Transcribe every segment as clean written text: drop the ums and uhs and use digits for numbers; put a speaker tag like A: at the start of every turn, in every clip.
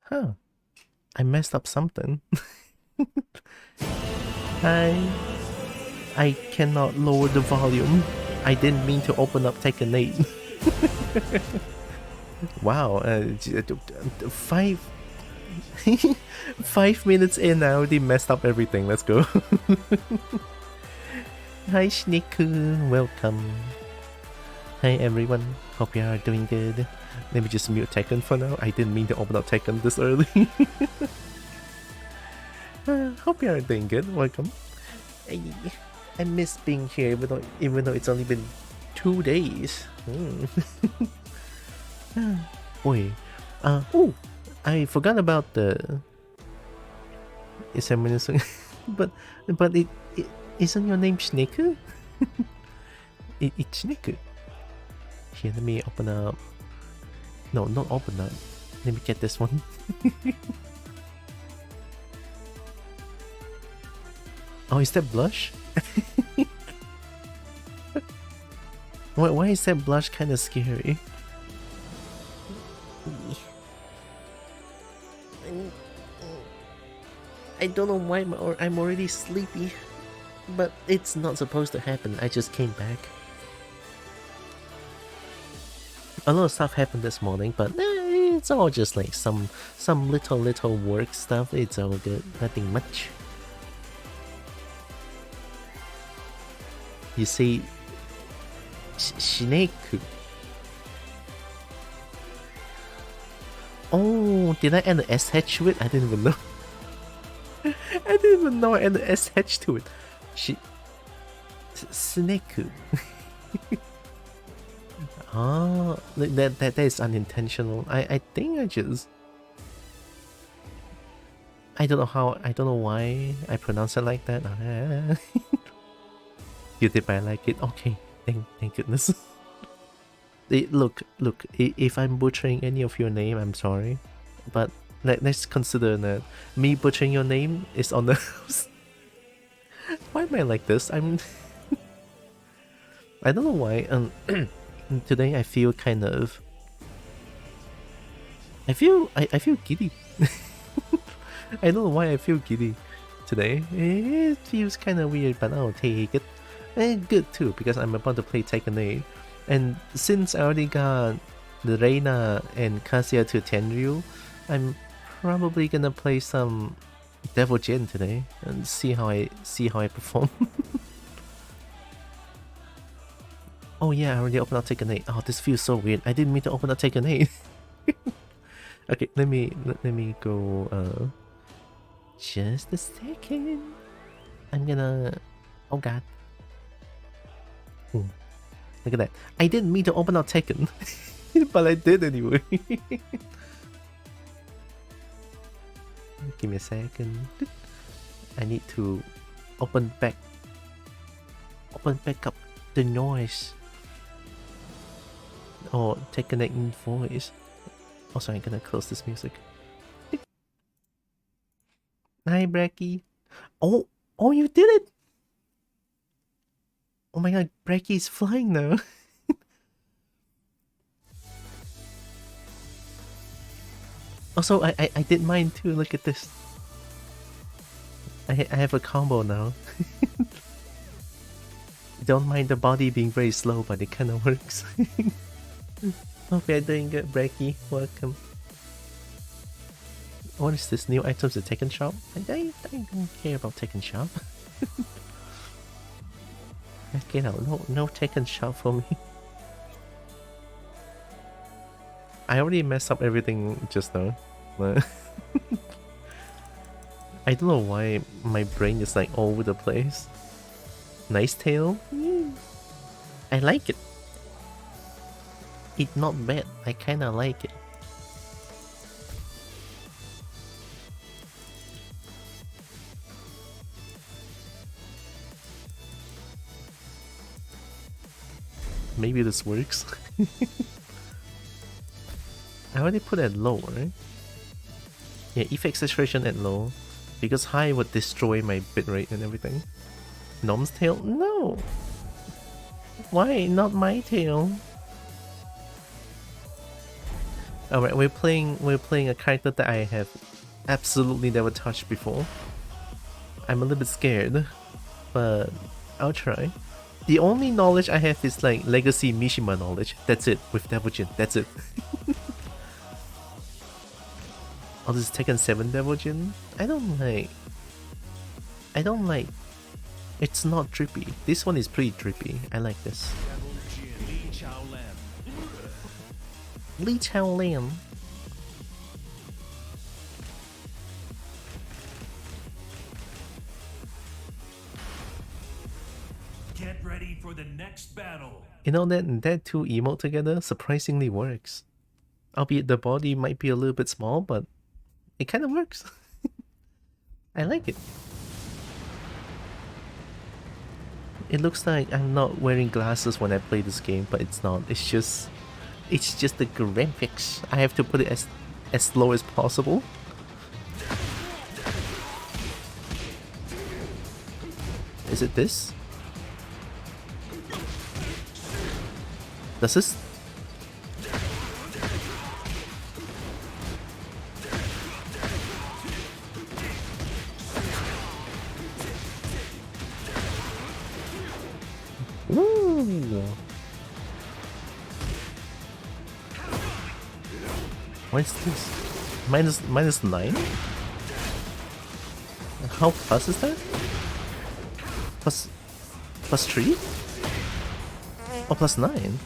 A: Huh. I messed up something. I cannot lower the volume. I didn't mean to open up Tekken 8. Wow, 5 5 minutes in, I already messed up everything. Let's go. Hi Shniku, welcome. Hi everyone, hope you are doing good. Let me just mute Tekken for now. I didn't mean to open up Tekken this early. Hope you are doing good, welcome. I miss being here even though it's only been 2 days. Boy, oh, I forgot about the examination. but it isn't your name Schneeke? It's Schneeke. Here, let me open up. No, not open up. Let me get this one. Oh, is that blush? Why is that blush kind of scary? I don't know why I'm already sleepy, but it's not supposed to happen. I just came back. A lot of stuff happened this morning, but it's all just like some little work stuff. It's all good, nothing much. You see, Shineku. Oh, did I add an SH to it? I didn't even know. I didn't even know I added an SH to it. Shineku. Oh, that is unintentional. I think I don't know why I pronounce it like that. You did, but I like it. Okay, thank goodness. Look, if I'm butchering any of your name, I'm sorry. But let's consider that me butchering your name is on the house. Why am I like this? I don't know why. Today I feel kind of... I feel giddy. I don't know why I feel giddy today. It feels kind of weird, but I'll take it. And good too, because I'm about to play Tekken 8. And since I already got the Reina and Kazuya to Tenryu, I'm probably gonna play some Devil Jin today and see how I perform. Oh yeah, I already opened up Tekken 8. Oh, this feels so weird. I didn't mean to open up Tekken 8. Okay, let me go. Just a second. I'm gonna. Oh god. Look at that. I didn't mean to open up Tekken, but I did anyway. Give me a second. I need to open back up the noise. Oh, Tekken 8 in voice. Also, I'm gonna close this music. Hi, Bracky. Oh, you did it! Oh my god, Bracky's flying now. Also, I did mine too. Look at this. I have a combo now. Don't mind the body being very slow, but it kind of works. Hope you're doing good, Bracky. Welcome. What is this? New items at Tekken Shop? I don't care about Tekken Shop. Okay, no Tekken Shop for me. I already messed up everything just now. I don't know why my brain is like all over the place. Nice tail? I like it. It's not bad. I kinda like it. Maybe this works. I already put it at low, right? Yeah, effect saturation at low. Because high would destroy my bitrate and everything. Gnome's tail? No! Why not my tail? Alright, we're playing a character that I have absolutely never touched before. I'm a little bit scared, but I'll try. The only knowledge I have is like legacy Mishima knowledge. That's it, with Devil Jin, that's it. Oh, this is Tekken 7 Devil Jin? I don't like... It's not drippy. This one is pretty drippy. I like this. Lee Chao Lam.
B: Get ready for the next battle.
A: You know, that two emote together surprisingly works. Albeit the body might be a little bit small, but it kind of works. I like it. It looks like I'm not wearing glasses when I play this game, but it's not. It's just the graphics. I have to put it as low as possible. Is it this? Does this? Ooh. What is this? Minus 9? How plus is that? Plus 3? Oh, plus 9?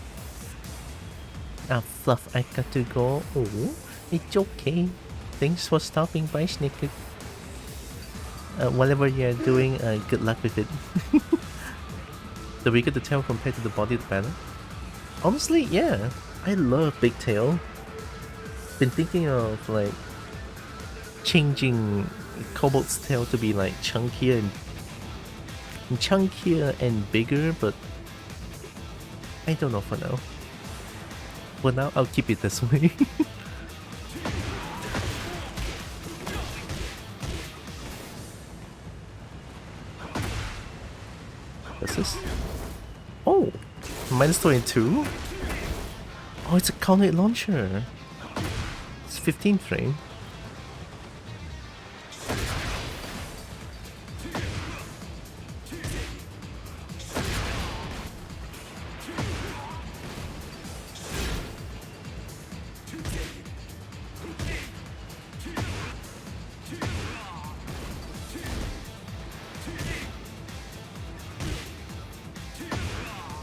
A: Ah, Fluff, I got to go. Oh, it's okay. Thanks for stopping by, Snicket. Whatever you're doing, good luck with it. The weaker the tail compared to the body, the better. Honestly, yeah. I love big tail. Been thinking of like changing Kobo's tail to be like chunkier and bigger, but I don't know for now. For now, I'll keep it this way. What's this? Oh! Minus 22? Oh, it's a counter launcher. It's 15 frame.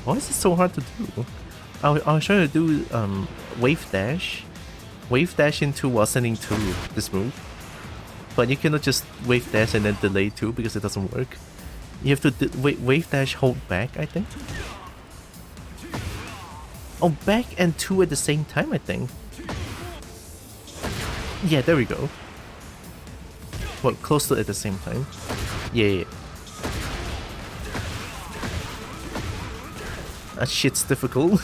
A: Why is it so hard to do? I'll try to do wave dash. Wave dash into while sending 2 this move. But you cannot just wave dash and then delay 2 because it doesn't work. You have to wave dash hold back, I think. Oh, back and 2 at the same time, I think. Yeah, there we go. Well, close to at the same time. Yeah. That shit's difficult.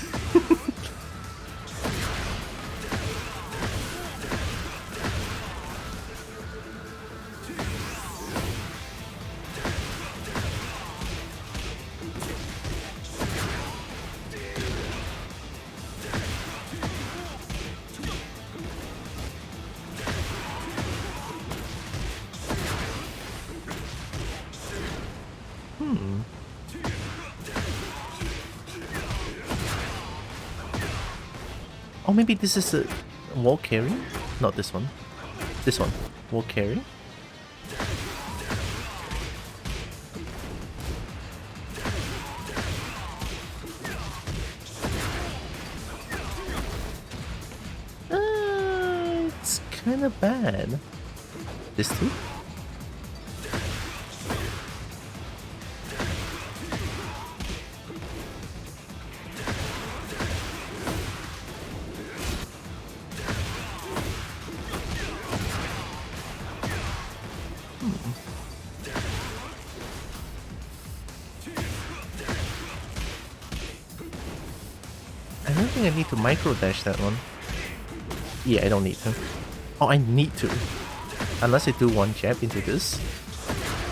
A: Oh, maybe this is a wall carry? Not this one. This one. Wall carry? It's kind of bad. This too? I don't think I need to micro dash that one. Yeah, I don't need to. Oh, I need to. Unless I do one jab into this.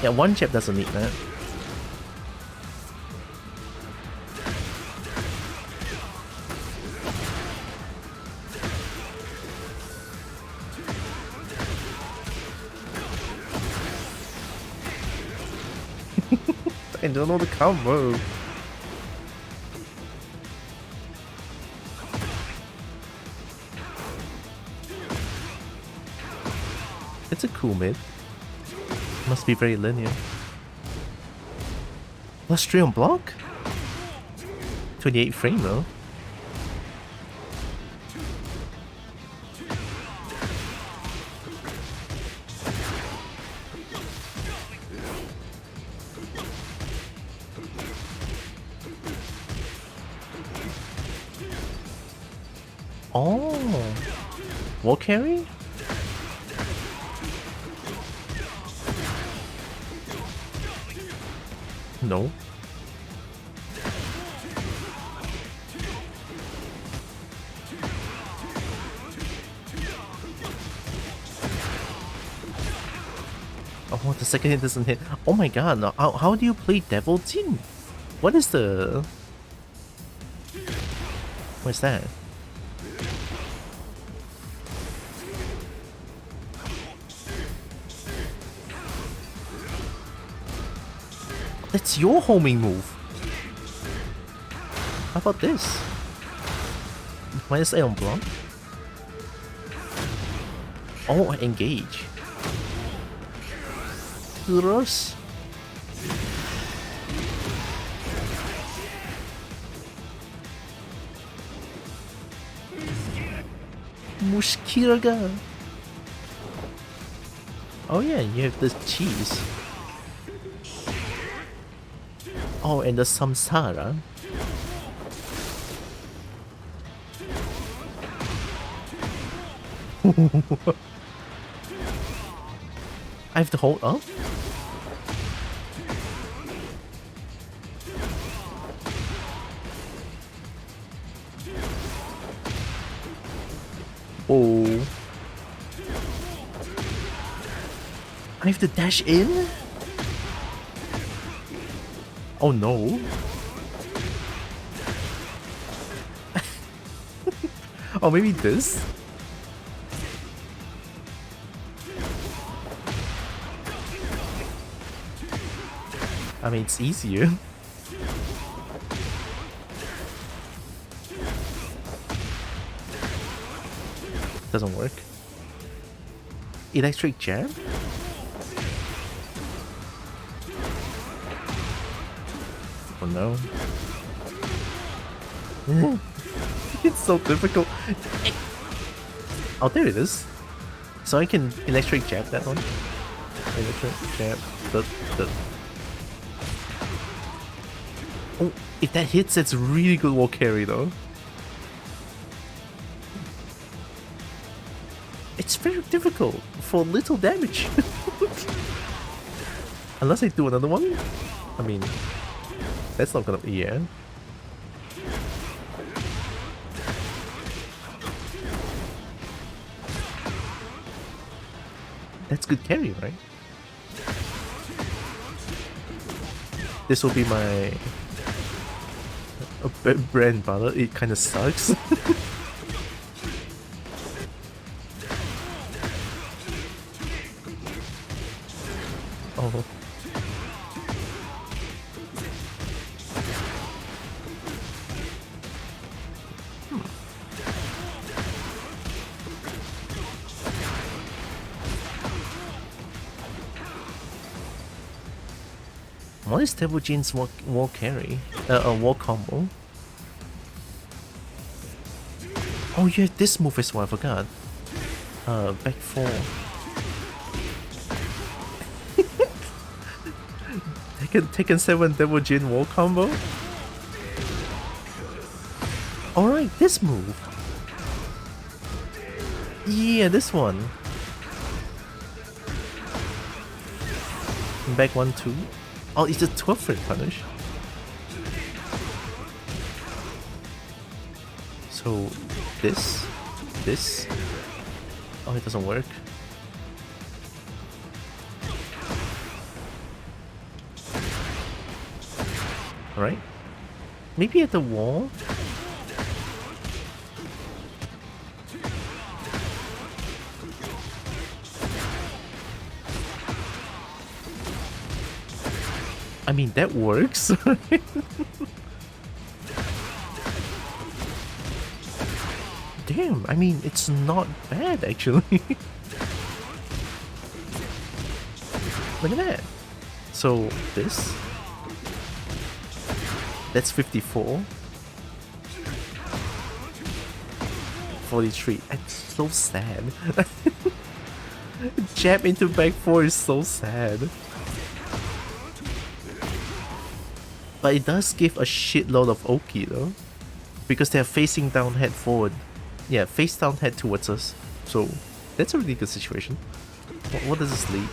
A: Yeah, one jab doesn't need that. I don't know the combo. It's a cool mid. Must be very linear. Plus 3 on block? 28 frame though. Oh, wall carry? No. Oh, the second hit doesn't hit. Oh my god, no. How do you play Devil Jin? What is the... What's that? That's your homing move. How about this? Minus A on block. Oh, engage. Gross. Mushkiraga. Oh yeah, you have the cheese. Oh, and the samsara. I have to hold up? Oh. I have to dash in? Oh no. Oh, maybe this? I mean, it's easier. Doesn't work. Electric jab? Oh no. It's so difficult. Oh, there it is. So I can electric jab that one. Electric jab. The. Oh, if that hits, that's really good wall carry though. It's very difficult for little damage. Unless I do another one. I mean, that's not gonna be, yeah. That's good carry, right? This will be my bread and butter. It kind of sucks. Oh. What is Devil Jin's wall carry? Wall combo? Oh, you have this move as well, I forgot. Back 4. Tekken 7 Devil Jin wall combo? Alright, this move. Yeah, this one. Back 1, 2. Oh, it's a 12 frame punish. So, this. Oh, it doesn't work. Alright. Maybe at the wall? I mean, that works. Damn, I mean, it's not bad actually. Look at that. So this, that's 54. 43. It's so sad. Jab into back 4 is so sad. But it does give a shitload of Oki though. Because they're facing down head forward. Yeah, face down head towards us. So that's a really good situation. What does this lead?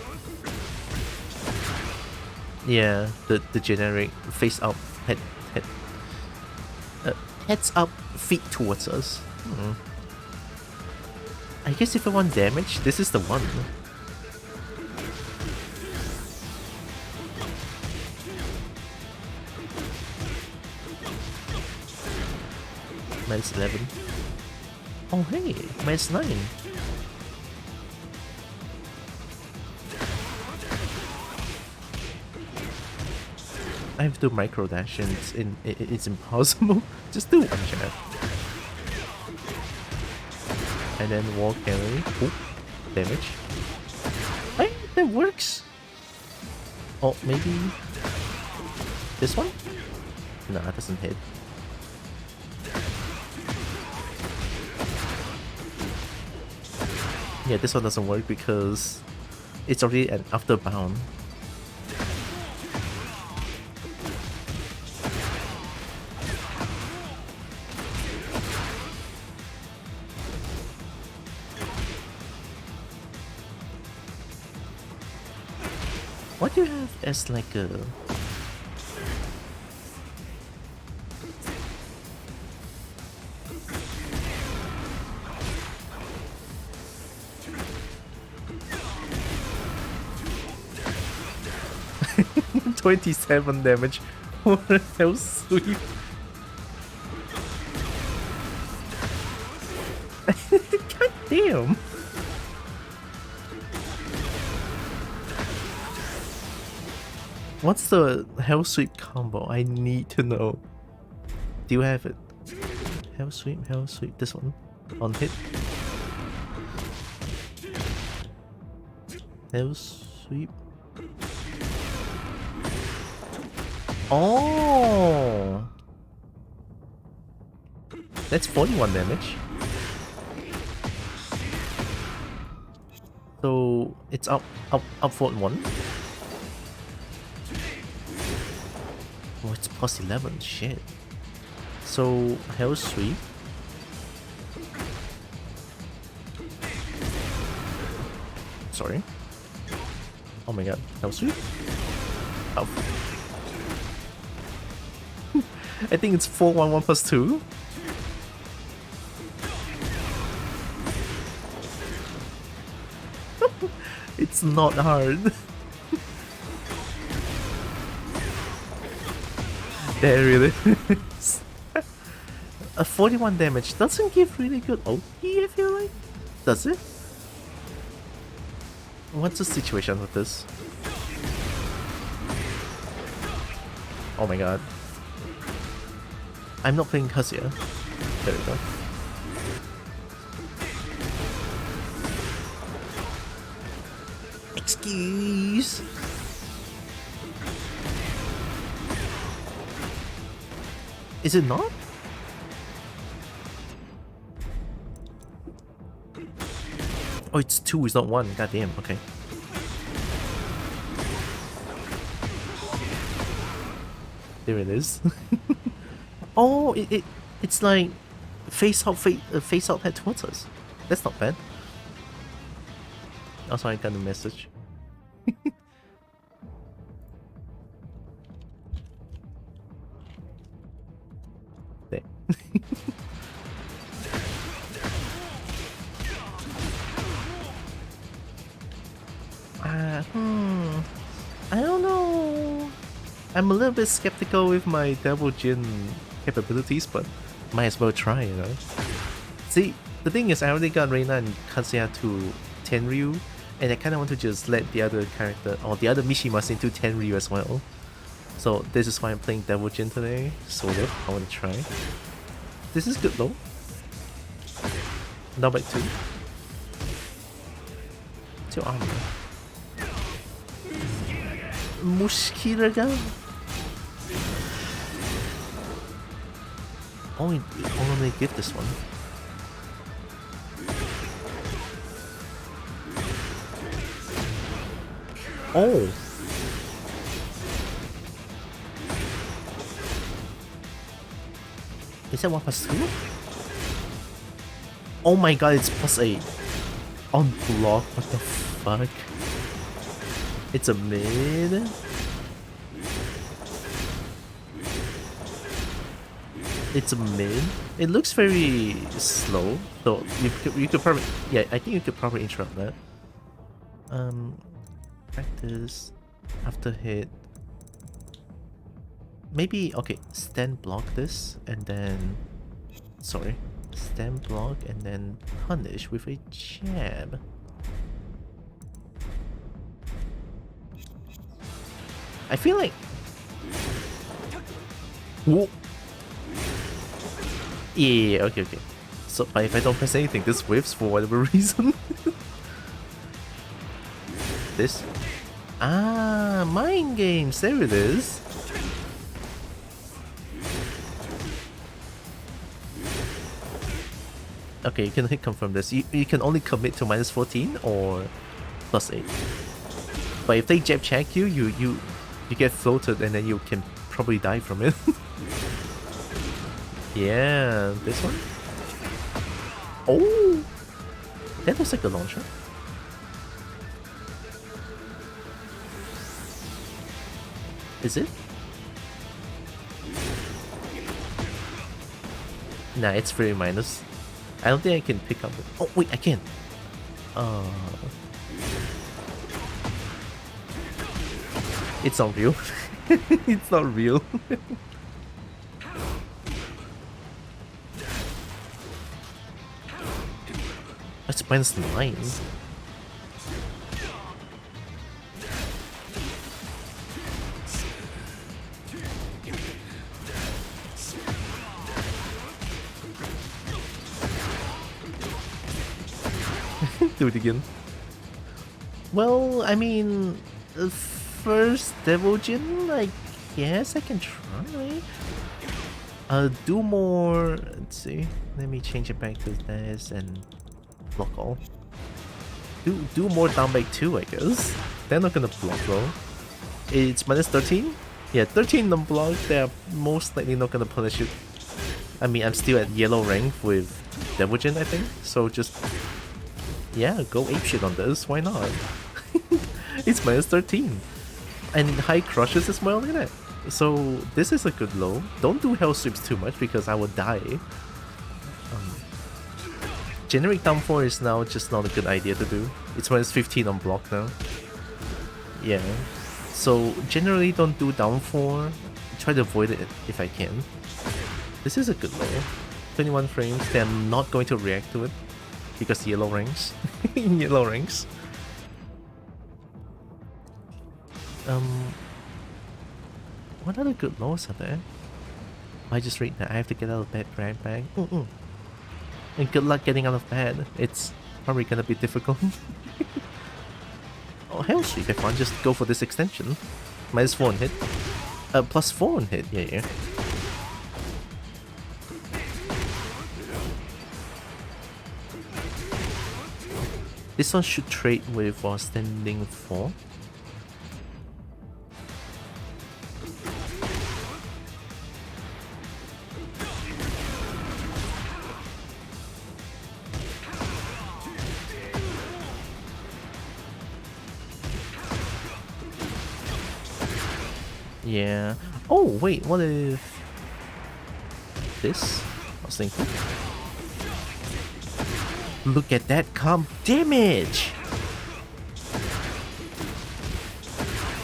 A: Yeah, the generic face up, heads up, feet towards us. I guess if I want damage, this is the one. Minus 11. Oh hey, minus 9. I have to micro dash and it's impossible. Just do one jab. And then wall carry. Oop, damage. Hey, that works. Oh, maybe this one? Nah, it doesn't hit. Yeah, this one doesn't work because it's already an afterbound. What do you have as like a... $27 damage. What the hell, sweep? God damn! What's the Hell Sweep combo? I need to know. Do you have it? Hell Sweep, this one. On hit. Hell Sweep. Oh! That's 41 damage. So it's up for 1. Oh, it's plus 11. Shit. So Hell Sweep. Sorry. Oh my god. Hell Sweep? Oh. I think it's 411 plus 2. It's not hard. There it is. A 41 damage doesn't give really good OP, I feel like. Does it? What's the situation with this? Oh my god. I'm not playing Kazuya. There we go. Excuse. Is it not? Oh, it's 2, it's not 1. God damn, okay. There it is. Oh, it's like face out head towards us. That's not bad. Also, I got a message. There. I don't know. I'm a little bit skeptical with my Devil Jin capabilities, but might as well try, you know. See, the thing is, I already got Reina and Kazuya to Tenryu, and I kind of want to just let the other character, or the other Mishimas into Tenryu as well. So this is why I'm playing Devil Jin today. Sort of. I want to try. This is good though. Now back 2. 2 armor. Mushkiraga. Only give this one. Oh. Is that 1+2? Oh my god, it's +8. On block, what the fuck? It's a mid. It's a mid. It looks very slow, so you could probably, yeah, I think you could probably interrupt that. Practice after hit. Maybe, okay, stand block this and then, sorry, stand block and then punish with a jab. I feel like, whoa. Yeah, okay. So, but if I don't press anything, this whiffs for whatever reason. This? Ah, mind games, there it is. Okay, you can hit confirm this. You can only commit to -14 or +8. But if they jab check you, you get floated and then you can probably die from it. Yeah, this one? Oh! That looks like a launcher. Is it? Nah, it's very minus. I don't think I can pick up it. Oh, wait, I can! It's not real. It's not real. That's -9. Do it again. Well, I mean, first Devil Jin, I guess I can try. Do more. Let's see. Let me change it back to this and block all. Do more down back 2, I guess. They're not gonna block though. It's -13. Yeah, 13 non-block. They're most likely not gonna punish you. I mean, I'm still at yellow rank with Devil Jin, I think. So just, yeah, go apeshit on this. Why not? It's -13. And high crushes as well, look at that. So this is a good low. Don't do hell sweeps too much because I will die. Generic down 4 is now just not a good idea to do. It's -15 on block now. Yeah. So generally don't do down 4. Try to avoid it if I can. This is a good low. 21 frames. They're not going to react to it because yellow ranks. Yellow ranks. What other good lows are there? I just read that I have to get out of bed right back. And good luck getting out of bed. It's probably gonna be difficult. Oh, hell sweep, everyone. Just go for this extension. -4 on hit. +4 on hit. Yeah. This one should trade with standing 4. Yeah. Oh, wait, what if this? I was thinking. Look at that comp damage!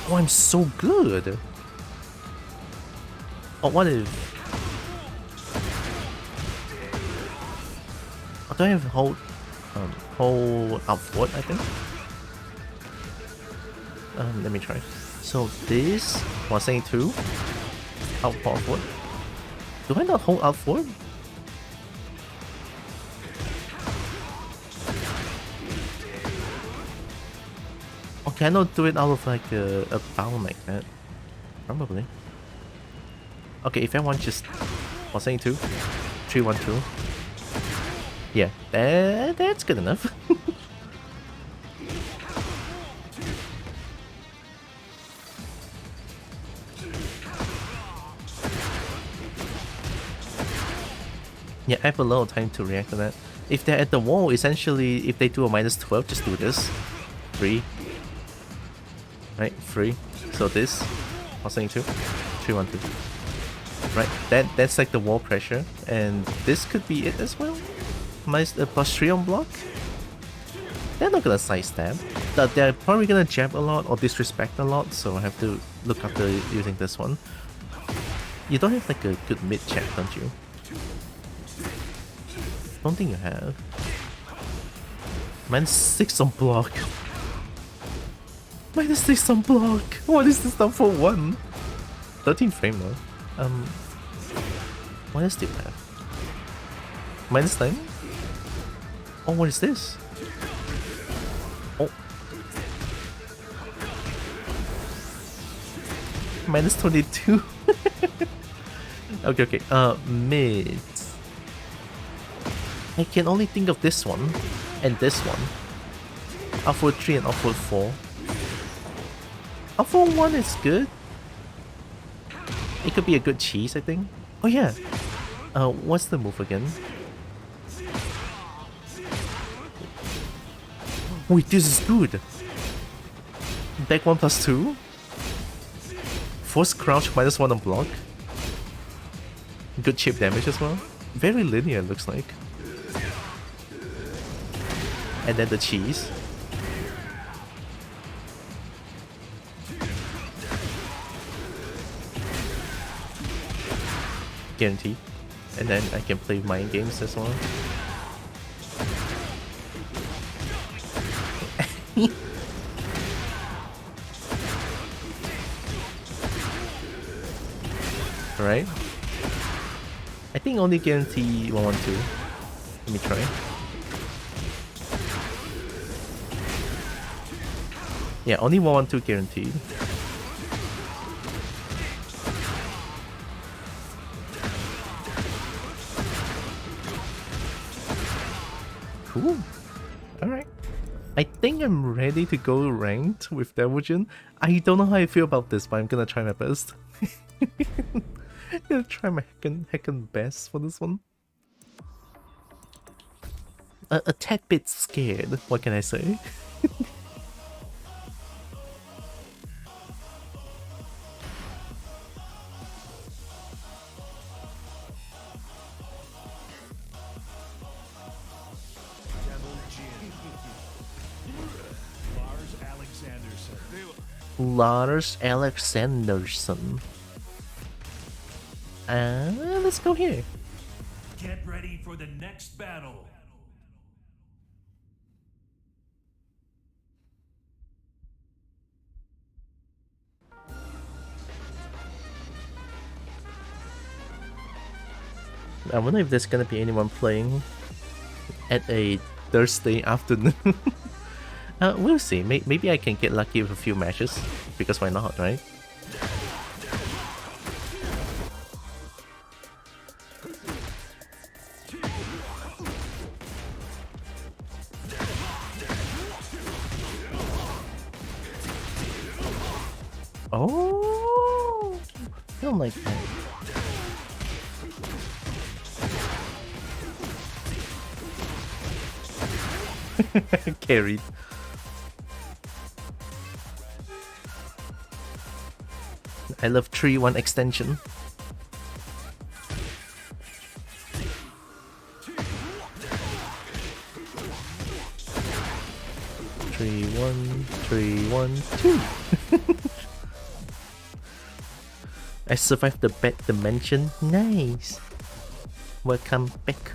A: Oh, I'm so good! Oh, what if... Oh, do I have hold up forward, I think? Let me try. So this 172 out forward. Do I not hold out forward? Okay, I don't do it out of like a bound like that. Probably. Okay, if I want just 172, 312. Yeah, that's good enough. Yeah, I have a little time to react to that. If they're at the wall, essentially, if they do a -12, just do this. 3. Right, 3. So this, 172, 312. Right, that's like the wall pressure, and this could be it as well. +3 on block. They're not gonna sidestep. They're probably gonna jab a lot or disrespect a lot, so I have to look after using this one. You don't have like a good mid check, don't you? Don't think you have. -6 on block. -6 on block. What is this done for 1? 13 frame though. What else do you have? -9? Oh, what is this? Oh. -22. Okay, mid. I can only think of this one and this one. Outford 3 and outford 4. Outford 1 is good. It could be a good cheese, I think. Oh yeah. What's the move again? Wait, this is good. Back 1 +2. Force crouch -1 on block. Good chip damage as well. Very linear, looks like. And then the cheese. Guaranteed. And then I can play mind games as well. Right? I think only guarantee 112. Let me try. Yeah, only 112 guaranteed. Cool. Alright. I think I'm ready to go ranked with Devilgen. I don't know how I feel about this, but I'm gonna try my best. I'm gonna try my hecckin best for this one. A tad bit scared, what can I say? Lars Alexanderson. Let's go here.
B: Get ready for the next battle.
A: I wonder if there's gonna be anyone playing at a Thursday afternoon. We'll see. Maybe I can get lucky with a few matches, because why not, right? Oh, I don't like that. Carried. I love 3-1 extension. Three, one, 3, 1, 2. I survived the bad dimension. Nice. Welcome back.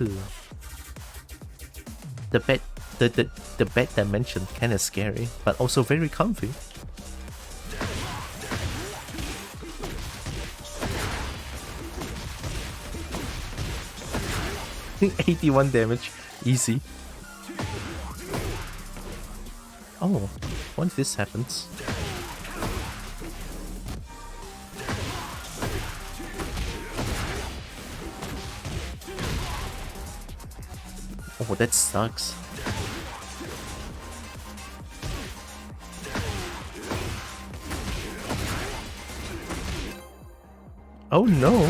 A: The bad dimension kinda scary, but also very comfy. 81 damage. Easy. Oh, once this happens. Oh, that sucks. Oh no.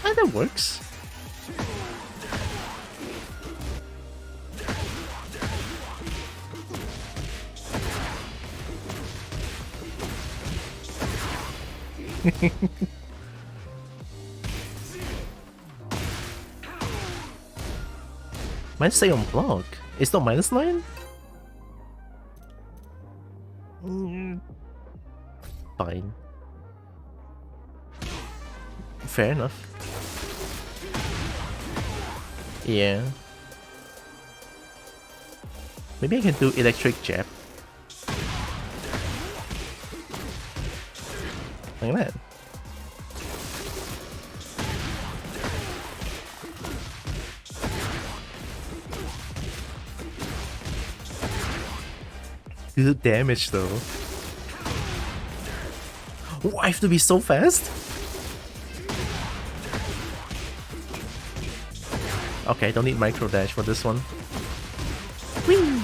A: Ah, that works. Might say on block. It's not -9? Fine. Fair enough. Yeah. Maybe I can do electric jab. Like that. Good damage though. Oh, I have to be so fast? Okay, I don't need micro dash for this one. Whee!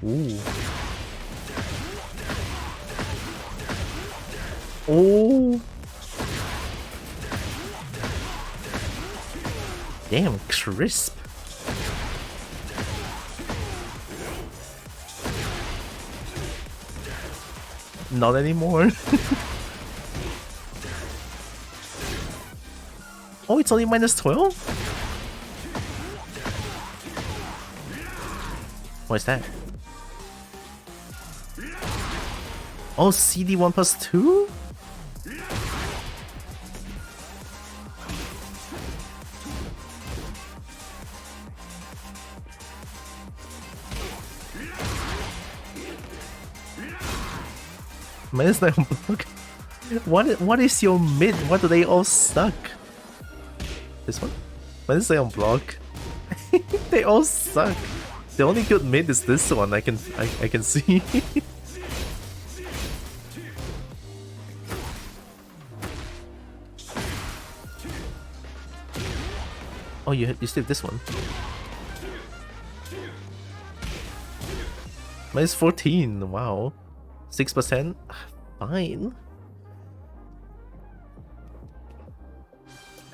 A: Ooh. Oh. Damn, crisp. Not anymore. Oh, it's only -12? What is that? Oh, CD1 plus 2? -9 on block? What is your mid? Why do they all suck? This one? -9 on block? They all suck. The only good mid is this one I can see. Oh, you still have this one. -14, wow. 6%? Fine.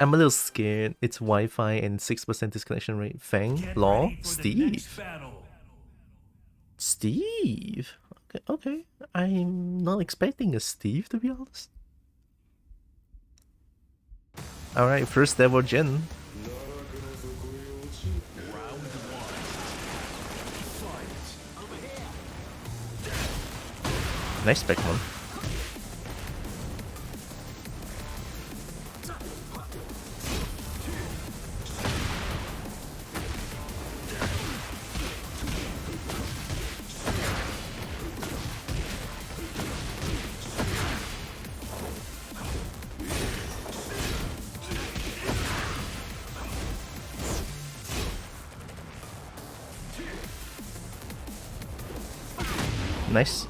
A: I'm a little scared. It's Wi-Fi and 6% disconnection rate. Fang? Law? Steve? Steve? Okay, okay. I'm not expecting a Steve, to be honest. Alright, first level Gen. Nice spec one. Nice.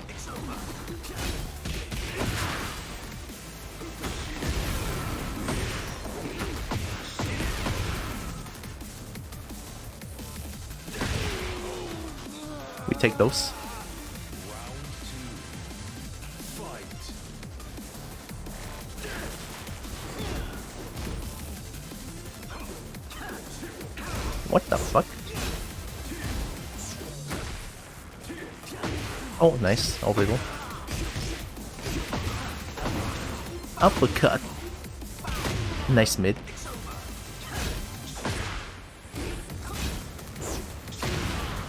A: We take those. What the fuck? Oh, nice. All little. Uppercut. Nice mid.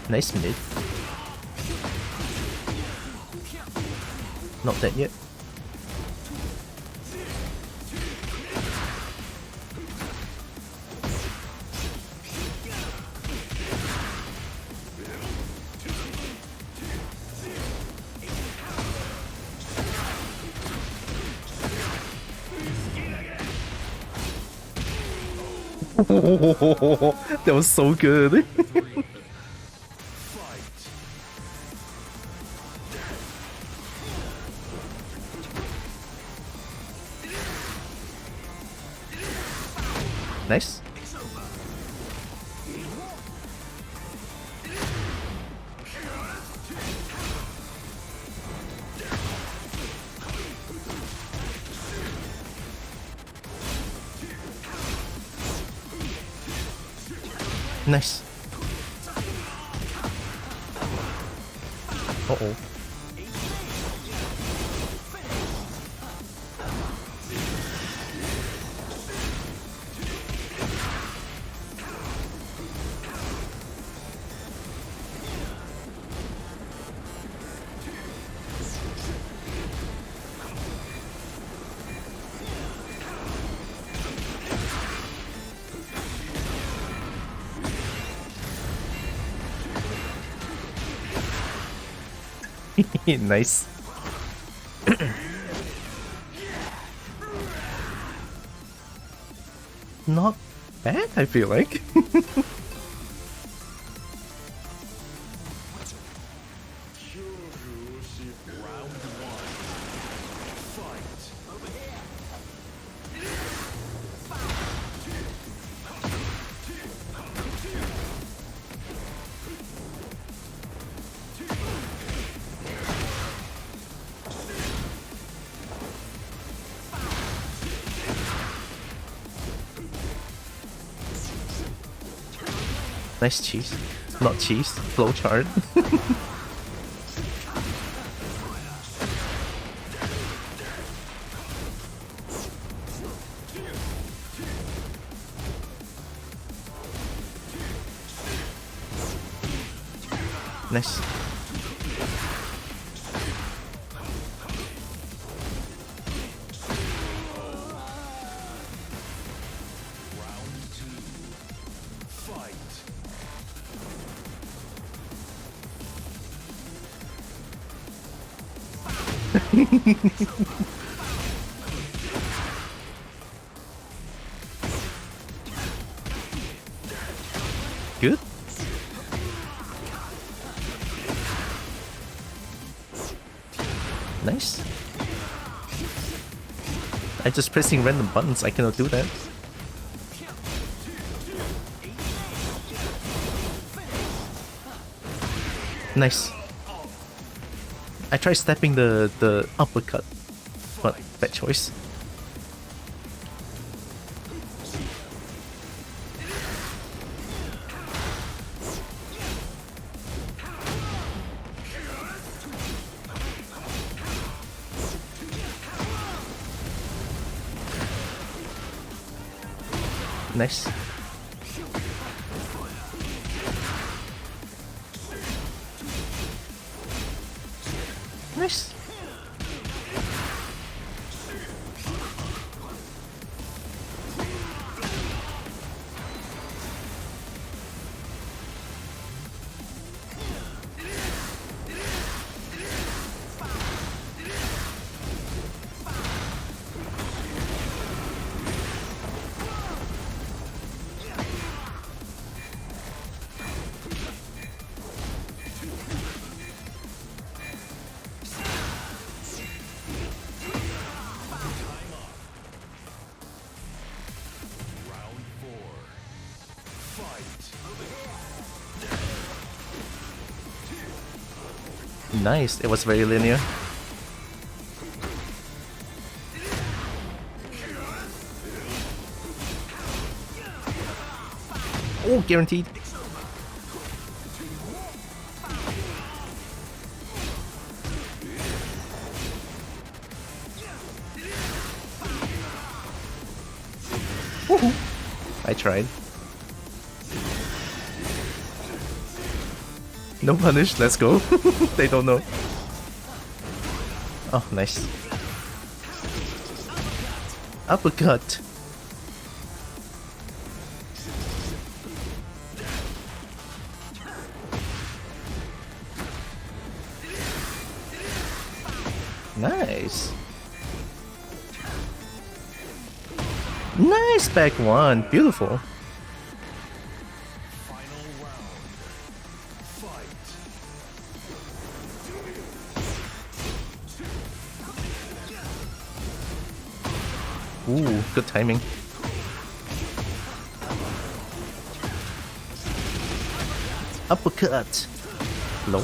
A: Nice mid. Not dead yet. That was so good. Nice. Nice. Uh-oh. Nice. Not bad, I feel like. Nice cheese. Not cheese, flowchart. Nice. Good. Nice. I'm just pressing random buttons, I cannot do that. Nice. I tried stepping the uppercut, but bad choice. Nice. Nice. Nice, it was very linear. Oh, guaranteed. Woohoo. I tried. No punish, let's go. They don't know. Oh, nice. Uppercut. Nice. Nice back one. Beautiful. Ooh, good timing. Uppercut. Low.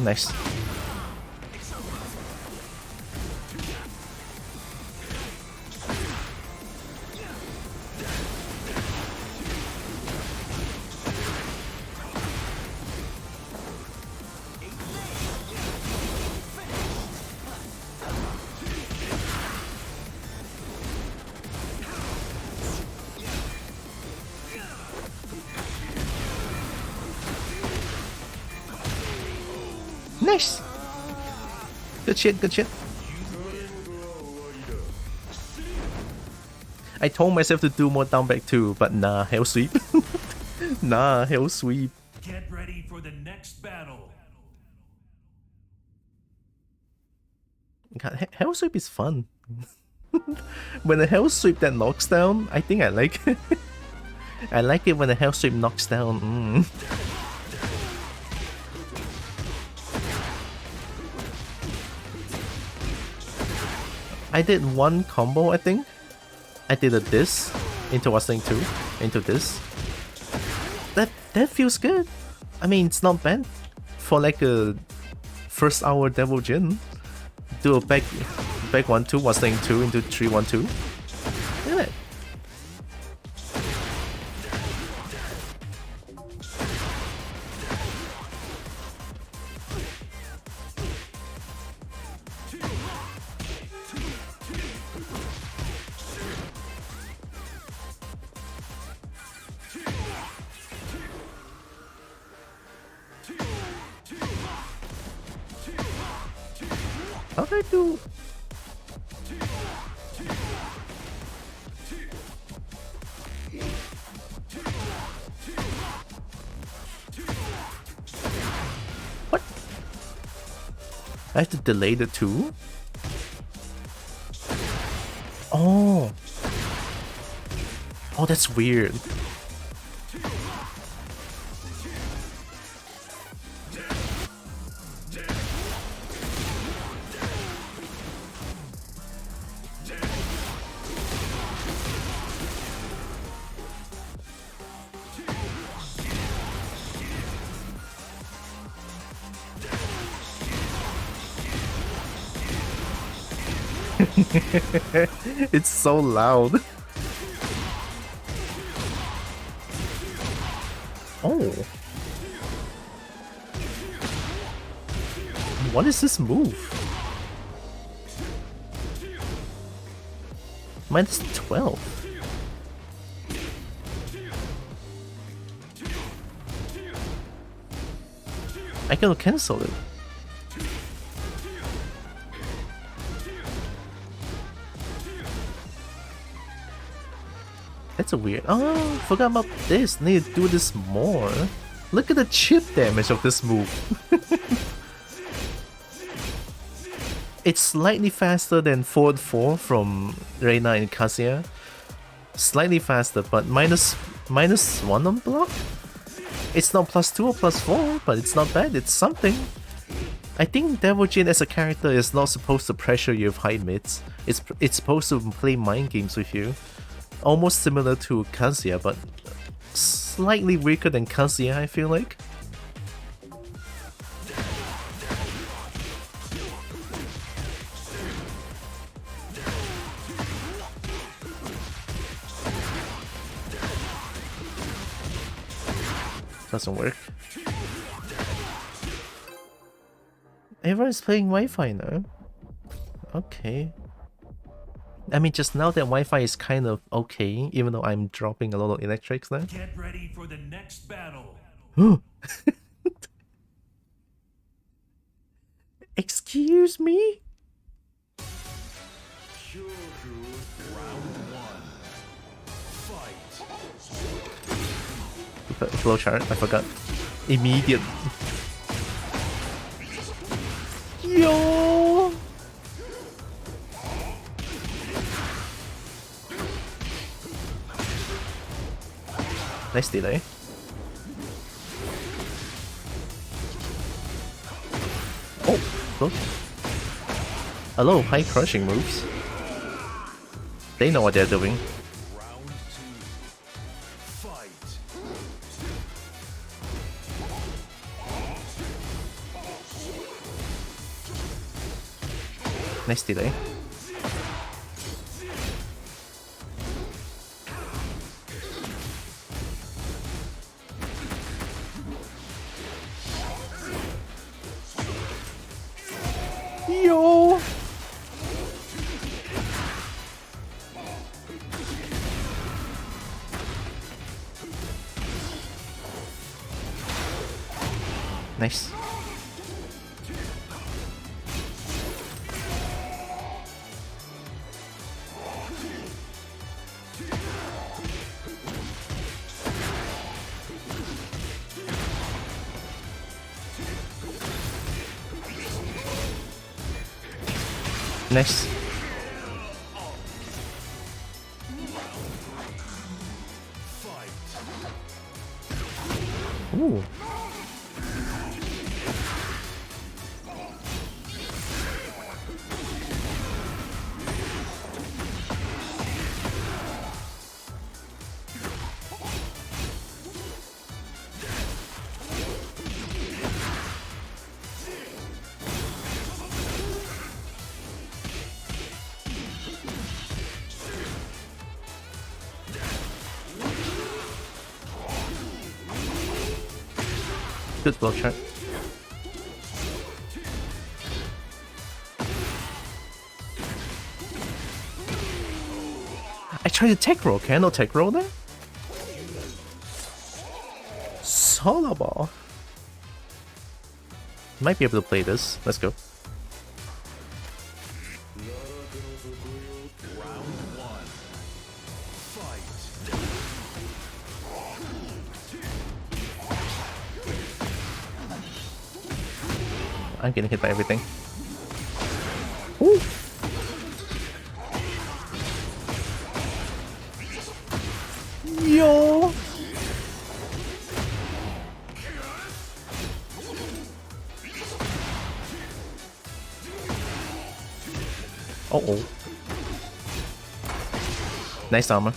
A: Nice. Nice. Good shit, good shit. I told myself to do more down back too, but nah, hell sweep. Nah, hell sweep.
B: Get ready for the next battle.
A: God, hell sweep is fun. When a hell sweep that knocks down, I think I like it. I like it when a hell sweep knocks down. I did one combo, I think. I did a this into wrestling 2, into this. That feels good. I mean, it's not bad for like a first hour Devil Jin. Do a back 1-2, wrestling 2 into 3-1-2. Look at that. How did I do? What? I have to delay the 2? Oh. Oh, that's weird. It's so loud. Oh. What is this move? Minus 12. I can cancel it. That's a weird. Oh, forgot about this. Need to do this more. Look at the chip damage of this move. It's slightly faster than forward 4 from Reina and Kazuya. Slightly faster, but minus 1 on block? It's not plus 2 or plus 4, but it's not bad. It's something. I think Devil Jin as a character is not supposed to pressure you with high mids. It's supposed to play mind games with you. Almost similar to Kazuya, but slightly weaker than Kazuya, I feel like. Doesn't work. Everyone's playing Wi-Fi now. Okay. I mean, just now that Wi-Fi is kind of okay, even though I'm dropping a lot of electrics there.
B: Get ready for the next battle.
A: Excuse me?
B: Round one. Fight.
A: Flowchart, I forgot. Immediate. Yo! Nice delay. Oh, look. Hello, high crushing moves. They know what they're doing.
B: Round two. Fight.
A: Nice delay. Yo! Nice. Nice. Ooh. Good block shot. I tried to tech roll. Can I not tech roll there? Solar ball. Might be able to play this. Let's go. I'm getting hit by everything. Ooh. Yo. Uh-oh. Nice armor.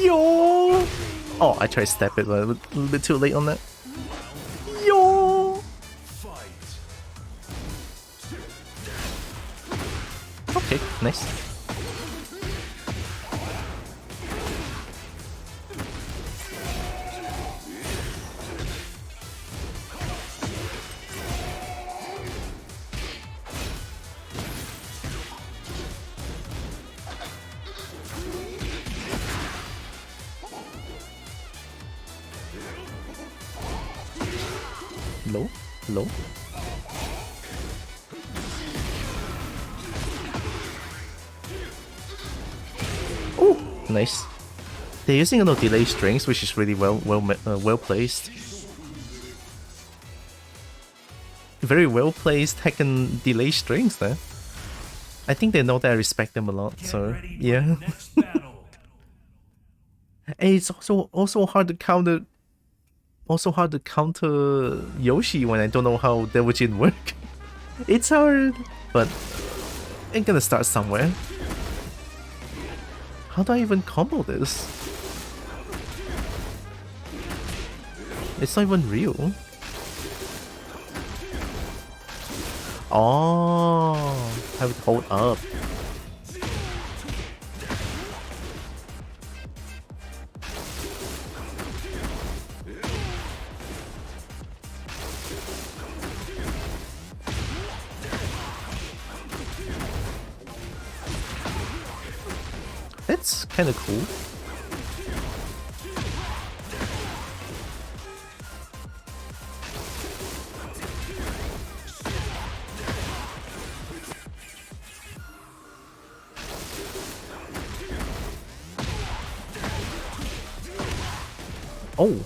A: Yo! Oh, I tried to step it, but a little bit too late on that. Yo! Okay, nice. Low, low. Oh, nice. They're using a lot of delay strings, which is really well placed. Very well placed hecckin delay strings there. I think they know that I respect them a lot, so yeah. And it's also hard to counter. Also hard to counter Yoshi when I don't know how Devil Jin work. It's hard, but I'm gonna start somewhere. How do I even combo this? It's not even real. Oh, I would hold up. That's kind of cool. Oh.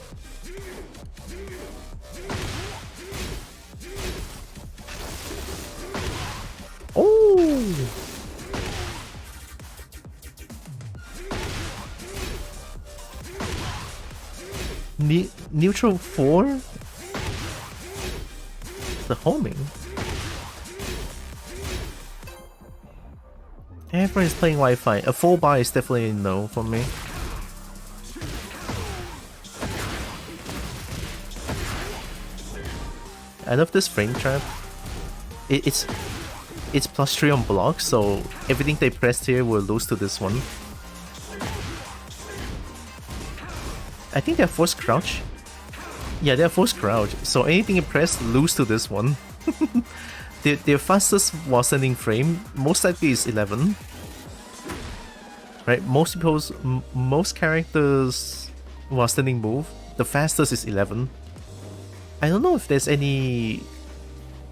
A: Oh. Neutral 4? The homing. Everyone is playing Wi-Fi. A full bar is definitely a no for me. I love this frame trap. It's +3 on block, so everything they pressed here will lose to this one. I think they're forced crouch. Yeah, they're forced crouch, so anything you press, lose to this one. Their fastest while sending frame most likely is 11. Right, most characters while standing move, the fastest is 11. I don't know if there's any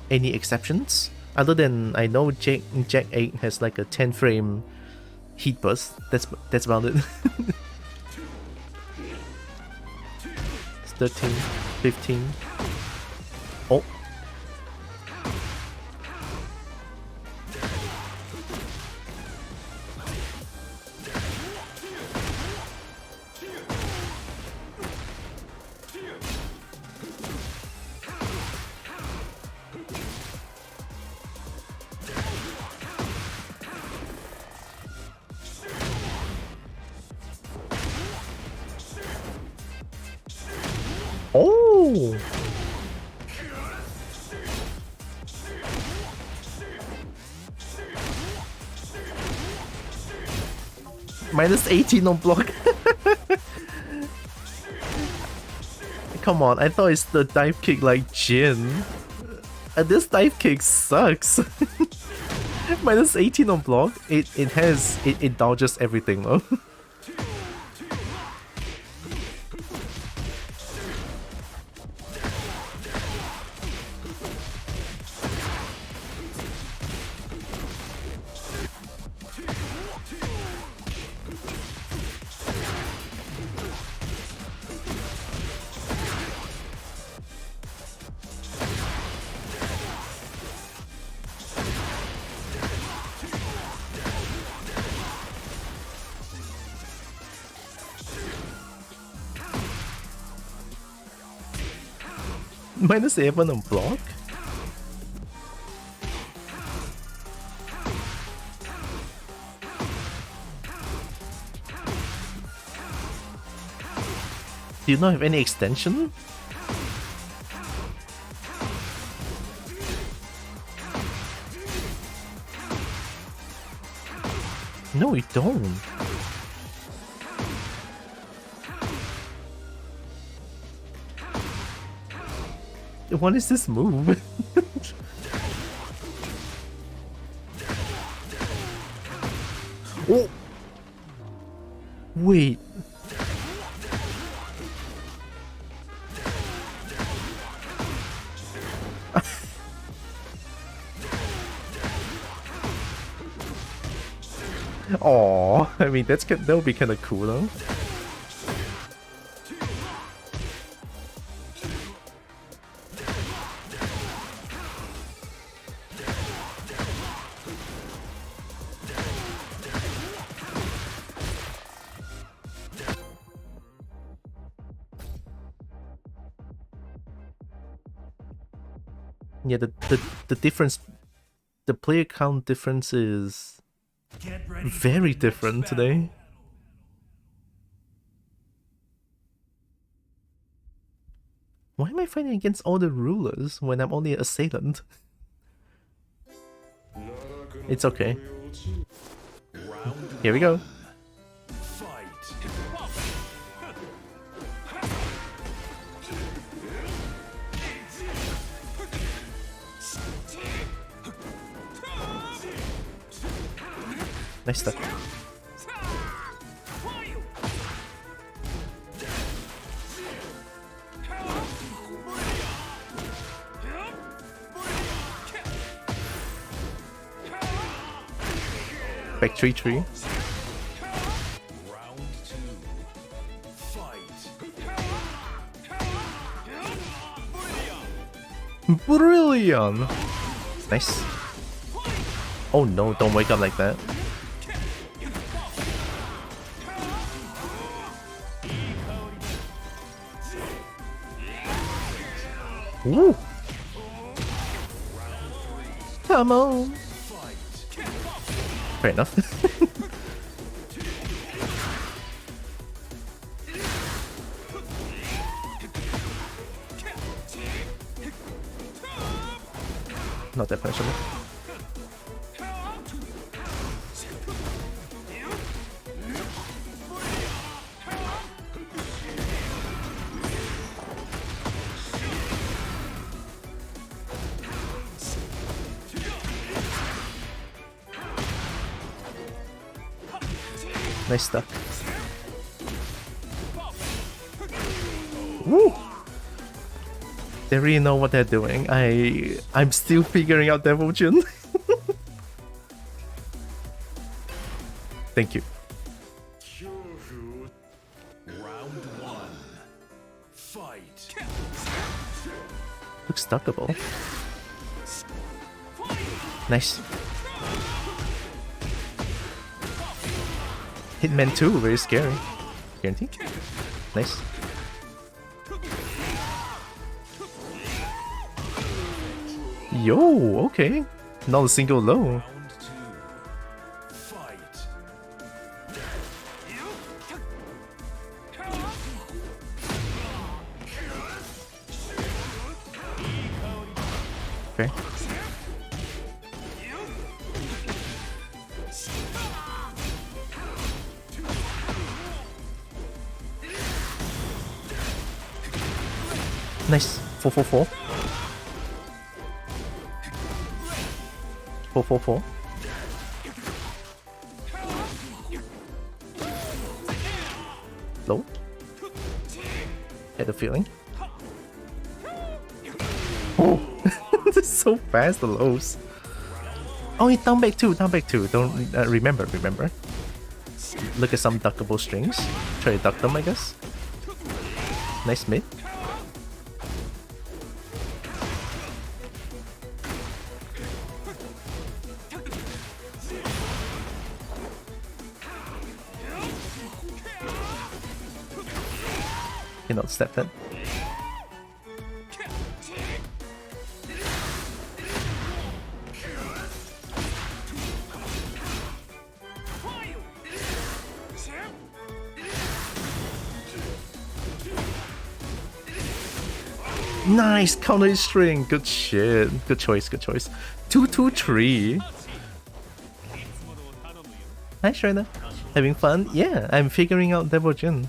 A: exceptions other than I know Jack 8 has like a 10 frame heat burst. That's about it. It's 13, 15. Oh. Oh! Minus 18 on block. Come on, I thought it's the dive kick like Jin. This dive kick sucks. Minus 18 on block. It dodges everything though. Minus 11 on block? Do you not have any extension? No, you don't. What is this move? Oh! Wait. Aww, I mean that would be kind of cool though. Yeah, the difference, the player count difference is very different today. Why am I fighting against all the rulers when I'm only an assailant? It's okay. Here we go. Nice stuff. Back 3-3.
B: Round 2. Fight.
A: Brilliant! Nice. Oh no, don't wake up like that. Ooh! Come on! Fair enough. Not that punishable. Nice stuff. Woo! They really know what they're doing. I'm still figuring out Devil Jin. Thank you.
B: Round 1. Fight.
A: Looks stuckable. Nice. Hitman 2, very scary. Guarantee. Nice. Yo, okay. Not a single low.
B: Round 2. Fight.
A: Okay. Nice. 4-4-4. 4-4-4. Low. Had a feeling. Oh, this is so fast, the lows. Oh, he down back 2, down back 2. Don't remember. Look at some duckable strings. Try to duck them, I guess. Nice mid. Cannot step that. Nice counter string. Good shit. Good choice. 2-2-3. Hi Shredder. Having fun? Yeah, I'm figuring out Devil Jin.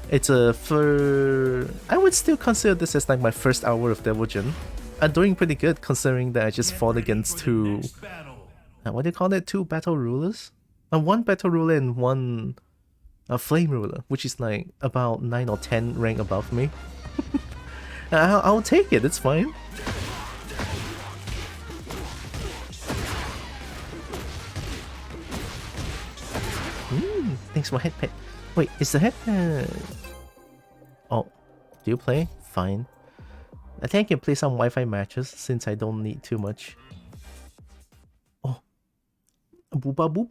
A: It's a I would still consider this as like my first hour of Devil Jin. I'm doing pretty good considering that I just fought against two. What do you call it? 2 battle rulers? 1 battle ruler and 1 flame ruler, which is like about 9 or 10 rank above me. I'll take it, it's fine. Thanks for headpad. Wait, is the headpad... Oh, do you play? Fine. I think I can play some Wi-Fi matches since I don't need too much. Oh. Booba boop.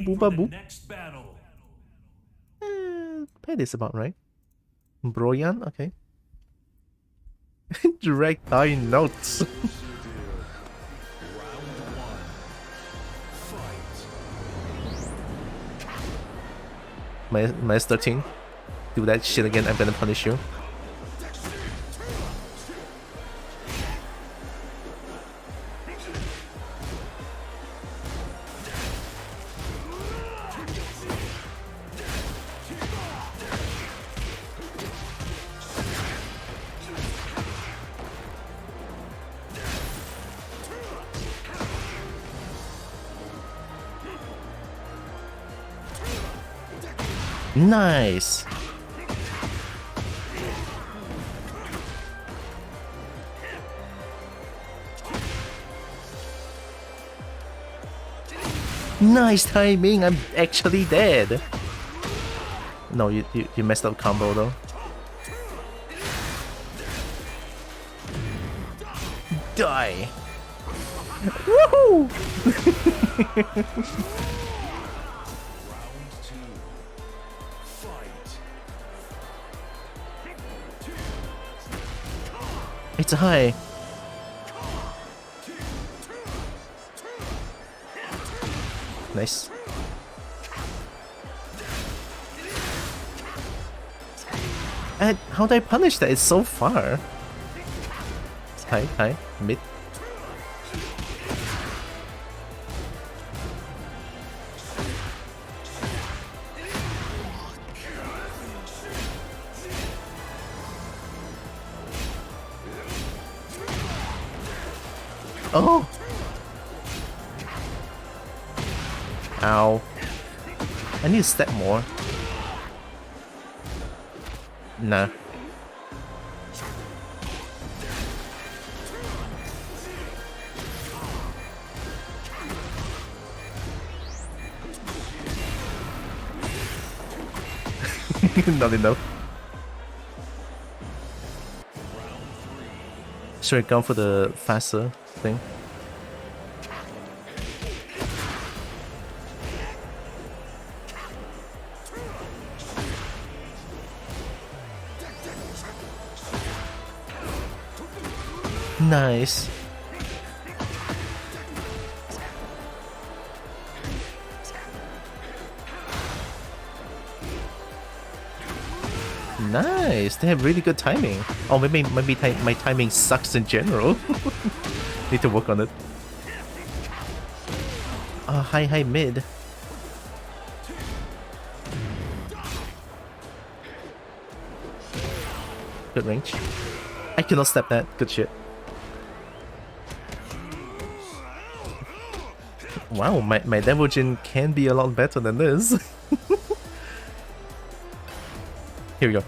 A: Booba boop. Pet is about right. Broyan, okay. Direct die notes. Minus 13. Do that shit again, I'm gonna punish you. Nice! Nice timing! I'm actually dead! No, you messed up combo though. Die! Woohoo! It's a high. Nice. And how do I punish that? It's so far. High, mid. Oh! Ow. I need to step more. Nah. Not enough. Should I go for the faster thing? Nice. Nice. They have really good timing. Oh, maybe my timing sucks in general. Need to work on it. High mid. Good range. I cannot step that. Good shit. Wow, my Devil Jin can be a lot better than this. Here we go.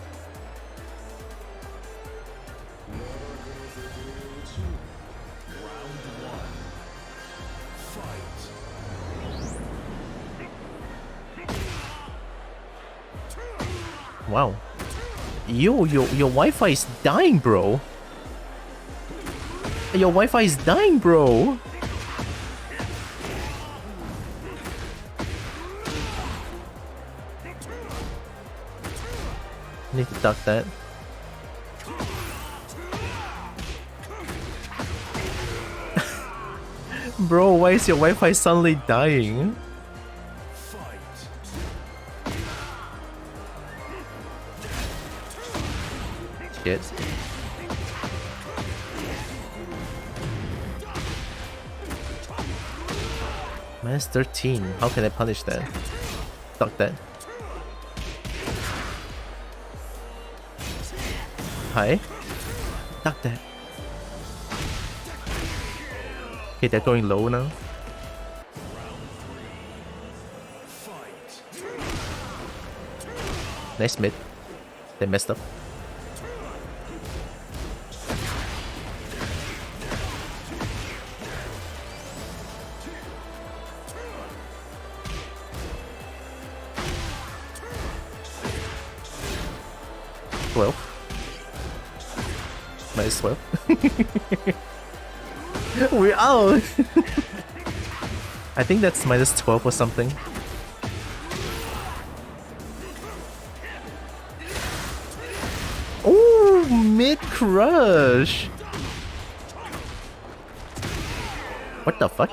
A: Wow. Yo, your Wi-Fi is dying, bro. Your Wi-Fi is dying, bro. Need to duck that. Bro, why is your Wi-Fi suddenly dying? Shit. Minus 13. How can I punish that? Duck that. Hi. Duck that. Okay, they're going low now. Nice mid. They messed up. Well. Minus 12. We're out! I think that's minus 12 or something. Oh, mid crush! What the fuck?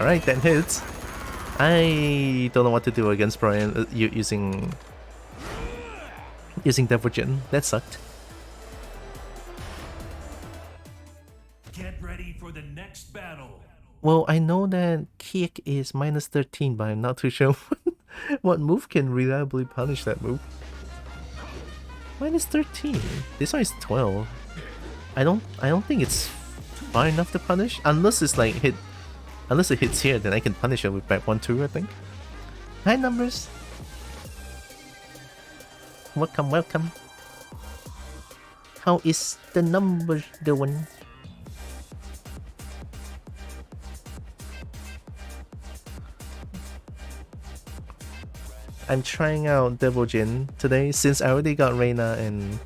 A: Alright, that hits. I don't know what to do against Brian using Devil Jin. That sucked.
B: Get ready for the next battle.
A: Well, I know that kick is minus 13, but I'm not too sure what move can reliably punish that move. Minus 13. This one is 12. I don't think it's far enough to punish unless it's like unless it hits here, then I can punish it with back 1-2, I think. Hi, numbers. Welcome, welcome. How is the numbers doing? I'm trying out Devil Jin today since I already got Reina and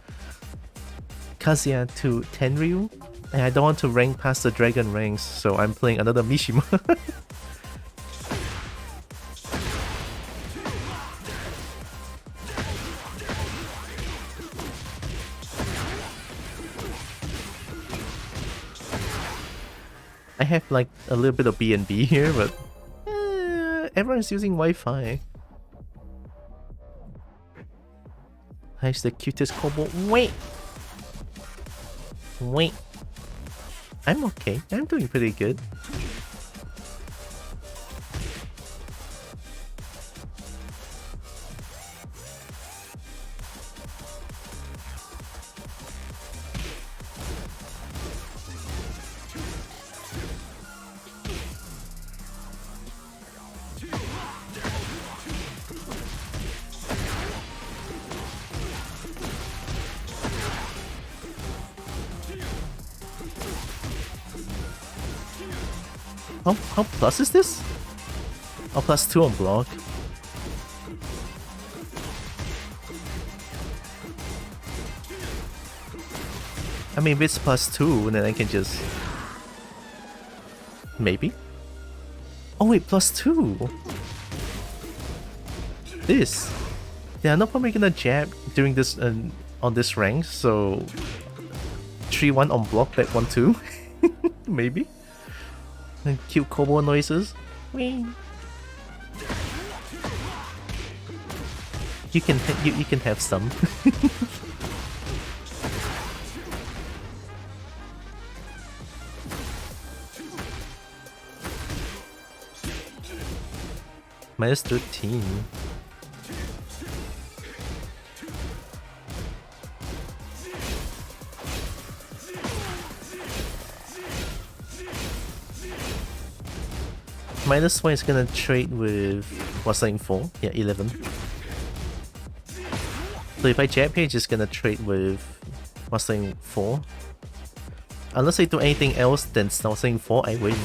A: Kazuya to Tenryu, and I don't want to rank past the dragon ranks, so I'm playing another Mishima. I have like a little bit of B&B here, but everyone's using Wi-Fi. He's the cutest Kobo. Wait! Wait. I'm okay. I'm doing pretty good. How plus is this? Oh, +2 on block. I mean, if it's +2, then I can just... Maybe? Oh wait, +2! This! Yeah, I'm not probably gonna jab during this on this rank, so... 3-1 on block, back 1-2. Maybe? And cute Kobo noises. Whee. You can have some. -13. -1 is gonna trade with what's saying 4? Yeah, 11. So if I jab here, it's just gonna trade with what's saying 4. Unless I do anything else than saying 4, I win.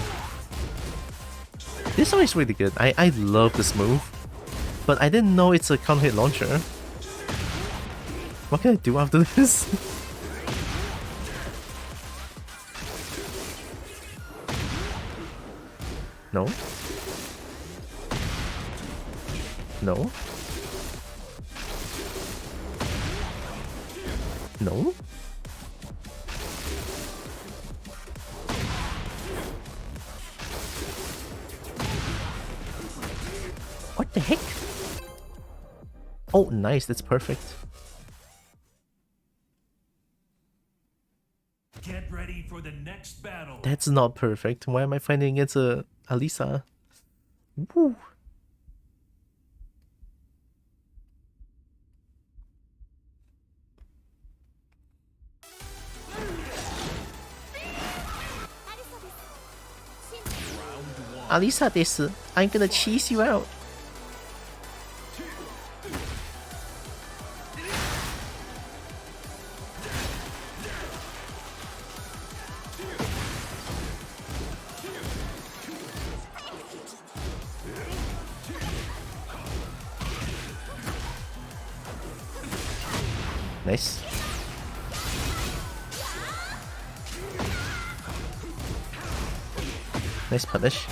A: This one is really good. I love this move. But I didn't know it's a counter hit launcher. What can I do after this? No? No? No? What the heck? Oh, nice, that's perfect.
B: Get ready for the next battle.
A: That's not perfect. Why am I finding it's a Alisa? Woo. Alisa desu. I'm gonna cheese you out. Nice. Nice punish.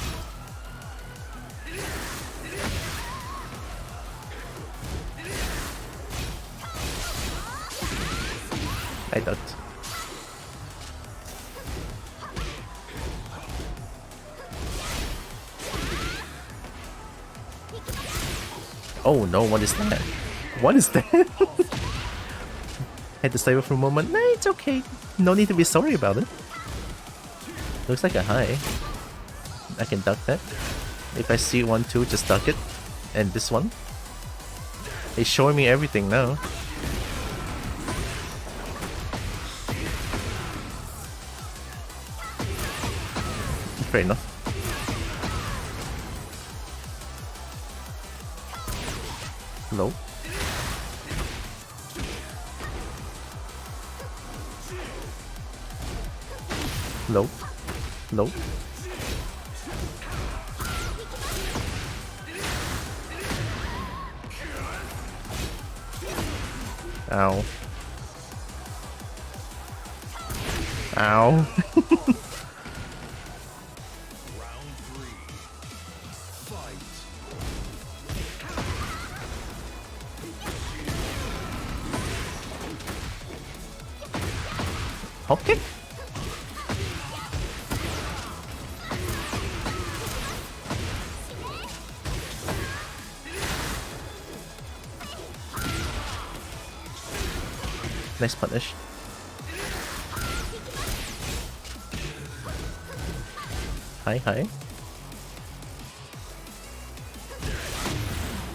A: I ducked. Oh no, what is that? What is that? Had to stay for a moment. Nah, it's okay. No need to be sorry about it. Looks like a high. I can duck that. If I see 1-2, just duck it. And this one. It's showing me everything now. Fair enough. Nope. Nope. Nope. Ow. Ow. Hop kick? Nice punish. Hi.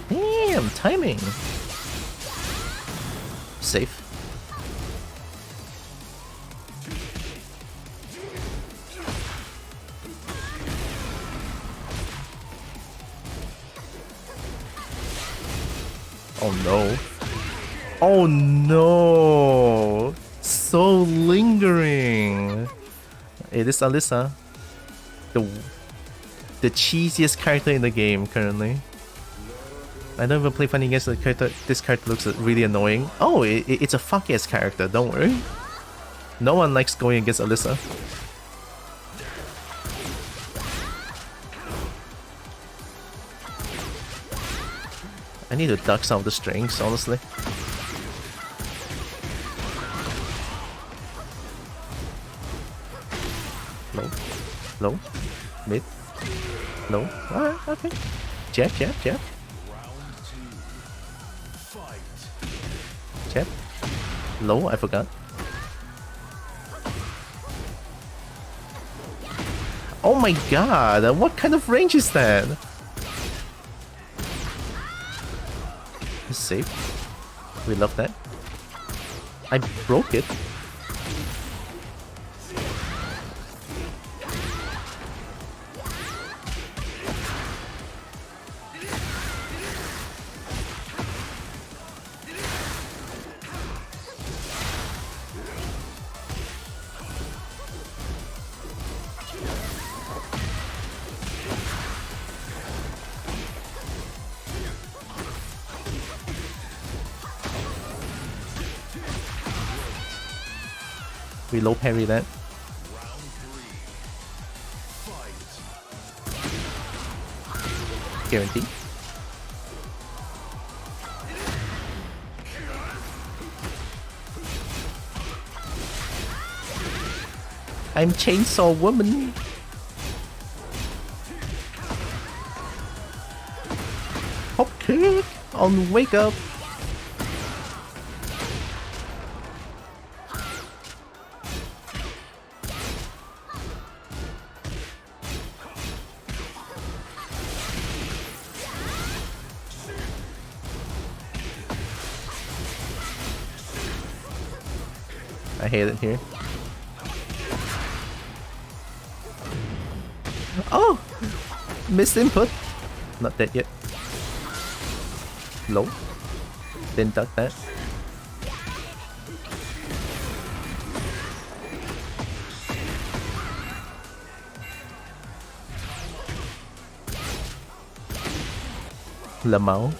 A: Damn, timing. Safe. Oh no. Oh no! So lingering. Hey, this Alyssa, the cheesiest character in the game currently. I don't even play fighting against the character. This character looks really annoying. Oh, it's a fuck ass character. Don't worry. No one likes going against Alyssa. I need to duck some of the strings, honestly. Low, mid, low. Alright, okay. Jab. Jab. Low, I forgot. Oh my god, what kind of range is that? It's safe. We love that. I broke it. We low parry that. Guarantee. I'm Chainsaw Woman. Hop kick on wake up. I hate it here. Oh! Missed input. Not dead yet. Low. Didn't duck that. Lamau.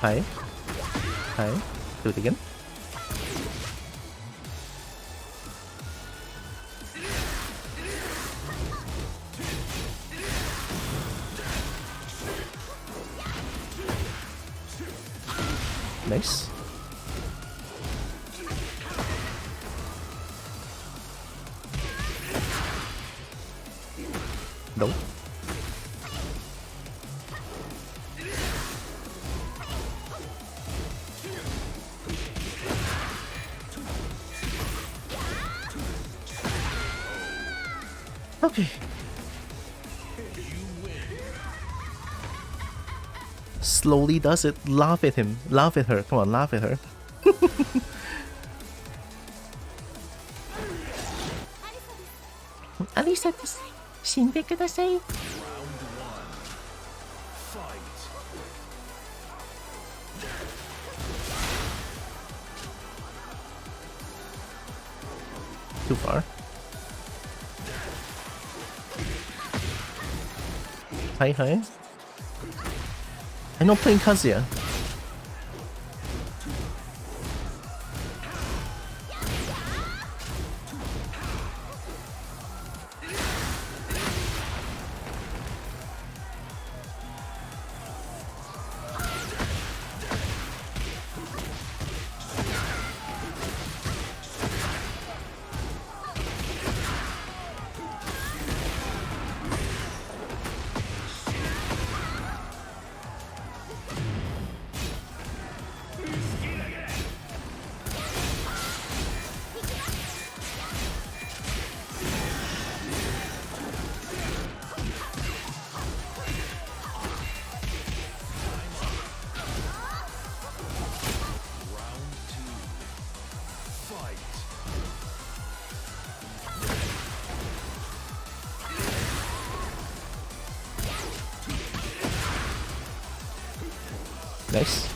A: Hi. Do it again. Nice. Nope. Okay. slowly does it. Laugh at him. Laugh at her. Come on, laugh at her. Alisa, shinbe kudasai. Too far. Hi. I'm not playing Kazuya. Nice.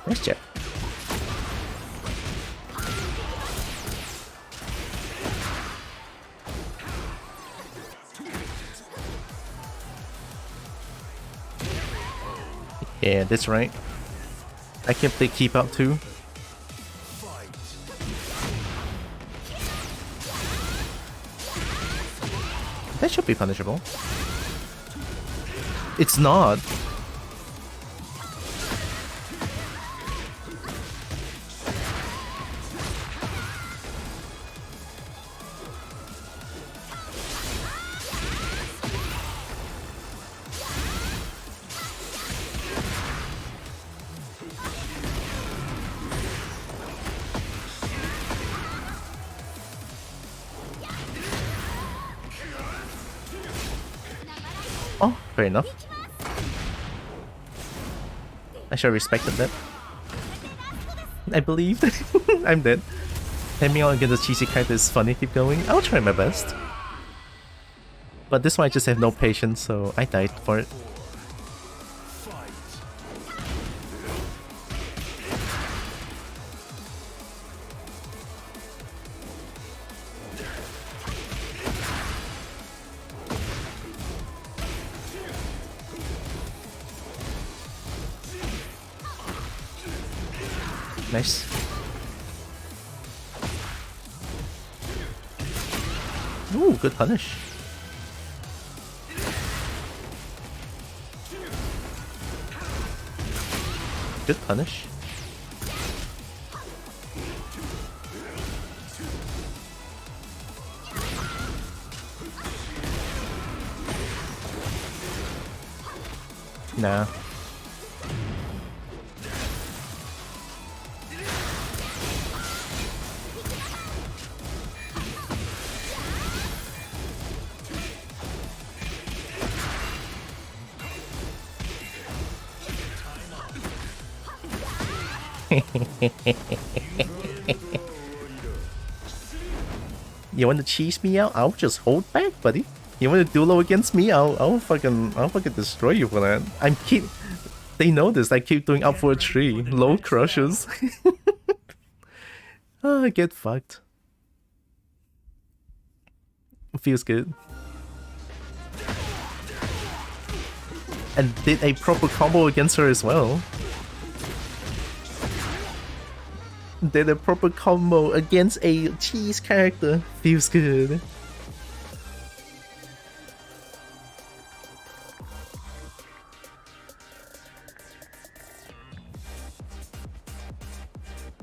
A: Nice job. Yeah, that's right. I can play keep out too. That should be punishable. It's not. Oh, fair enough. I should have respected that. I believed. I'm dead. Hemming out against the cheesy character is funny. Keep going. I'll try my best. But this one I just have no patience, so I died for it. Nice. Ooh, good punish. Good punish. Nah. You want to cheese me out? I'll just hold back, buddy. You want to duelo against me? I'll fucking destroy you for that. They know this. I keep doing up for a tree. Low crushes. Oh, get fucked. Feels good. And did a proper combo against her as well. Did a proper combo against a cheese character. Feels good.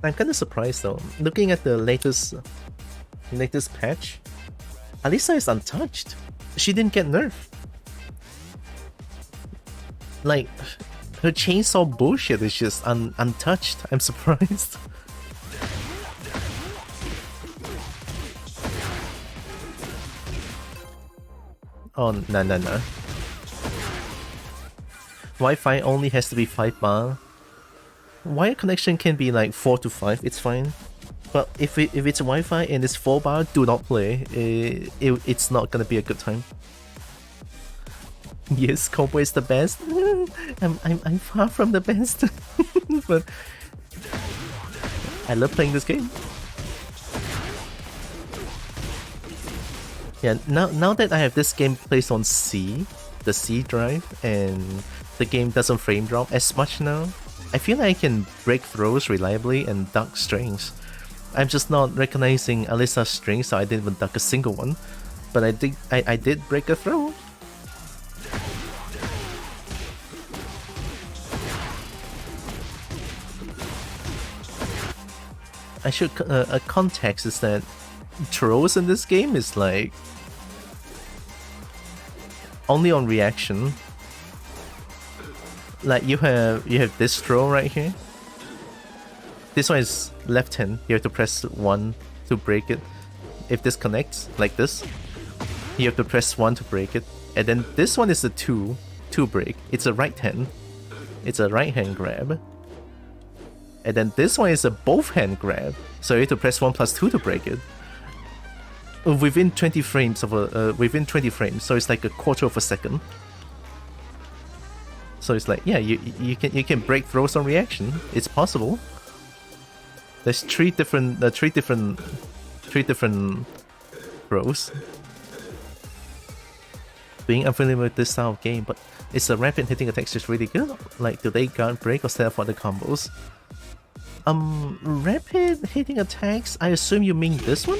A: I'm kind of surprised though. Looking at the latest patch, Alisa is untouched. She didn't get nerfed. Like, her chainsaw bullshit is just untouched. I'm surprised. Oh, no. Wi-Fi only has to be 5 bar. Wire connection can be like 4 to 5, it's fine. But if it's Wi-Fi and it's 4 bar, do not play. It's not gonna be a good time. Yes, Kobo is the best. I'm far from the best. But I love playing this game. Yeah, now that I have this game placed on C, the C drive, and the game doesn't frame drop as much now, I feel like I can break throws reliably and duck strings. I'm just not recognizing Alisa's strings, so I didn't even duck a single one. But I did break a throw. I should a context is that throws in this game is like only on reaction. Like you have this throw right here. This one is left hand. You have to press 1 to break it. If this connects like this, you have to press 1 to break it. And then this one is a 2 break. It's a right hand. It's a right hand grab. And then this one is a both hand grab. So you have to press 1 plus 2 to break it. Within 20 frames of within 20 frames, so it's like a quarter of a second. So it's like, yeah, you can break throws on reaction. It's possible. There's three different throws. Being unfamiliar with this style of game, but it's a rapid hitting attack just really good. Like, do they guard break or set up for the combos? Rapid hitting attacks, I assume you mean this one?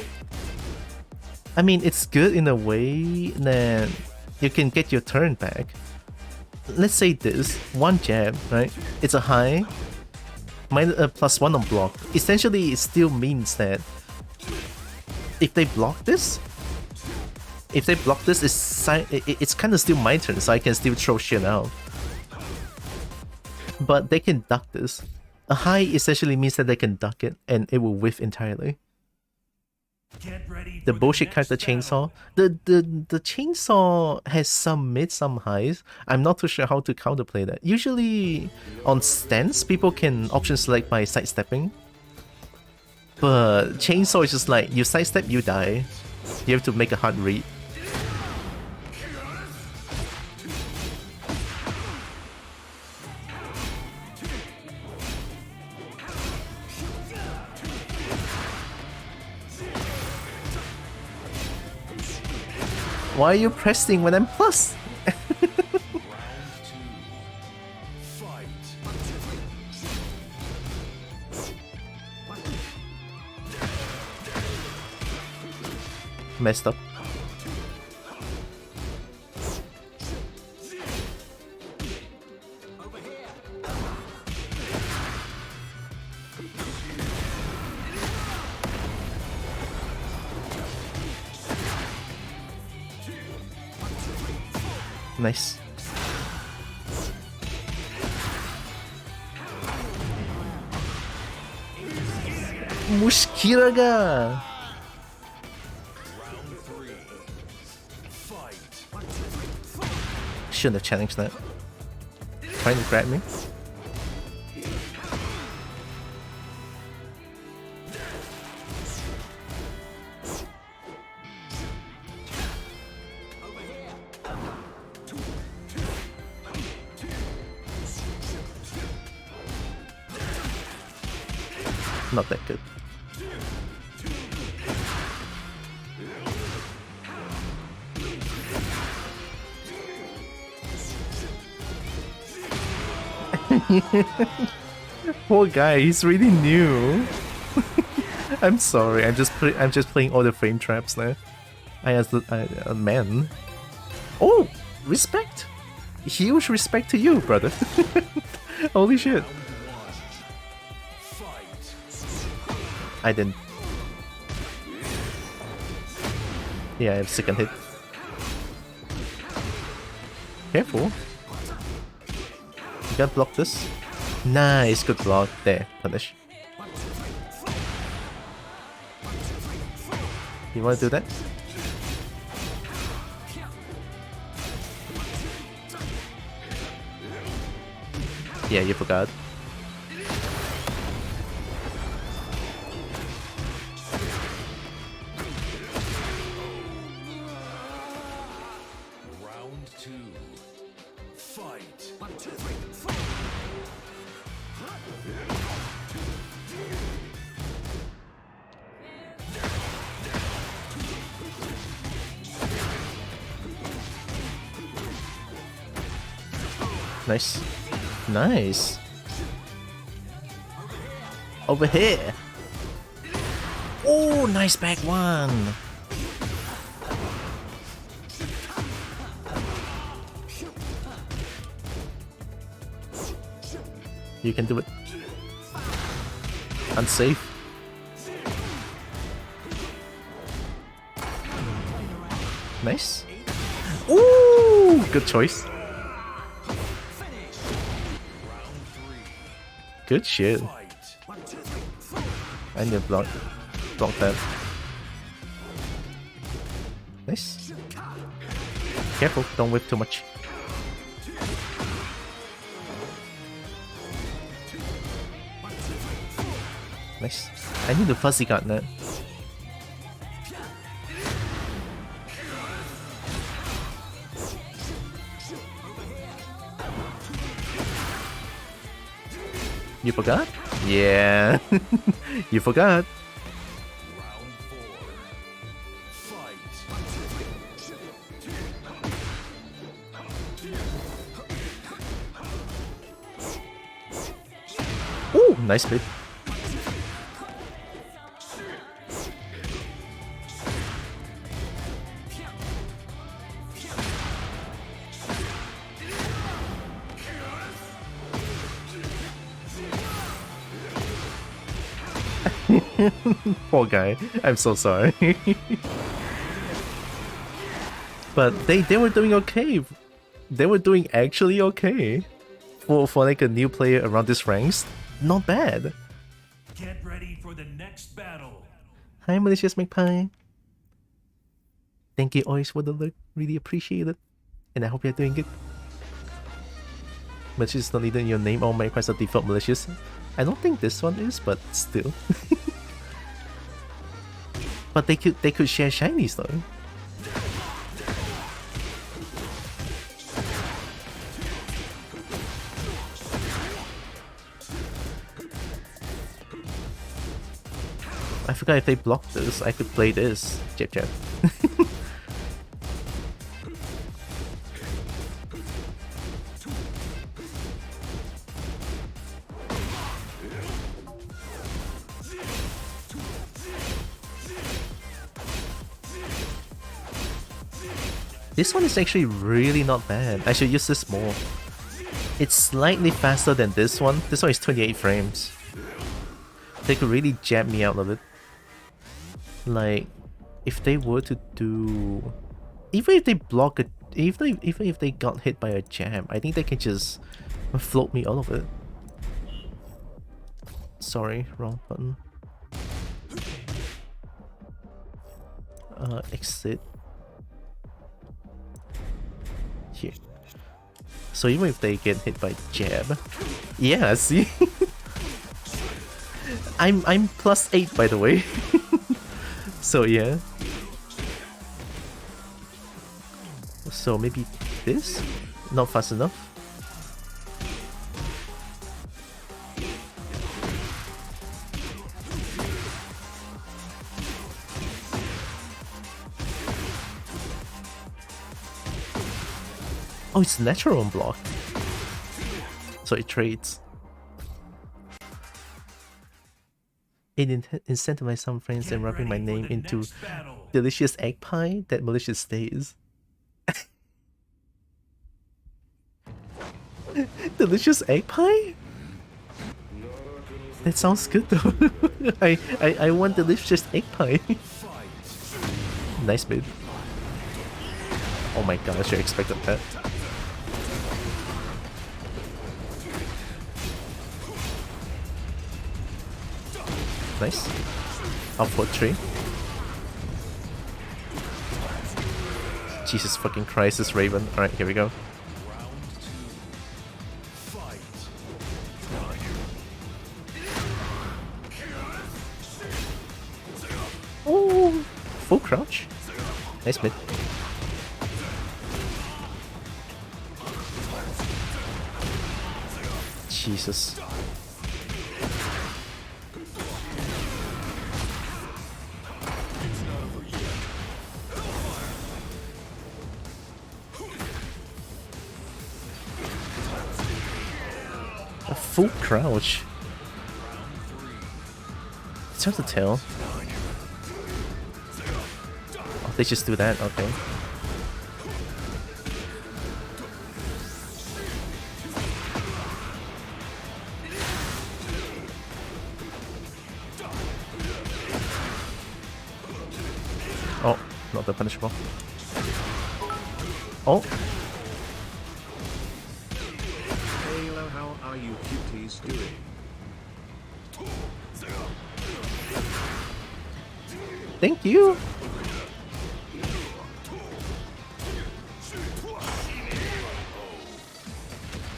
A: I mean, it's good in a way that you can get your turn back. Let's say this, one jab, right? It's a high, +1 on block. Essentially, it still means that if they block this, it's kind of still my turn, so I can still throw shit out. But they can duck this. A high essentially means that they can duck it, and it will whiff entirely. The bullshit character chainsaw. The chainsaw has some mid, some highs. I'm not too sure how to counterplay that. Usually on stance, people can option select by sidestepping. But chainsaw is just like, you sidestep, you die. You have to make a hard read. Why are you pressing when I'm plus? Messed up. Nice. Mushkira ga. Shouldn't have challenged that. Trying to grab me. Not that good. Poor guy, he's really new. I'm sorry, I'm just playing all the frame traps now. Man. Oh, respect. Huge respect to you, brother. Holy shit. I didn't. Yeah, I have second hit. Careful. You gotta block this. Nice, good block. There, punish. You wanna do that? Yeah, you forgot.
B: Round 2. Fight.
A: Nice. Nice. Over here. Oh, nice back one. You can do it. Unsafe. Nice. Ooh, good choice. Good shit. I need to block that. Nice. Careful, don't whip too much. Nice. I need to fuzzy guard that. You forgot? Yeah. You forgot.
B: Round 4. Fight.
A: Ooh, nice bit. Poor guy. I'm so sorry. But they were doing okay. They were doing actually okay. For like a new player around this ranks. Not bad.
B: Get ready for the next battle.
A: Hi Malicious McPie. Thank you always for the look. Really appreciate it. And I hope you're doing good. Malicious is not needed in your name. All my requests are default malicious. I don't think this one is, but still. But they could share shinies though. I forgot if they blocked this, I could play this. Jab jab. This one is actually really not bad. I should use this more. It's slightly faster than this one. This one is 28 frames. They could really jab me out of it. Like, if they were to do... Even if they block it, even if they got hit by a jab, I think they can just float me out of it. Sorry, wrong button. Exit. Here. So even if they get hit by jab, yeah, see, I'm +8 by the way. So yeah. So maybe this? Not fast enough. Oh, it's natural on block. So it trades. It incentivizes some friends and wrapping my name into delicious egg pie that malicious stays. Delicious egg pie? That sounds good though. I want the delicious egg pie. Nice bid. Oh my gosh, I expected that. Nice. Up for 3. Jesus fucking Christ, this Raven. Alright, here we go. Oh, full crouch. Nice mid. Jesus. A full crouch. It's hard to tell. Oh, they just do that, okay. Oh, not that punishable. Oh.
C: Hello, how are you cuties doing?
A: Thank you.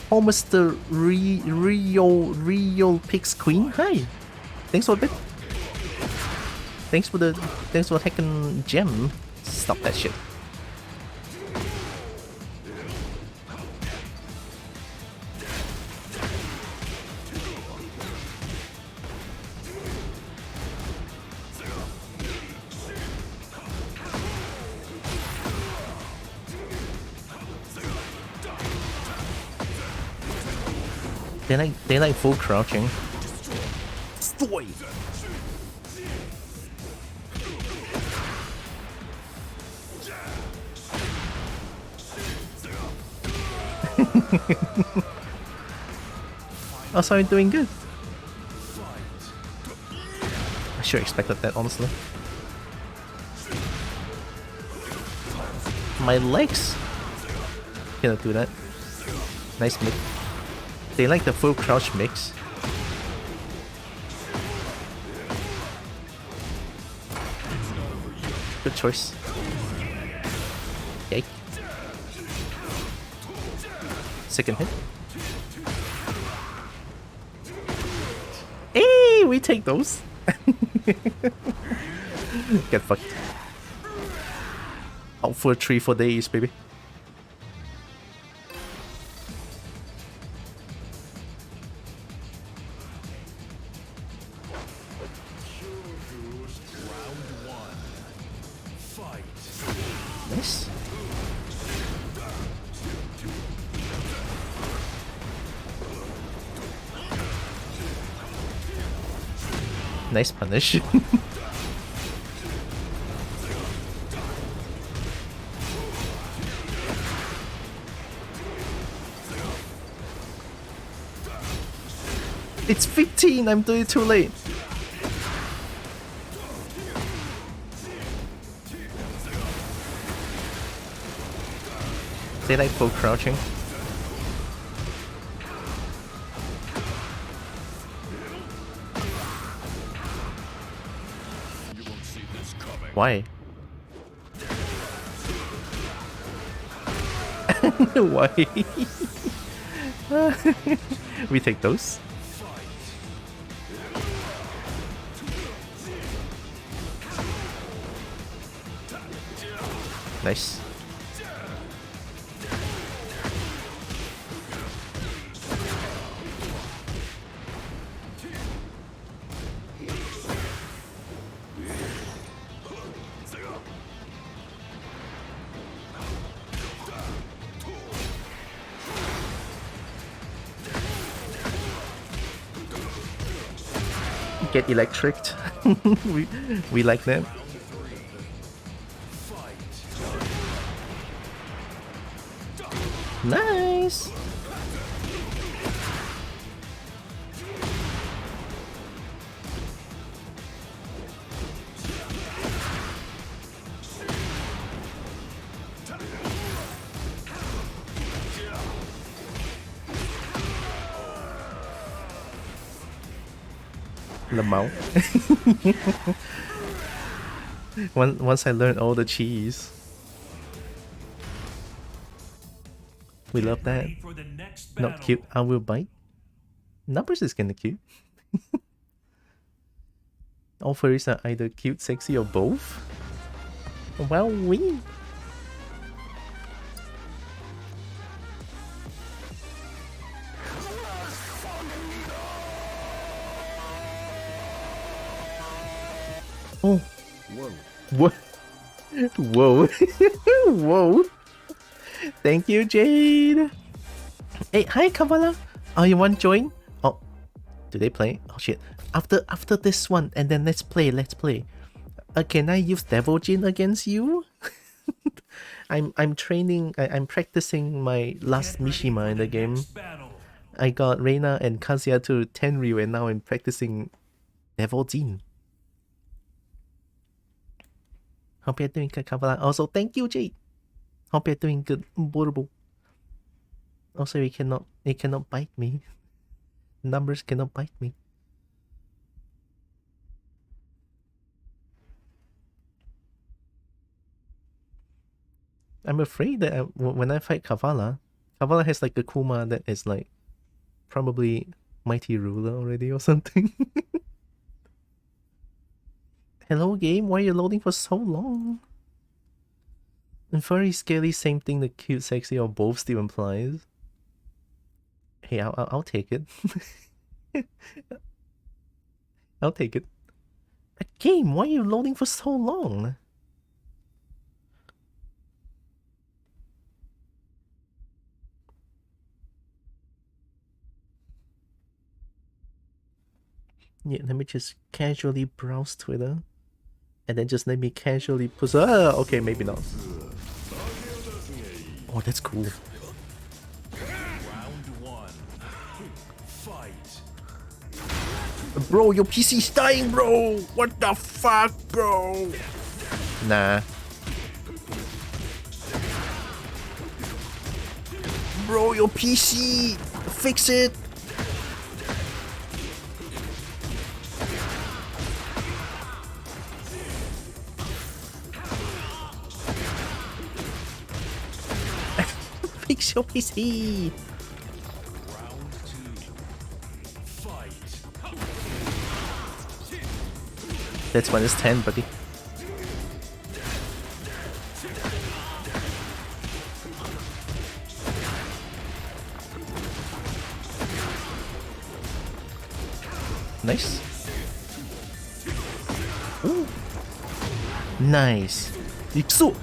A: Almost the Rio Pix Queen. Hi. Thanks for a bit. Thanks for hecckin gem. Stop that shit. They like full crouching. Destroy. Oh, sorry, doing good. I sure expected that, honestly. My legs cannot do that. Nice mid. They like the full crouch mix. Good choice. Yay. Second hit. Hey, we take those. Get fucked. Out for 3-4 days, baby. Nice. Nice punish. It's 15, I'm doing it too late. They like full crouching. Why? Why? We take those. Nice. Get electricked. we like that. Nice. Lamau. Once I learned all the cheese. We love that. Not cute, I will bite. Numbers is kinda cute. All furries are either cute, sexy, or both. Well, we. Oh.
C: Whoa.
A: What? Whoa. Whoa. Thank you, Jade. Hey, hi, Kavala. Oh, you want to join? Oh, do they play? Oh shit. After this one, and then let's play. Can I use Devil Jin against you? I'm training. I'm practicing my last Mishima in the game. I got Reina and Kazuya to Tenryu, and now I'm practicing Devil Jin. Hope you're doing good, Kavala. Also, thank you, Jade. Hope you're doing good, Burbu. Also, it cannot bite me. Numbers cannot bite me. I'm afraid that when I fight Kavala has like a Kuma that is like probably Mighty Ruler already or something. Hello game, why are you loading for so long? And furry, scaly, same thing, the cute, sexy, or both still implies. Hey, I'll take it. I'll take it. A game, why are you loading for so long? Yeah, let me just casually browse Twitter. And then just let me casually push. Okay, maybe not. Oh, that's cool.
B: Round one. Fight.
A: Bro, your PC's dying, bro! What the fuck, bro? Nah. Bro, your PC! Fix it! Fix your PC!
B: Round two. Fight.
A: That's -10, buddy. Nice. Ooh. Nice. Iksu!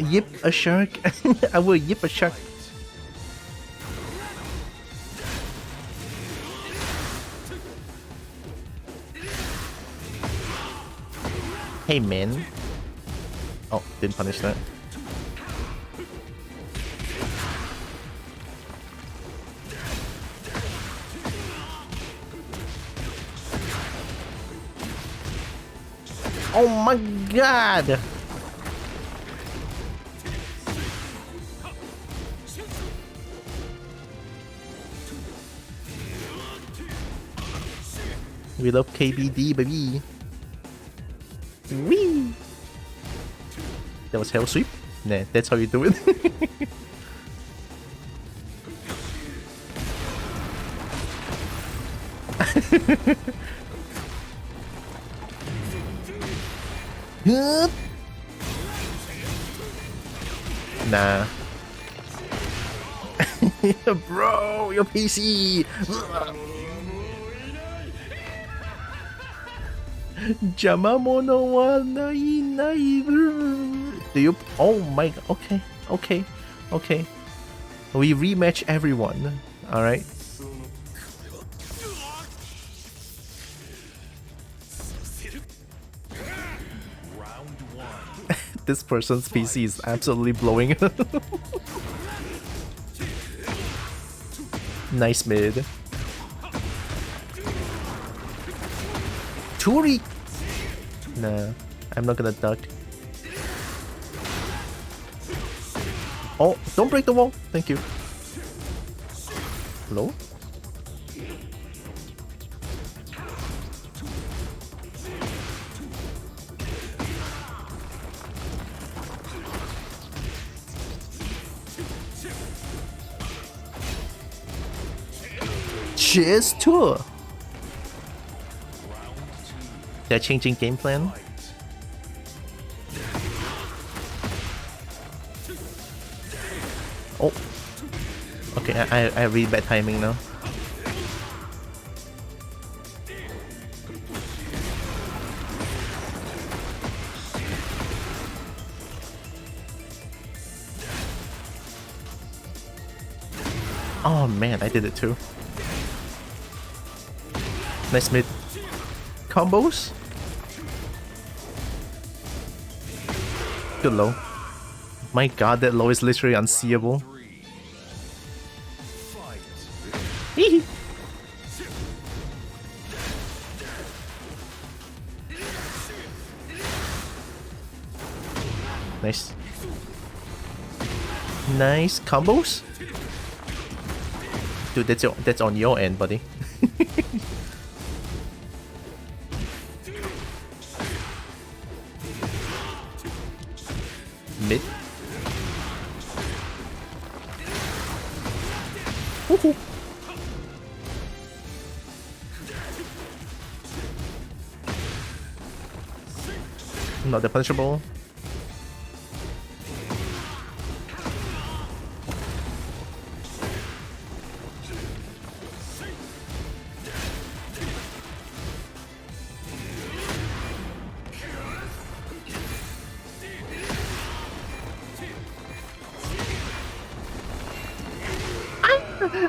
A: Yip a shark. I will yip a shark. Hey man. Oh, didn't punish that. Oh my god! We love KBD, baby. Wee! That was Hell Sweep? Nah, that's how you do it. Nah. Bro, your PC! Jamamono wa nai nai. Do you? Oh my god. Okay. We rematch everyone. All right.
B: Round one.
A: This person's PC is absolutely blowing. Nice mid. Turi! Nah, I'm not gonna duck. Oh, don't break the wall. Thank you. Hello? Cheers tour. They're changing game plan. Oh. Okay, I have really bad timing now. Oh man, I did it too. Nice mid combos. Good low. My god, that low is literally unseeable. Hee. Nice. Nice combos. Dude, that's on your end, buddy. Mid. Woohoo. Not that punishable.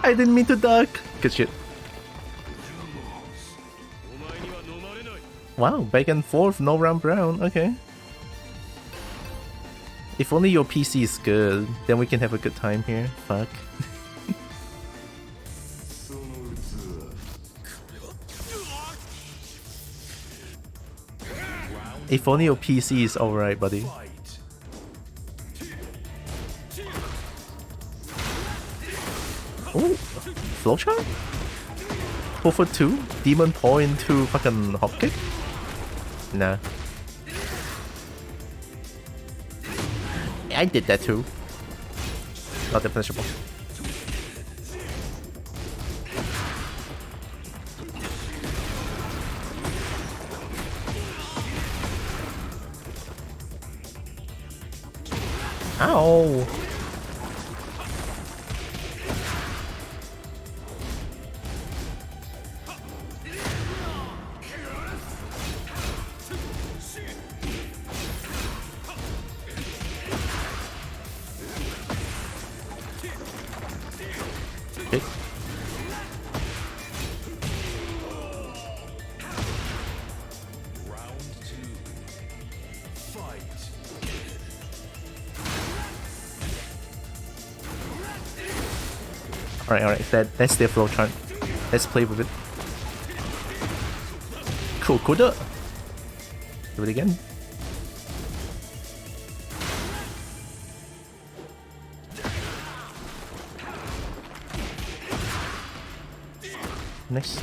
A: I didn't mean to duck. Good shit. Wow, back and forth, no round brown. Okay. If only your PC is good, then we can have a good time here. Fuck. If only your PC is alright, buddy. Oh, flowchart? 4 for 2? Demon Paw into fucking hop kick? Nah. I did that too. Not that punishable. Ow! Okay. Alright, that's their flow chart. Let's play with it. Cool, cool. Do it again. Nice.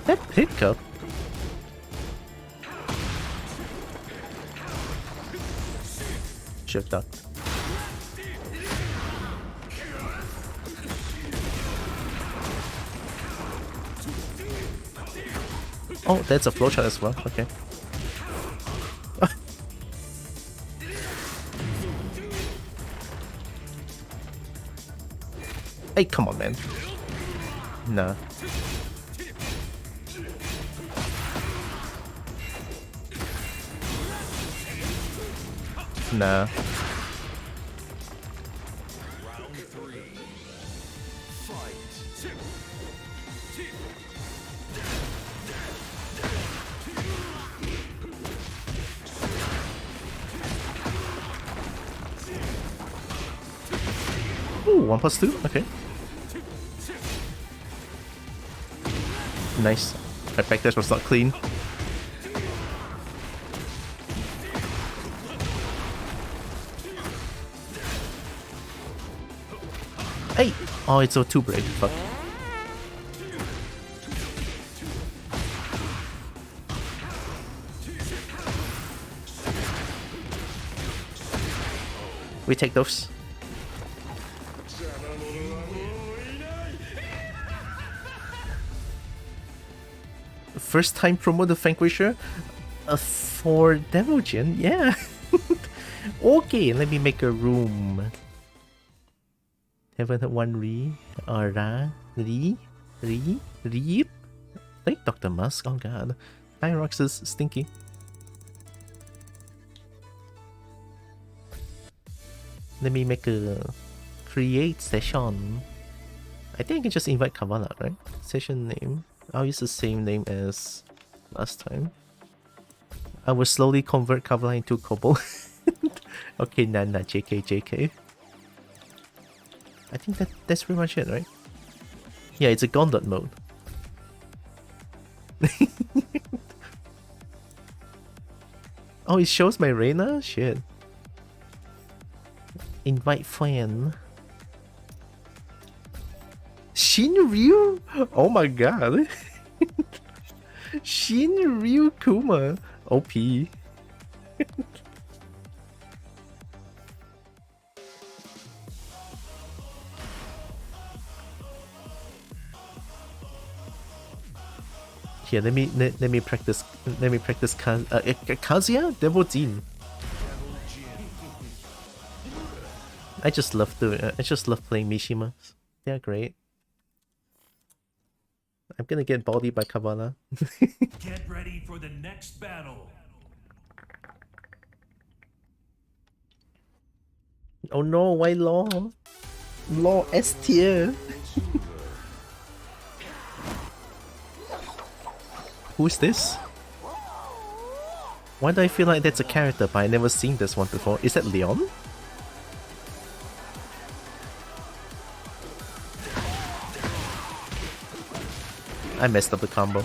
A: That pickup. Should've ducked. Oh, that's a flowchart as well. Okay. Hey, come on, man. Nah. Nah. Ooh, 1+2? Okay. Nice. My backdash was not clean. Hey! Oh, it's a 2-break. Fuck. We take those. First time promo the Vanquisher for Demogen? Yeah. Okay, let me make a room. Haven't had one reap. Like Dr. Musk, oh god. Hyrox is stinky. Let me make a create session. I think I can just invite Kavala, right? Session name. I'll use the same name as last time. I will slowly convert Kavala into Kobo. Okay, nah, JK. I think that's pretty much it, right? Yeah, it's a gauntlet mode. Oh, it shows my Reina? Shit. Invite friend. Shinryu? Oh my god. Shinryu Kuma. OP. Here, let me practice. Let me practice Kazuya Devil Jin. I just love playing Mishima. They're great. I'm gonna get bodied by Kavala.
B: Get ready for the next battle.
A: Oh no, why Law? Law S tier. Who's this? Why do I feel like that's a character, but I never seen this one before? Is that Leon? I messed up the combo.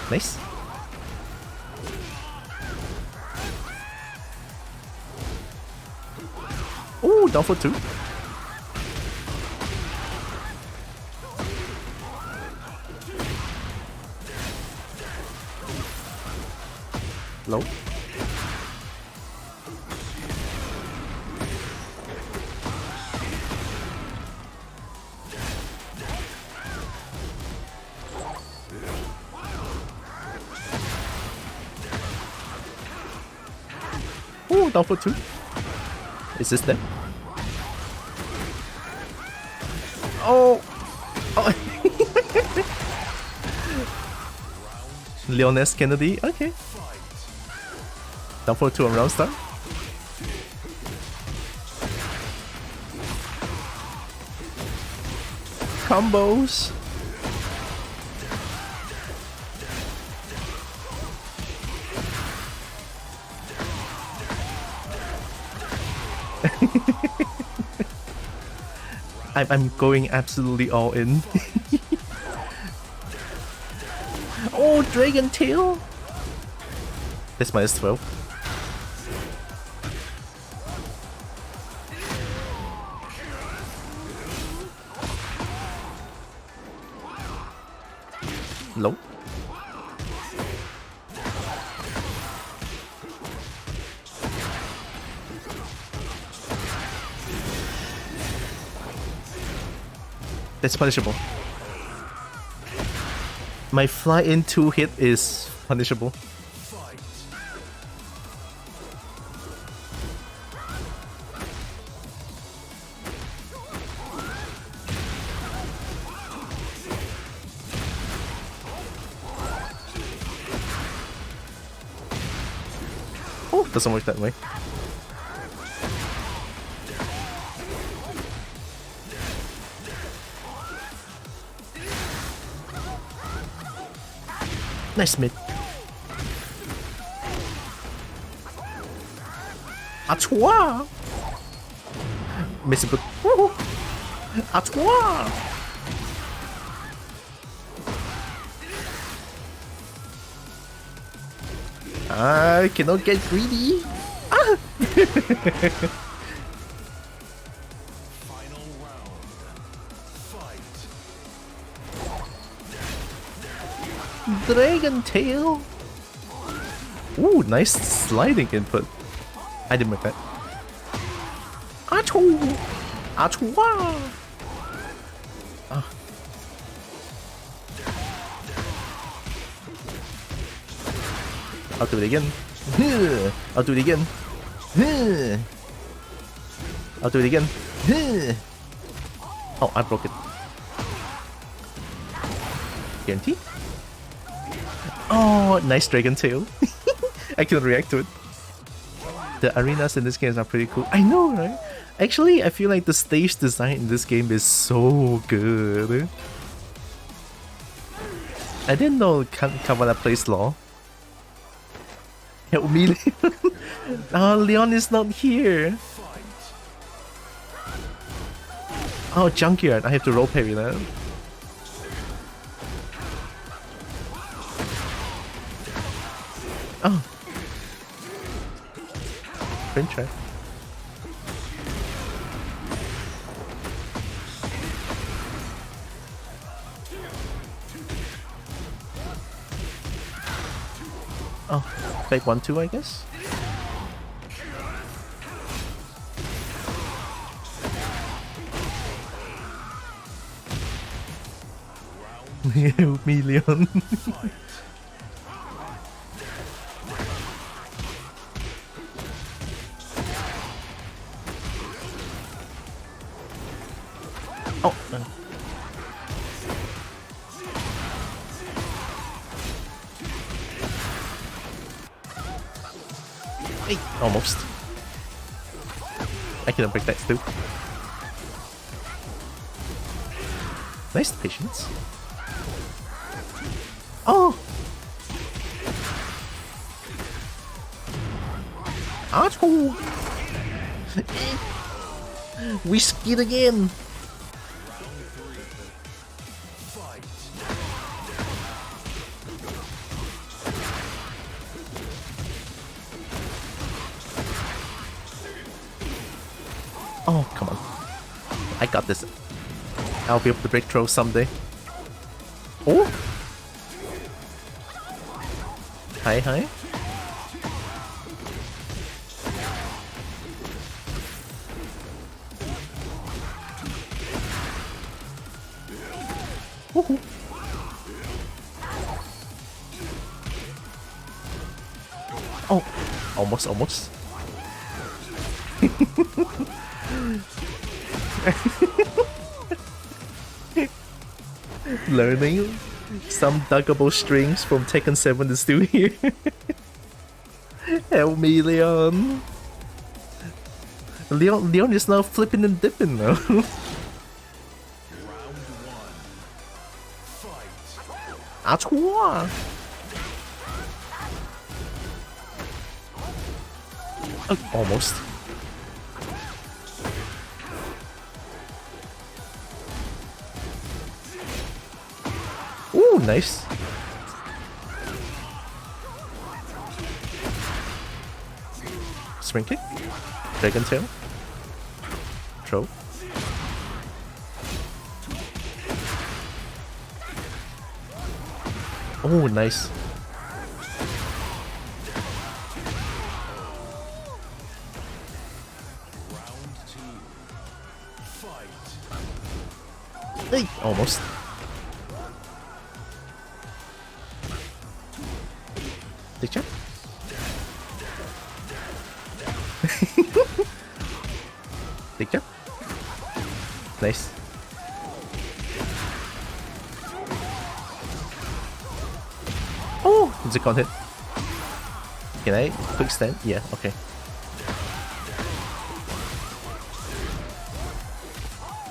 A: Nice. Ooh, down for 2. Low. Ooh, down for 2. Is this them? Oh! Oh! Leon S. Kennedy? Okay. Down for 2 on round start. Combos! I'm going absolutely all in. Oh, Dragon Tail! That's minus 12. Low. That's punishable. My fly in 2 hit is punishable. Oh, doesn't work that way. Nice mid. Atwa! Missing but woohoo! Atwa! I cannot get greedy. Ah!
B: Final round. Fight.
A: Dragon tail. Ooh, nice sliding input. I didn't make that. Achoo! Achoo! Ah. I'll do it again. I'll do it again. I'll do it again. Oh, I broke it. Guarantee? Oh, nice dragon tail. I can react to it. The arenas in this game are pretty cool. I know, right? Actually, I feel like the stage design in this game is so good. I didn't know Kavala plays law. Help me, Leon. Oh, Leon is not here. Oh, Junkyard. I have to roll parry now. Oh. Print try. Oh, fake 1-2, I guess. Million. Oh. Hey, almost. I can break that too. Nice patience. Oh! Achoo! We skid again! Oh, come on. I got this. I'll be able to break throw someday. Oh! Hi, hi. Woohoo. Oh, almost, almost. Learning some duggable strings from Tekken 7 is still here. Help me, Leon. Leon is now flipping and dipping now. Achoo! Oh, almost. Ooh, nice. Spring kick. Dragon tail. Throw. Oh, nice. Hey, almost. Take check. Take check. Nice. Oh, it's a con hit. Can I quick stand? Yeah, okay.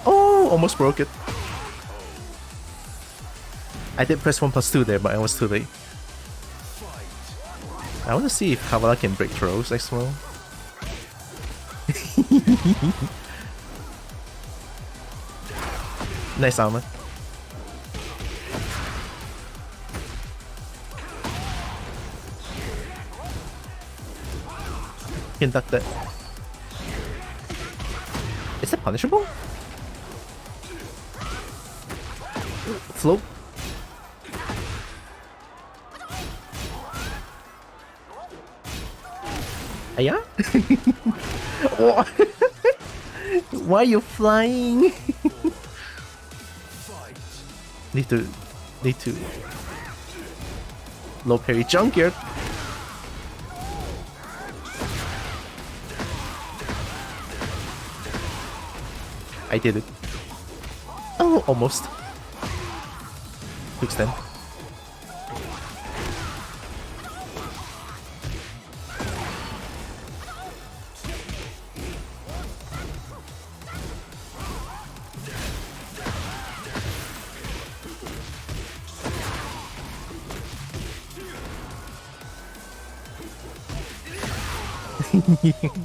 A: Oh, almost broke it. I did press 1+2 there, but I was too late. I want to see if Kavala can break throws next round. Nice armor. can duck that. Is that punishable? Float. Yeah? Why are you flying? Need to low parry junkyard. I did it. Oh, almost. Quick stand.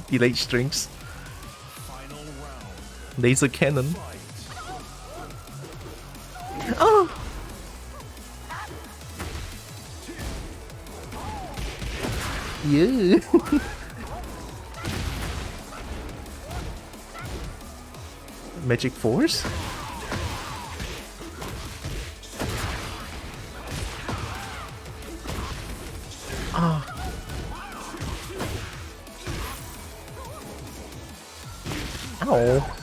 A: Delayed strings. Laser cannon. Oh! Yeah. Magic force? Ah. Ow.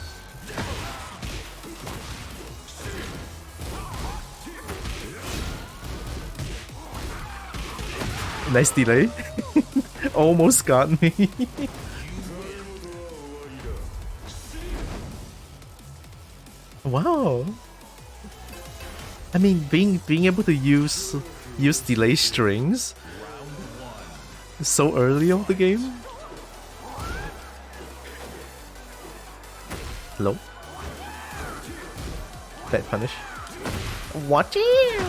A: Nice delay. Almost got me. Wow. I mean, being able to use delay strings so early of the game. Hello. Bad punish. Watch it.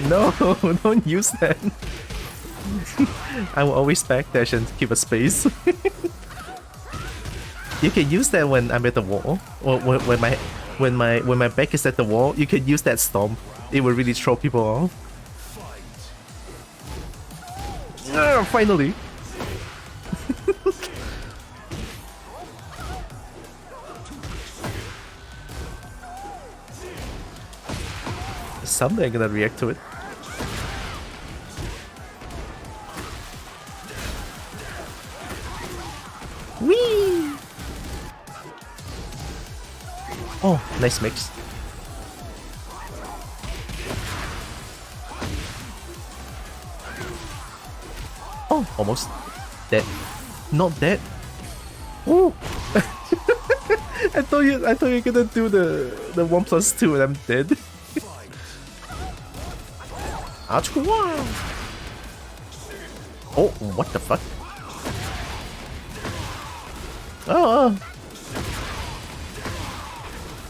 A: No, don't use that. I will always backdash and keep a space. You can use that when I'm at the wall, or when my back is at the wall. You can use that stomp. It will really throw people off. Finally. Someday I'm gonna react to it. Whee! Oh, nice mix. Oh, almost dead. Not dead. Ooh! I thought you were gonna do the 1+2 and I'm dead. Oh, what the fuck? Oh,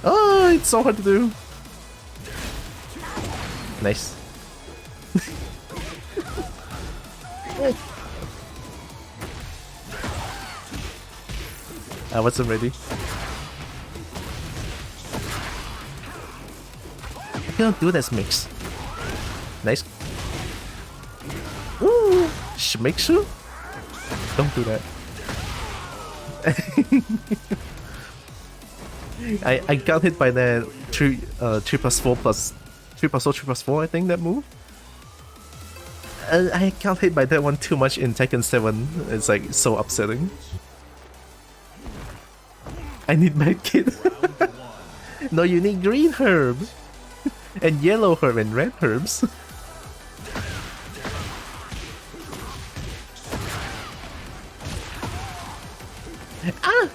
A: oh, it's so hard to do. Nice. I wasn't ready. I cannot do this mix. Nice. Ooh, Shmixu? Don't do that. I got hit by that 3+4+4, I think that move. I got hit by that one too much in Tekken 7. It's like so upsetting. I need medkit. No, you need green herb. And yellow herb and red herbs. Ah!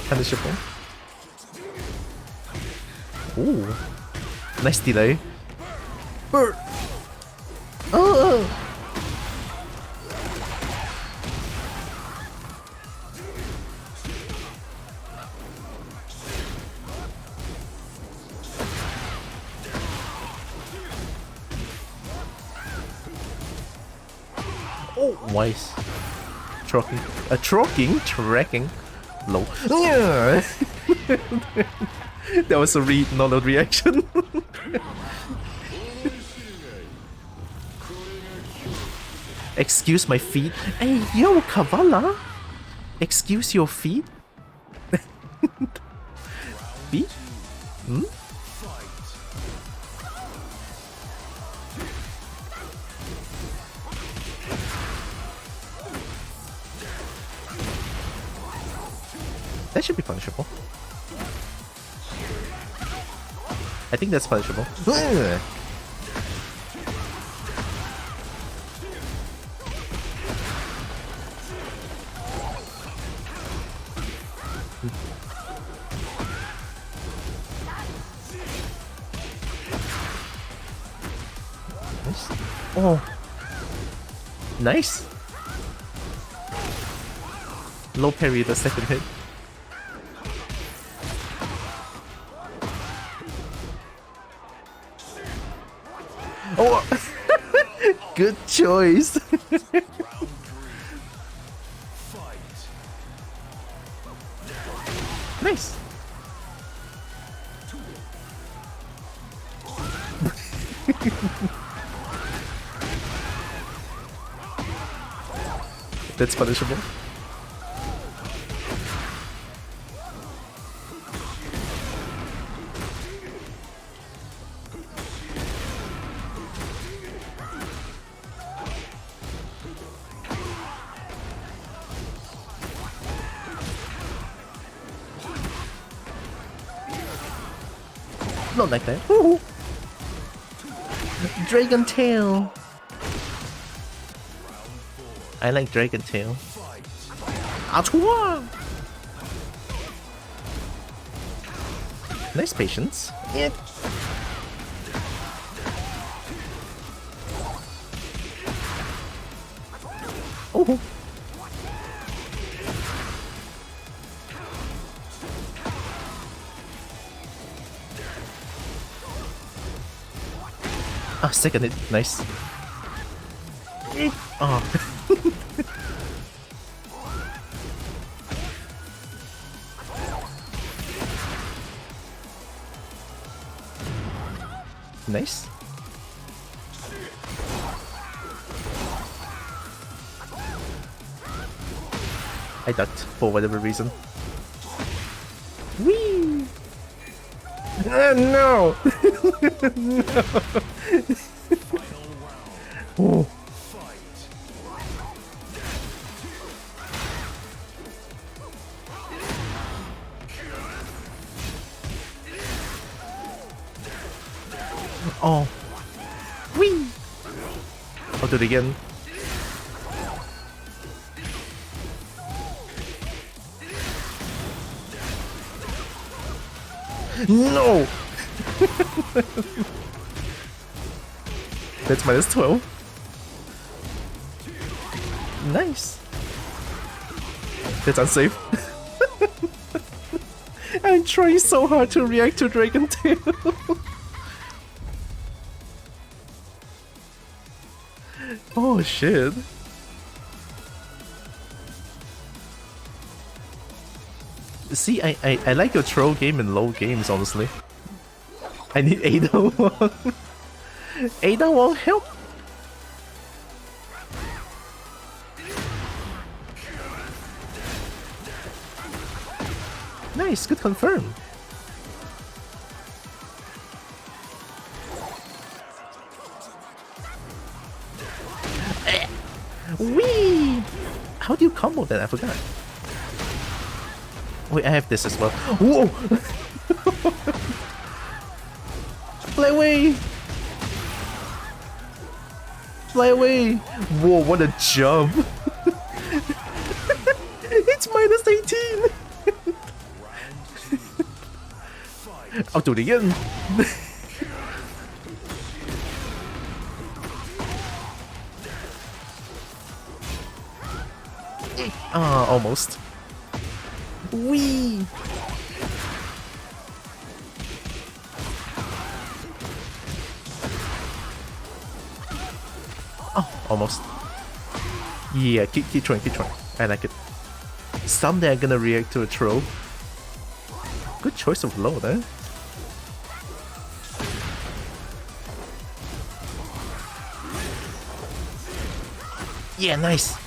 A: Punishable. Ooh. Nice delay. Burr. Oh! Oh, nice. Tracking. Tracking? Low. That was a not a reaction. Excuse my feet. Hey, yo, Kavala. Excuse your feet. Feet? Hmm? That should be punishable. I think that's punishable. Nice. Oh. Nice. Low parry the second hit. Oh, good choice. Nice. That's punishable. Not like that. Ooh. Dragon tail. I like dragon tail. Achua! Nice patience. Yep. Oh. Ah, second hit. Nice. Oh. Nice. I ducked for whatever reason. Whee! No! No! Oh. Oh. Whee! I'll do it again. No! That's minus 12. Nice. That's unsafe. I'm trying so hard to react to Dragon Tail. Oh shit. See, I like your troll game in low games, honestly. I need Ada Wong. Ada Wong, help! Nice, good confirm. Wee! How do you combo that? I forgot. Wait, I have this as well. Whoa! Fly away! Fly away! Whoa, what a jump! It's minus 18! I'll do it again! Ah, almost. Wee! Oh, almost. Yeah, keep trying, keep trying. I like it. Someday I'm gonna react to a troll. Good choice of load, eh? Yeah, nice.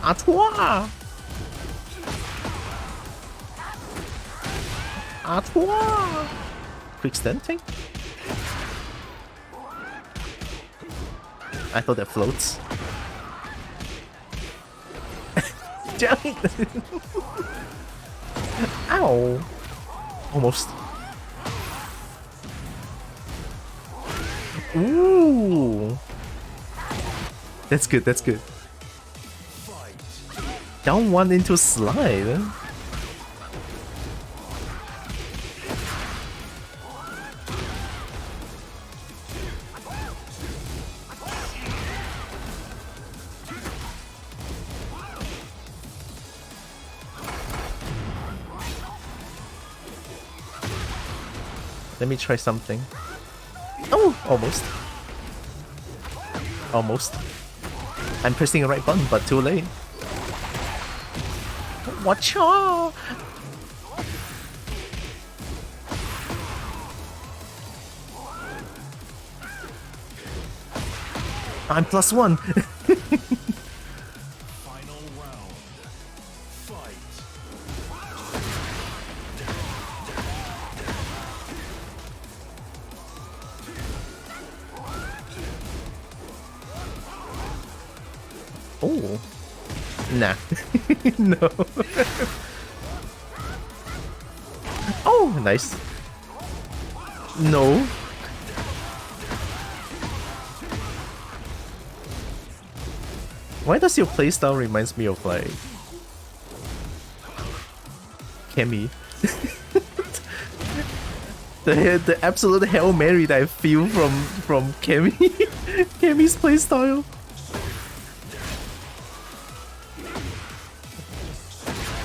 A: À toi! À toi! Quick stanting? I thought that floats. Damn it! Ow! Almost. Ooh! That's good, that's good. Down one into slide. Let me try something. Oh, almost. Almost. I'm pressing the right button, but too late. Watch out! I'm +1.
B: Final round. Fight.
A: Oh. Nah. No. Oh, nice. No. Why does your playstyle reminds me of like Kemi? the absolute Hail Mary that I feel from Kemi. Kemi's playstyle.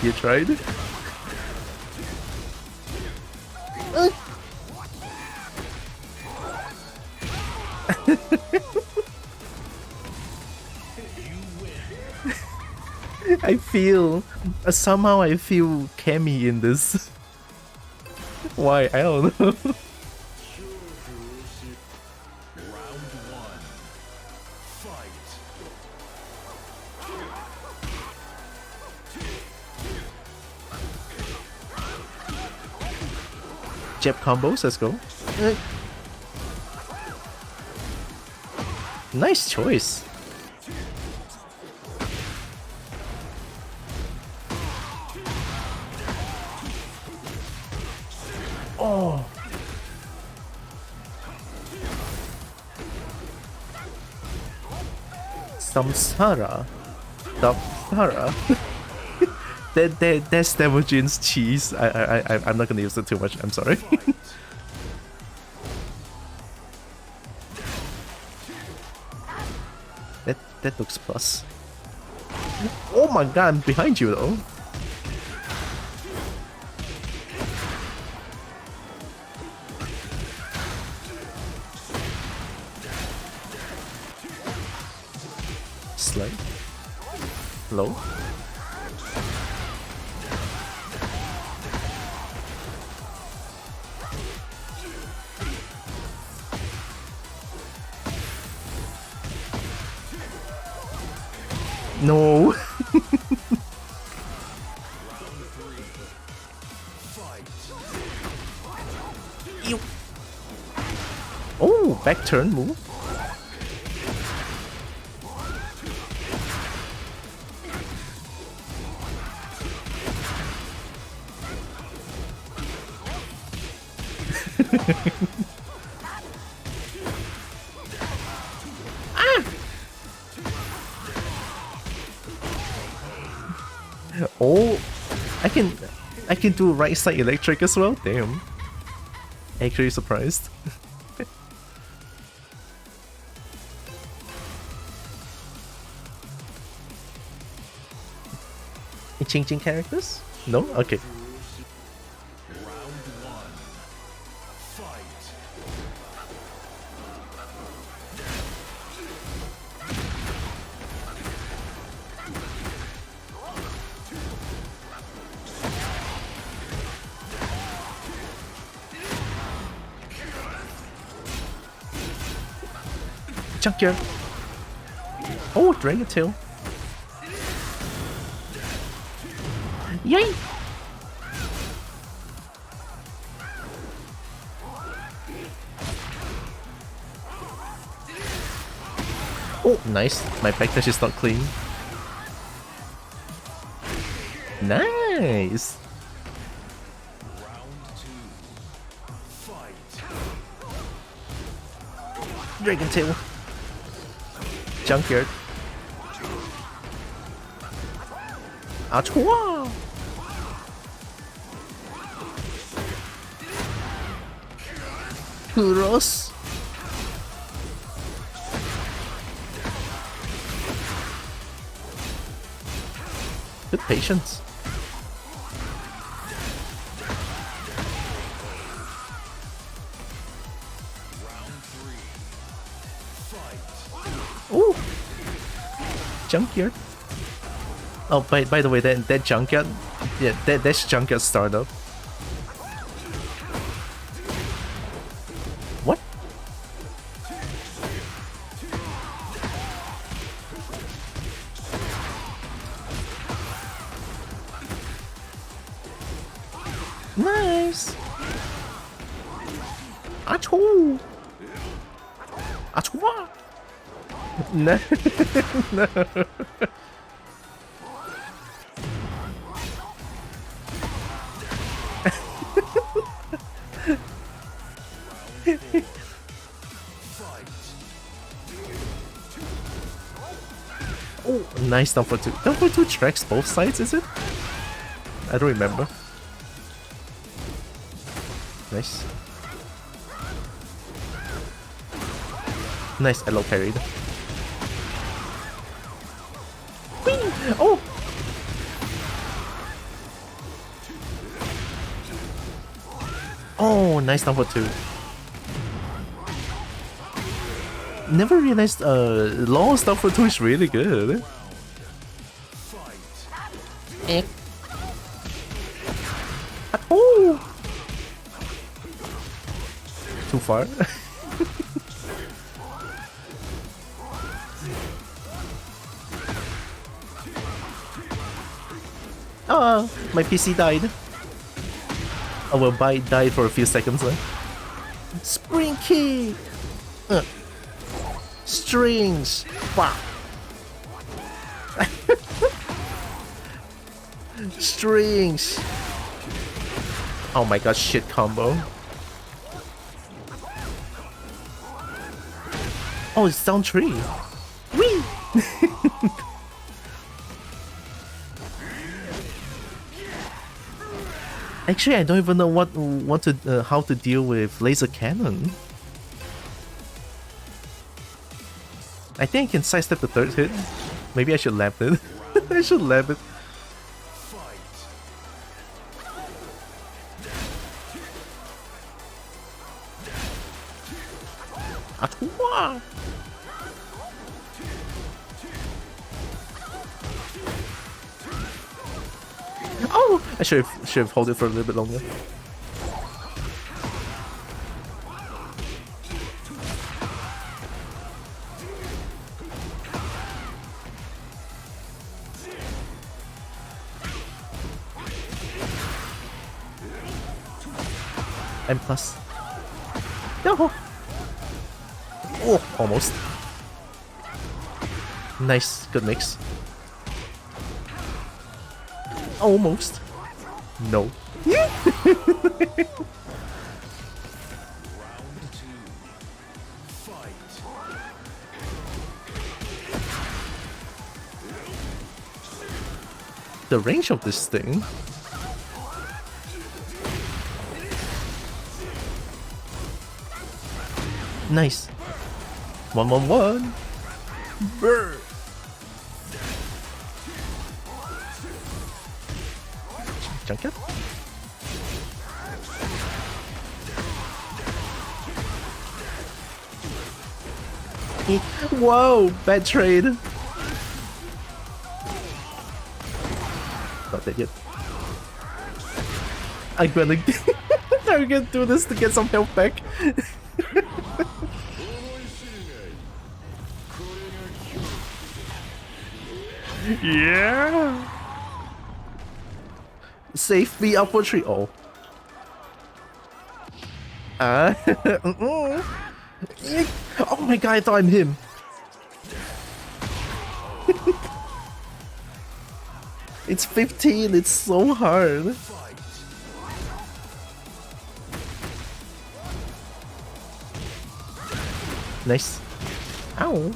A: You tried? I feel somehow I feel Kemi in this. Why? I don't know.
B: Round one. Fight.
A: Jab combos, let's go. Nice choice. Oh. Samsara. Samsara. That's Demogen's cheese. I'm not gonna use it too much. I'm sorry. that looks plus. Oh my god! I'm behind you though. Slide. Low. No. Ew. Oh, back turn move. Oh, I can do right side electric as well. Damn, actually surprised. Changing characters? No? Okay.
B: Round one. Fight.
A: Junkyard. Oh, Dragon Tail. Yay! Oh, nice. My backdash is not clean. Nice!
B: Round two. Fight.
A: Dragon Tail. Junkyard. Achua! Kuros. Good patience.
B: Round three. Fight.
A: Ooh! Junkyard. Oh, by the way, that junkyard, yeah, that's junkyard startup. What? Nice. Achoo. Achoo. No. No. Oh, nice down for two. Down for two tracks both sides, is it? I don't remember. Nice. Nice, I low parried. Whee! Oh! Oh, nice down for two. Never realized long stuff for two is really good. Eh. Oh! Too far. Oh, my PC died. Oh well, died for a few seconds there. Spring kick! Strings! Wow! Strings! Oh my god, shit combo. Oh, it's down 3. Whee! Actually, I don't even know how to deal with laser cannon. I think I can sidestep the third hit. Maybe I should lap it. I should lap it. Atwa! Oh! I should have held it for a little bit longer. M plus. No! Oh, almost. Nice, good mix. Almost. No. The range of this thing. Nice. 1-1-1. Brr. Junkyard? Whoa! Bad trade! Not dead yet. I'm gonna... I'm gonna do this to get some health back. Yeah! Save me up for tree. Oh. Oh my god, I thought I'm him. It's 15, it's so hard. Nice. Ow.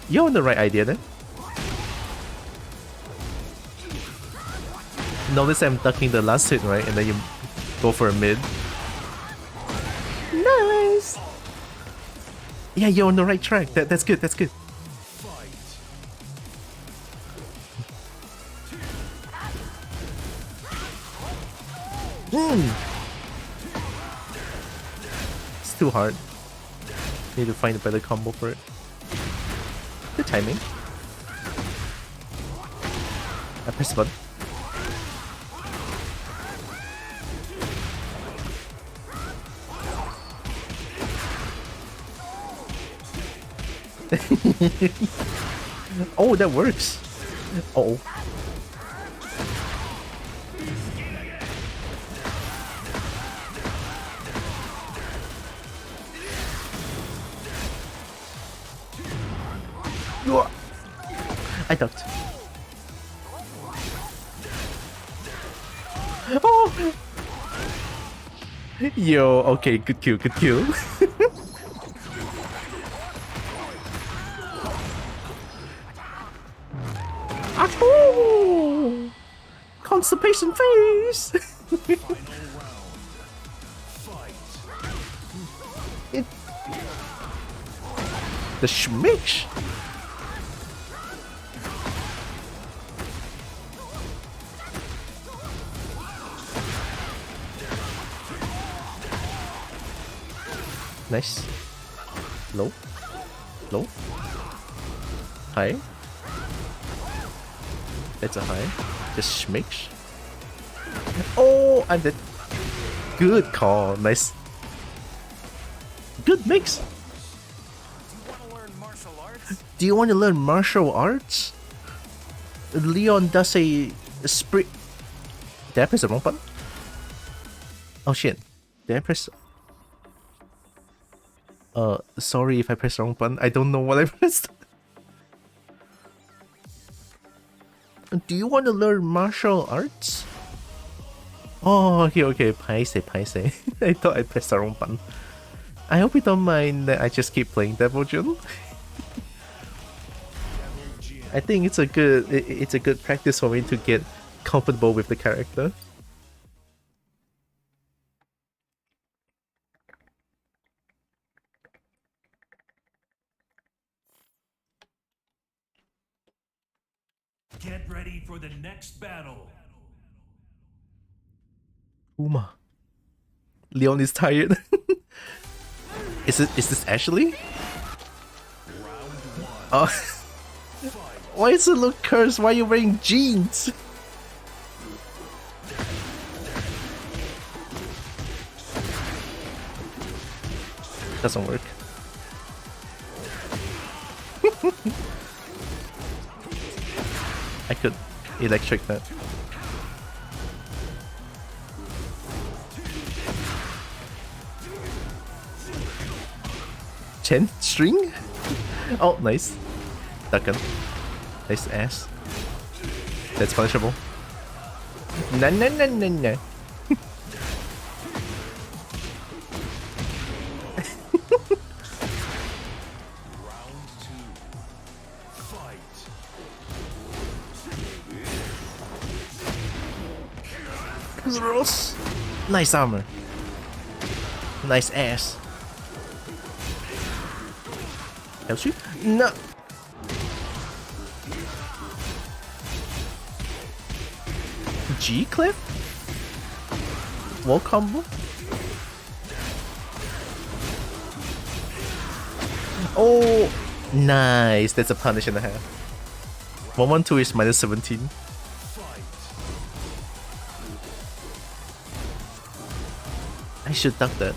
A: You're on the right idea then. Notice I'm ducking the last hit, right? And then you go for a mid. Nice! Yeah, you're on the right track. That's good, that's good. It's too hard. Need to find a better combo for it. Good timing. I press the button. Oh, that works. Uh oh. I ducked. Oh! Yo, okay, good kill, good kill. Achoo! Constipation face! The schmicks! Nice. Low. Low. High. That's a high. Just schmicks. Oh, I'm dead. Good call. Nice. Good mix. Do you want to learn martial arts? Leon does a sprint. Did I press the wrong button? Oh shit. Did I press... sorry if I pressed the wrong button. I don't know what I pressed. Do you want to learn martial arts? Oh, okay, okay. Paise. I thought I pressed the wrong button. I hope you don't mind that I just keep playing Devil Jin. I think it's a good practice for me to get comfortable with the character.
B: Get ready for the next battle.
A: Uma. Leon is tired. Is this Ashley? Oh. Why does it look cursed? Why are you wearing jeans? Doesn't work. I could electric that. Chen string? Oh, nice. Duckin. Nice ass. That's punishable. No. Gross. Nice armor. Nice ass. Helps you? No. G clip? Wall combo? Oh, nice. That's a punish and a half. 112 is minus 17. I should duck that.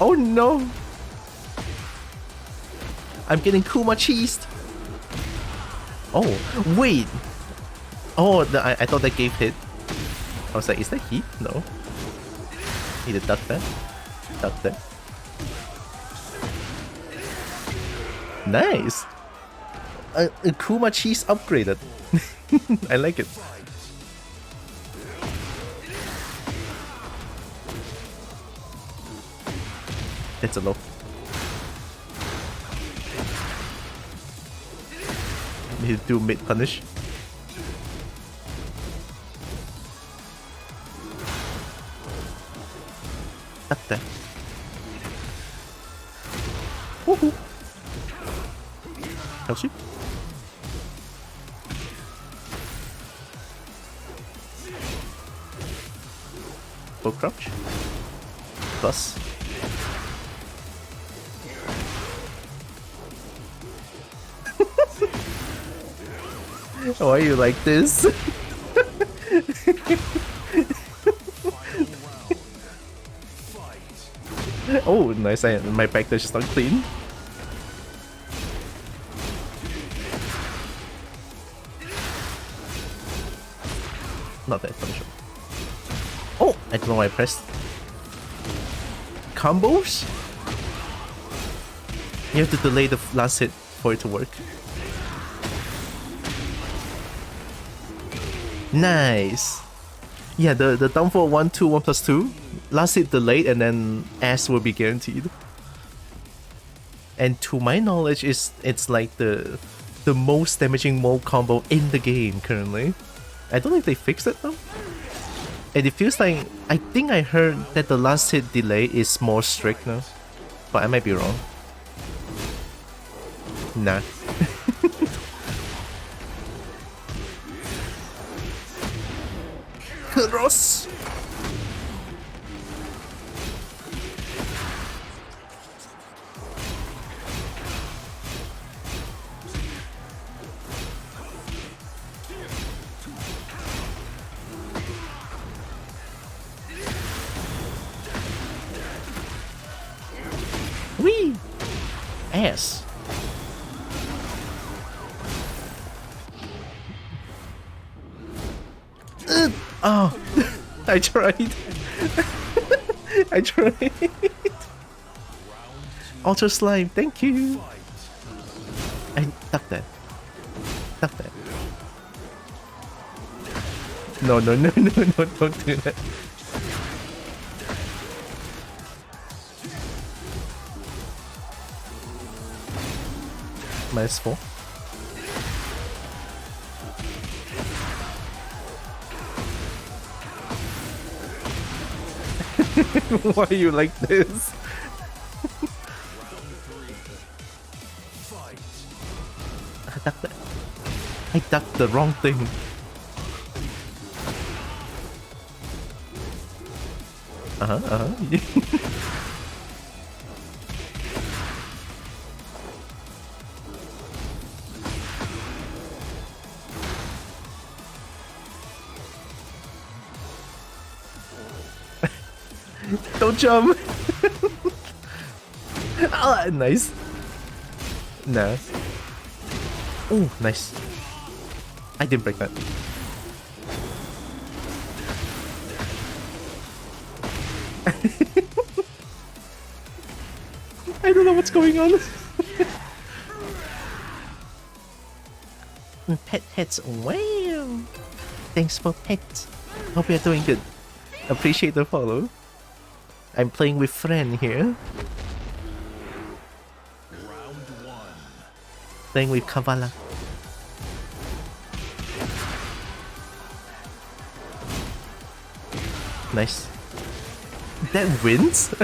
A: Oh no! I'm getting Kuma cheesed. Oh, wait! Oh, I thought that gave hit. I was like, is that heat? No. Need to duck that. Duck that. Nice! A Kuma cheese upgraded. I like it. It's a low. Need to do mid punish. Duck that. Woohoo! Helps you. Full crouch. Plus. Why are you like this? Oh, nice. My back dash is not clean. Not that punishable. Oh, I don't know why I pressed. Combos? You have to delay the last hit for it to work. Nice. Yeah, the downfall 1, 2, 1 plus 2. Last hit delayed and then S will be guaranteed. And to my knowledge, it's like the most damaging mole combo in the game currently. I don't know if they fixed it though. And it feels like, I think I heard that the last hit delay is more strict now. But I might be wrong. Nah. Cross! Wee! Ass. Oh, I tried. I tried. Ultra slime, thank you. I duck that. Duck that. No, no, no, no, no, don't do that. Minus 4. Why are you like this? I ducked that. I ducked the wrong thing. Don't jump! Ah, nice. Nah. Oh, nice. I didn't break that. I don't know what's going on. Pet heads. Wow. Thanks for pets. Hope you're doing good. Appreciate the follow. I'm playing with fren here.
B: Round 1.
A: Playing with Kavala. Nice. That wins?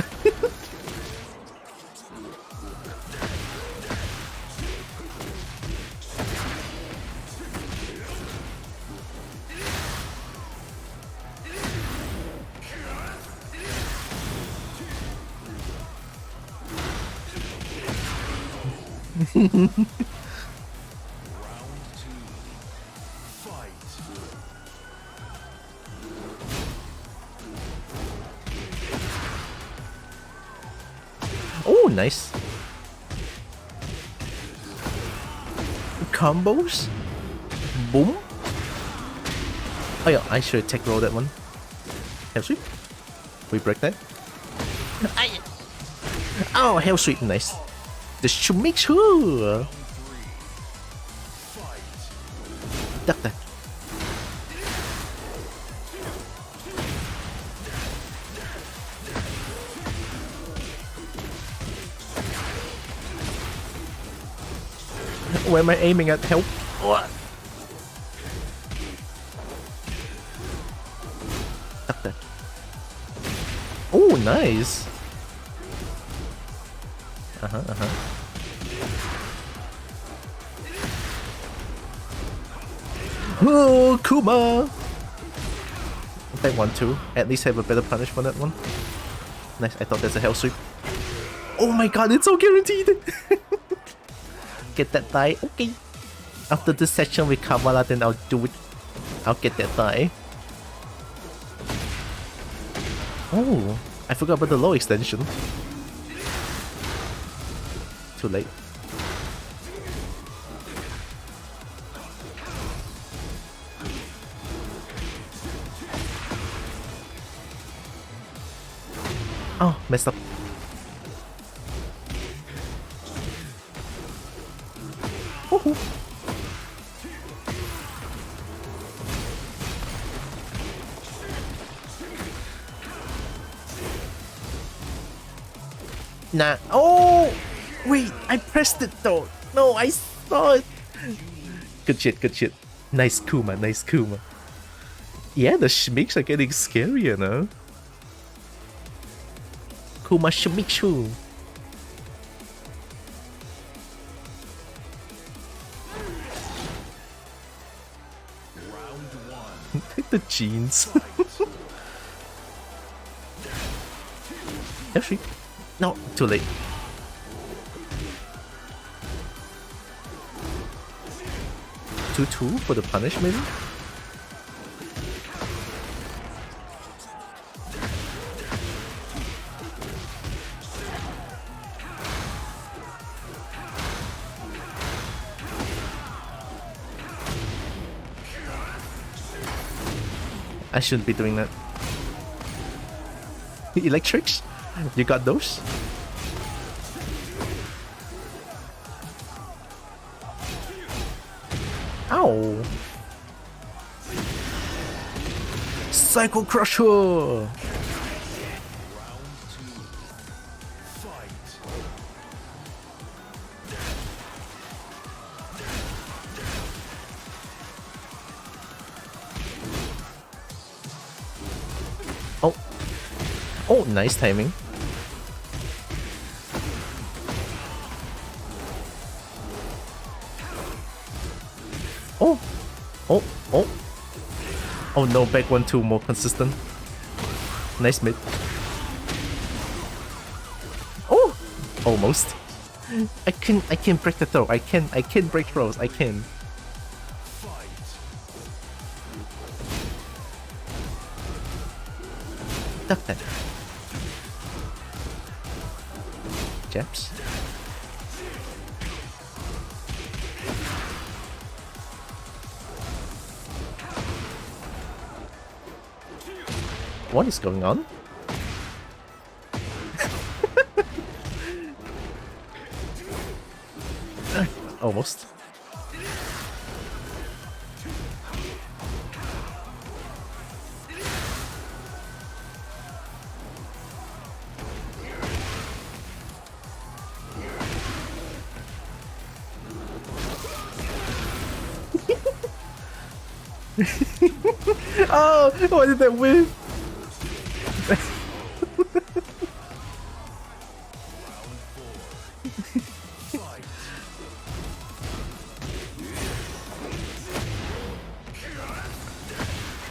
A: Oh, nice. Combos? Boom? Oh yeah, I should tech roll that one. Hell sweep. We break that. Aye. Oh, hell sweep, nice. Just to make sure. Duck that. Where am I aiming at? Help. Duck that. Oh, nice. Oh, Kuma! That one too. At least have a better punish for that one. Nice, I thought that's a hell sweep. Oh my god, it's so guaranteed! Get that die, okay. After this session with Kavala, then I'll do it. I'll get that die. Oh, I forgot about the low extension. Too late. Oh, messed up. Woohoo. Nah. Oh! Wait, I pressed it though. No, I saw it. Good shit, good shit. Nice Kuma, nice Kuma. Yeah, the shmiks are getting scarier now. Kuma Shimichu. Take the jeans. Actually, no, too late. Two for the punish, maybe? I shouldn't be doing that. Electrics? You got those? Ow! Cycle Crusher! Oh. Oh, nice timing. Oh. Oh. Oh. Oh no, back 1-2 more consistent. Nice mid. Oh! Almost. I can break the throw. I can break throws. I can. Duck that. Japs. What is going on? Almost. Oh, why did that whiff?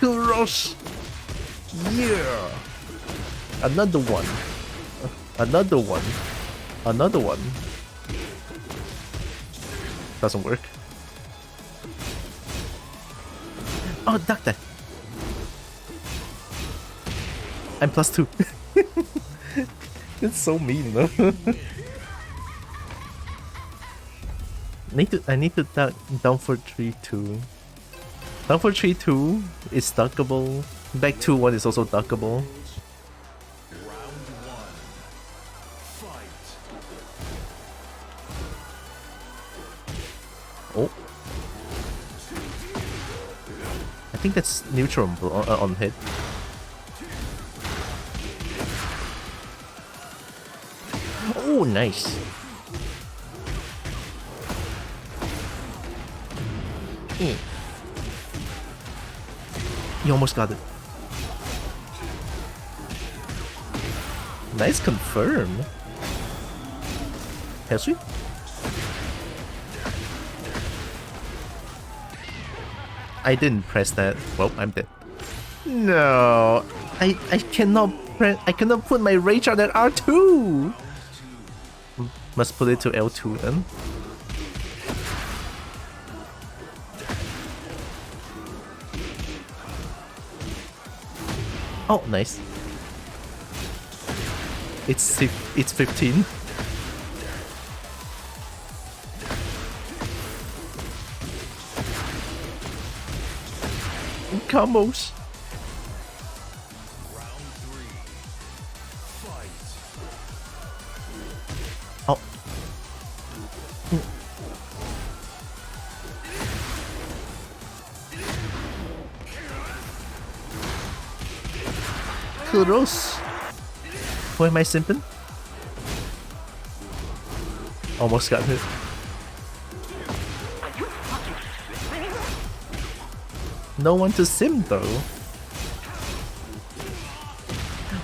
A: Rush. Yeah. Another one. Another one. Another one. Doesn't work. Oh, duck that. I'm +2. It's so mean, no? I need to duck down for 3-2. Down for 3-2 is duckable. Back 2-1 is also duckable.
B: Round 1. Fight.
A: Oh. I think that's neutral on hit. Oh, nice. You almost got it. Nice confirm. Has we? I didn't press that. Well, I'm dead. No, I cannot put my rage on that R2. Must put it to L2 then. Oh, nice. It's 15. Combos.
B: Round 3. Fight.
A: Oh. Kudos. Who am I simping? Almost got hit. No one to sim though.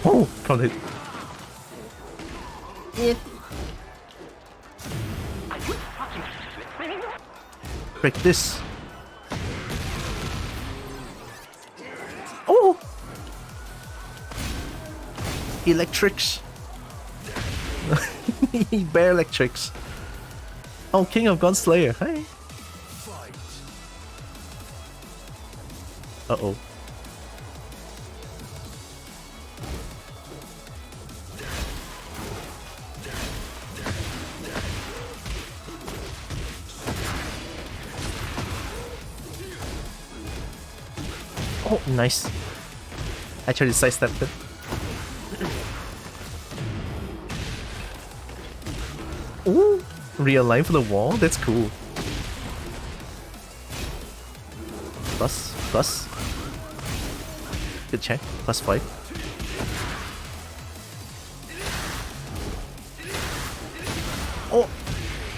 A: Oh, can't hit. Break this. Oh! Electrics. Bear electrics. Oh, King of Gunslayer. Hey.
B: Fight.
A: Uh-oh. Oh, nice. Actually sidestepped it. Ooh, realign for the wall? That's cool. Plus. Good check. +5. Oh,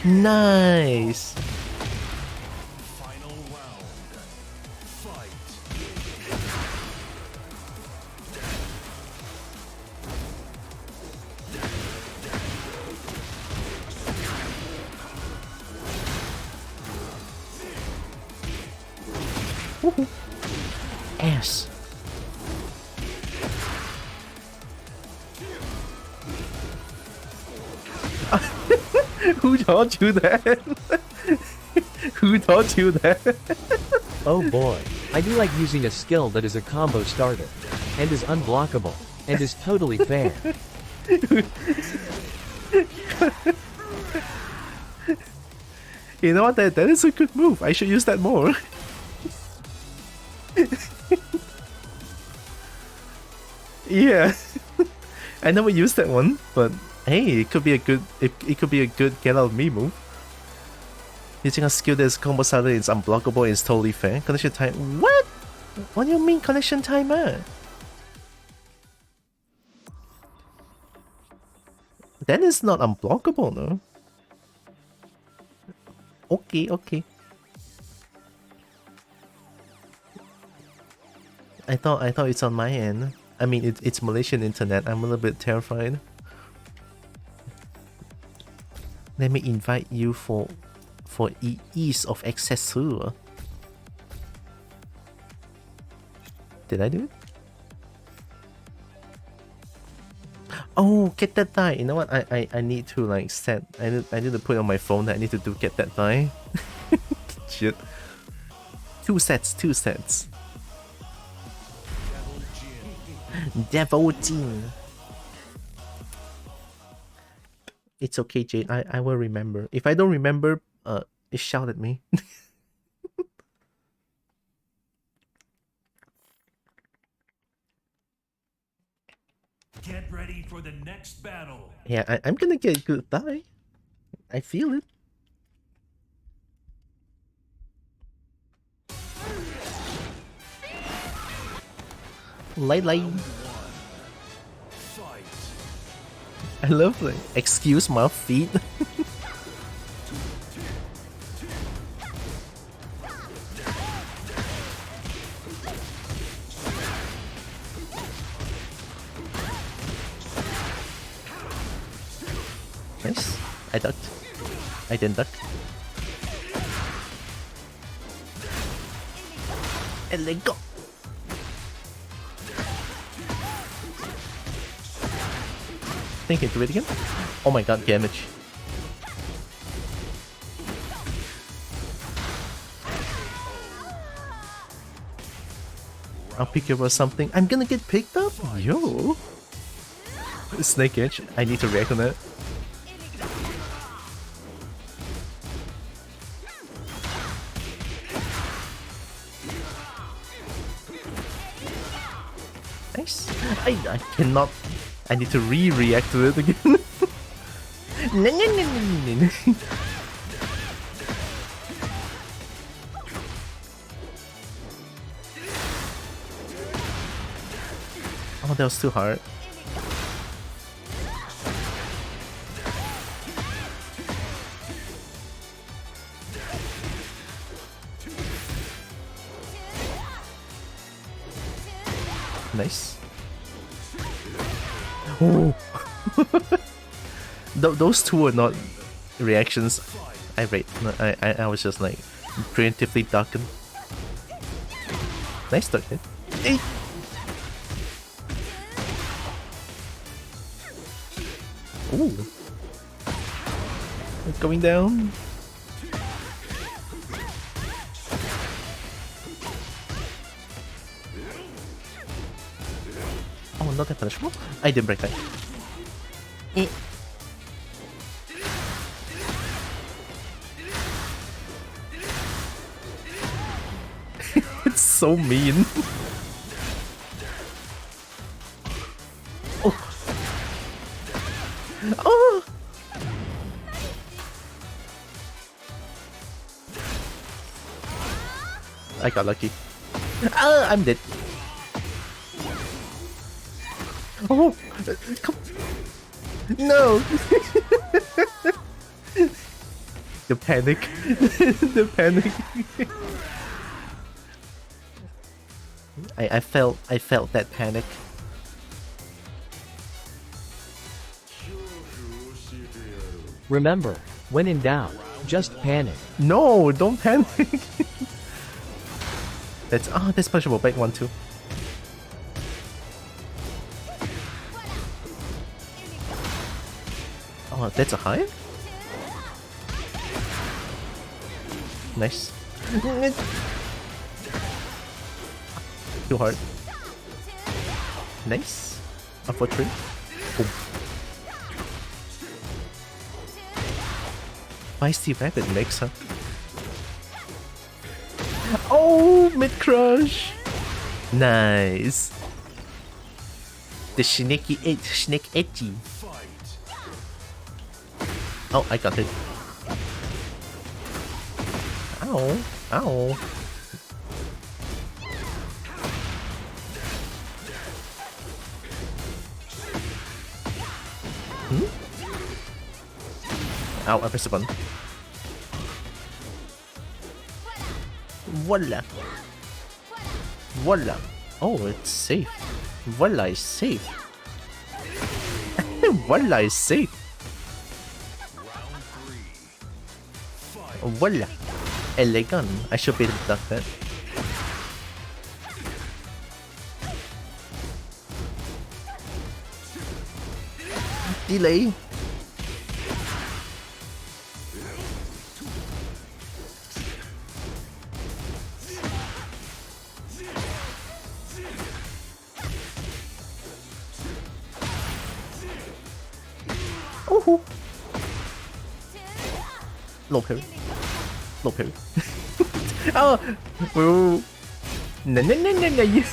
A: nice.
B: Final round. Fight.
A: Woohoo. Ass. Who taught you that? Who taught you that?
D: Oh boy, I do like using a skill that is a combo starter, and is unblockable, and is totally fair.
A: You know what? That is a good move. I should use that more. Yeah. I never used that one, but hey, it could be a good get out of me move. Using a skill that's combo starter is unblockable is totally fair. Connection time. What? What do you mean connection timer? That is not unblockable, no. Okay. I thought it's on my end. I mean, it's Malaysian internet. I'm a little bit terrified. Let me invite you for ease of access. Did I do it? Oh, get that die. You know what? I need to like set. I need to put it on my phone that I need to do get that die. shit. 2 sets, 2 sets. Devil Jin. It's okay, Jade. I will remember. If I don't remember, shout at me.
B: Get ready for the next battle.
A: Yeah, I'm gonna get good thigh. I feel it. Light.
B: Fight.
A: I love it. Excuse my feet. Nice. I ducked. I didn't duck. And let go. Think into it again. Oh my god, damage. I'll pick you up or something. I'm gonna get picked up? Yo. Snake Edge. I need to react on that. Nice. I cannot. I need to react to it again. Oh, that was too hard. Nice. Oh. Those two are not reactions. I was just like preemptively ducking. Nice duck hit. Hey. Ooh. Going down. Oh, not that punishable. I didn't break that. Eh. It's so mean. Oh. Oh. I got lucky. Ah, I'm dead. Oh, come. No. The panic. The panic. I felt that panic.
D: Remember, when in doubt, just panic.
A: No, don't panic. That's punishable. Back 1-2. Oh, that's a high? Nice. Too hard. Nice. Up for 3. Boom. Feisty Rabbit makes her. Oh, mid crush. Nice. The snake edgy. Oh, I got it. Ow. Ow. Ow, I pressed the button. Voila. Voila. Oh, it's safe. Voila is safe. Voila is safe. Voila. Elegant. I should be able to duck that. Delay. Oh, low parry. Low parry. Oh, ooh. No, no, no, no, no. You.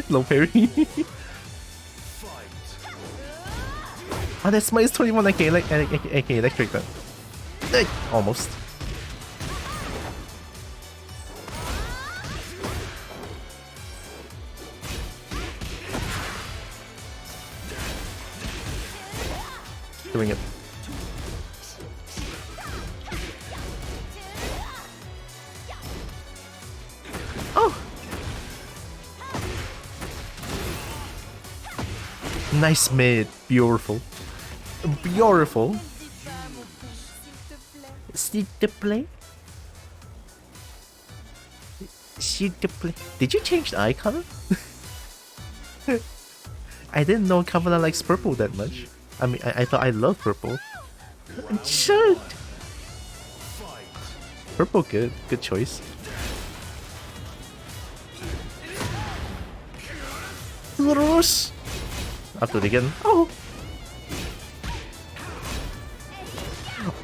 A: Low parry. Oh, that smite is 21 AK, AK electric then. Almost. Doing it. Oh! Nice mid. Beautiful. Beautiful. S'il te plaît? S'il te plaît? Did you change the icon? I didn't know Kavala likes purple that much. I mean, I thought I loved purple. Shit! Purple good. Good choice. Rush! I'll do it again. Oh!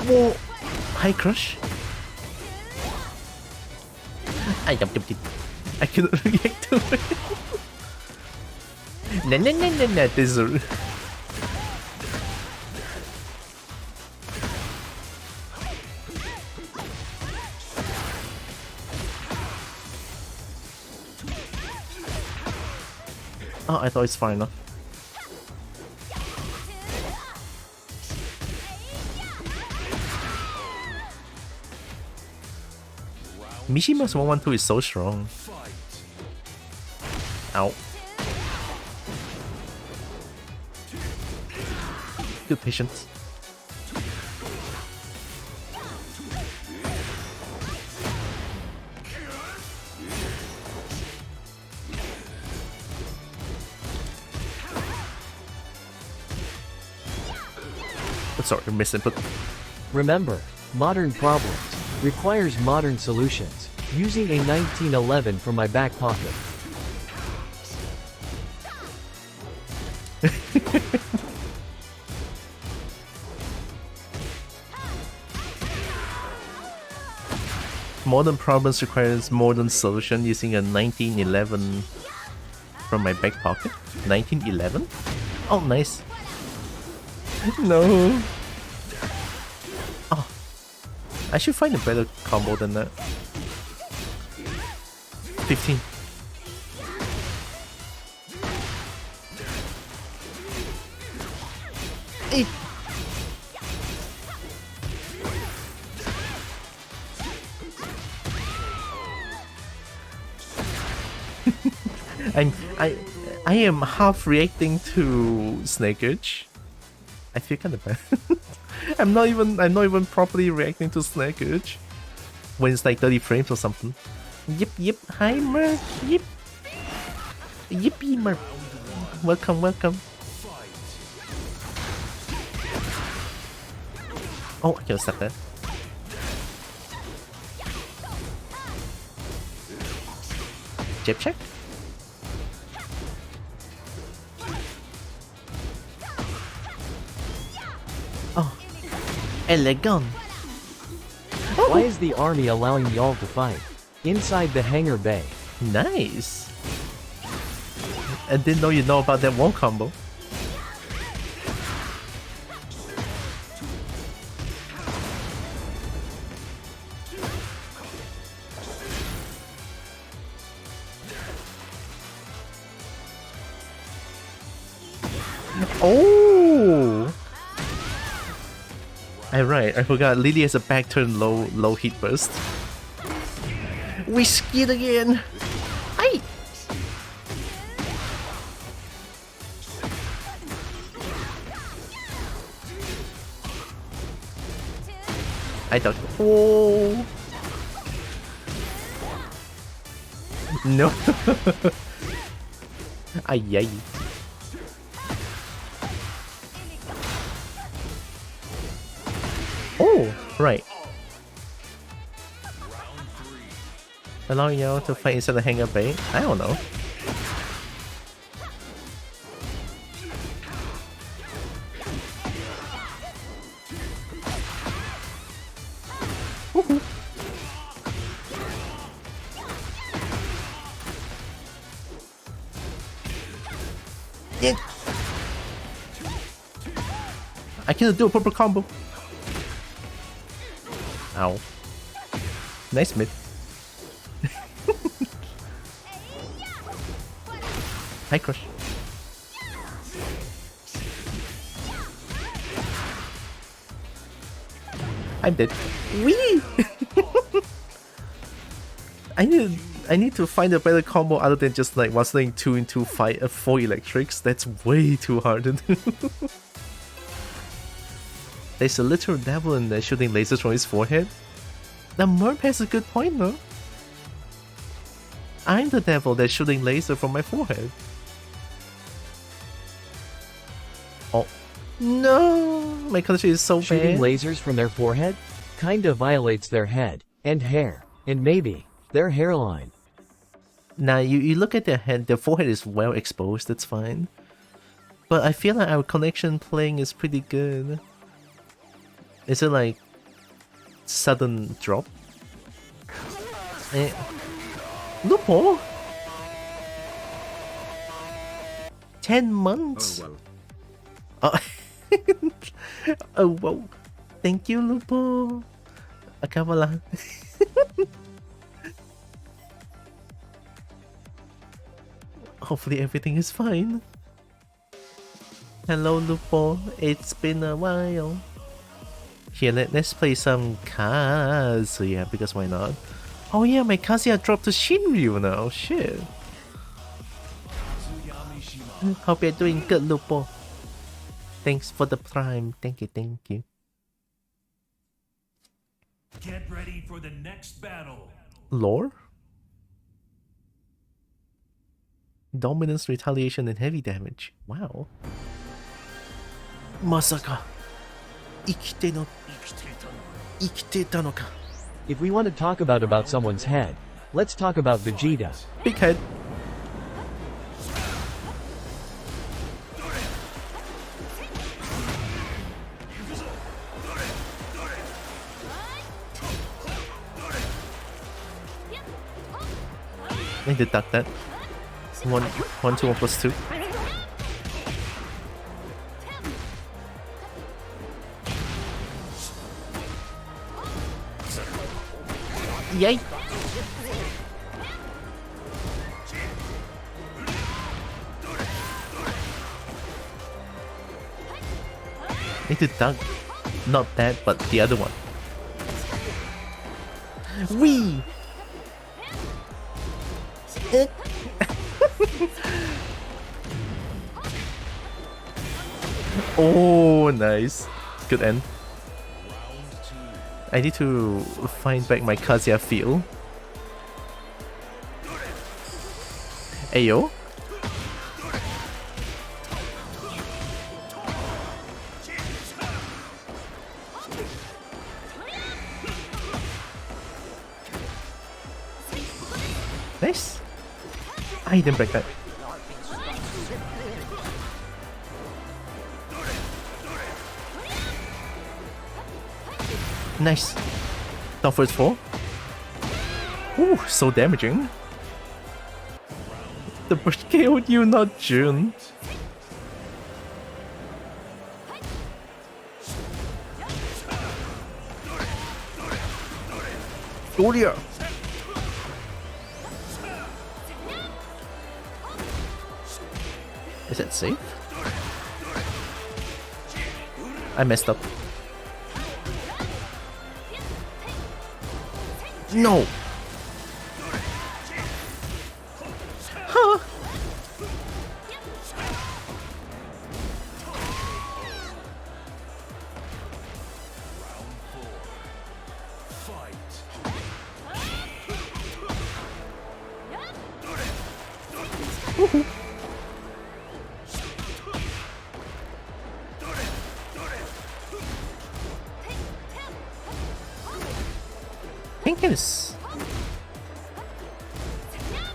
A: Whoa! High crush. I couldn't react to it. No, no, no, no, no. This is. Oh, I thought it's fine enough. Mishima's 112 is so strong. Ow. Good patience. Sorry, misinput.
D: Remember, modern problems requires modern solutions. Using a 1911 from my back pocket.
A: Modern problems requires modern solution using a 1911 from my back pocket. 1911? Oh, nice. No. Oh. I should find a better combo than that. 15. Eight. I am half reacting to Snake Edge. I feel kind of bad. I'm not even properly reacting to Snake Edge when it's like 30 frames or something. Yip yip, hi Merc, yip. Yippee Merc. Welcome, welcome. Oh, I can stop that. Jab check. Oh, elegant. Oh.
D: Why is the army allowing y'all to fight inside the hangar bay?
A: Nice. I didn't know you know about that one combo. Oh! Right, I forgot. Lily has a back turn low hit burst. We skid again! Aye! I thought. Oh! No! Ay ay. Oh, right. Allowing y'all to fight inside the hangar bay? I don't know. Yeah. I cannot do a proper combo. Ow. Nice mid. Hi, Crush. I'm dead. Wee! I need to find a better combo other than just like one-slinging 2 into 4 electrics. That's way too hard to do. There's a literal devil in there shooting lasers from his forehead. Now Merp has a good point though. I'm the devil that's shooting laser from my forehead. Oh. No! My country is so
D: Shooting
A: bad.
D: lasers from their forehead kinda violates their head, and hair, and maybe their hairline.
A: Nah, you look at their head, their forehead is well exposed, that's fine. But I feel like our connection playing is pretty good. Is it like sudden drop? Lupo? 10 months?
C: Oh well.
A: Oh, oh wow. Thank you, Lupo. Acaba lang. Hopefully everything is fine. Hello, Lupo. It's been a while. Here, let's play some Kazuya, because why not? Oh yeah, my Kazuya dropped to Shinryu now. Shit. Hope you're doing good, Lupo. Thanks for the prime. Thank you, thank you.
B: Get ready for the next battle.
A: Lore? Dominance, retaliation, and heavy damage. Wow. Masaka. Ikite ta no ka.
D: If we want to talk about someone's head, let's talk about Vegeta.
A: Big head. I deduct that. 1, 2, 1 plus 2. Yay! Need to dunk. Not that, but the other one. Wee! Oh, nice. Good end. I need to find back my Kazuya feel. Ayo. Nice. I didn't break that. Nice. Down first 4. Ooh, so damaging. The bush killed you, not June. Doria. Is that safe? I messed up. No! Huh? Hecckin is...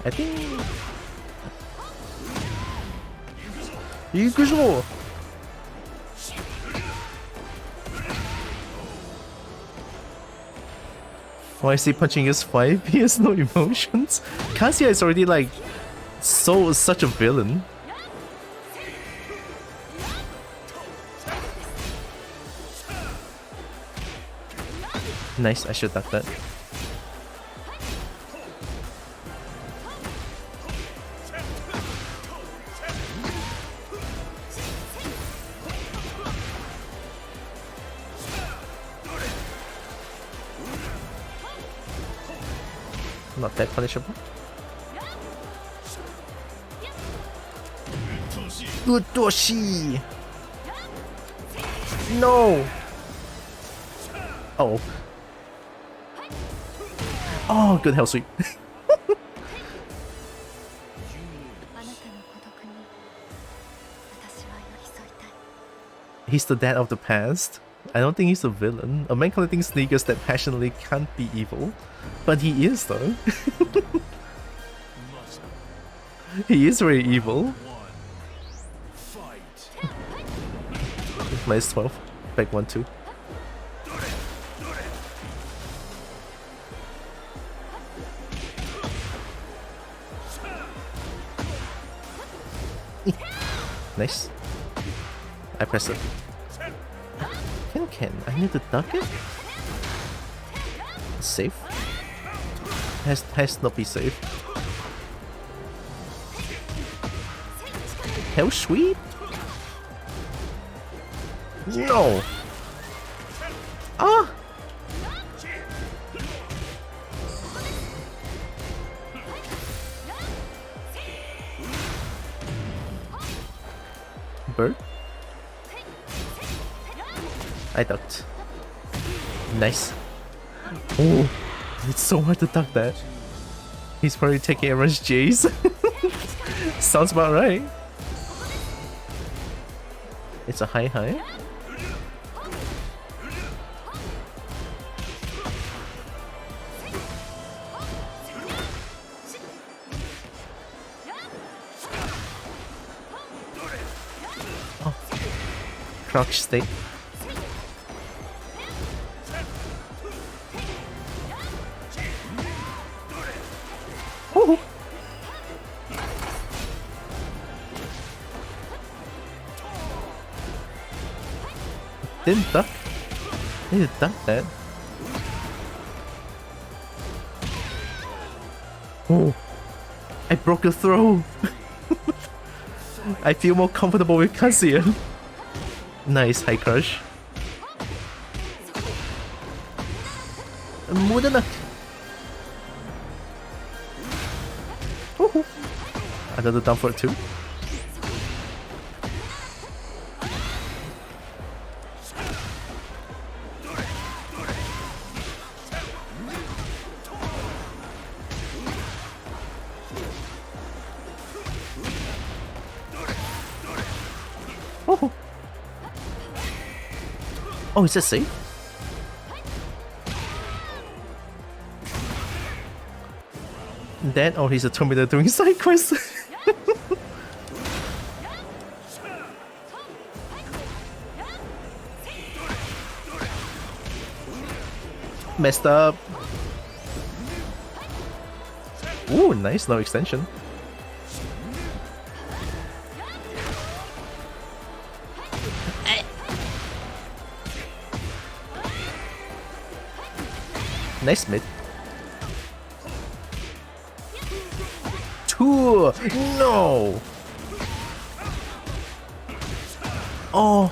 A: I think... Ikuzo! Why is he punching his 5? He has no emotions. Kazuya is already like such a villain. Nice, I should duck that. Not that punishable. Good doshi! No! Oh. Oh, good hell sweep. He's the dad of the past. I don't think he's a villain. A man collecting sneakers that passionately can't be evil. But he is though. He is very evil. Minus 12. Back 1-2. Nice. I press it. Can I need to duck it? Safe? Has not be safe. Hell sweep? No! Ah! Bird? I ducked. Nice. Oh, it's so hard to duck that. He's probably taking everyone's J's. Sounds about right. It's a high. Oh. Crouch state. Oh. Didn't duck. I need to duck that. Oh, I broke a throw. I feel more comfortable with Kazuya. Nice high crush. Mudanak. Another down for 2. Oh, is that safe? That or he's a Terminator doing side quests? Messed up. Ooh, nice, no extension. Nice mid. 2! No! Oh!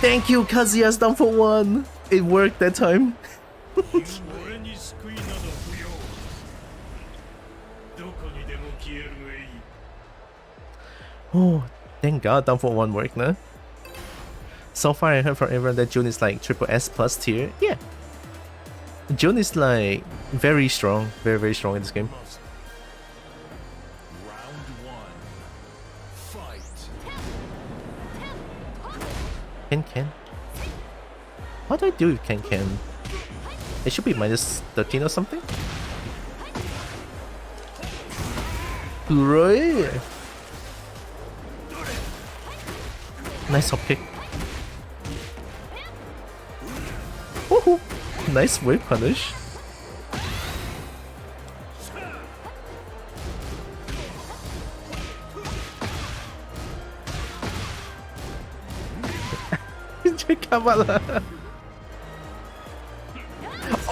A: Thank you, Kazuya's down for 1! It worked that time. Oh, thank god down for 1 worked, nah? So far I heard from everyone that June is like triple S plus tier. Yeah. June is like very strong, very strong in this game. Can. What do I do with can? It should be minus 13 or something. Right. Nice hop kick. Woohoo! Nice whip punish. Kamala.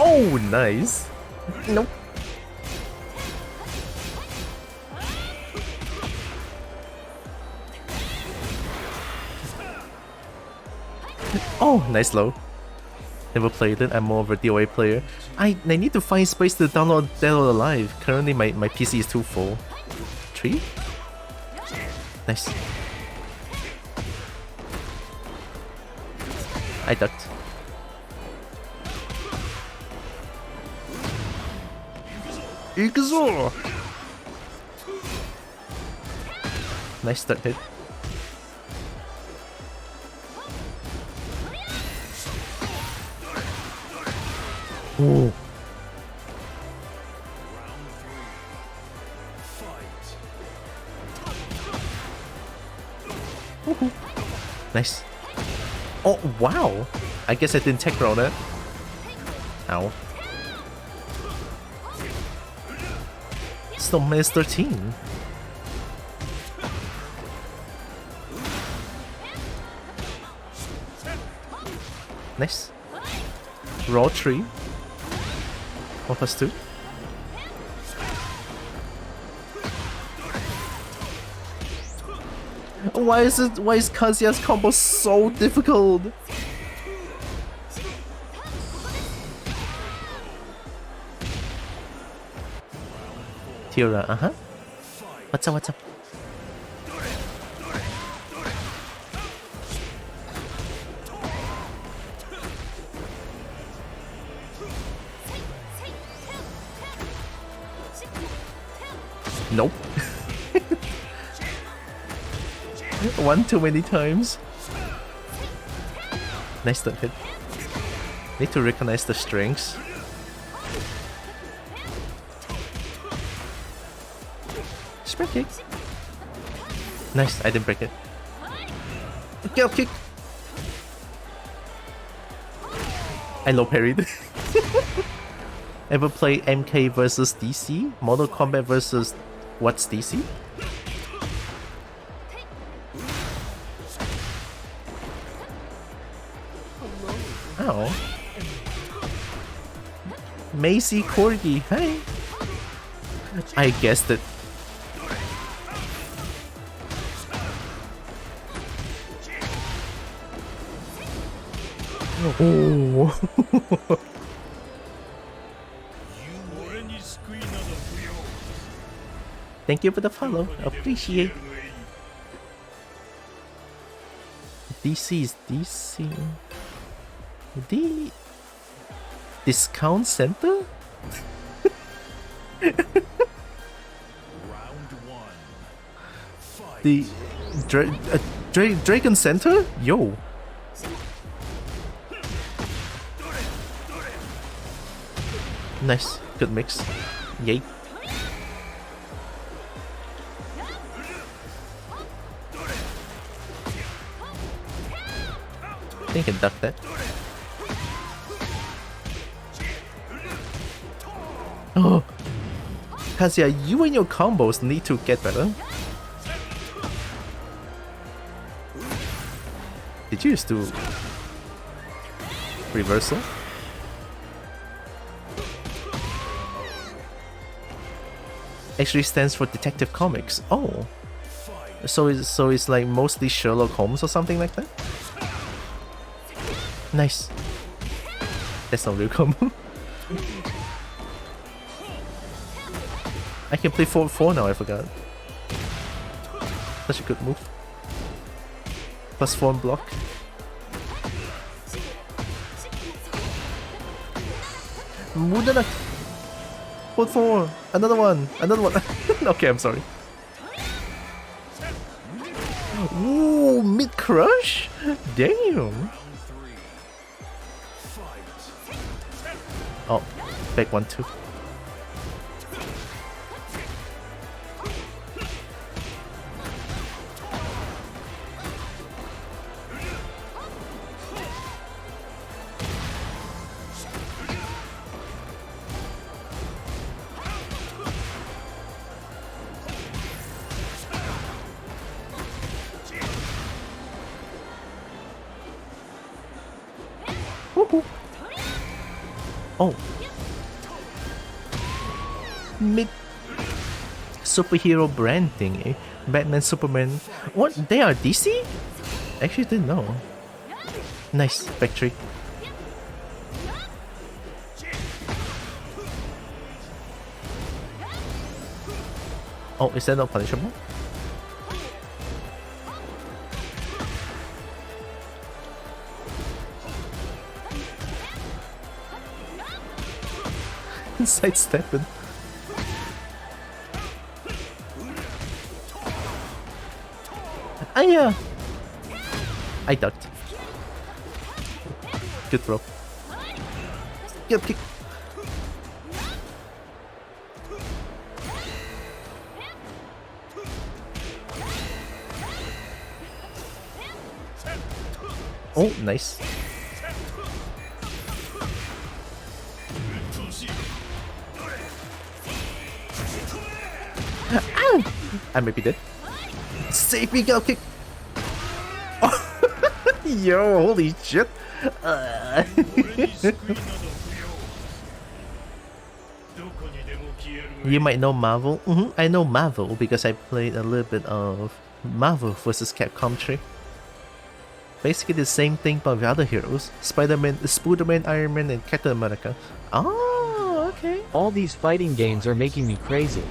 A: Oh, nice. Nope. Oh, nice low. Never played it. I'm more of a DOA player. I need to find space to download Dead or Alive. Currently, my PC is too full. 3? Nice. I ducked. Ikuzo! Nice start hit. Ooh. Woohoo. Nice. Oh, wow! I guess I didn't tech roll that. Ow. Still minus 13. Nice. Raw 3. 1+2. Why is Kazuya's combo so difficult? Tira, What's up? Nope. One too many times. Nice stun hit. Need to recognize the strengths. Sprint kick. Nice, I didn't break it. Get up kick. I low parried. Ever play MK versus DC? Mortal Kombat versus what's DC? Oh. Macy Corgi, hey. I guessed it. Oh. Thank you for the follow. Appreciate. DC is DC. The discount center? The Dragon Center? Yo. Nice, good mix. Yay. I think I can duck that. Oh, Kazuya, you and your combos need to get better. Did you used to reversal? Actually stands for Detective Comics. Oh, so it's like mostly Sherlock Holmes or something like that. Nice. That's not real combo. I can play 4-4 now, I forgot. Such a good move. +4 block. Mudanak! 4-4! Another one! Okay, I'm sorry. Ooh, mid crush? Damn! Oh, back 1-2. Oh. Mid superhero brand thingy. Batman, Superman. What? They are DC? Actually didn't know. Nice victory. Oh, is that not punishable? Sidestepping. Ah, yeah. I ducked. Good throw. Good kick. Oh, nice. Ow! I may be dead. Save me, go kick. Oh. Yo, holy shit. You might know Marvel. I know Marvel because I played a little bit of Marvel vs. Capcom 3. Basically the same thing but with other heroes. Spider-Man, Spider-Man, Iron Man, and Captain America. Oh, okay.
D: All these fighting games are making me crazy.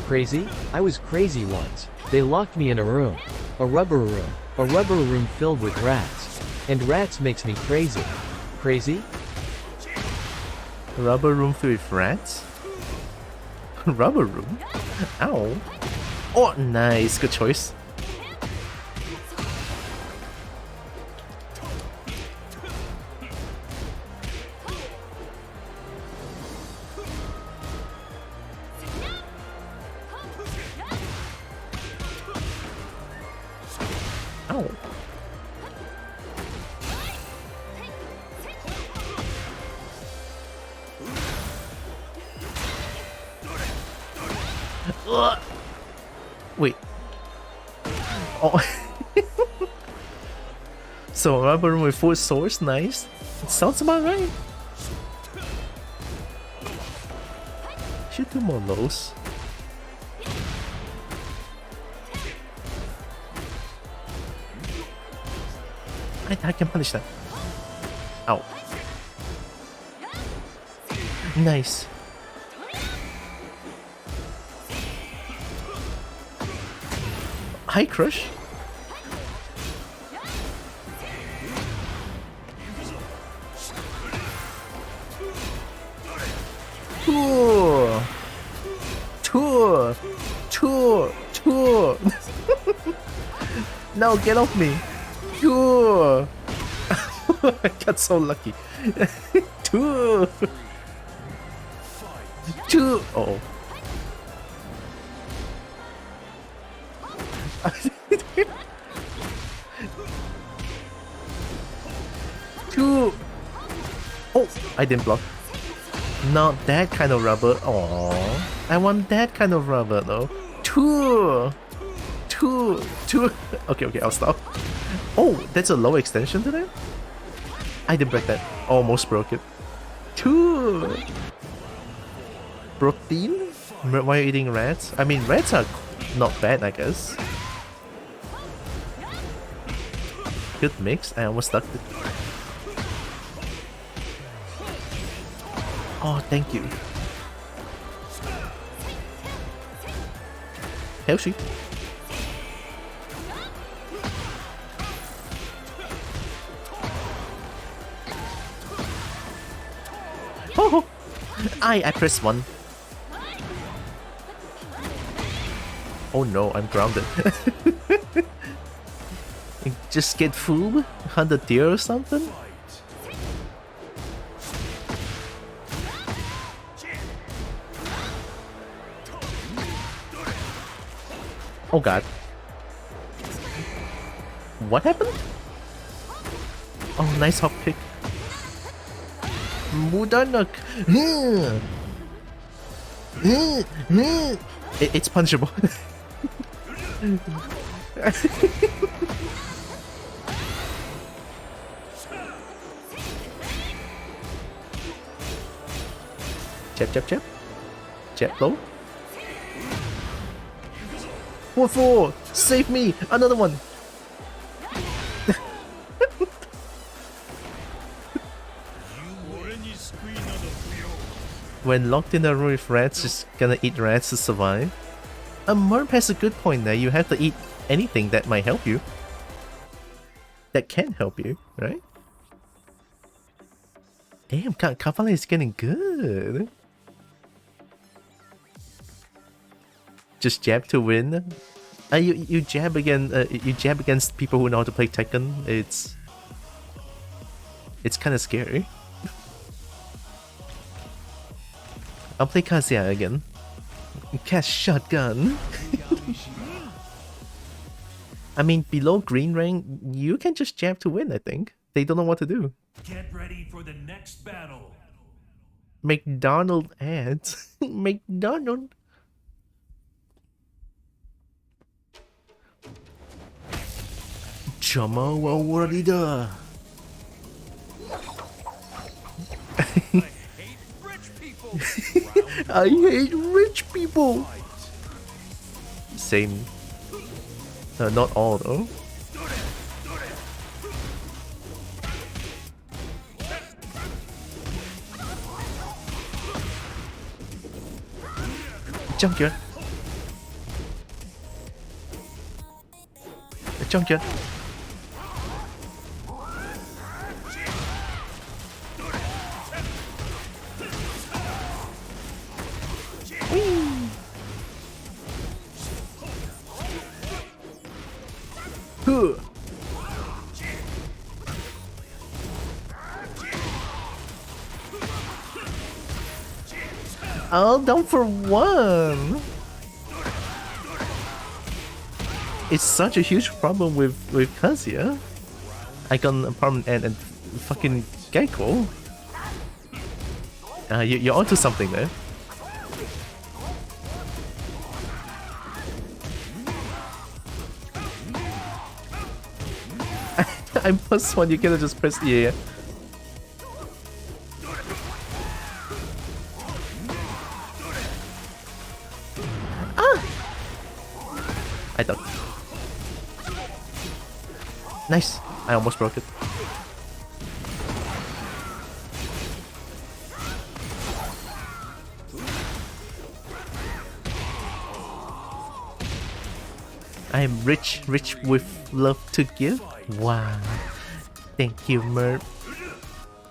D: Crazy? I was crazy once. They locked me in a room. A rubber room. A rubber room filled with rats. And rats makes me crazy. Crazy?
A: Rubber room filled with rats? Rubber room? Ow. Oh, nice. Good choice. Ow. Wait. Oh. So rubber room with full swords, nice. It sounds about right. Should do more lows. I can punish that. Ow. Nice. High crush. Tour. Tour. Tour. Tour. No, get off me. Tour. I got so lucky. Tour. Tour. Oh. Two. Oh, I didn't block. Not that kind of rubber. Oh, I want that kind of rubber though. Two. Okay, I'll stop. Oh, that's a low extension to that? I didn't break that. Almost broke it. Two. Protein? Why are you eating rats? I mean, rats are not bad, I guess. Good mix. I almost stuck it. Oh, thank you. Hell she. Oh, I pressed one. Oh no, I'm grounded. Just get food? 100 deer or something? Oh god. What happened? Oh, nice hop kick. Mudanak. It's punchable. Jab, jab, jab. Jab low. 1-4! Save me! Another one! When locked in a room with rats, just gonna eat rats to survive. Merp has a good point there. You have to eat anything that might help you. That can help you, right? Damn, Kavale is getting good. Just jab to win. You jab against people who know how to play Tekken. It's kind of scary. I'll play Kazuya again. Cast shotgun. I mean, below green rank, you can just jab to win. I think they don't know what to do.
B: Get ready for the next battle.
A: McDonald ads. McDonald. Chama wa warida. I hate rich people. Same. Not all though. Junkyard. A junkyard. All down for one. It's such a huge problem with Kazuya. Icon apartment and fucking Gecko. You're onto something there. I'm +1, you cannot just press yeah. I thought. Nice. I almost broke it. I am rich with love to give. Wow. Thank you, Merp.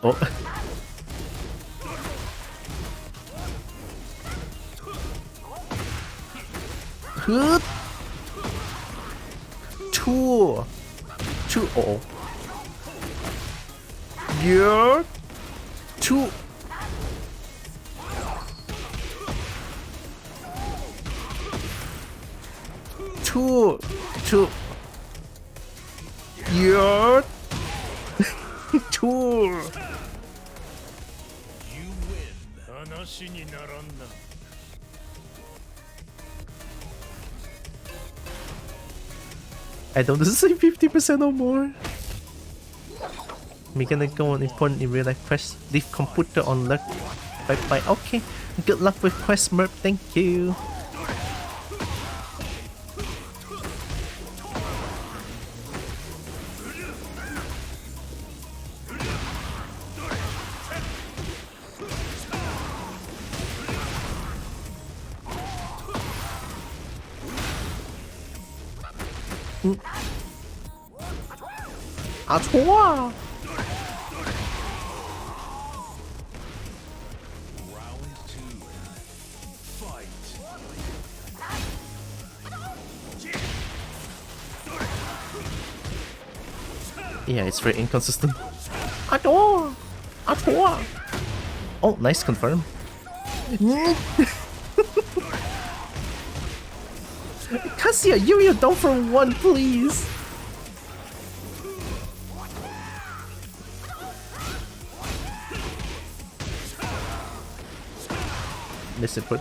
A: Oh. Good. Two. Oh. Yeah. Two. Yeah. Two.
B: You win.
A: I don't say 50% or more. We're gonna go on important in real life quest. Leave computer on luck. Bye bye. Okay. Good luck with quest, Merp. Thank you. 아 좋아. Yeah, it's very inconsistent. 아 좋아. 아 좋아. Oh, nice confirm. Kazuya, you down for one, please. Misinput.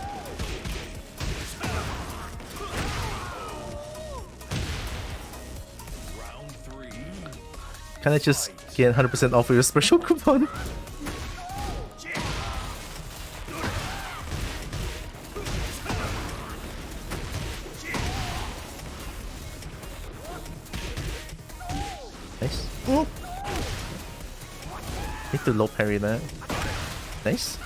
A: Can I just get 100% off of your special coupon? Need to low parry that. Nice.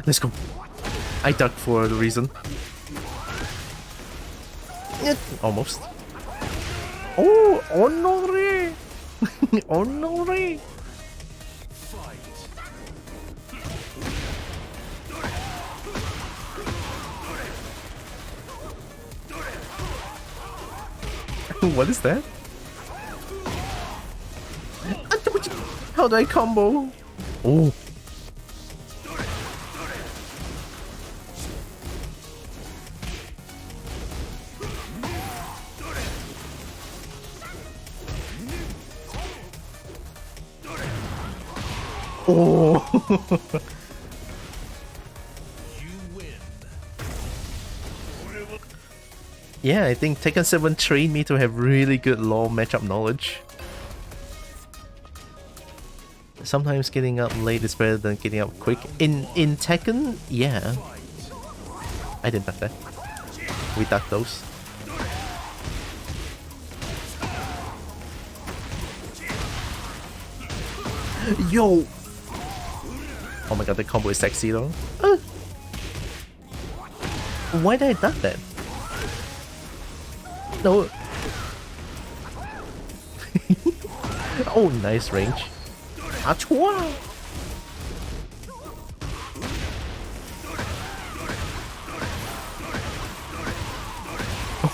A: Let's go. I ducked for a reason. Almost. Oh, honore! Honore! What is that? How do I combo? Oh. Oh. Yeah, I think Tekken 7 trained me to have really good law matchup knowledge. Sometimes getting up late is better than getting up quick. In Tekken, yeah. I didn't duck that. We ducked those. Yo! Oh my god, the combo is sexy though. Why did I duck that? No. Oh, nice range. Achua!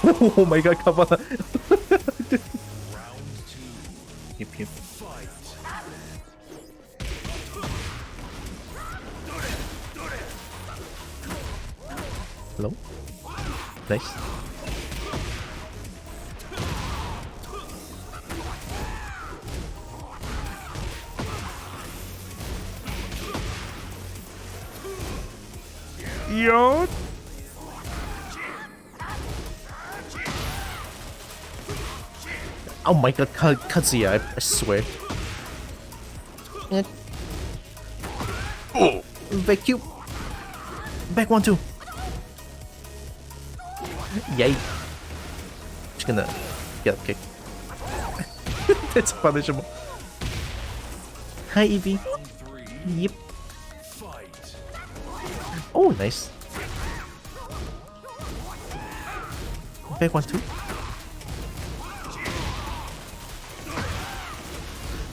A: Oh my god, come on. Yep, yep. Hello? Nice. Yo! Oh my god, Kazuya, I swear. Oh! Vacuum! Back 1-2! Yay! Just gonna get a kick. That's punishable. Hi, Evie. Yep. Oh, nice. Back 1-2.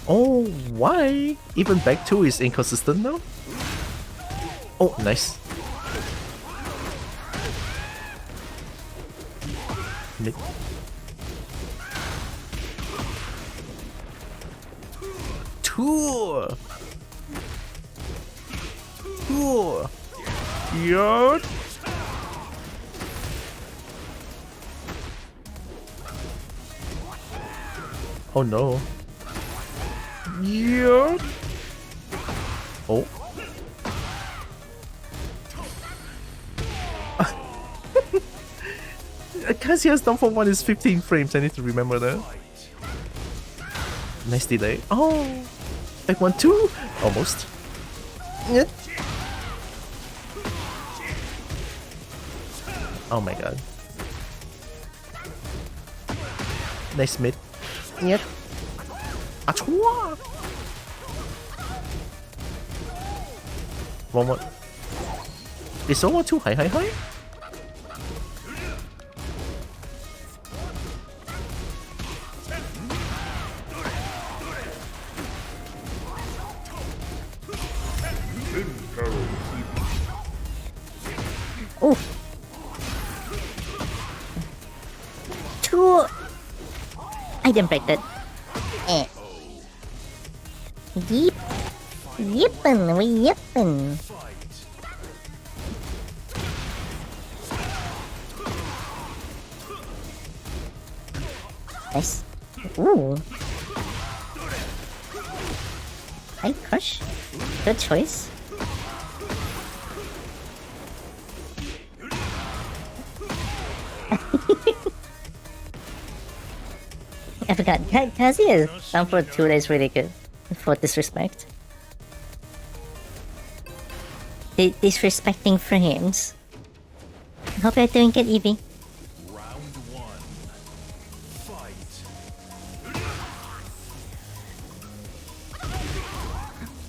A: Oh, why? Even back 2 is inconsistent now? Oh, nice. Mid. Two. Yo. Oh no. Yo. Oh. Kazuya's down for 1 is 15 frames, I need to remember that. Nice delay. Oh! Back 1-2? Almost. Yeah. Oh my god. Nice mid. Yep. Achua! 1-1. Is 1-1-2 high?
E: Oh. 2. I didn't break that. Yep. Yippin', we yippin'. Nice. Ooh. Hi, Crush. Good choice. I forgot. Kazuya is down for 2 days really good. For disrespect. Disrespecting frames. Hope you're doing good, Evie.
B: Round one. Fight.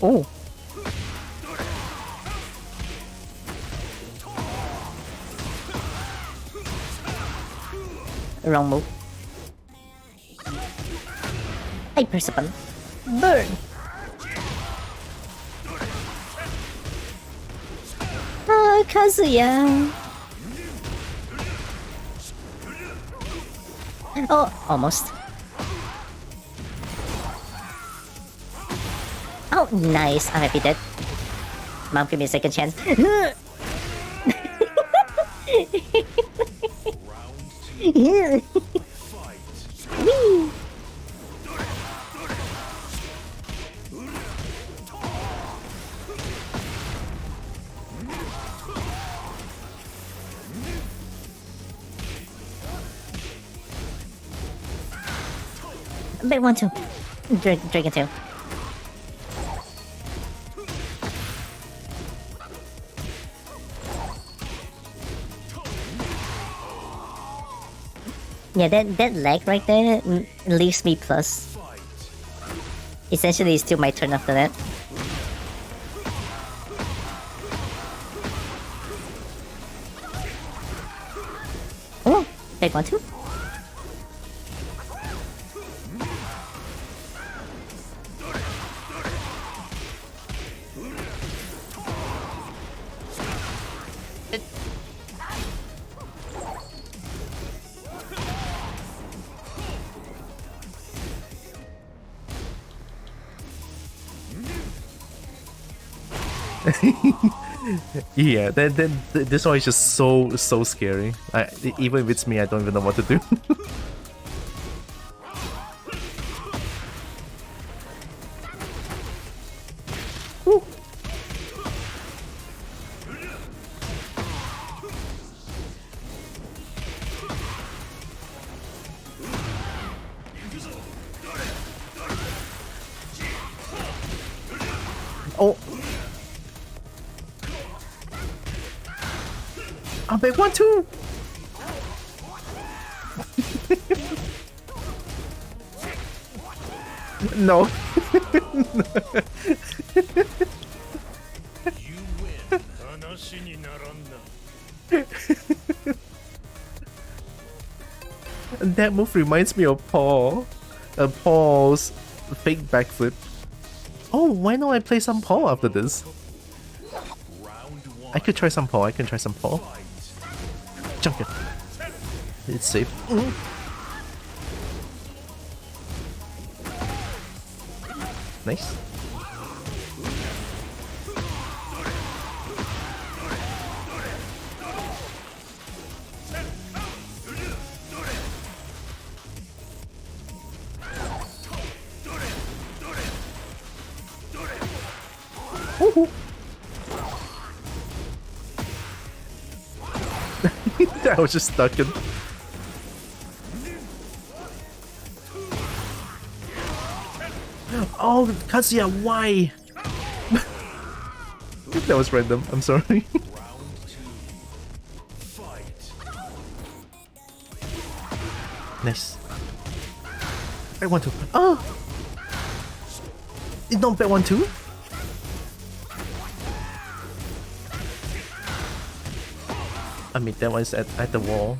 E: Oh. Wrong move. I press the button. Burn! Oh, Kazuya! Oh, almost. Oh, nice. I might be dead. Mom, give me a second chance.
B: Fight.
E: Whee! Big one too. Dragon too. Yeah, that leg right there leaves me plus. Essentially, it's still my turn after that. Oh, big one too.
A: Yeah, this one is just so scary. Even if it's me, I don't even know what to do. Woo. Oh. I'll make one too. No.
B: You win. 話にならんな。
A: That move reminds me of Paul. Paul's fake backflip. Oh, why not I play some Paul after this?
B: Round one.
A: I could try some Paul. I can try some Paul. Jump it. It's safe. Nice. I was just stuck in. Oh, Kazuya, why? That was random. I'm sorry.
B: Round two. Fight.
A: Nice. I want to. Oh! It's not bad one too? I mean, that one's at the wall.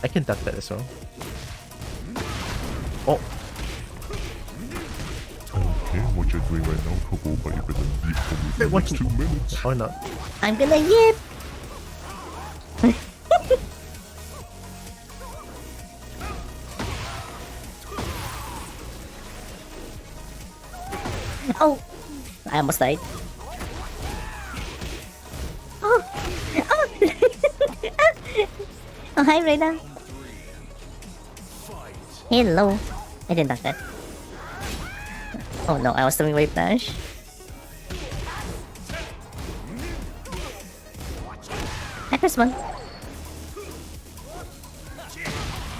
A: I can duck that as well. Oh!
F: Okay, what you're doing right now, Kobo, but you better leave for me for
A: Wait,
F: the
A: what?
F: next 2 minutes.
A: Or not.
E: I'm gonna yip! Oh! I almost died. Oh! Oh! Oh, hi, Reyna. Hello. I didn't duck that. Oh no, I was doing wave dash. Hi, first one.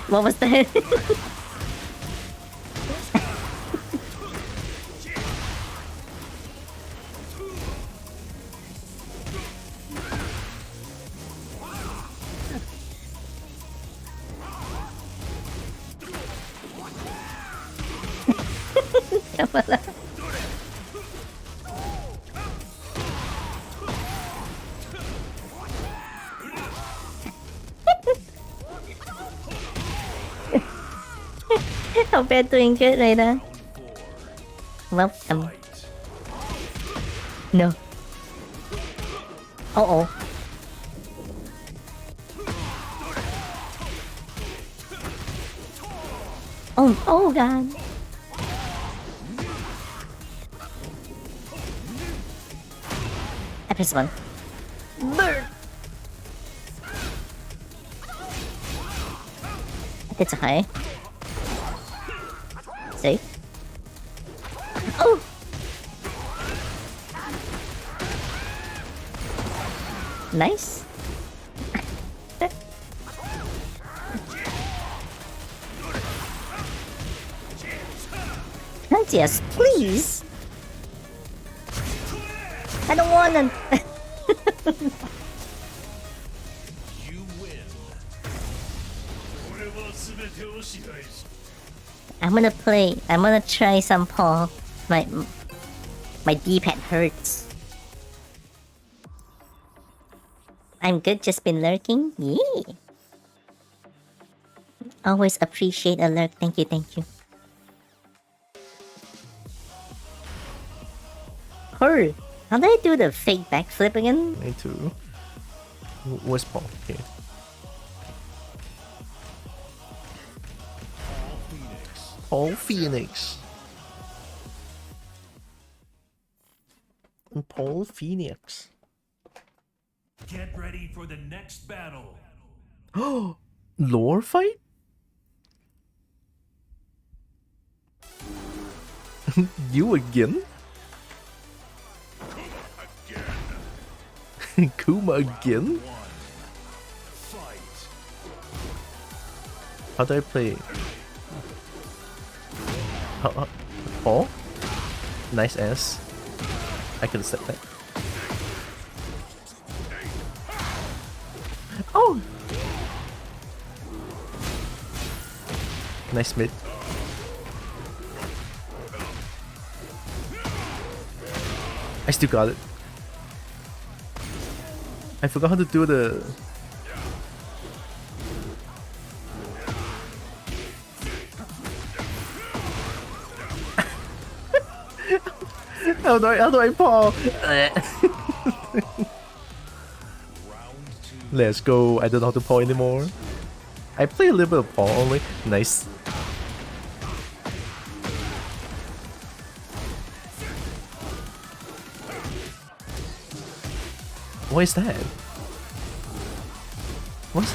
E: What was that? Hope you're doing good right now. Welcome. No. Uh-oh. Oh god. I press one. Burn. It's a high. Safe. Oh! Nice. Yes, please. I don't wanna.
B: You win.
E: I'm gonna try some Paul. My D-pad hurts. I'm good, just been lurking. Yeah. Always appreciate a lurk. Thank you, thank you. Hurry! How do I do the fake backflip again?
A: Me too. Where's Paul? Okay. Paul Phoenix. Paul Phoenix.
B: Get ready for the next battle.
A: Oh, lore fight? You again? Kuma again? How do I play? Paul? Nice ass. I can accept that. Oh! Nice mid. I still got it. I forgot how to do the... how do I Paul? Let's go. I don't know how to Paul anymore. I play a little bit of Paul only. Nice. What is that? What's...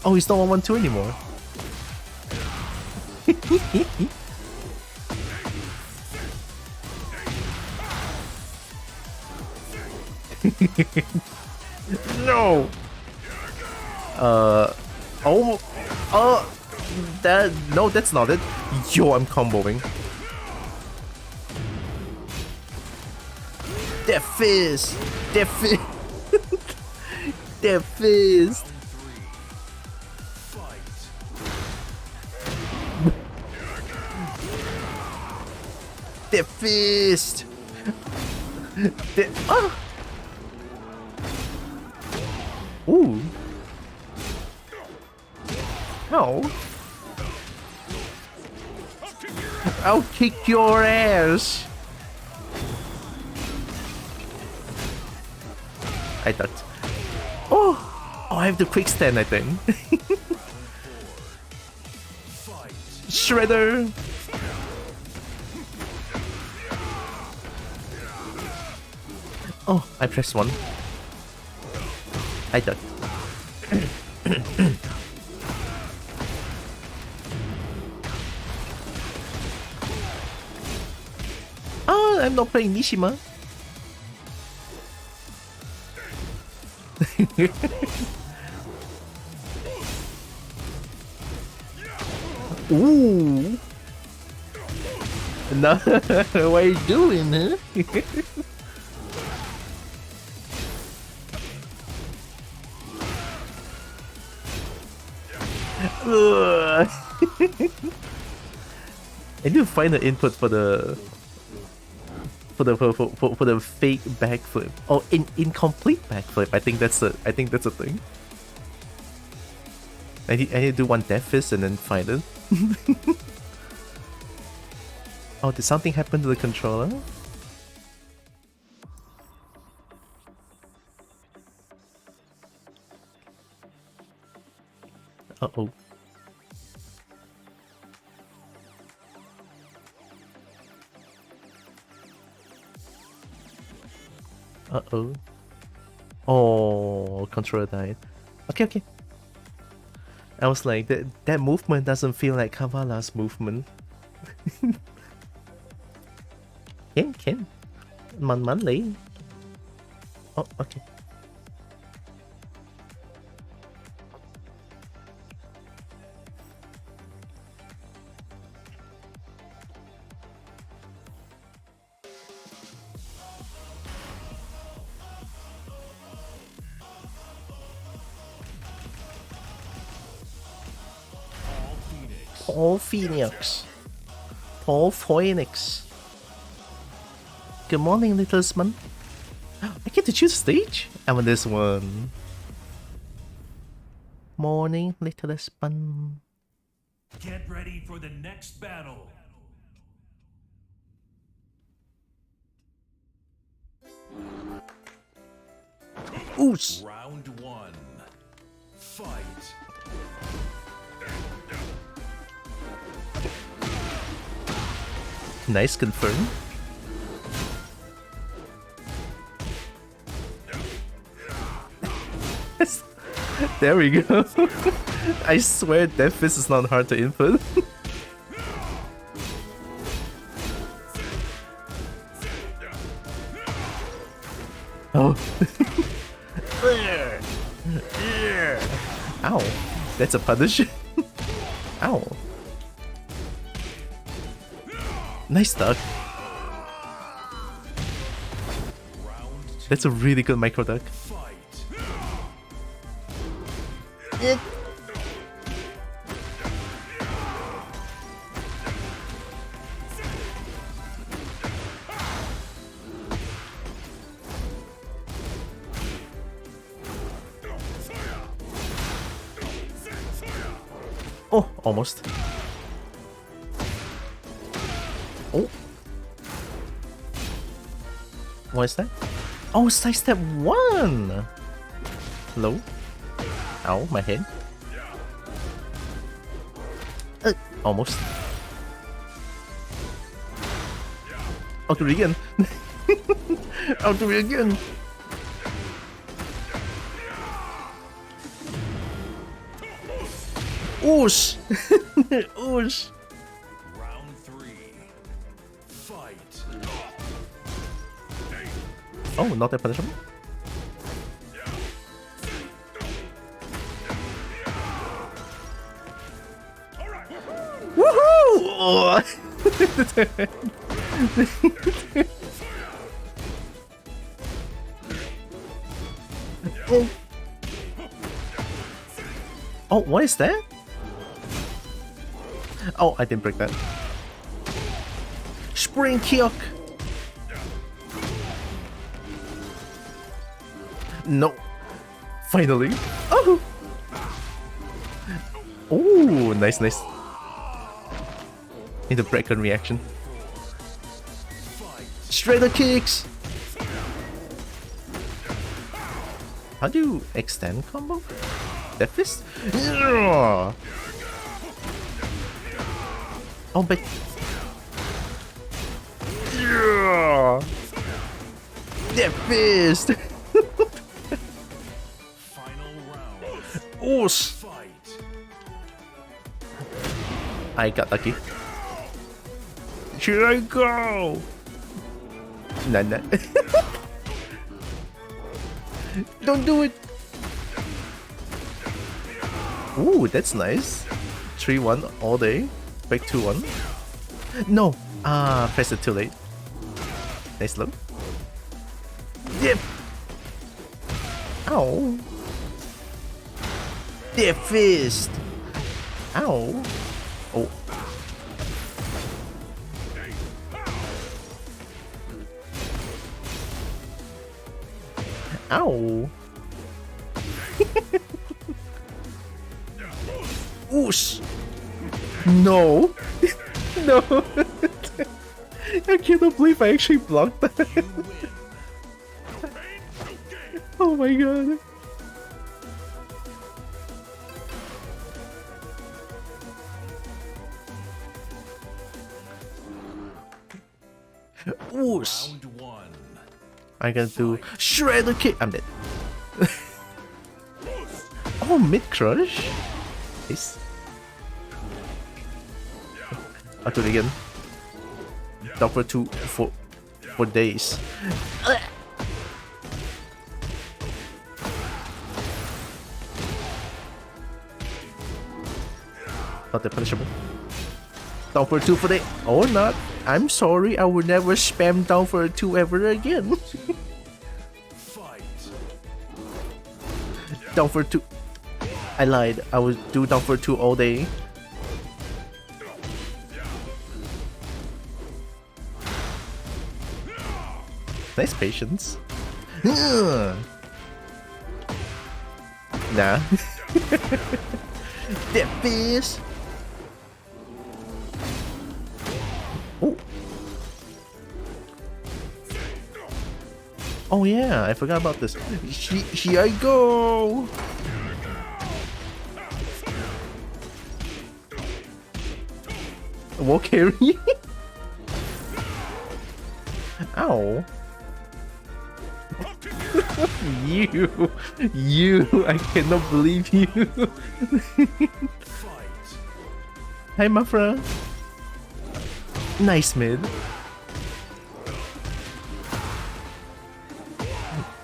A: Oh, he's not 1-1-2 anymore. No! No, that's not it. Yo, I'm comboing. That fist! That fist! That fist! That fist! That... Ah! Ooh! No! I'll kick your ass! I thought. Oh! Oh, I have the quick stand, I think. Shredder! Oh, I pressed one. I thought. Oh, I'm not playing Nishima. Ooh. No, what are you doing, huh? I need to find the input for the fake backflip. Oh, incomplete backflip. I think that's a thing. I need to do one death fist and then find it. Oh, did something happen to the controller? Uh-oh. Uh-oh. Oh, controller died. Okay, okay. I was like, that movement doesn't feel like Kavala's movement. Ken. Man Lee. Oh, okay. Paul Phoenix. Paul Phoenix. Good morning, little man. I get to choose stage? I want this one. Morning, little man.
B: Get ready for the next battle.
A: Oos!
B: Round 1. Fight.
A: Nice confirm. There we go. I swear that fist is not hard to input. Oh. Ow. That's a punish. Ow. Nice duck. That's a really good micro duck. Oh, almost. Oh. What is that? Oh, side step 1! Low. Ow, my head. Almost. I'll do it again. I'll do it again. Oosh! Oosh!
B: Round 3. Fight.
A: Oh, not that punishable. Woohoo! Oh. Oh, what is that? Oh, I didn't break that. Spring kick! No. Finally. Oh! Oh, nice, nice. In the break-on reaction. Straighter kicks! How do you extend combo? That fist? Oh, but... That fist!
B: Final round.
A: Oosh!
B: Fight.
A: I got lucky. Should I go? Nah, nah. Don't do it! Ooh, that's nice. 3-1 all day. Back 2-1. No! Ah, pressed it too late. Nice low. Yep! Ow! Their fist! Ow! Oh. Ow! Oosh! No! No! I cannot believe I actually blocked that. Oh my god. Whoosh.
B: Round one.
A: I can do shredder kick. I'm dead. Oh, mid crush. Nice. I'll do it again. Down for 2 for days. Not that punishable. Down for 2 for day. Or not. I'm sorry, I will never spam down for a 2 ever again.
B: Fight.
A: Down for 2. I lied. I would do down for 2 all day. Nice patience. Nah. That fish. Oh. Oh yeah, I forgot about this. Here I go. Wall carry. Ow. You, I cannot believe you. Hi, Mafra. Nice mid.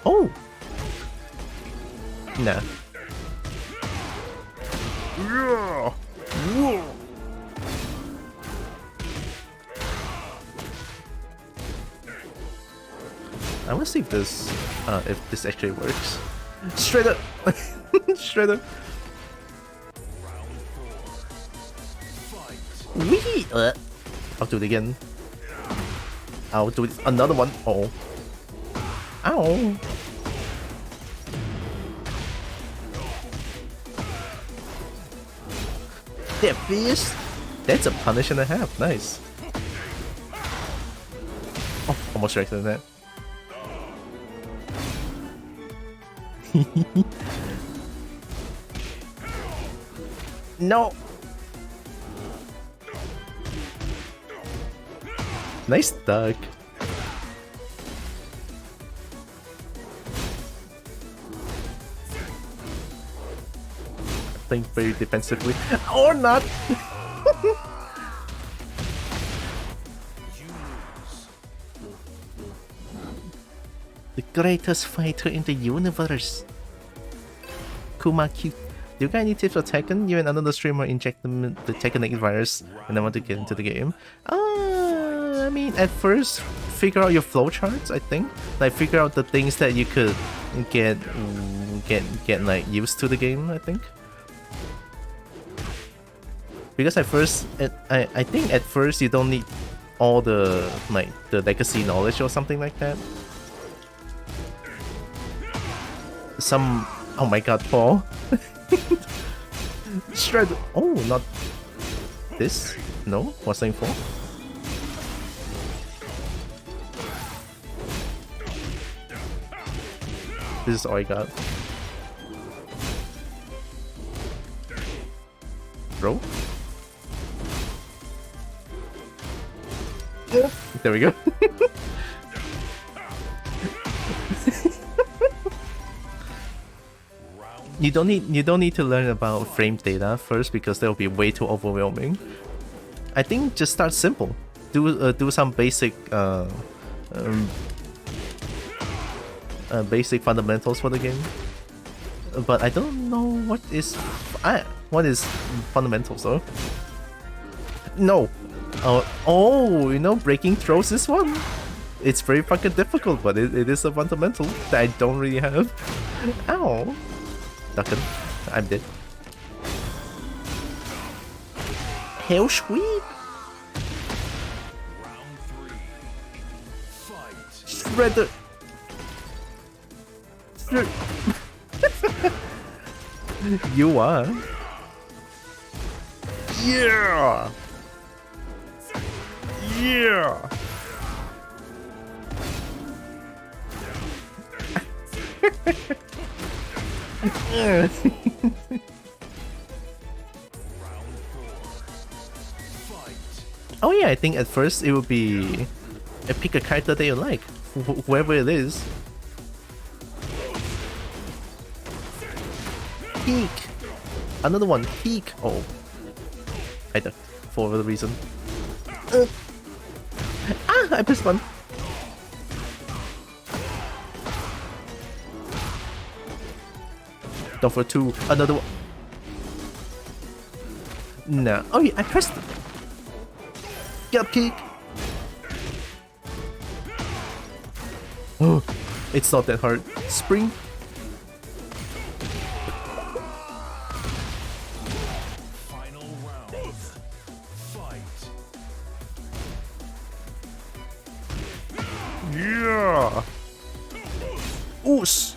A: Oh. Nah. Whoa. I want to see if this actually works. Straight up. Straight up. Wee! I'll do it again. I'll do it another one. Oh. Ow. That fish. That's a punish and a half. Nice. Oh, almost right than that. No. Nice duck. Playing very defensively. Or not. The greatest fighter in the universe. Kuma cute. Do you guys need tips for Tekken? You and another streamer inject the Tekken virus and I want to get into the game. I mean, at first, figure out your flowcharts, I think. Like, figure out the things that you could get like, used to the game, I think. Because at first, I think at first you don't need all the, like, the legacy knowledge or something like that. Oh my god, Paul. Shred. Oh, not this? No? What's saying for? This is all I got. Bro? There we go. You don't need to learn about frame data first because that will be way too overwhelming. I think just start simple. Do some basic basic fundamentals for the game. But I don't know what is fundamentals though. No. Oh, you know, breaking throws is one. It's very fucking difficult, but it is a fundamental that I don't really have. Ow. Duckin'. I'm dead. Hell sweet. Shredder. You are. Yeah. Yeah. Oh yeah, I think at first it would be pick a character that you like, whoever it is. Heek! Another one, Heek! Oh. I ducked for the reason. I pressed one. Down for 2, another one. Nah, oh yeah, I pressed it. Get up, kick! Oh, it's not that hard. Spring.
B: Final round. Fight.
A: Yeah! Oos!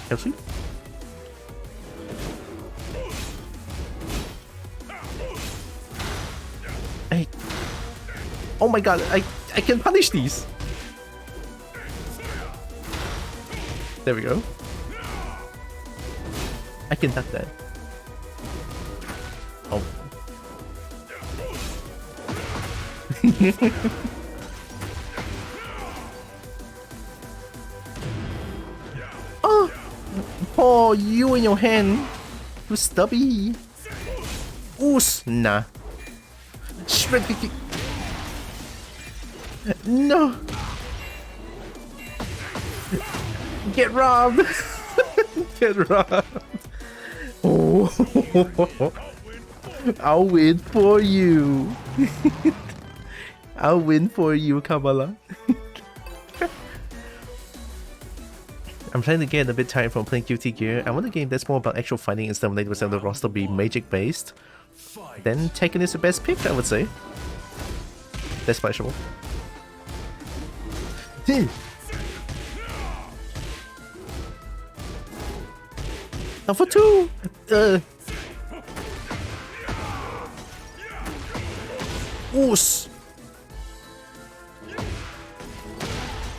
A: Kelsey? Hey. Oh my god, I can punish these! There we go. I can duck that. Oh. Oh! Oh, you in your hand! You stubby! Oos! Nah. Shred kick! No! Get robbed! Get robbed! Oh! I'll win for you! I'll win for you, Kamala. I'm trying to get a bit tired from playing Guilty Gear. I want a game that's more about actual fighting instead of 90% of the roster be magic based. Then Tekken is the best pick, I would say. That's punishable. Now for 2! Oos!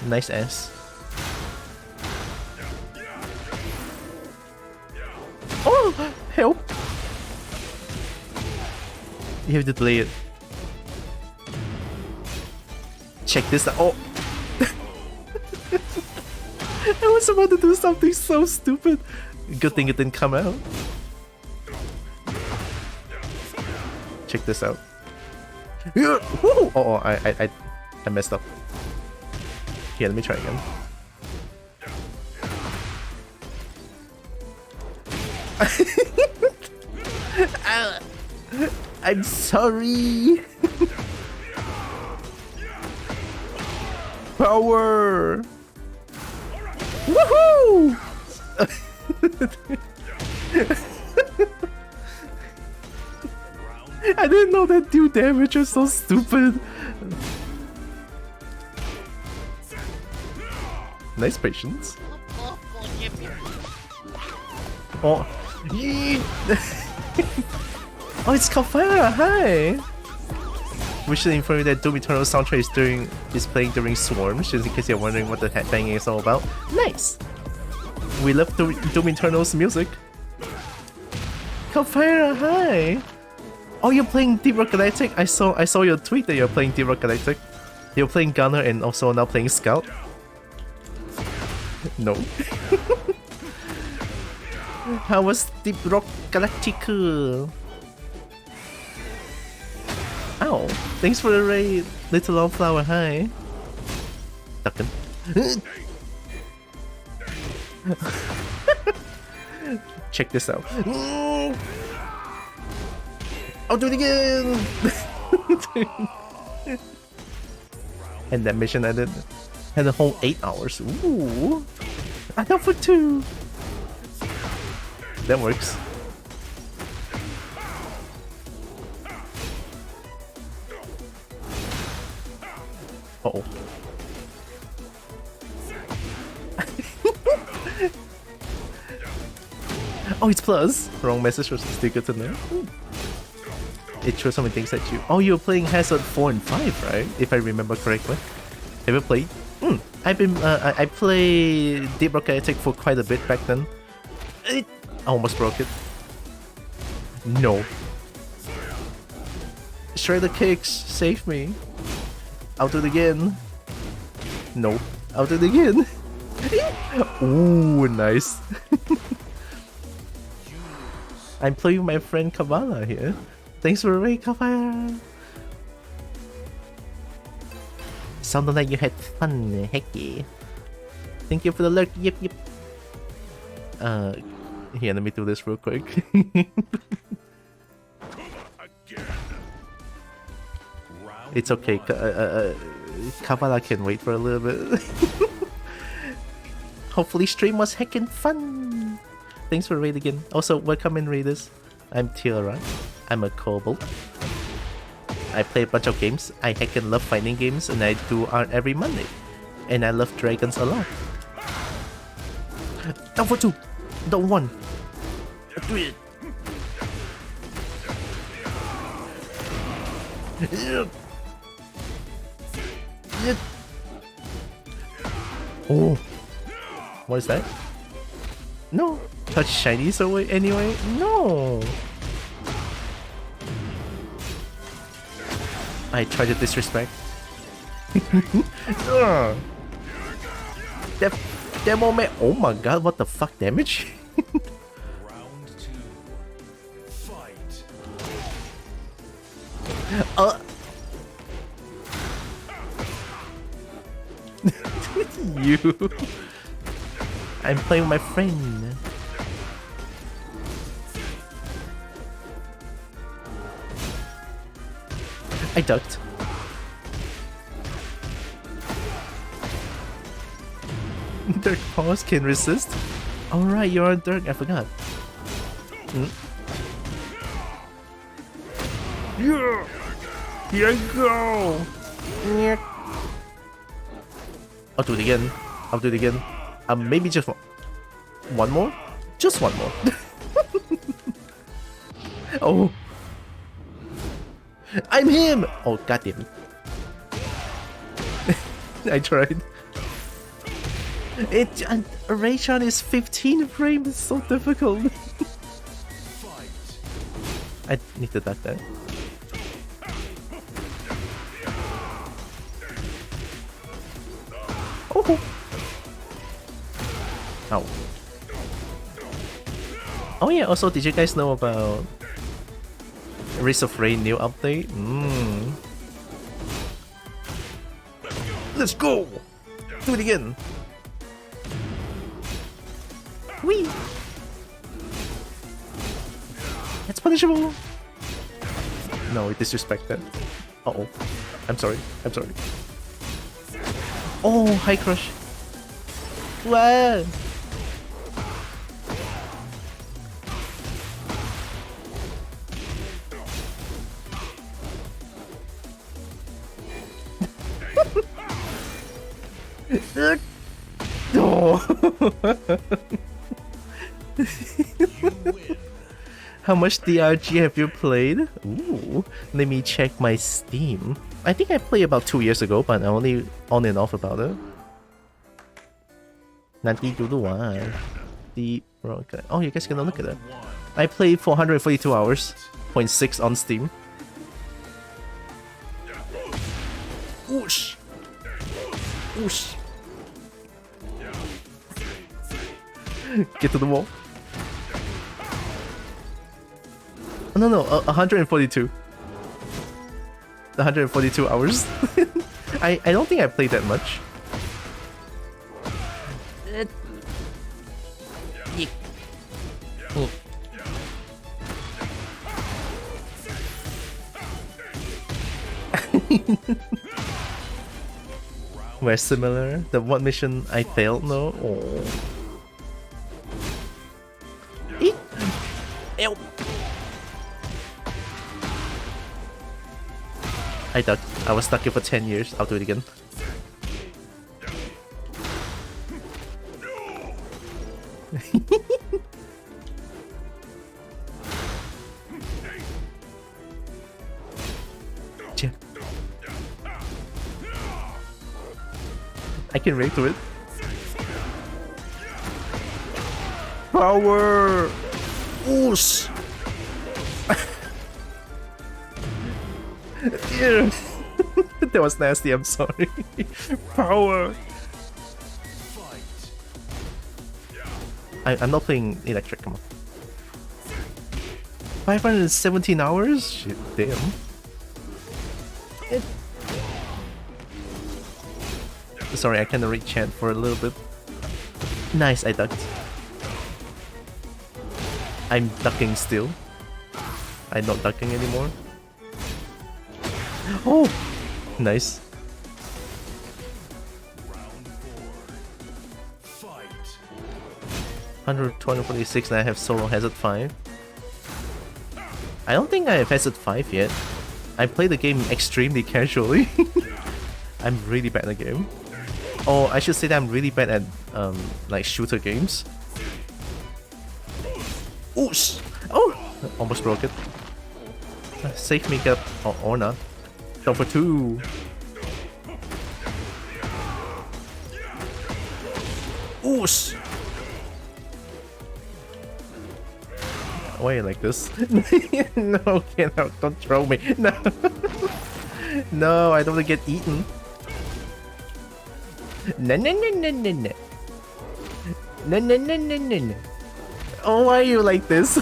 A: Nice ass. Oh! Help! You have to delay it. Check this out. Oh! I was about to do something so stupid. Good thing it didn't come out. Check this out. Yeah! Woo! Oh, I messed up. Here, let me try again. I'm sorry. Power. Woohoo! I didn't know that do damage was so stupid. Nice patience. Oh. Oh, it's Kalfara, hi! We should inform you that Doom Eternal soundtrack is playing during Swarm, just in case you're wondering what the headbanging is all about. Nice! We love Doom Eternal's music. Kalfara, hi! Oh, you're playing Deep Rock Galactic? I saw your tweet that you're playing Deep Rock Galactic. You're playing Gunner and also now playing Scout. No. How was Deep Rock Galactic? Ow, thanks for the raid, Little Old Flower, hi. Duckin'. Check this out. I'll do it again! And that mission ended. Had a whole 8 hours. Ooh! I got for 2! That works. Uh-oh. Oh, it's plus! Wrong message was still good to know. it throws so many things at you. Oh, you're playing Hazard 4 and 5, right? If I remember correctly. Have you played? I played Deep Rock Attic for quite a bit back then. I almost broke it. No. Shredder kicks, save me. I'll do it again. No, I'll do it again. Ooh, nice. I'm playing my friend Kavala here. Thanks for the raid, Kavala. Sounded like you had fun, hecky. Thank you for the lurk. Yep. Here, let me do this real quick. It's okay. Kavala can wait for a little bit. Hopefully stream was heckin' fun. Thanks for raid again. Also, welcome in raiders. I'm Tiara. I'm a Kobo. I play a bunch of games. I heckin' love fighting games, and I do art every Monday. And I love dragons a lot. Down for 2. Down 1. Do it. Oh, what is that? No, touch shinies away anyway. No. I tried to disrespect. Demo man. Oh my god, what the fuck damage?
B: Round 2. Fight.
A: You. I'm playing with my friend. I ducked. Dark powers can resist. Alright, you're on Dark, I forgot. Yeah! Here I go! Yeah. I'll do it again. I'll do it again. Maybe just one more? Just one more. Oh. I'm him! Oh, goddamn. I tried. Raychan is 15 frames. It's so difficult. I need to duck that. Oh. Ow. Oh yeah, also did you guys know about Race of Rain new update? Let's go! Do it again! Whee! It's punishable! No, we disrespect that. Uh-oh. I'm sorry. I'm sorry. Oh, high crush. Wow. Oh. How much DRG have you played? Ooh, let me check my Steam. I think I played about 2 years ago, but I only on and off about it. Nanti dulu oh, you guys can look at it. I played 442 hours, 0.6 on Steam. Whoosh! Whoosh! Get to the wall. Oh, no, 142. 142 hours. I don't think I played that much. We're similar. The one mission I failed, no? Oh. Ew. I ducked. I was stuck here for 10 years. I'll do it again. I can react to it. Power! Oosh! Ew. That was nasty, I'm sorry. Power! I'm not playing electric, come on. 517 hours? Shit, damn. Sorry, I kinda read chat for a little bit. Nice, I ducked. I'm ducking still. I'm not ducking anymore. Oh! Nice.
B: Round 4. Fight.
A: 146 and I have solo hazard 5. I don't think I have hazard 5 yet. I play the game extremely casually. I'm really bad at the game. Oh, I should say that I'm really bad at like shooter games. Oosh! Oh! Almost broke it. Save me up or not. Go for 2. Oosh! Why are you like this? No, get out! Don't throw me! No! No, I don't want to get eaten. No, no, no, no, no, no. No, no, no, no, no, no. Oh, why are you like this?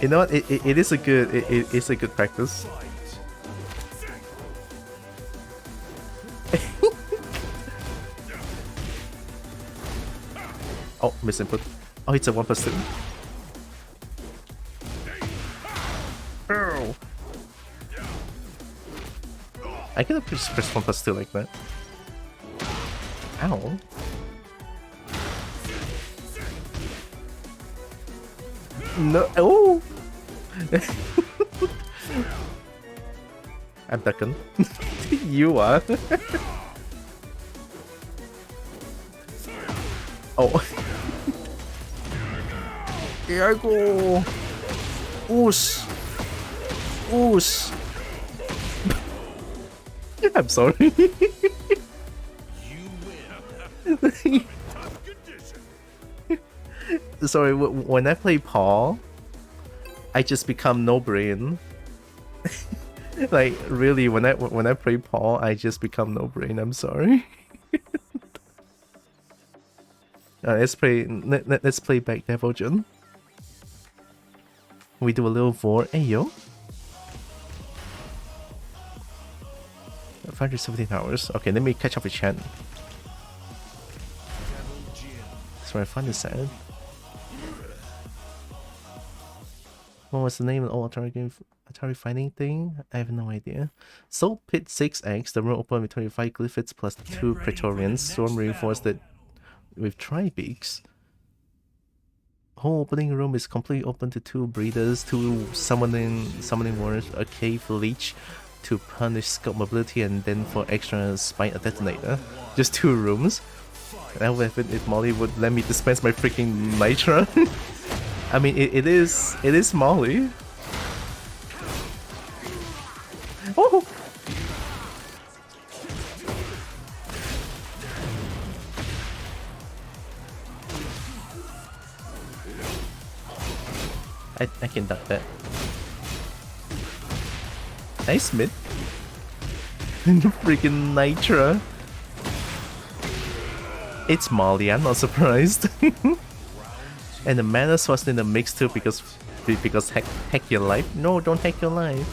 A: You know what? It is a good it's a good practice. Oh, misinput. Oh, it's a 1+2. Oh. I could have just pressed 1+2 like that. Ow. No. Oh. I'm ducking. You are. Oh. Here I go. Oosh. Oosh. I'm sorry.
B: You win.
A: Sorry, when I play Paul, I just become no brain. Like really, when I play Paul, I just become no brain. I'm sorry. Let's play back Devil Jun. We do a little vor. Hey yo. 517 hours. Okay, let me catch up with chat. That's where I find the sad. What was the name of the old Atari game? Atari fighting thing? I have no idea. Soul Pit 6X, the room open with 25 Glyphids plus 2 Praetorians. Storm reinforced it with Tri-Beaks. Whole opening room is completely open to 2 breeders, 2 summoning warriors, a cave leech to punish scope mobility, and then for extra spine a detonator. Just 2 rooms. And I would have it if Molly would let me dispense my freaking Nitra. I mean, it is Molly. Oh! I can duck that. Nice mid. Freaking Nitra. It's Molly, I'm not surprised. And the mana was in the mix too because hack your life. No, don't hack your life.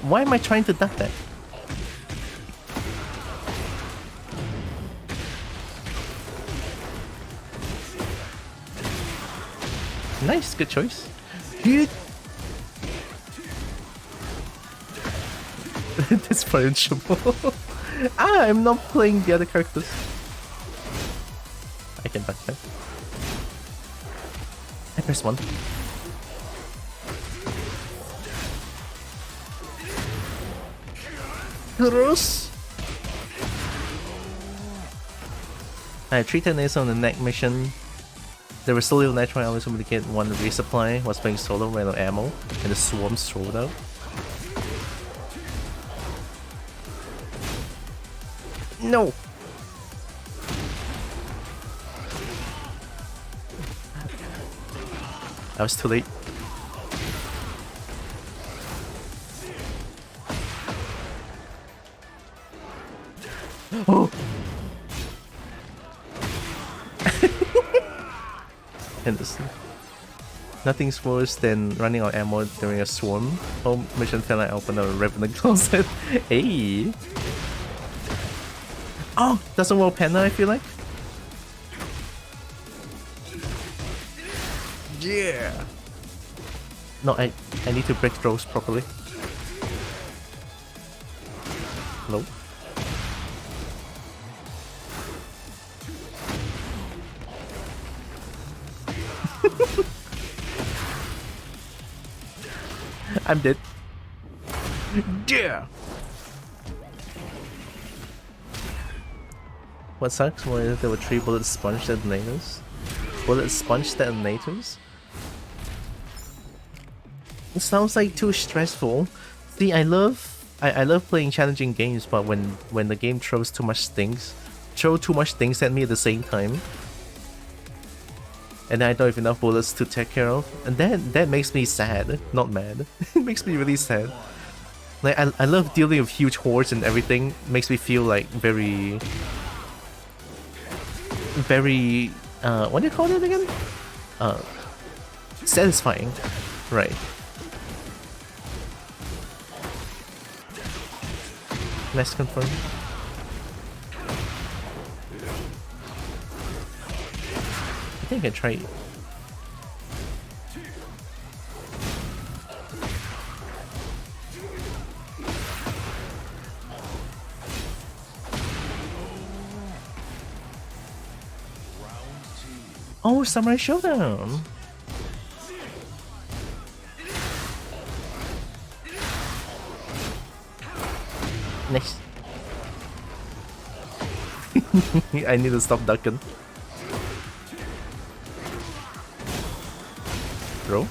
A: Why am I trying to duck that? Nice, good choice. Good. That's punishable. I'm not playing the other characters. I can duck that. I press 1. Gross. I have 3 turns on the next mission. There was so little natural hours for me to get 1 resupply. Was playing solo, ran out of ammo, and the swarms rolled out. No! I was too late. Oh! And nothing's worse than running out of ammo during a swarm. Home mission felt like I opened a revenant closet. Hey! Oh! Doesn't roll Panda, I feel like. Yeah! No, I need to break throws properly. Nope. I'm dead. Yeah! What sucks was there were 3 bullet sponge detonators. Bullet sponge detonators? It sounds like too stressful. See, I love playing challenging games, but when the game throws too much things at me at the same time, and I don't have enough bullets to take care of, and that makes me sad, not mad. It makes me really sad. Like I love dealing with huge hordes and everything. It makes me feel like very what do you call it again? Satisfying, right? Let's confirm. I think I tried. Oh, Samurai Showdown! Nice. I need to stop ducking. Bro?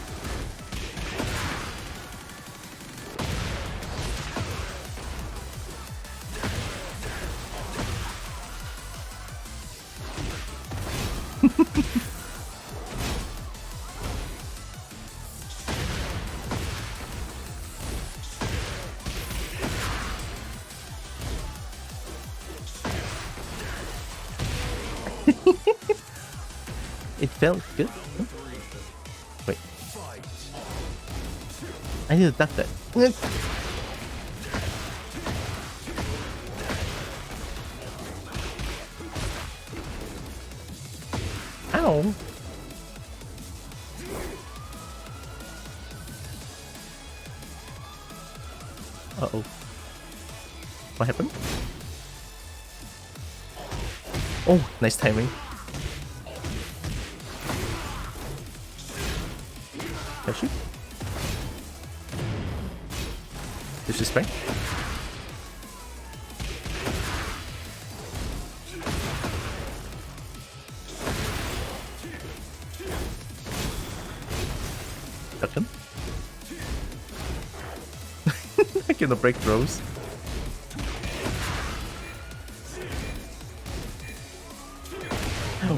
A: It felt good. Huh? Wait. I need to duck that. Ow! Uh-oh. What happened? Oh, nice timing. Can I shoot? Disrespect? Duck him? I cannot break throws.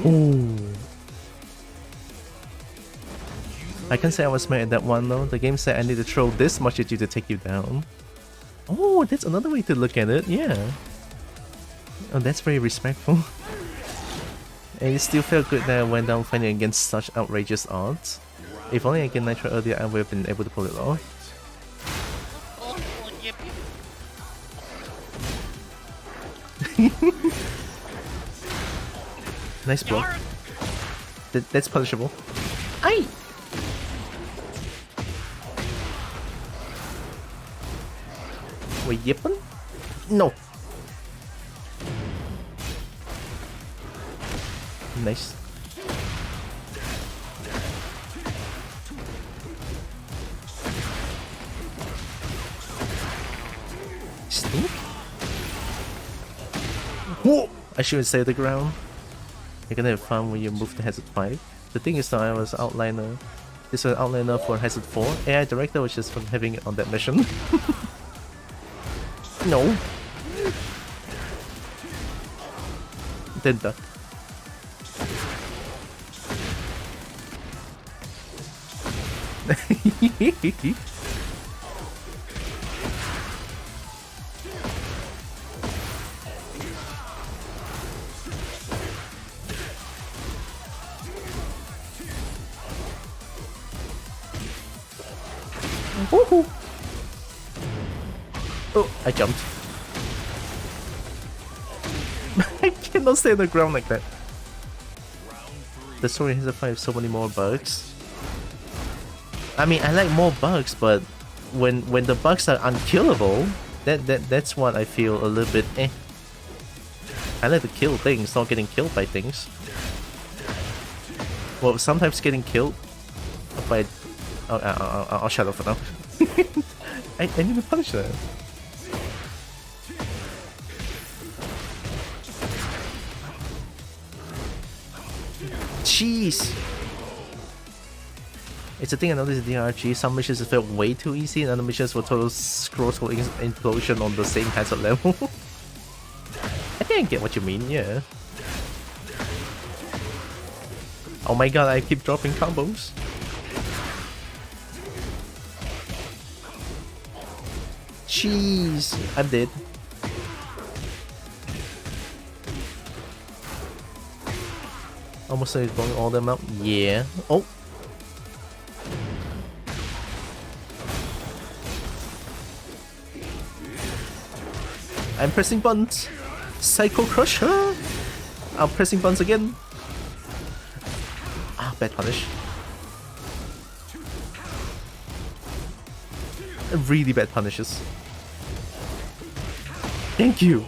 A: Oh. I can say I was mad at that one though. The game said I need to throw this much at you to take you down. Oh, that's another way to look at it, yeah. Oh, that's very respectful. And it still felt good that I went down fighting against such outrageous odds. If only I get Nitro earlier, I would have been able to pull it off. Nice block. That's punishable. Aye! Wait, yippin'? No! Nice. Stink? Whoa! I shouldn't say the ground. You're gonna have fun when you move to Hazard 5. The thing is that I was outliner. This was outliner for Hazard 4. AI director was just from having it on that mission. No. 된다. Woohoo! Oh, I jumped. I cannot stay on the ground like that. The story has so many more bugs. I mean, I like more bugs, but when the bugs are unkillable, that's what I feel a little bit eh. I like to kill things, not getting killed by things. Well, sometimes getting killed by... Oh, I'll shut up for now. I need to punish that. Jeez! It's a thing I noticed in DRG, some missions felt way too easy and other missions were total scrotal implosion on the same hazard level. I think I get what you mean, yeah. Oh my god, I keep dropping combos. Jeez, I'm dead. Almost like blowing all them up. Yeah. Oh. I'm pressing buttons. Psycho Crusher. I'm pressing buttons again. Ah, bad punish. Really bad punishes. Thank you.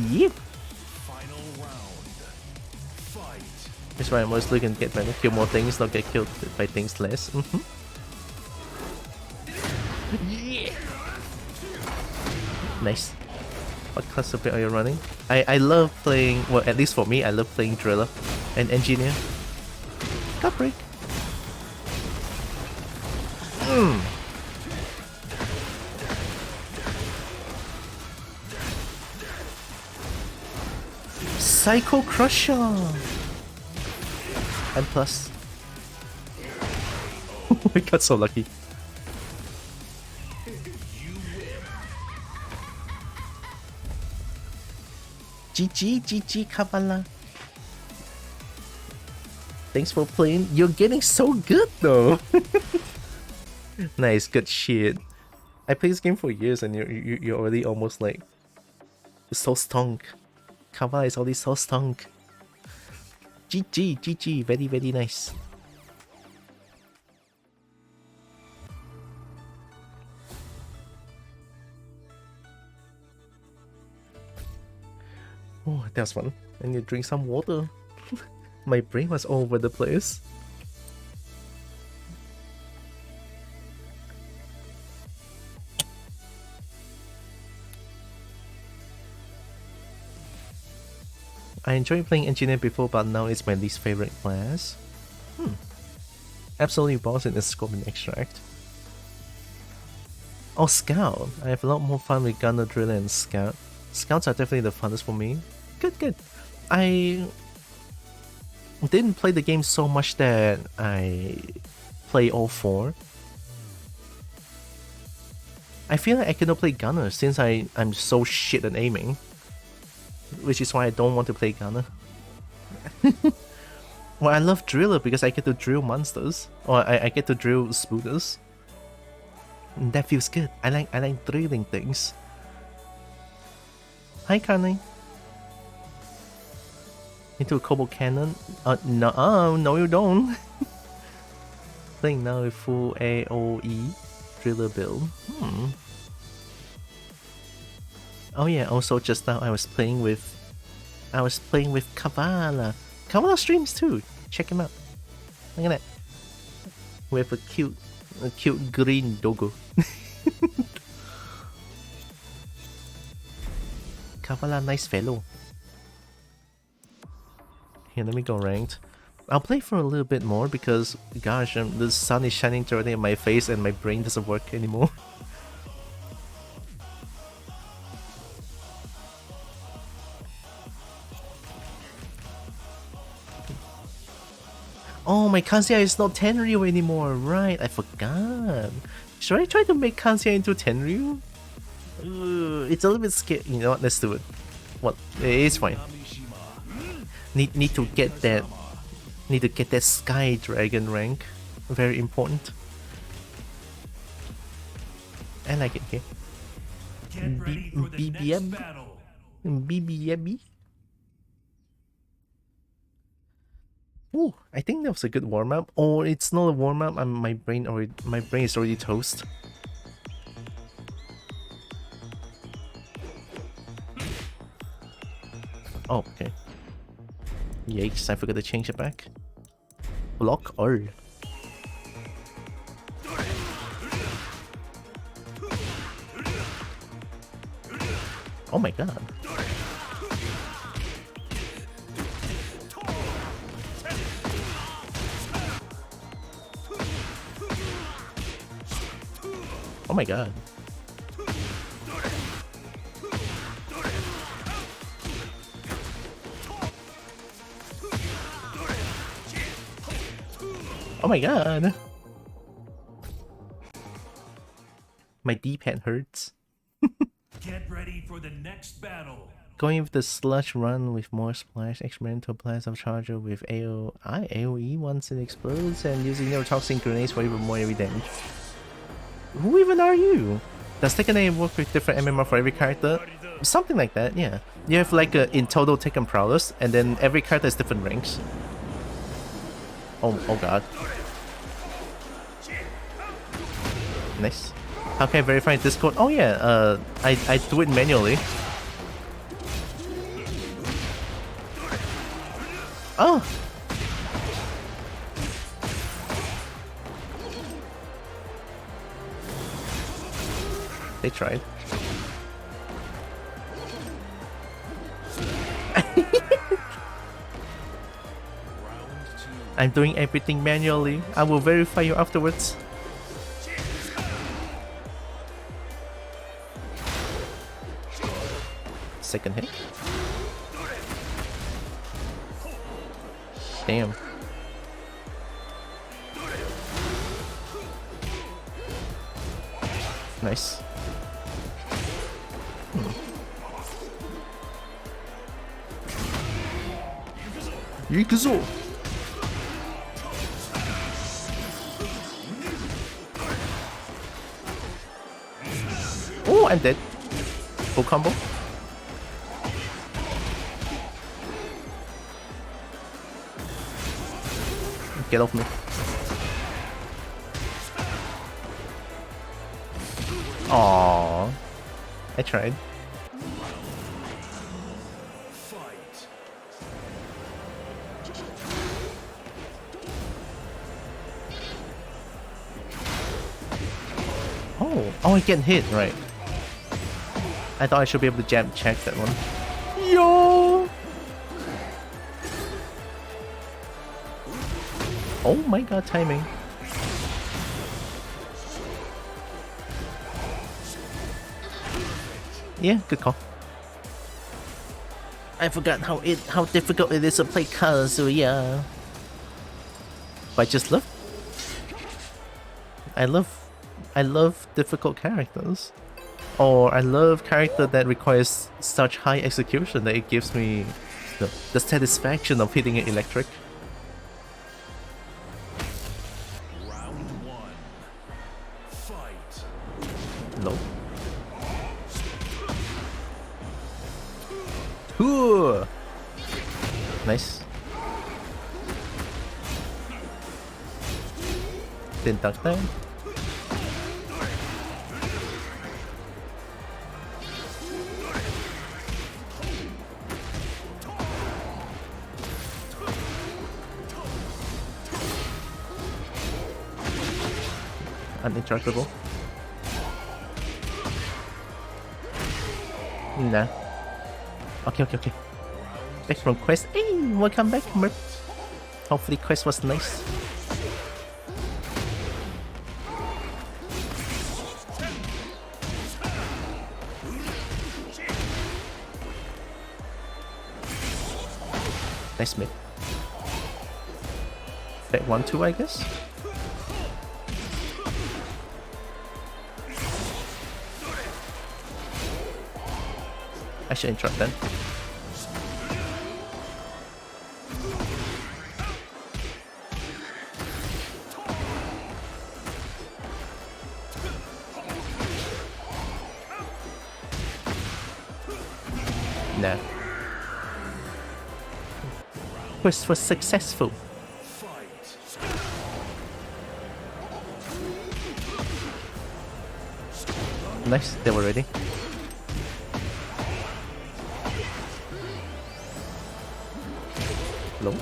A: Yep. That's why I'm always looking to get better, kill more things, not get killed by things less. Yeah. Nice. What class of bit are you running? I love playing, well, at least for me, I love playing Driller and Engineer. Cut break. Psycho Crusher! And plus. I got so lucky. GG Kavala. Thanks for playing. You're getting so good though. Nice, good shit. I played this game for years and you're already almost like so stunk. Kavala is already so stunk. GG, very very nice. Oh, that was fun. I need to drink some water. My brain was all over the place. I enjoyed playing Engineer before, but now it's my least favorite class. Absolutely boss in the Scorpion Extract. Oh, Scout! I have a lot more fun with Gunner, Driller, and Scout. Scouts are definitely the funnest for me. Good. I didn't play the game so much that I play all four. I feel like I cannot play Gunner since I'm so shit at aiming. Which is why I don't want to play Gunner. Well, I love Driller because I get to drill monsters. Or I get to drill spooters. And that feels good. I like drilling things. Hi, Carney. Into a Kobo Cannon? No you don't. Playing now with full AOE Driller build. Oh yeah, also just now I was playing with Kavala. Kavala streams too. Check him out. Look at that. We have a cute green doggo. Kavala, nice fellow. Here, let me go ranked. I'll play for a little bit more because, gosh, the sun is shining directly in my face and my brain doesn't work anymore. my Kansia is not Tenryu anymore. Right, I forgot. Should I try to make Kansia into Tenryu? It's a little bit scary. You know what? Let's do it. What? It's fine. Need to get that. Need to get that Sky Dragon rank. Very important. I like it here.
B: Get ready for the next battle.
A: BBM. Ooh, I think that was a good warm up. Or it's not a warm up. My brain is already toast. Oh, okay. Yikes! I forgot to change it back. Block all. Oh my god. Oh my god. Oh my god. My D-pad hurts.
B: Get ready for the next battle.
A: Going with the slush run with more splash, experimental blast of charger with AoE once it explodes, and using neurotoxin grenades for even more heavy damage. Who even are you? Does Tekken 8 work with different MMR for every character? Something like that, yeah. You have like a in total Tekken prowess, and then every character has different ranks. Oh god. Nice. How can I verify Discord? Oh yeah, I do it manually. Oh! They tried. I'm doing everything manually. I will verify you afterwards. Second hit. Damn. Nice. Yukuzo. Oh, I'm dead. Full combo. Get off me. Aww. I tried. Oh, I get hit, right. I thought I should be able to jab check that one. Yo! Oh my god, timing. Yeah, good call. I forgot how difficult it is to play Kazuya. But I just love I love difficult characters. Or I love character that requires such high execution that it gives me the satisfaction of hitting it electric.
B: Round one. Fight.
A: No. Ooh. Nice. Didn't duck down. Uninteractable. Nah. Okay. Back from quest. Hey, welcome back, Merp. Hopefully quest was nice. Nice mid. Bet 1-2, I guess. I should interrupt then. Nah. Quest was successful. Nice, they were ready. Hello?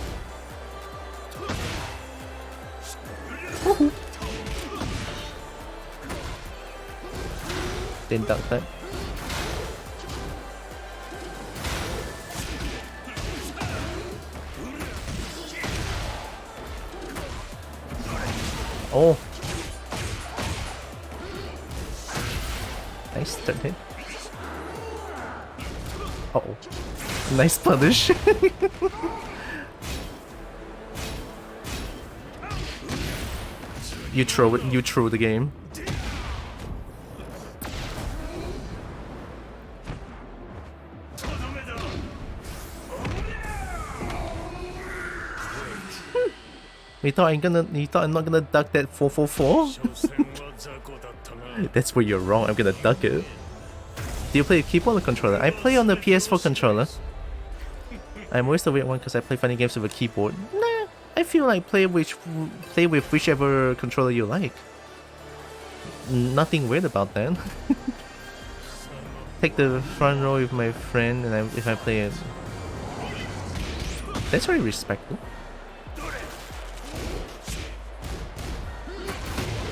A: Woohoo! Didn't duck that. Oh! Nice, third hit. Uh-oh. Nice punish. You throw the game. You thought I'm not gonna duck that 444? That's where you're wrong, I'm gonna duck it. Do you play a keyboard or controller? I play on the PS4 controller. I'm always the weird one because I play funny games with a keyboard. Nah, I feel like play with whichever controller you like. Nothing weird about that. Take the front row with my friend, and if I play it, that's very respectful.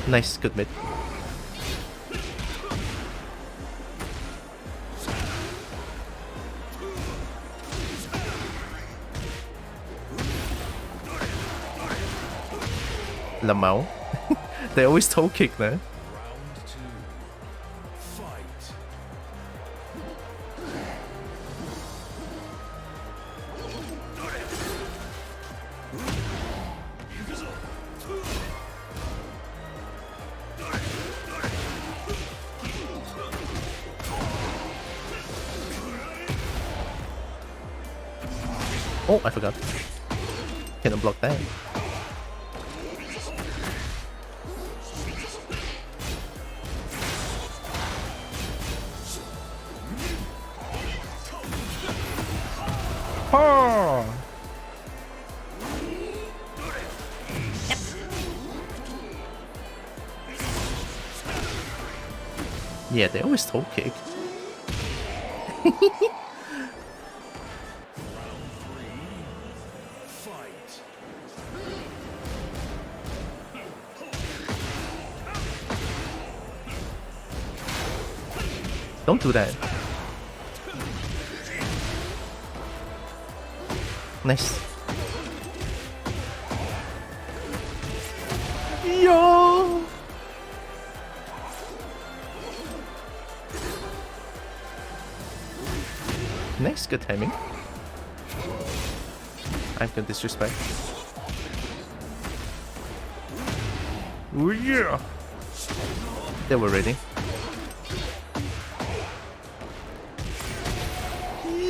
A: Nice, good mid. Lamau. They always toe kick there. Oh, I forgot. Cannot block that. Oh. Yeah, they always toe kick. Don't do that. Nice. Yo. Nice, good timing. I'm gonna disrespect. Ooh, yeah. They were ready.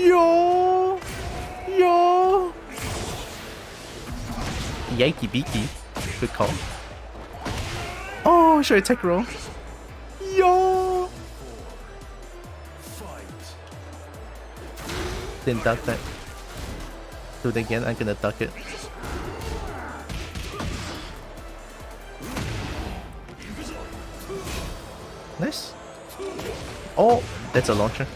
A: Yo! Yo! Yikey beaky. Good call. Oh, should I tech roll? Yo! Didn't duck that. Do it again, I'm gonna duck it. Nice. Oh, that's a launcher.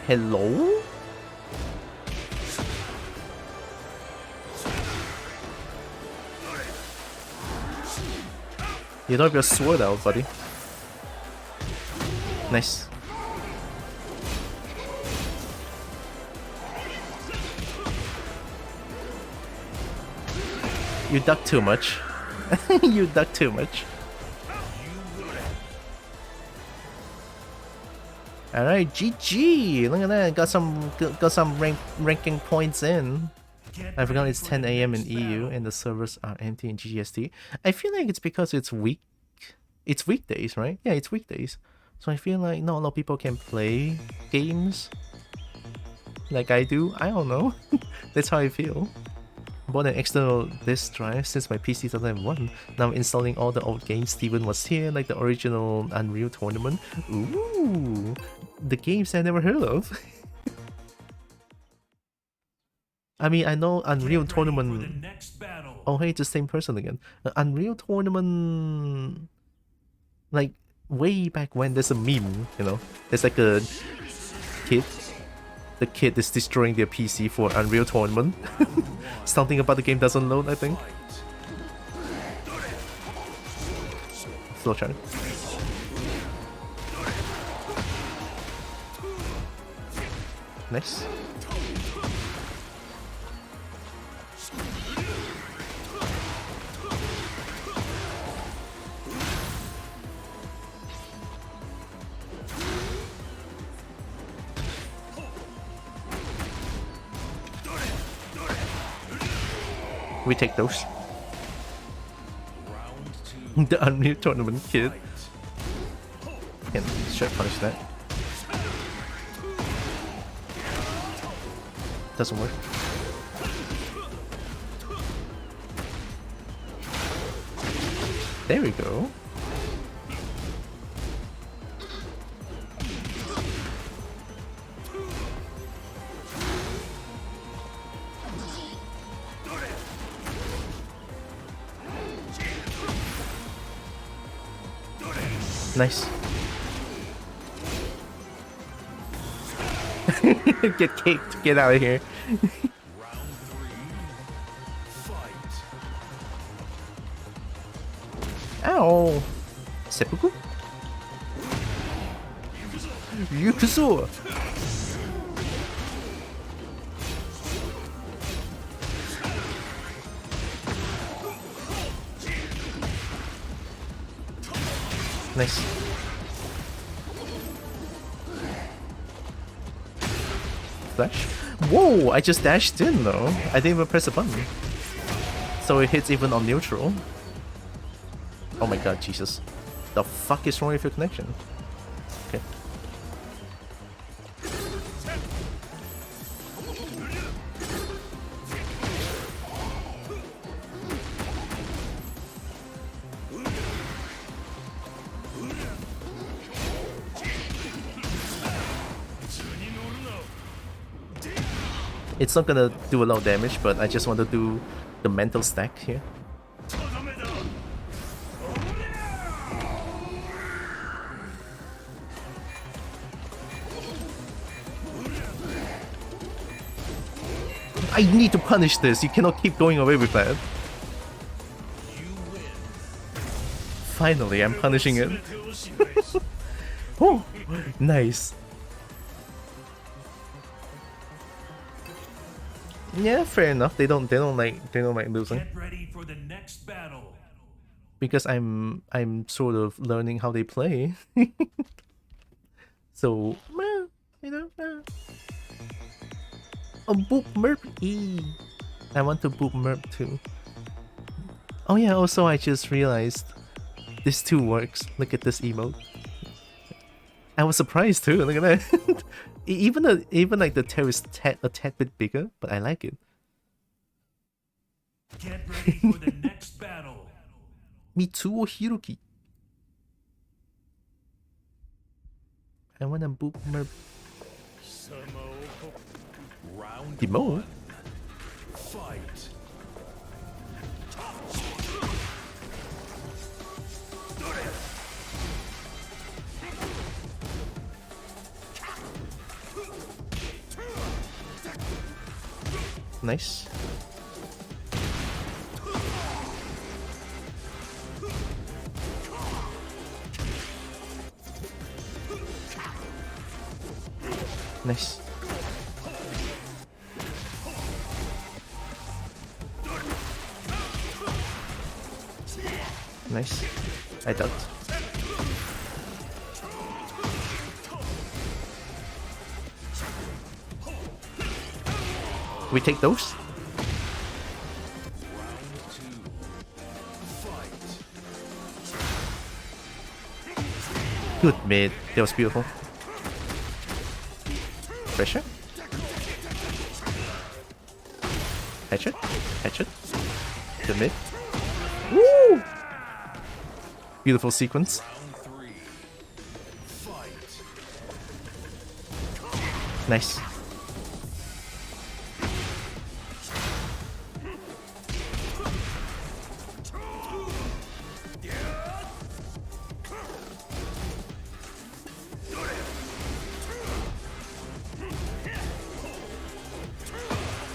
A: Hello? You don't have your sword out, buddy. Nice. You duck too much. You duck too much. Alright, GG! Look at that, got some ranking points in. I forgot it's 10 a.m. in EU and the servers are empty in GST. I feel like it's because it's weekdays, right? Yeah, it's weekdays. So I feel like not a lot of people can play games like I do. I don't know. That's how I feel. Bought an external disk drive since my PC doesn't have one. Now installing all the old games Steven was here, like the original Unreal Tournament. Ooh, the games I never heard of. I mean, I know Unreal Tournament. Oh, hey, it's the same person again. Unreal Tournament, like way back when. There's a meme, you know. There's like a kid. The kid is destroying their PC for Unreal Tournament. Something about the game doesn't load, I think. Slow chart. Nice. We take those. The Unreal Tournament kid. Can straight punish that. Doesn't work. There we go. Nice. Get kicked. Get out of here. Ow. Seppuku? Yukuso. Nice. Flash. Whoa! I just dashed in though. I didn't even press a button. So it hits even on neutral. Oh my god, Jesus. The fuck is wrong with your connection? Okay. It's not gonna do a lot of damage, but I just want to do the mental stack here. I need to punish this. You cannot keep going away with that. Finally, I'm punishing it. Oh, nice. Yeah, fair enough. They don't like losing.
B: Get ready for the next battle.
A: Because I'm sort of learning how they play. So, you know. Oh, boop merp E. I want to boop merp too. Oh yeah, also I just realized this too works. Look at this emote. I was surprised too. Look at that. even like the tail is a tad bit bigger, but I like it.
B: Get ready for the next battle.
A: Mitsuo Hiroki. I wanna boop merp.
B: Round
A: Demo?
B: one. Fight.
A: Nice. Nice. Nice. I ducked. We take those? Good mid. That was beautiful. Pressure. Headshot. Headshot. Good mid. Woo! Beautiful sequence. Nice.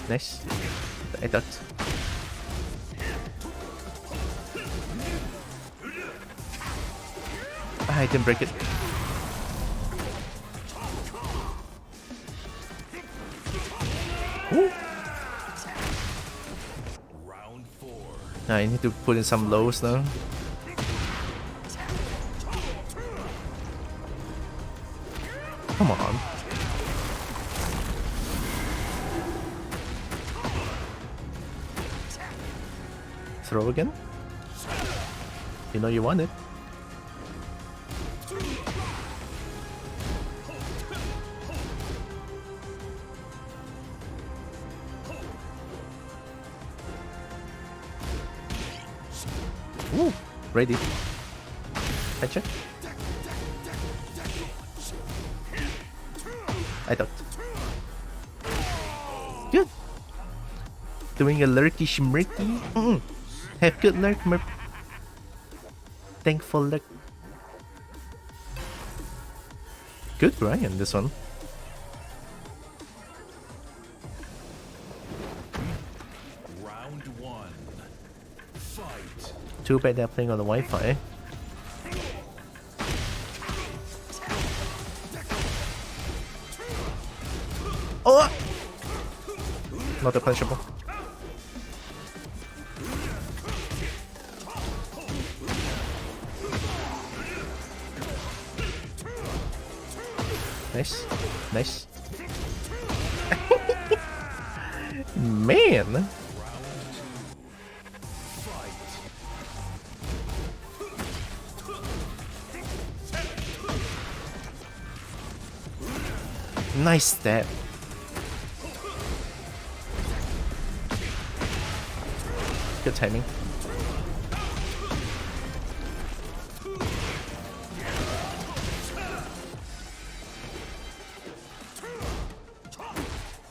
A: Nice. I ducked. I didn't break it. Ooh.
B: Round 4.
A: I need to put in some lows now. Come on. Throw again? You know you want it. Ooh, ready. Headshot. I ducked. Good. Doing a lurky shmurky. Have good lurk, merp. Thankful lurk. Good Ryan, this one.
B: Round 1. Fight.
A: Too bad they're playing on the Wi-Fi. Oh! Not punishable. Nice. Nice. Man! Nice stab. Good timing.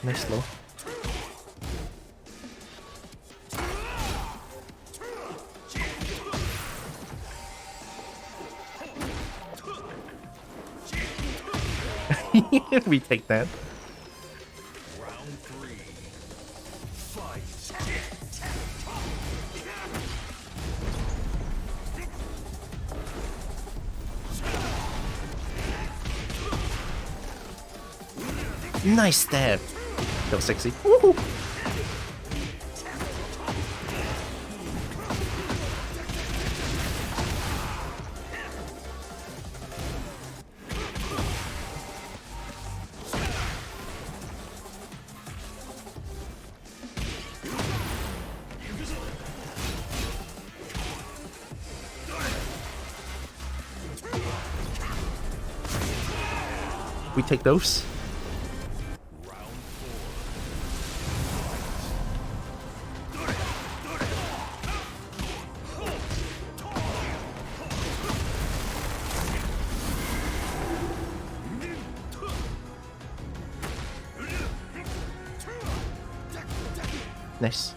A: Nice slow. We take that.
B: Round 3. Fight.
A: Nice stab. That was sexy. Woohoo! We take those. Nice.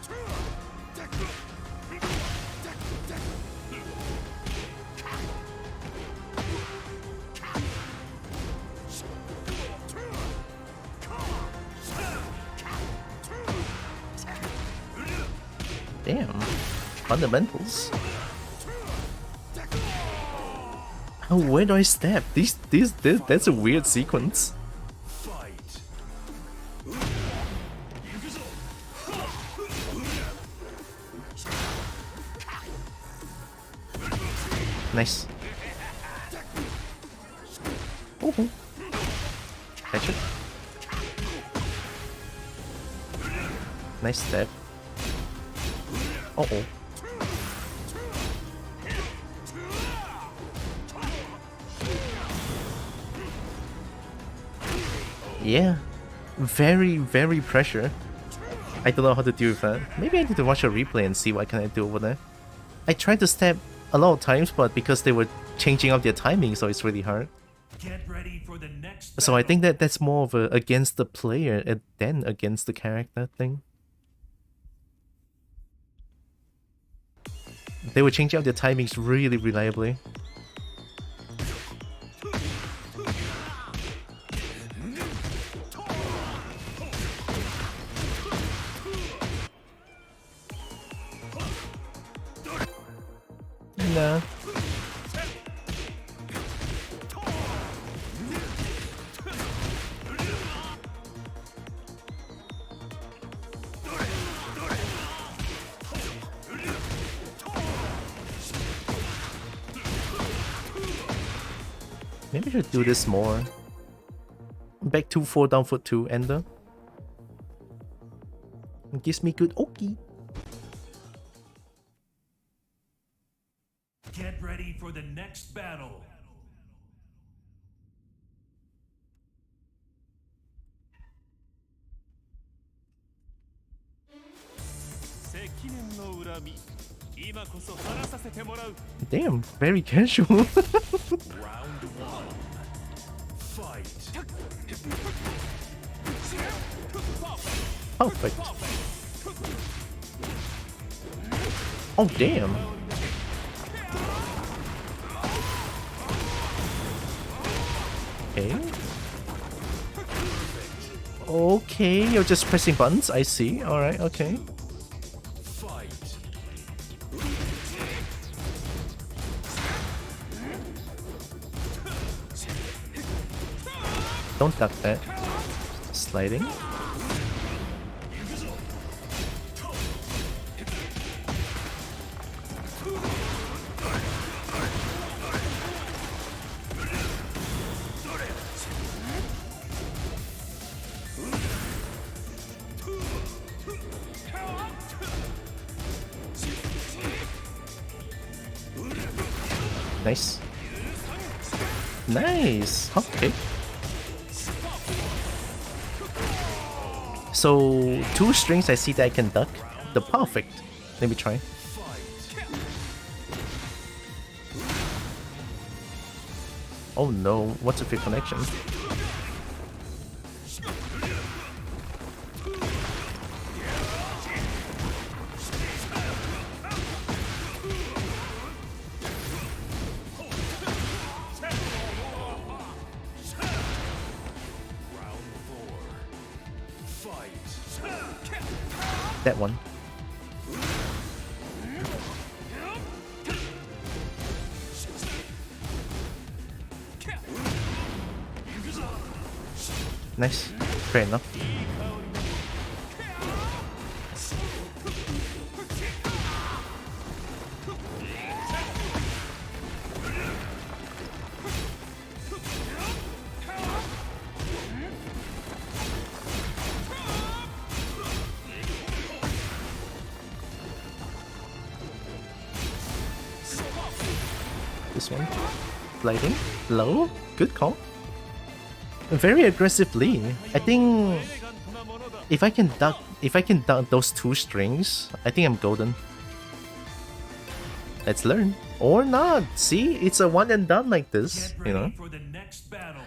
A: Damn. Fundamentals. Oh, where do I stab? That's a weird sequence. Nice. Ooh. Headshot. Nice stab. Uh-oh. Yeah, very, very pressure. I don't know how to deal with that. Maybe I need to watch a replay and see what can I do over there. I tried to stab a lot of times, but because they were changing up their timing, so it's really hard.
B: Get ready for the next
A: So I
B: battle.
A: think that that's more of a against the player and then against the character thing. They were changing up their timings really reliably. Nah. Maybe I should do this more. Back 2-4 down foot 2 ender. It gives me good oki.
B: Get ready for the next battle.
A: Damn, very casual.
B: Round 1. Fight.
A: Perfect. Oh damn. Okay. Okay, you're just pressing buttons, I see. Alright, okay.
B: Fight.
A: Don't duck that. Sliding. Nice. Nice. Okay. So 2 strings I see that I can duck. The perfect. Let me try. Oh no, what's a fit connection? That one. Nice. Fair enough. This one. Gliding. Low. Good call. Very aggressively. I think if I can duck those 2 strings, I think I'm golden. Let's learn. Or not. See, it's a one and done like this,
B: Get
A: you know.
B: ready for the next battle.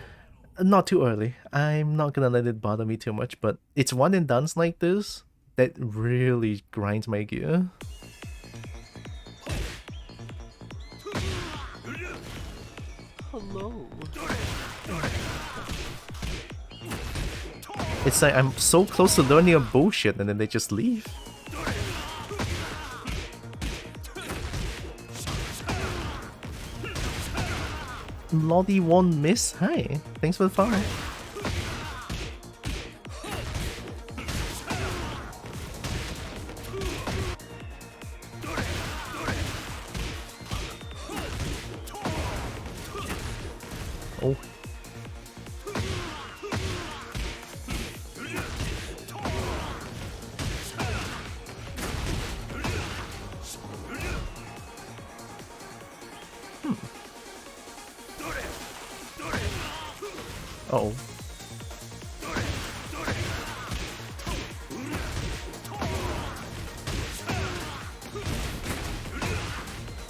A: Not too early. I'm not gonna let it bother me too much, but it's one and done's like this that really grinds my gear. Hello. It's like I'm so close to learning a bullshit and then they just leave. Lottie won't miss. Hi. Thanks for the follow. Oh. Uh-oh.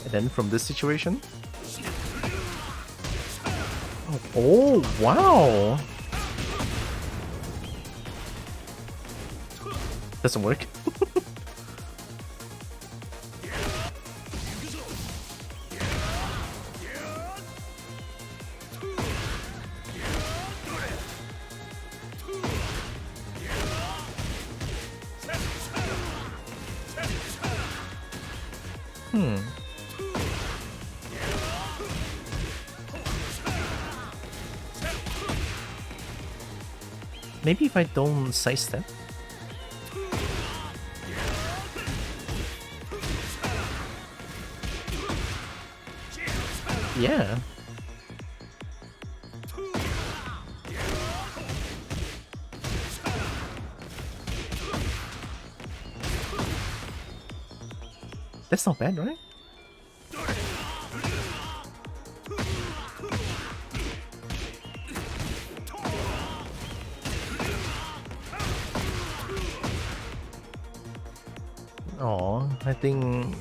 A: And then from this situation... Oh, wow! Doesn't work. Maybe if I don't sidestep. Yeah. That's not bad, right? Oh, I think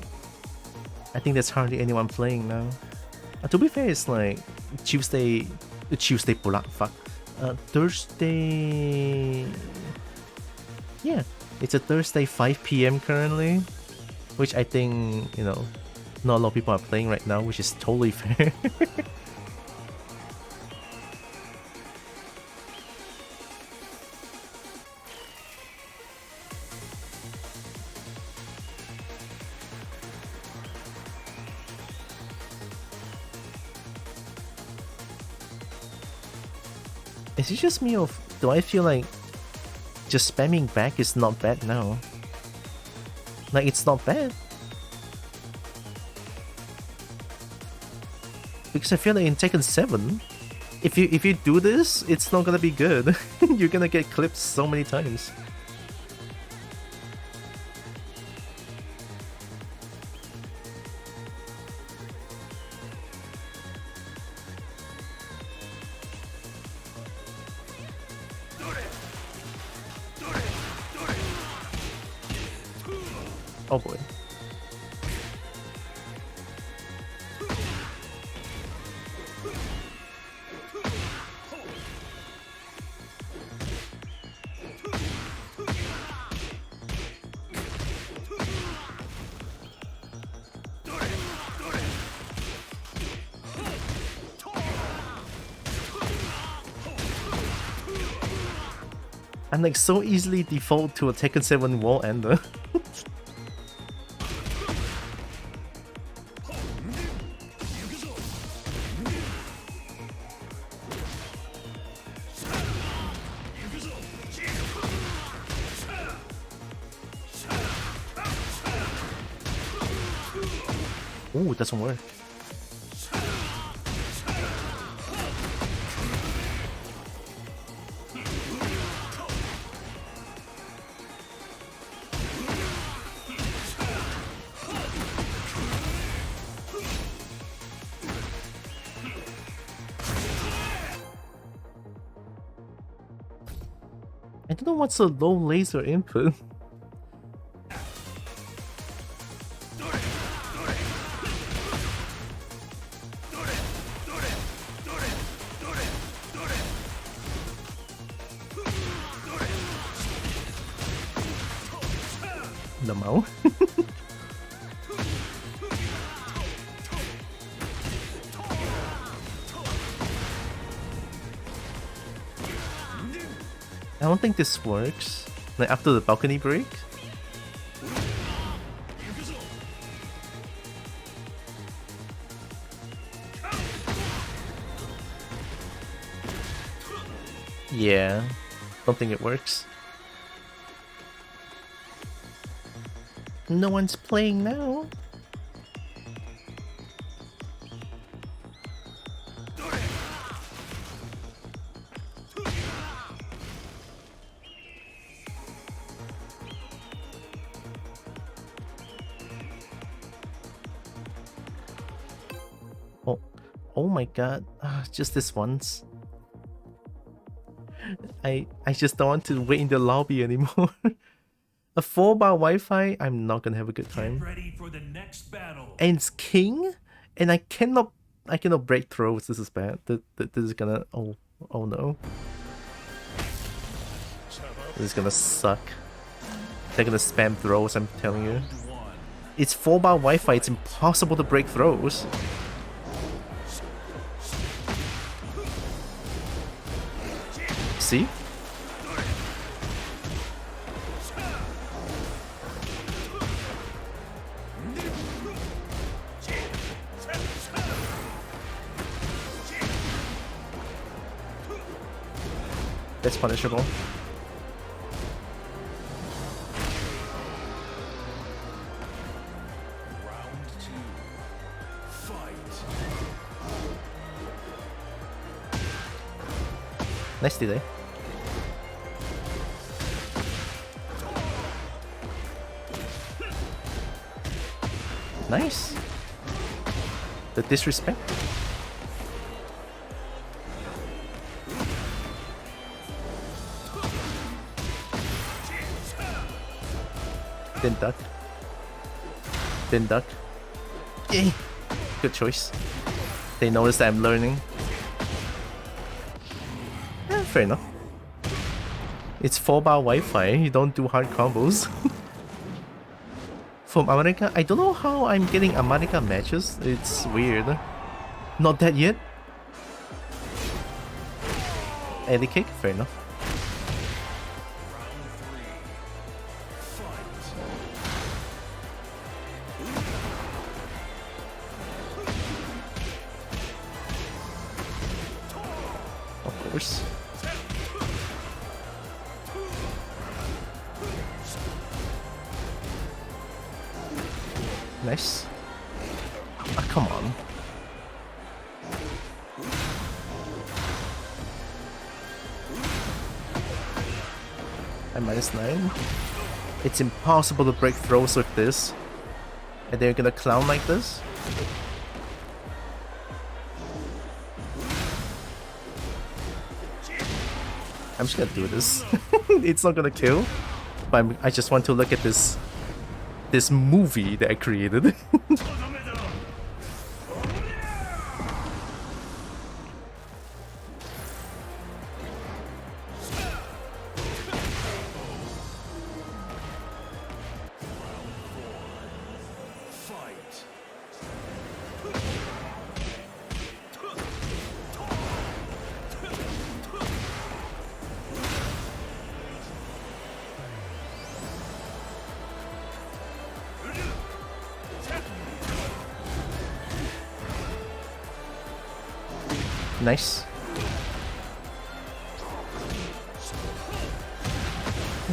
A: there's hardly anyone playing now. To be fair, it's like Tuesday pula, fuck. Thursday. Yeah, it's a Thursday 5 p.m. currently, which I think, you know, not a lot of people are playing right now, which is totally fair. Is it just me, or do I feel like just spamming back is not bad now? Like, it's not bad. Because I feel like in Tekken 7, if you do this, it's not gonna be good. You're gonna get clipped so many times. Oh boy. I'm like so easily default to a Tekken 7 wall ender. Ooh, it doesn't work. I don't know what's a low laser input. Lamo. I don't think this works. Like after the balcony break. Yeah, don't think it works. No one's playing now. Oh my god, just this once. I just don't want to wait in the lobby anymore. A 4-bar Wi-Fi, I'm not gonna have a good
B: Get
A: time.
B: ready for the next battle.
A: And it's king, and I cannot break throws. This is bad. This is gonna oh no. This is gonna suck. They're gonna spam throws, I'm telling you. It's 4-bar Wi-Fi, it's impossible to break throws. See? That's punishable.
B: Round 2. Fight.
A: Nice delay. Nice. The disrespect. Then duck. Then duck. Yay! Good choice. They notice that I'm learning. Yeah, fair enough. It's 4-bar Wi-Fi, you don't do hard combos. From America, I don't know how I'm getting America matches. It's weird. Not that yet. Early kick, fair enough. Of course. Nice. Ah, come on. I'm -9. It's impossible to break throws with this. And they're gonna clown like this? I'm just gonna do this. It's not gonna kill. But I just want to look at this movie that I created. Nice.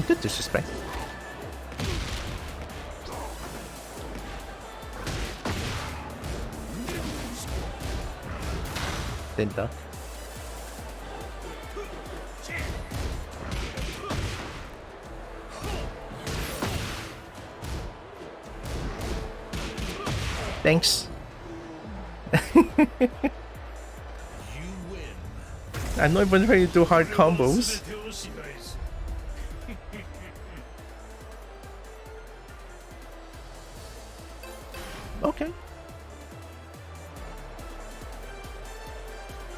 A: Good disrespect. Then duck. Thanks. I'm not even trying to do hard combos. Okay.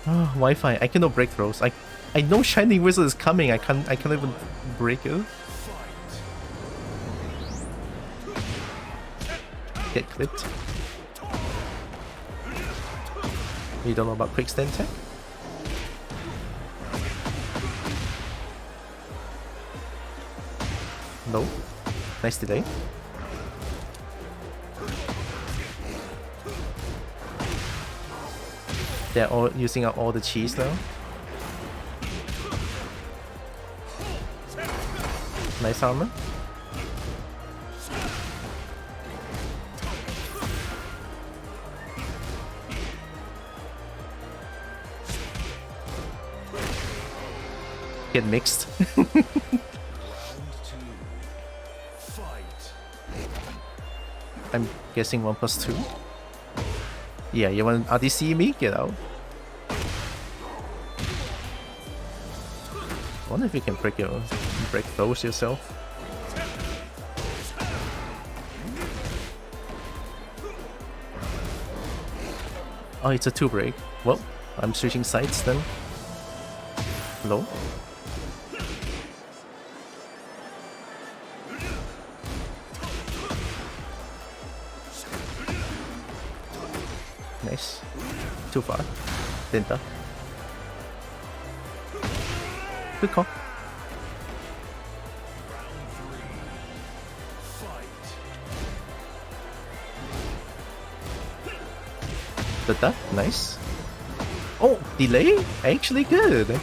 A: Oh, Wi-Fi. I cannot break throws. I know Shining Whistle is coming. I can't even break it. Get clipped. You don't know about quick stand tech? No. Nice delay. They're all using up all the cheese now. Nice armor. Get mixed. I'm guessing 1+2. Yeah, you want RDC me? Get out. I wonder if you can break those yourself. Oh, it's a 2 break. Well, I'm switching sides then. Low. Nice. Too far. Denta. Good call. Denta. Nice. Oh, delay? Actually good.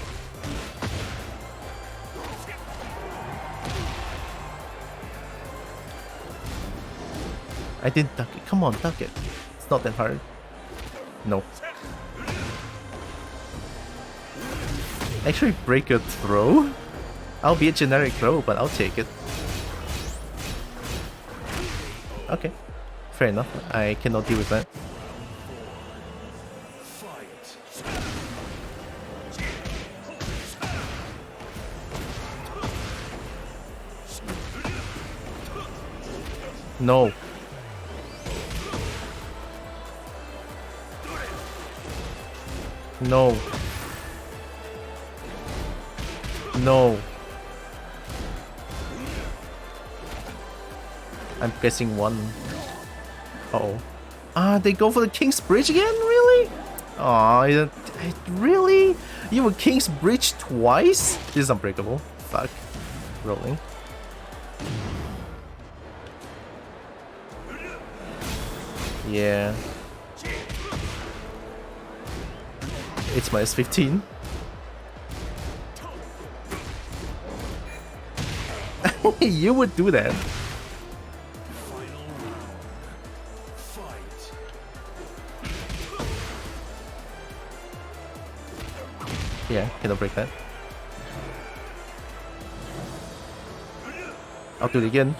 A: I didn't duck it. Come on, duck it. It's not that hard. No. Actually break a throw? I'll be a generic throw, but I'll take it. Okay. Fair enough. I cannot deal with that. No. No. No. I'm guessing one. Uh-oh. Ah, they go for the King's Bridge again? Really? Aw, really? You were King's Bridge twice? This is unbreakable. Fuck. Rolling. Yeah. It's minus 15. You would do that. Yeah, cannot break that. I'll do it again.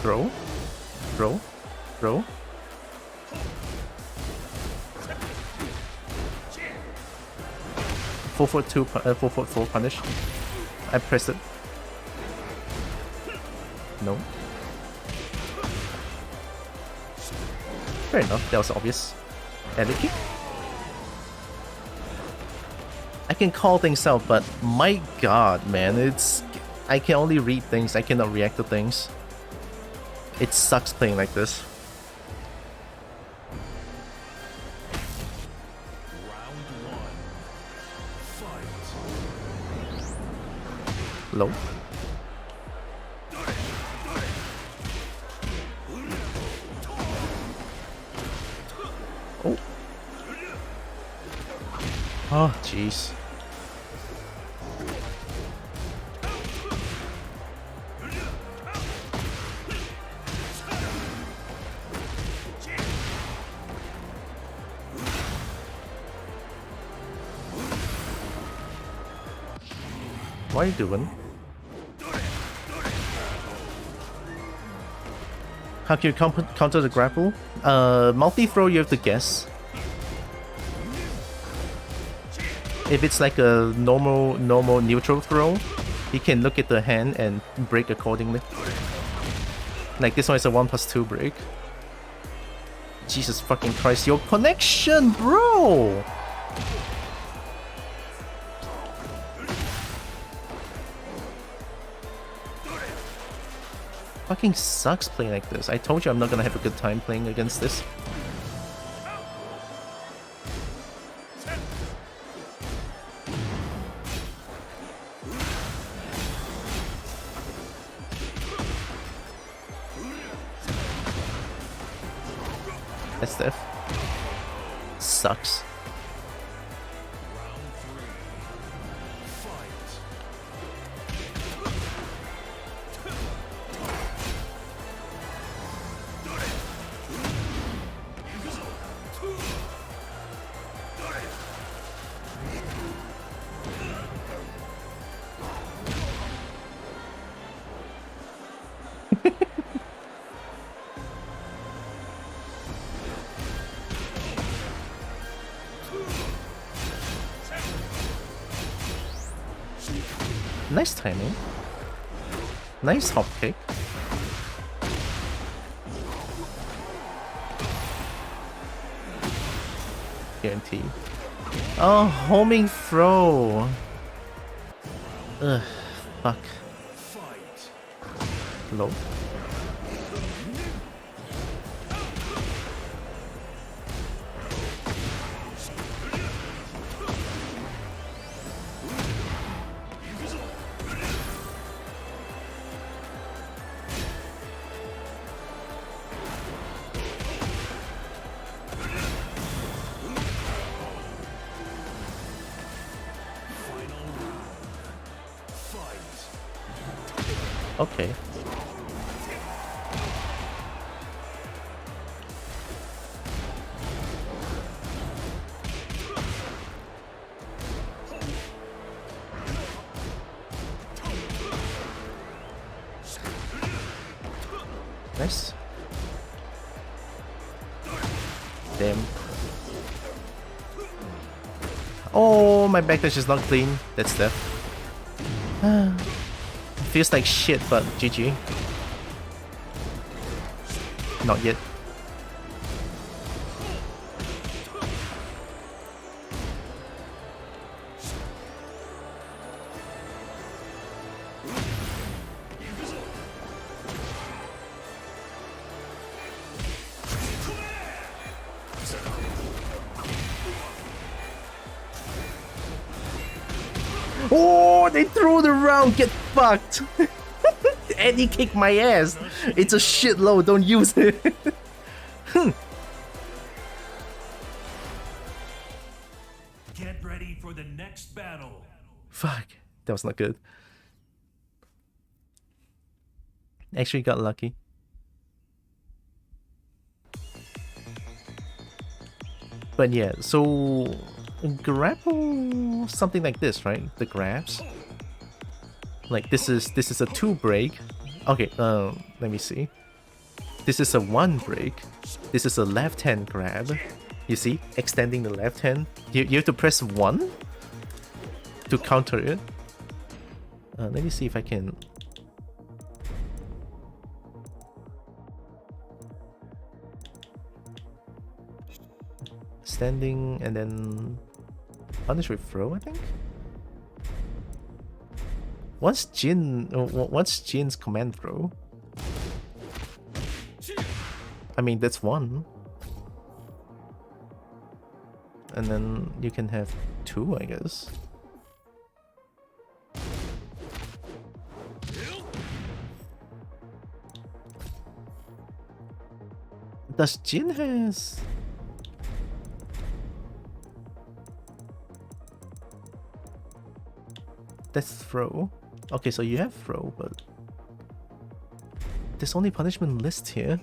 A: Throw. Throw. Throw. Four foot 4 punish. I press it. No. Fair enough, that was obvious. And kick. I can call things out, but my god, man, I can only read things, I cannot react to things. It sucks playing like this. Low. Oh. Oh, jeez. What are you doing? How can you counter the grapple? Multi-throw, you have to guess. If it's like a normal neutral throw, you can look at the hand and break accordingly. Like this one is a 1+2 break. Jesus fucking Christ, your connection, bro! Fucking sucks playing like this. I told you I'm not gonna have a good time playing against this. SF. Sucks. Nice timing. Nice hop kick. Guarantee. Oh, homing throw. Ugh, fuck. Low. Okay. Nice. Damn. Oh, my backdash is not clean. That's death. Feels like shit, but GG. Not yet. Oh, they threw it around. Get fucked. And he kicked my ass. It's a shitload. Don't use it.
B: Get ready for the next battle.
A: Fuck. That was not good. Actually got lucky. But yeah, so grapple something like this, right? The grabs. Like this is a 2 break. Okay, let me see. This is a 1 break. This is a left hand grab. You see, extending the left hand. You have to press 1 to counter it. Let me see if I can. Standing and then punish with throw, I think. What's Jin's command throw? I mean, that's 1. And then you can have 2, I guess. Does Jin has... That's throw. Okay, so you have throw, but there's only punishment list here.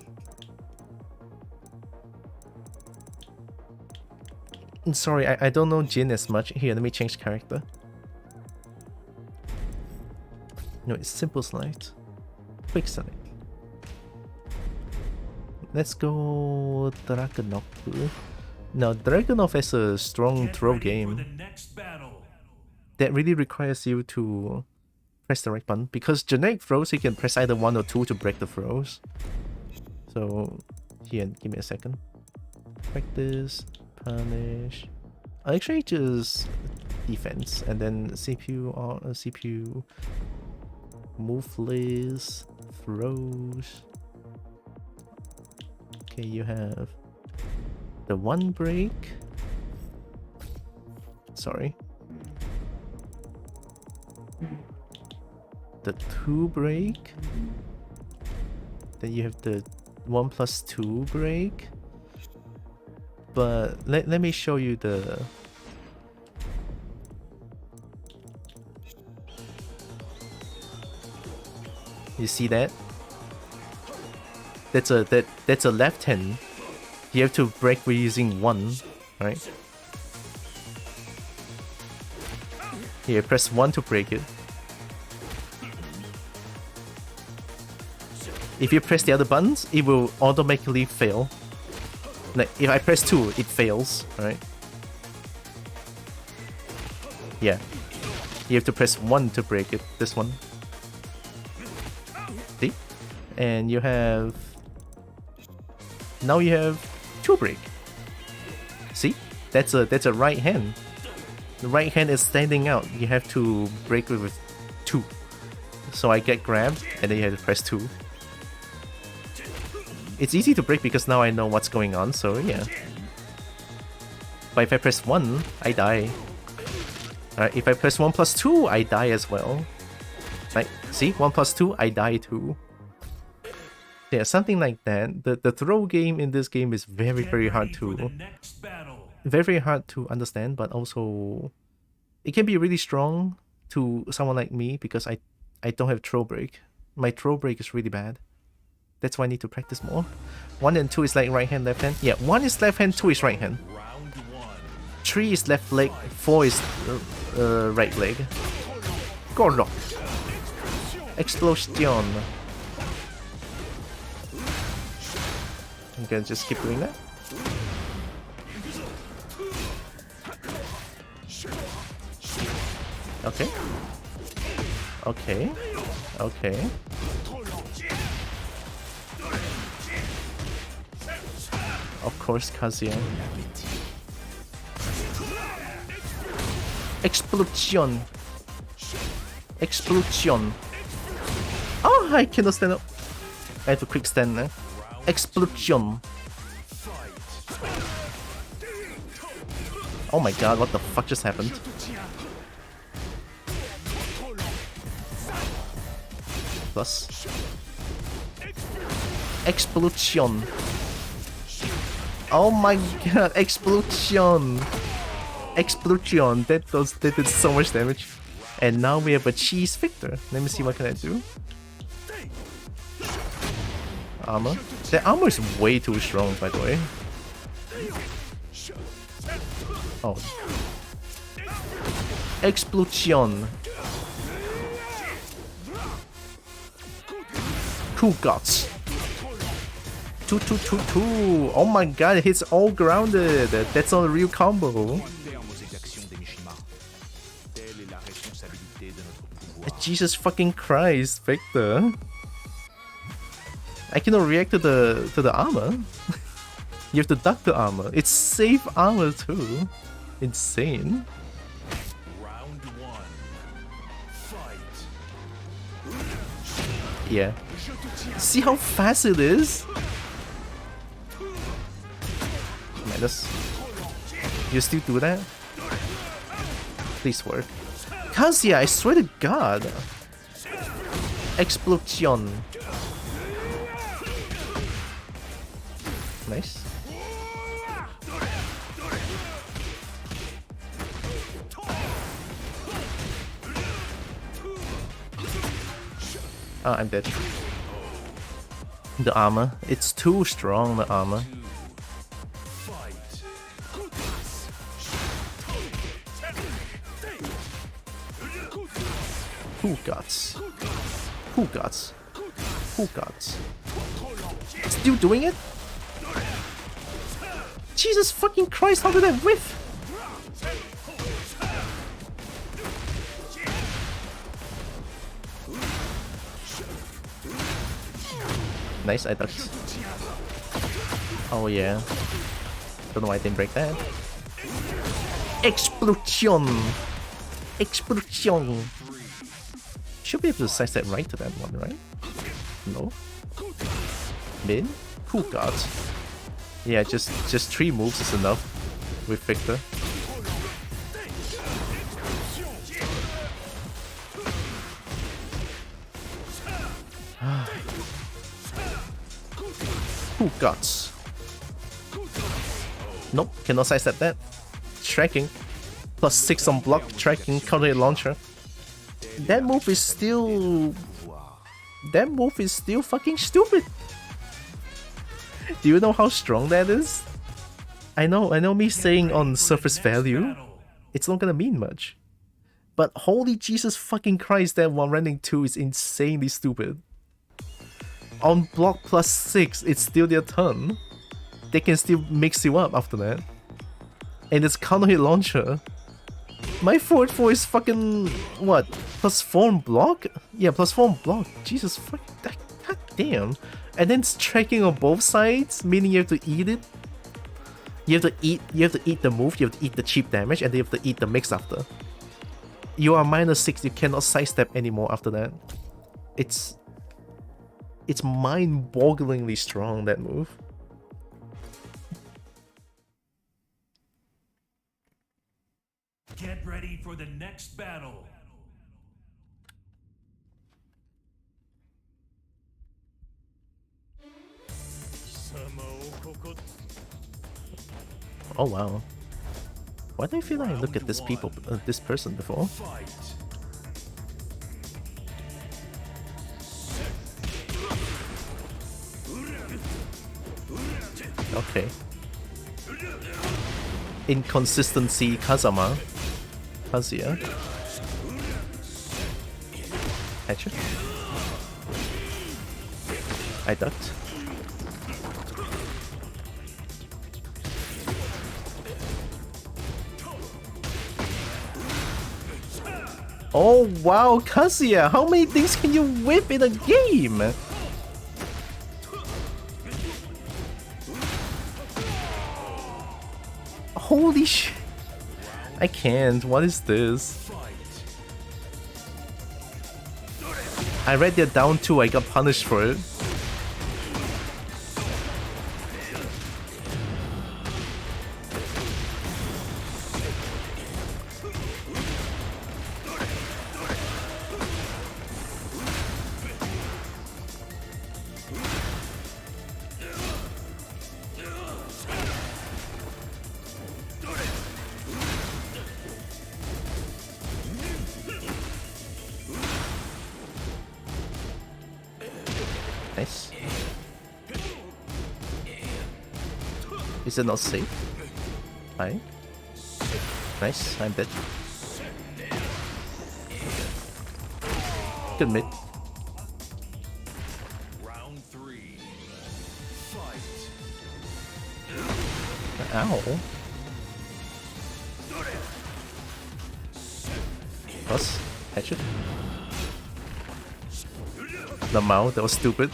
A: Sorry, I don't know Jin as much. Here, let me change character. No, it's simple slide. Quick slide. Let's go Dragunov. Now, Dragunov has a strong throw game that really requires you to press the right button, because generic throws you can press either 1 or 2 to break the throws. So here, give me a second. Practice, punish. Actually, just defense and then CPU or CPU move list, throws. Okay, you have the 1 break. Sorry. The 2 break. Then you have the 1+2 break. But let me show you the... You see that? That's a left hand. You have to break with using 1, right? Here, press 1 to break it. If you press the other buttons, it will automatically fail. Like, if I press 2, it fails, right? Yeah. You have to press 1 to break it. This one. See? And you have... Now you have 2 break. See? That's a right hand. The right hand is standing out. You have to break it with 2. So I get grabbed, and then you have to press 2. It's easy to break because now I know what's going on, so yeah. But if I press 1, I die. Alright, if I press 1 plus 2, I die as well. Like, see? 1 plus 2, I die too. Yeah, something like that. The throw game in this game is very hard to... Very hard to understand, but also... It can be really strong to someone like me because I don't have throw break. My throw break is really bad. That's why I need to practice more. 1 and 2 is like right hand, left hand. Yeah, 1 is left hand, 2 is right hand. 3 is left leg, 4 is right leg. Gorlock. Explosion. I'm gonna just keep doing that. Okay. Okay. Okay. Of course, Kazuya. Explosion. Explosion. Oh, I cannot stand up. I have to quick stand now. Explosion. Oh my god, what the fuck just happened? Plus. Explosion. Oh my god, explosion. Explosion. That did so much damage. And now we have a cheese victor. Let me see what can I do. Armor. The armor is way too strong, by the way. Oh. Explosion. Cool guts. 2. Oh my god, it hits all grounded. That's not a real combo. Jesus fucking Christ, Victor. I cannot react to the armor. You have to duck the armor. It's safe armor too. Insane.
B: Round 1. Fight.
A: Yeah. See how fast it is? Madness. You still do that? Please work. Kazuya, I swear to god. Explosion. Nice. Oh, I'm dead. The armor. It's too strong, the armor. Who guts? Who guts? Who guts? Still doing it? Jesus fucking Christ, how did I whiff? Nice, I ducked. Oh yeah. Don't know why I didn't break that. Explosion! Explosion! Should be able to sidestep right to that one, right? No? Mid? Cool god. Yeah, just 3 moves is enough with Victor. Cool guts. Nope, cannot sidestep that. Tracking. Plus 6 on block, tracking, counter hit launcher. That move is still... That move is still fucking stupid. Do you know how strong that is? I know me saying on surface value, it's not gonna mean much. But holy Jesus fucking Christ, that one running 2 is insanely stupid. On block plus 6, it's still their turn. They can still mix you up after that. And it's counter hit launcher. My forward 4 is fucking what? +4 on block? Yeah, +4 on block. Jesus fuck that, god damn. And then striking on both sides, meaning you have to eat it. You have to eat the move, you have to eat the cheap damage, and then you have to eat the mix after. You are -6, you cannot sidestep anymore after that. It's mind-bogglingly strong, that move.
B: Get ready for the next battle.
A: Oh wow. Why do I feel like I looked at this person before?
B: Fight.
A: Okay. Inconsistency Kazama. Kazuya. Headshot. I ducked. Oh wow, Kazuya! How many things can you whip in a game? Holy sh! I can't. What is this? I read they're down 2. I got punished for it. Nice. Is it not safe? Hi. Nice, I'm dead. Good mid.
B: Round 3. Fight.
A: Ow. Plus, headshot. The Mao, that was stupid.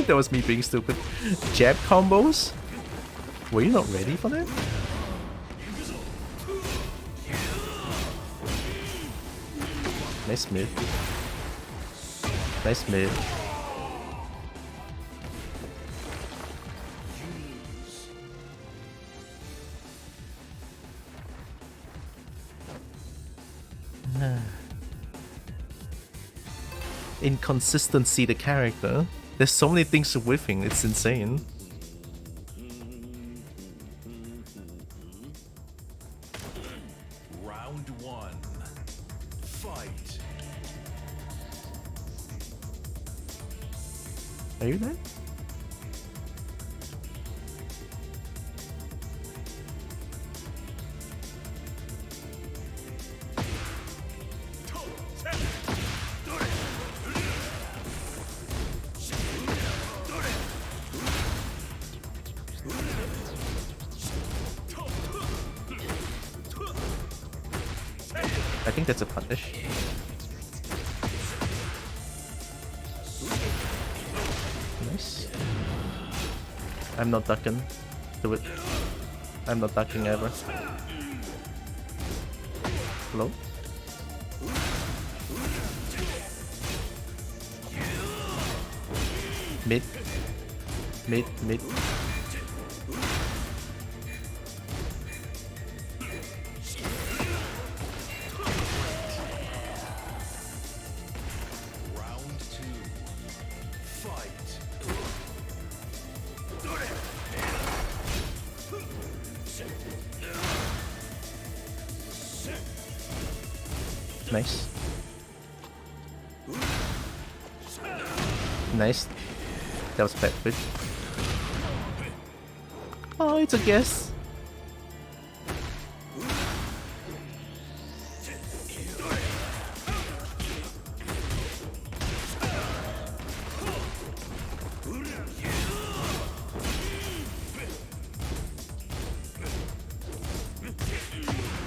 A: That was me being stupid. Jab combos? Were you not ready for that? Nice mid. Nice mid. Inconsistency, the character. There's so many things to whiffing, it's insane.
B: Round 1. Fight.
A: Are you there? I think that's a punish. Nice. I'm not ducking. Do it. I'm not ducking ever. Hello? Mid. Mid, mid.
B: Round 2. Fight.
A: Nice. Nice. That was bad, but... Oh, it's a guess.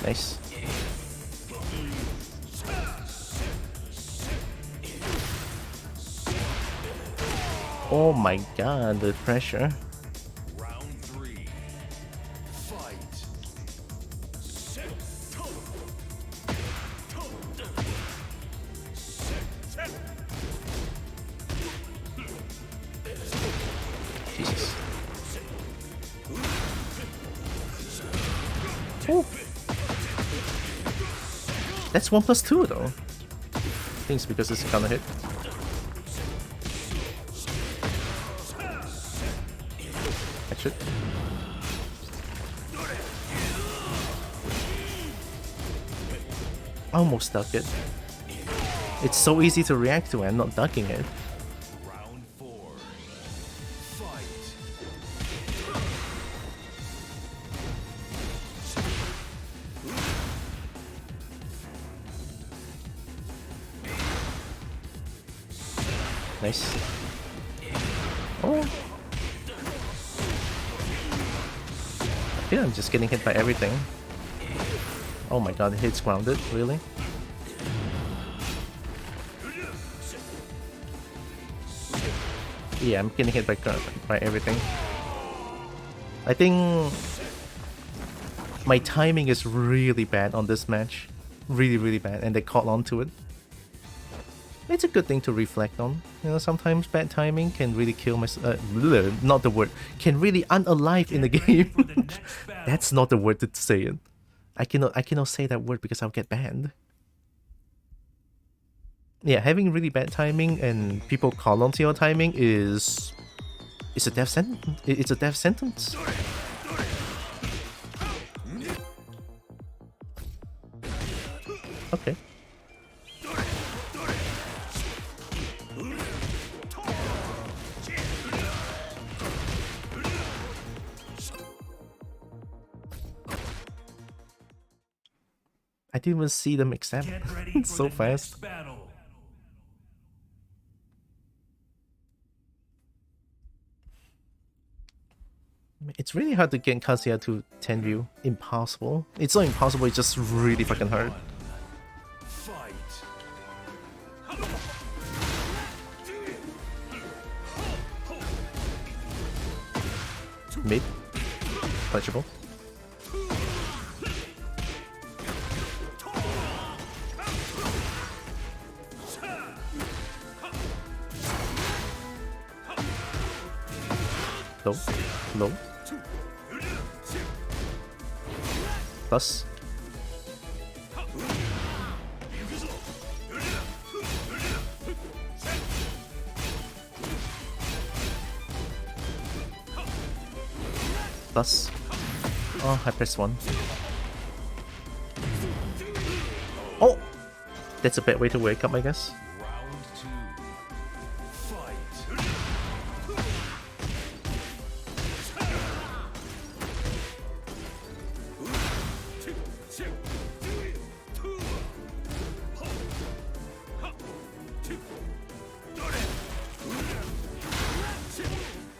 A: Nice. Oh my god, the pressure.
B: Round 3. Fight.
A: Jesus. Oh. That's 1+2 though. I think it's because it's a counter hit. Actually. Almost ducked it. It's so easy to react to and not ducking it.
B: Round 4. Fight.
A: Nice. Oh. I feel I'm just getting hit by everything. Oh my god, the hit's grounded, really? Yeah, I'm getting hit by everything. I think my timing is really bad on this match. Really, really bad, and they caught on to it. It's a good thing to reflect on. You know, sometimes bad timing can really kill my... not the word. Can really unalive in the game. That's not the word to say it. I cannot say that word because I'll get banned. Yeah, having really bad timing and people call onto your timing is a death sentence. It's a death sentence. Okay. I didn't even see them accept.
B: Get ready for
A: So
B: the
A: fast.
B: next battle.
A: It's really hard to get Kazuya to 10 view. Impossible. It's not impossible, it's just really fucking hard.
B: Fight.
A: Mid. Punchable. Low. Low. Plus. Plus. Oh, I pressed 1. Oh! That's a bad way to wake up, I guess.
B: Round 2. Fight.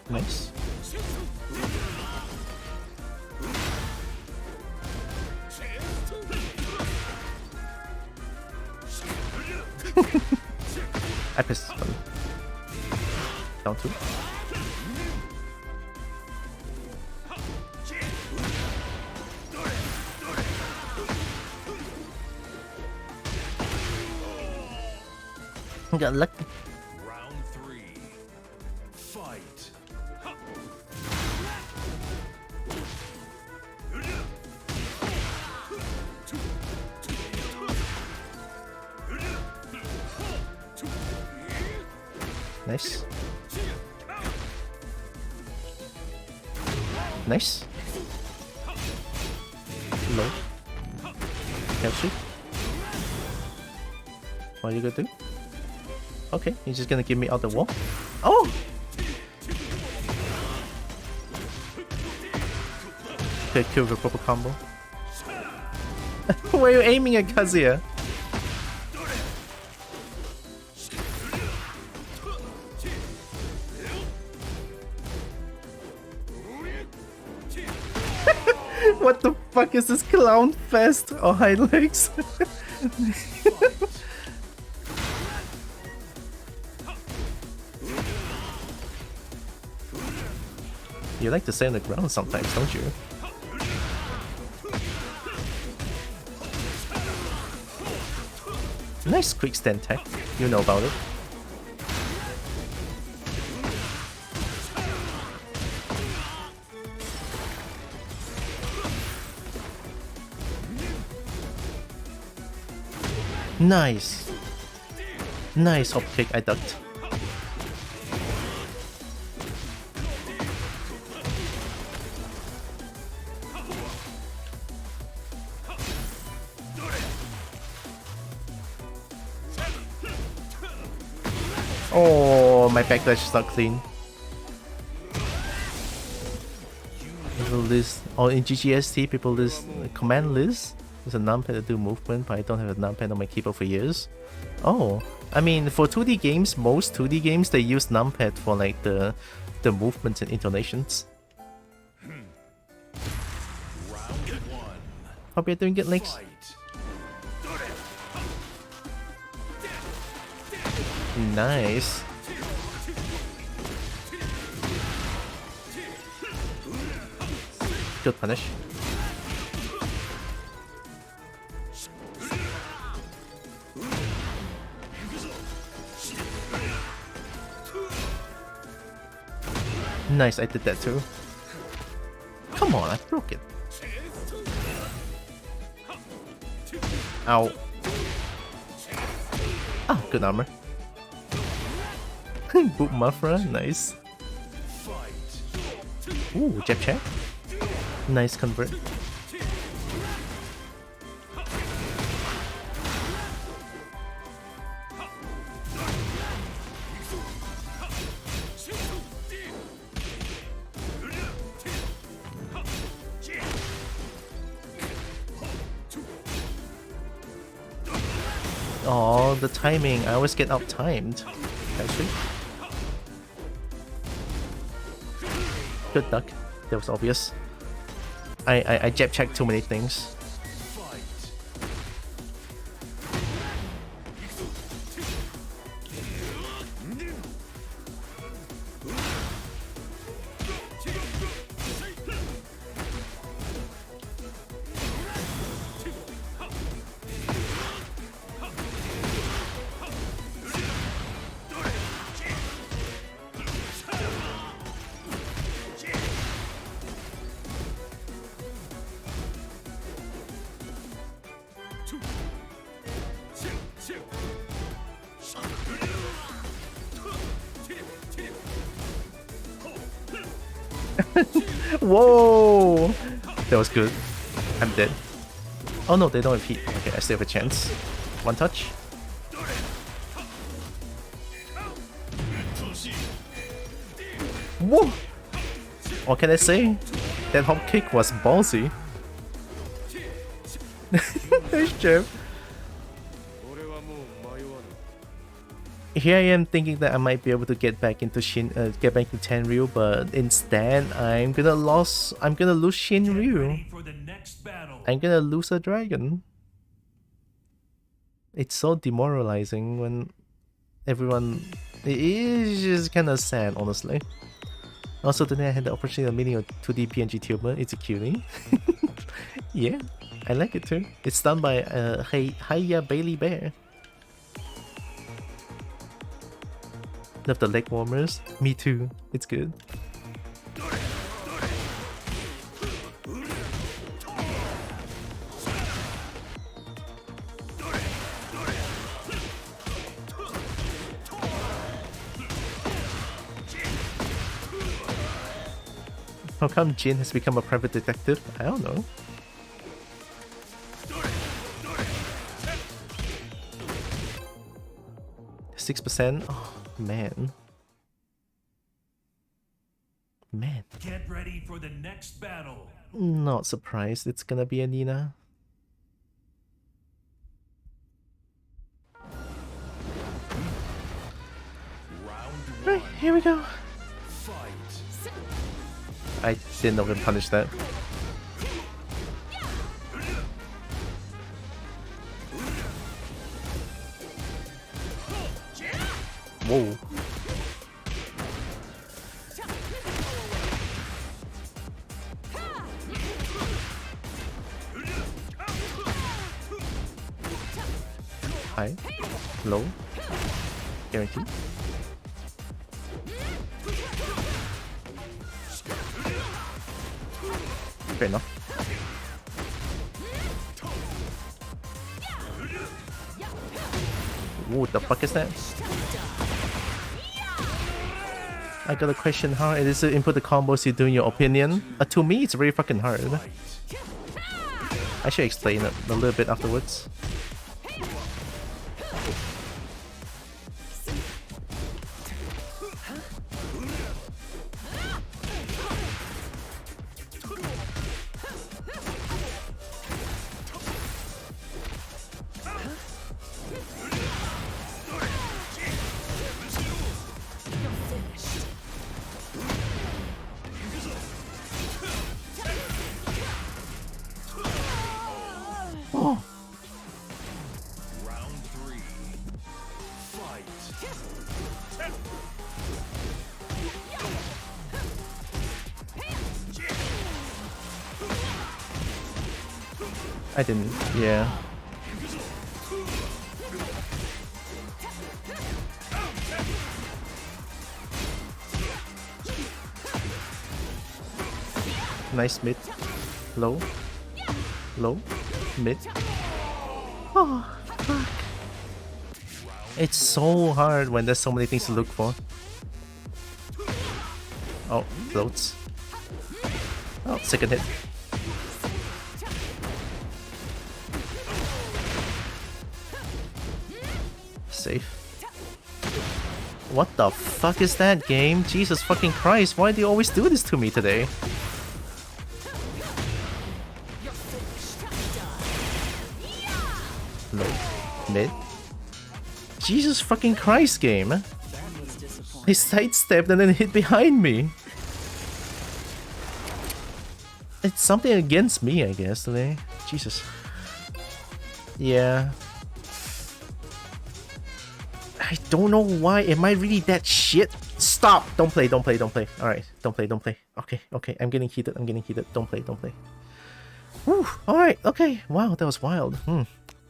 A: Nice. I pressed 1. Down 2. Got lucky.
B: Round 3. Fight.
A: Nice. Nice. Low. Catch it. What are you gonna do? Okay, he's just gonna give me out the wall. Oh! Okay, kill the proper combo. Why are you aiming at Kazuya? What the fuck is this clown fest? Oh, high legs. You like to stay on the ground sometimes, don't you? Nice quick stand tech. You know about it. Nice. Nice hop kick, I ducked. Oh, my backlash is not clean. People list, or in GGST, people list command list. There's a numpad to do movement, but I don't have a numpad on my keyboard for years. Oh, I mean, for 2D games, most 2D games they use numpad for like the movements and intonations. Hope you're doing good, Lex. Nice. Good punish. Nice, I did that too. Come on, I broke it. Ow. Ah, good armor. Boot Mafra, nice. Ooh, jab check. Nice convert. Oh, the timing. I always get out-timed. Actually. Good duck. That was obvious. I jab checked too many things. Whoa! That was good. I'm dead. Oh no, they don't have heat. Okay, I still have a chance. One touch. Whoa! What can I say? That hop kick was ballsy. Nice jab. Here I am thinking that I might be able to get back into Tenryu, but instead I'm gonna lose Shinryu. I'm gonna lose a dragon. It's so demoralizing when everyone. It is just kind of sad, honestly. Also, today I had the opportunity of meeting a 2D PNG tuber. It's a cutie. Yeah, I like it too. It's done by Hiya Bailey Bear. Love the leg warmers. Me too. It's good. How come Jin has become a private detective? I don't know. %? Oh, man. Man.
B: Get ready for the next battle.
A: Not surprised it's gonna be a Nina. Right, here we go. I didn't know him punish that. Whoa. High. Low. Guaranteed. Fair enough. What the fuck is that? I got a question, how it is to input the combos you do in your opinion? To me, it's very fucking hard. I should explain it a little bit afterwards. I didn't, yeah. Nice mid. Low. Low. Mid. Oh, fuck. It's so hard when there's so many things to look for. Oh, floats. Oh, second hit. Safe. What the fuck is that game? Jesus fucking Christ, why do you always do this to me today? Low. Mid. Jesus fucking Christ game. He sidestepped and then hit behind me. It's something against me, I guess, today. Jesus. Yeah. I don't know why. Am I really that shit? Stop! Don't play, don't play, don't play. Alright, don't play, don't play. Okay, okay, I'm getting heated, I'm getting heated. Don't play, don't play. Whew, alright, okay. Wow, that was wild.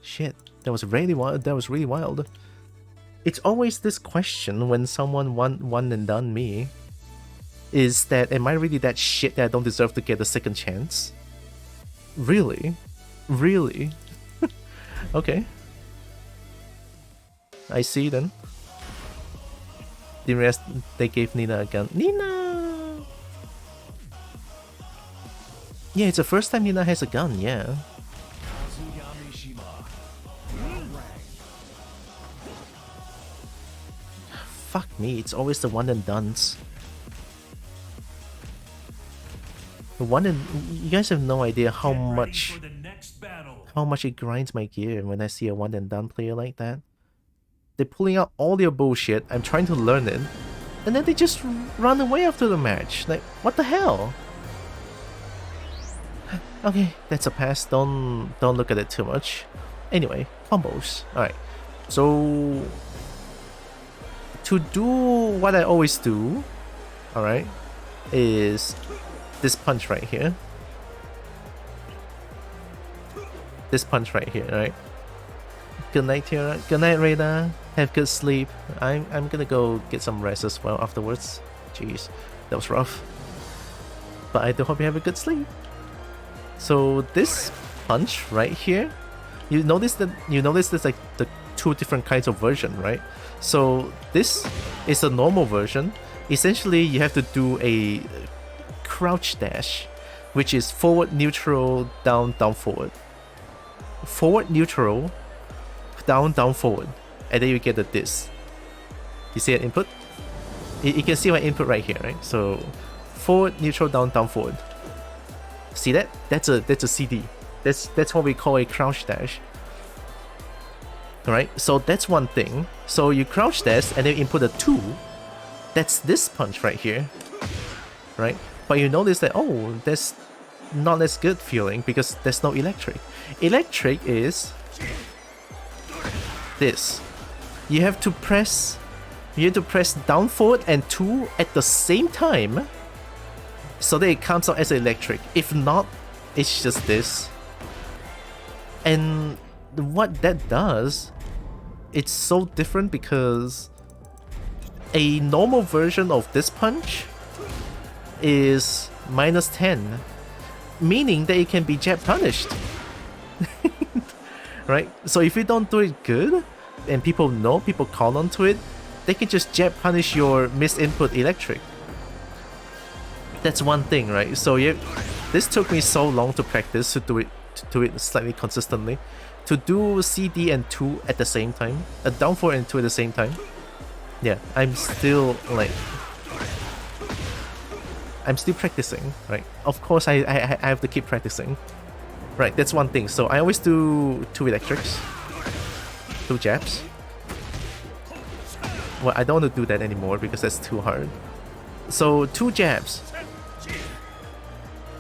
A: Shit. That was really wild. That was really wild. It's always this question when someone one and done me. Is that, am I really that shit that I don't deserve to get a second chance? Really? Really? Okay. I see then. The rest, they gave Nina a gun. Nina! Yeah, it's the first time Nina has a gun, yeah. Fuck me, it's always the one and dones. The one and... You guys have no idea how much it grinds my gear when I see a one and done player like that. They're pulling out all their bullshit, I'm trying to learn it, and then they just run away after the match. Like, what the hell? Okay, that's a pass, don't look at it too much. Anyway, combos. Alright, so... To do what I always do, alright, is this punch right here. This punch right here, right? Good night, Tira. Good night, Rada. Have good sleep. I'm gonna go get some rest as well afterwards. Jeez, that was rough. But I do hope you have a good sleep. So this punch right here, you notice there's like the two different kinds of version, right? So this is a normal version. Essentially, you have to do a crouch dash, which is forward, neutral, down, down, forward. Forward, neutral, down, down, forward, and then you get the this. You see an input? You can see my input right here, right? So forward, neutral, down, down, forward. See that? That's a CD. That's what we call a crouch dash. Alright, so that's one thing. So you crouch dash and then input a 2. That's this punch right here. Right? But you notice that, oh, that's not as good feeling because there's no electric. Electric is this. You have to press down, forward, and 2 at the same time so that it comes out as electric. If not, it's just this. And what that does it's so different because a normal version of this punch is -10, meaning that it can be jab punished. Right? So if you don't do it good, and people call onto it, they can just jab punish your misinput electric. That's one thing, right? So this took me so long to practice to do it slightly consistently. To do CD and 2 at the same time, a down 4 and 2 at the same time. Yeah, I'm still practicing, right? Of course, I have to keep practicing. Right, that's one thing. So I always do 2 electrics, 2 jabs. Well, I don't want to do that anymore because that's too hard. So 2 jabs.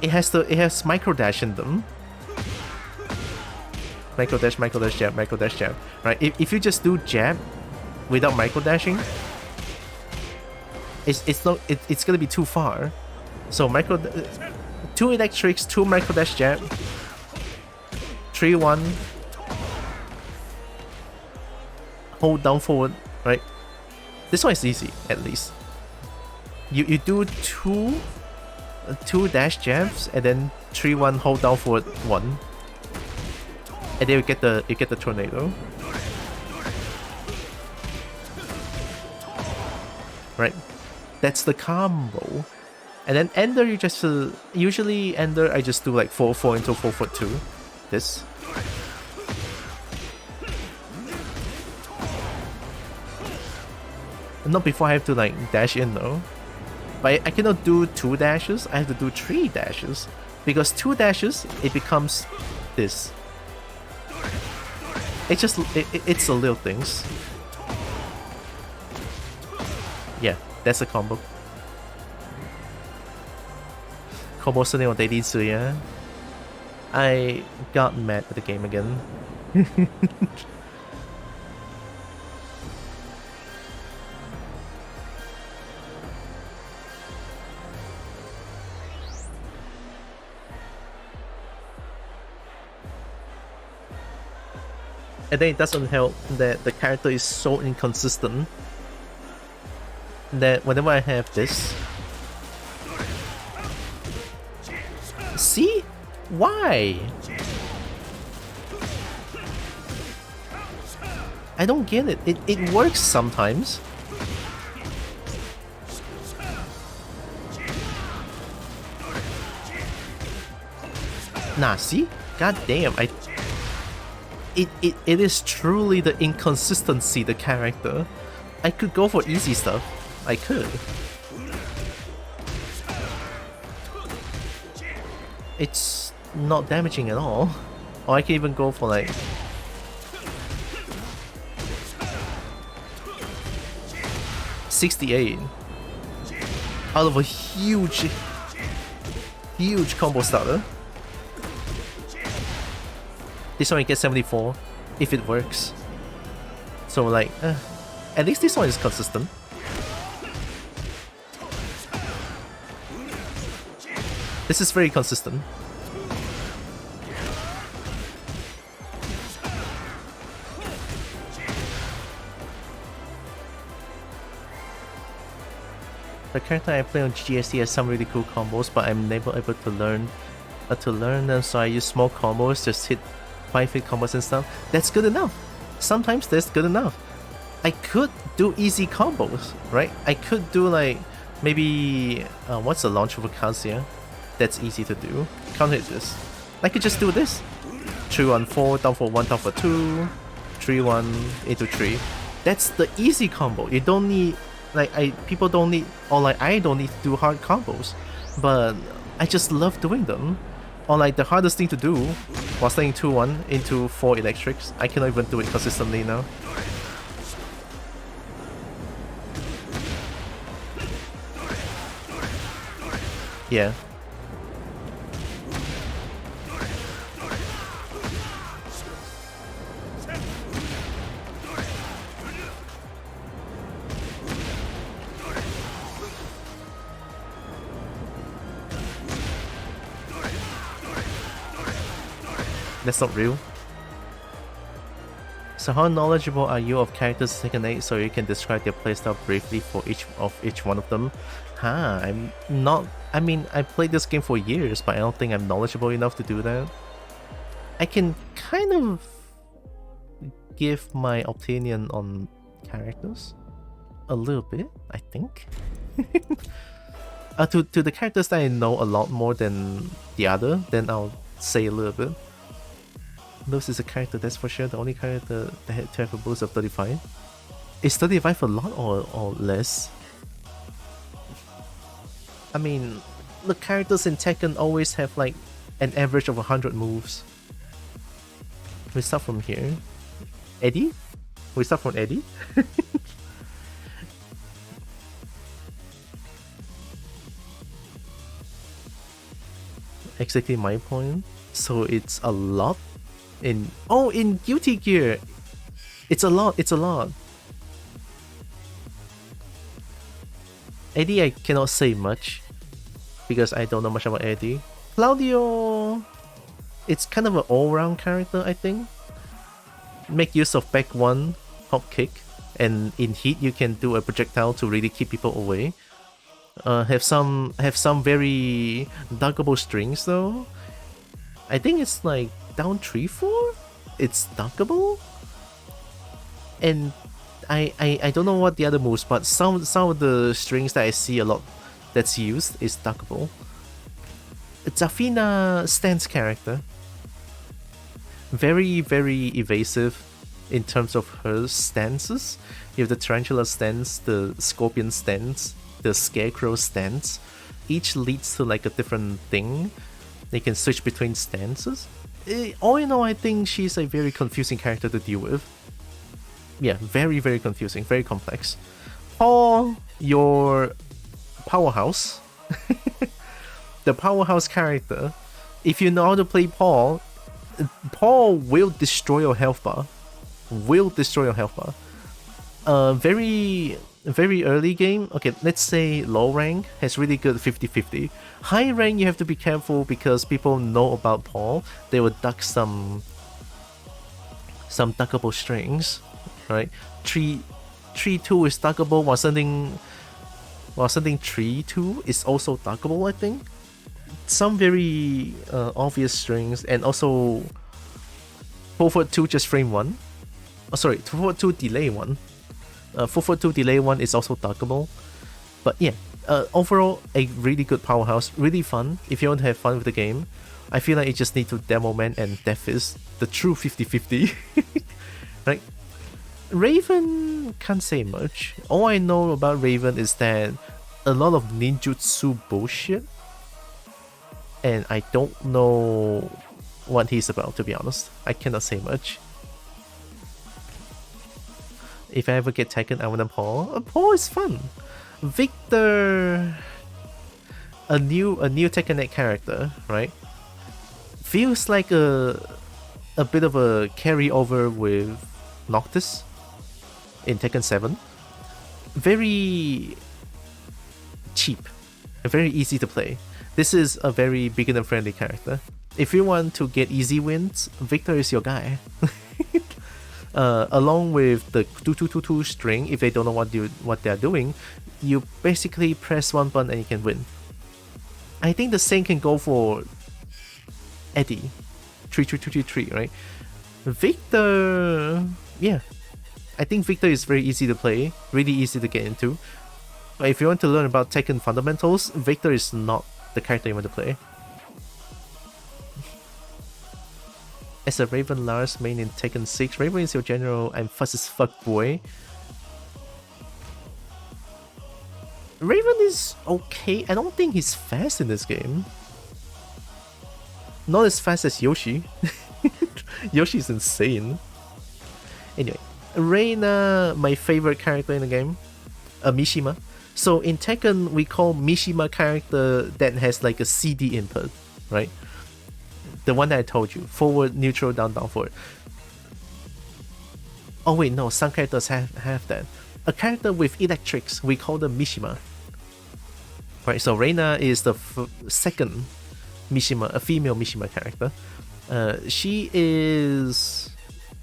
A: It has micro dash in them. Micro dash, jab, micro dash, jab. Right? If you just do jab without micro dashing, it's gonna be too far. So 2 electrics, 2 micro dash jab, 3-1, hold down forward, right? This one is easy, at least. You do 2 dash jabs and then 3-1 hold down forward 1. And then you get the tornado. Right? That's the combo. And then Ender, you just usually Ender I just do like 4-4 into 4-4-2. This. Not before I have to like dash in though. But I cannot do 2 dashes, I have to do 3 dashes. Because 2 dashes, it becomes this. It's the little things. Yeah, that's a combo. Kobo Tekken on daily Suya. I got mad at the game again. And then it doesn't help that the character is so inconsistent that whenever I have this... See? Why? I don't get it. It works sometimes. Nah, see? God damn, it is truly the inconsistency, the character. I could go for easy stuff. I could. It's not damaging at all. Or I can even go for like... $68 out of a huge combo starter. This one you get 74 if it works. So like, at least this one is consistent. This is very consistent. The character I play on GSD has some really cool combos, but I'm never able to learn them, so I use small combos, just hit 5-hit combos and stuff. That's good enough. Sometimes that's good enough. I could do easy combos, right? I could do like, maybe, what's the launch of a Kazuya? That's easy to do. Counter hit this. I could just do this. 3-1-4, down for 1, down for 2, 3-1 into 3. That's the easy combo. You don't need, like, people don't need, or like I don't need to do hard combos, but I just love doing them. Or like the hardest thing to do was staying 2-1 into 4 electrics. I cannot even do it consistently now. Yeah. That's not real. So how knowledgeable are you of characters in Tekken 8 so you can describe their playstyle briefly for each one of them? I'm not... I mean, I played this game for years, but I don't think I'm knowledgeable enough to do that. I can kind of give my opinion on characters a little bit, I think. To the characters that I know a lot more than the other, then I'll say a little bit. Luz is a character, that's for sure. The only character that had to have a boost of 35. Is 35 a lot or less? I mean, the characters in Tekken always have like an average of 100 moves. We start from here. Eddie? We start from Eddie? Exactly my point. So it's a lot in Guilty Gear. It's a lot. Eddie, I cannot say much because I don't know much about Eddie. Claudio, it's kind of an all-round character, I think. Make use of back one, hop kick, and in heat you can do a projectile to really keep people away. Have some very duckable strings though. I think it's like down 3-4. It's duckable, and I don't know what the other moves, but some of the strings that I see a lot that's used is duckable. Zafina stance character. Very evasive in terms of her stances. You have the tarantula stance, the scorpion stance, the scarecrow stance. Each leads to like a different thing. They can switch between stances. All in all, I think she's a very confusing character to deal with. Yeah, very confusing, very complex. Paul, your powerhouse. The powerhouse character. If you know how to play Paul, Paul will destroy your health bar. Very early game, okay, let's say low rank has really good 50-50. High rank you have to be careful because people know about Paul. They will duck some duckable strings, right? 3-2 is duckable while sending 3-2 is also duckable, I think. Some very obvious strings, and also 4-2 just frame 1. Oh, sorry, 4-2 delay 1. 4-2 delay 1 is also duckable. But yeah, overall, a really good powerhouse, really fun. If you want to have fun with the game, I feel like you just need to Demo Man and Death Fist, the true 50-50. Right? Raven, can't say much. All I know about Raven is that a lot of ninjutsu bullshit, and I don't know what he's about, to be honest. I cannot say much. If I ever get Tekken, I want a Paul. Paul is fun. Victor, a new Tekken 8 character, right? Feels like a bit of a carryover with Noctis in Tekken 7. Very cheap, very easy to play. This is a very beginner-friendly character. If you want to get easy wins, Victor is your guy. Along with the 2-2-2-2 string, if they don't know what they're doing, you basically press one button and you can win. I think the same can go for Eddie. 3-3-3-3, right? Victor, yeah. I think Victor is very easy to play, really easy to get into. But if you want to learn about Tekken fundamentals, Victor is not the character you want to play. As a Raven Lars main in Tekken 6, Raven is your general and fast as fuck boy. Raven is okay. I don't think he's fast in this game. Not as fast as Yoshi. Yoshi's insane. Anyway, Reina, my favorite character in the game. Mishima. So in Tekken, we call Mishima character that has like a CD input, right? The one that I told you, forward, neutral, down, down, forward. Oh wait, no, some characters have that. A character with electrics, we call them Mishima. Right, so Reina is the second Mishima, a female Mishima character. She is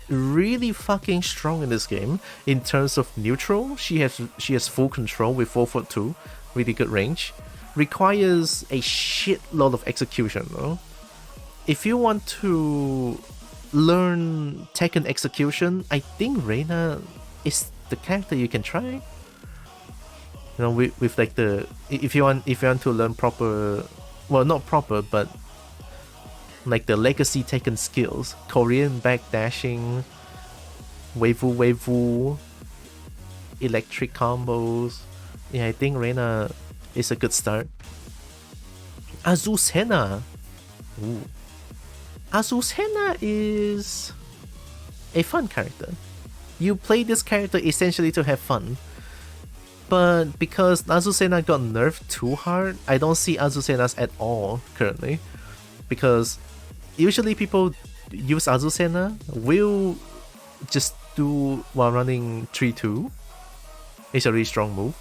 A: really fucking strong in this game in terms of neutral. She has full control with 4'2", really good range. Requires a shitload of execution though. If you want to learn Tekken execution, I think Reina is the character you can try. You know, with like the if you want to learn proper, well, not proper, but like the legacy Tekken skills, Korean backdashing, waifu, electric combos. Yeah, I think Reina is a good start. Azucena. Ooh. Azucena is a fun character. You play this character essentially to have fun. But because Azucena got nerfed too hard, I don't see Azucenas at all currently. Because usually people use Azucena will just do while running 3-2. It's a really strong move.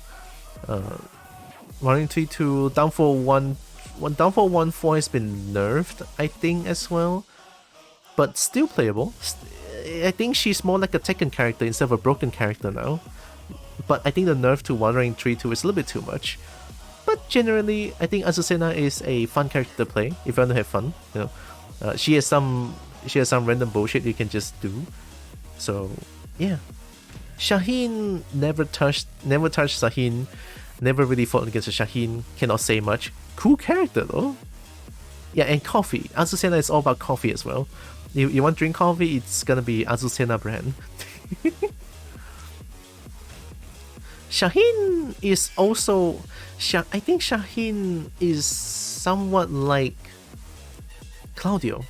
A: Running 3-2, downfall 1-4 has been nerfed, I think, as well. But still playable. I think she's more like a Tekken character instead of a broken character now. But I think the nerf to running 3-2 is a little bit too much. But generally, I think Azucena is a fun character to play if you want to have fun. You know, she has some random bullshit you can just do. So yeah, Shaheen never touched Shaheen. Never really fought against a Shaheen. Cannot say much. Cool character though. Yeah, and coffee. Azucena is all about coffee as well. You want to drink coffee? It's gonna be Azucena brand. Shaheen is also... I think Shaheen is somewhat like Claudio.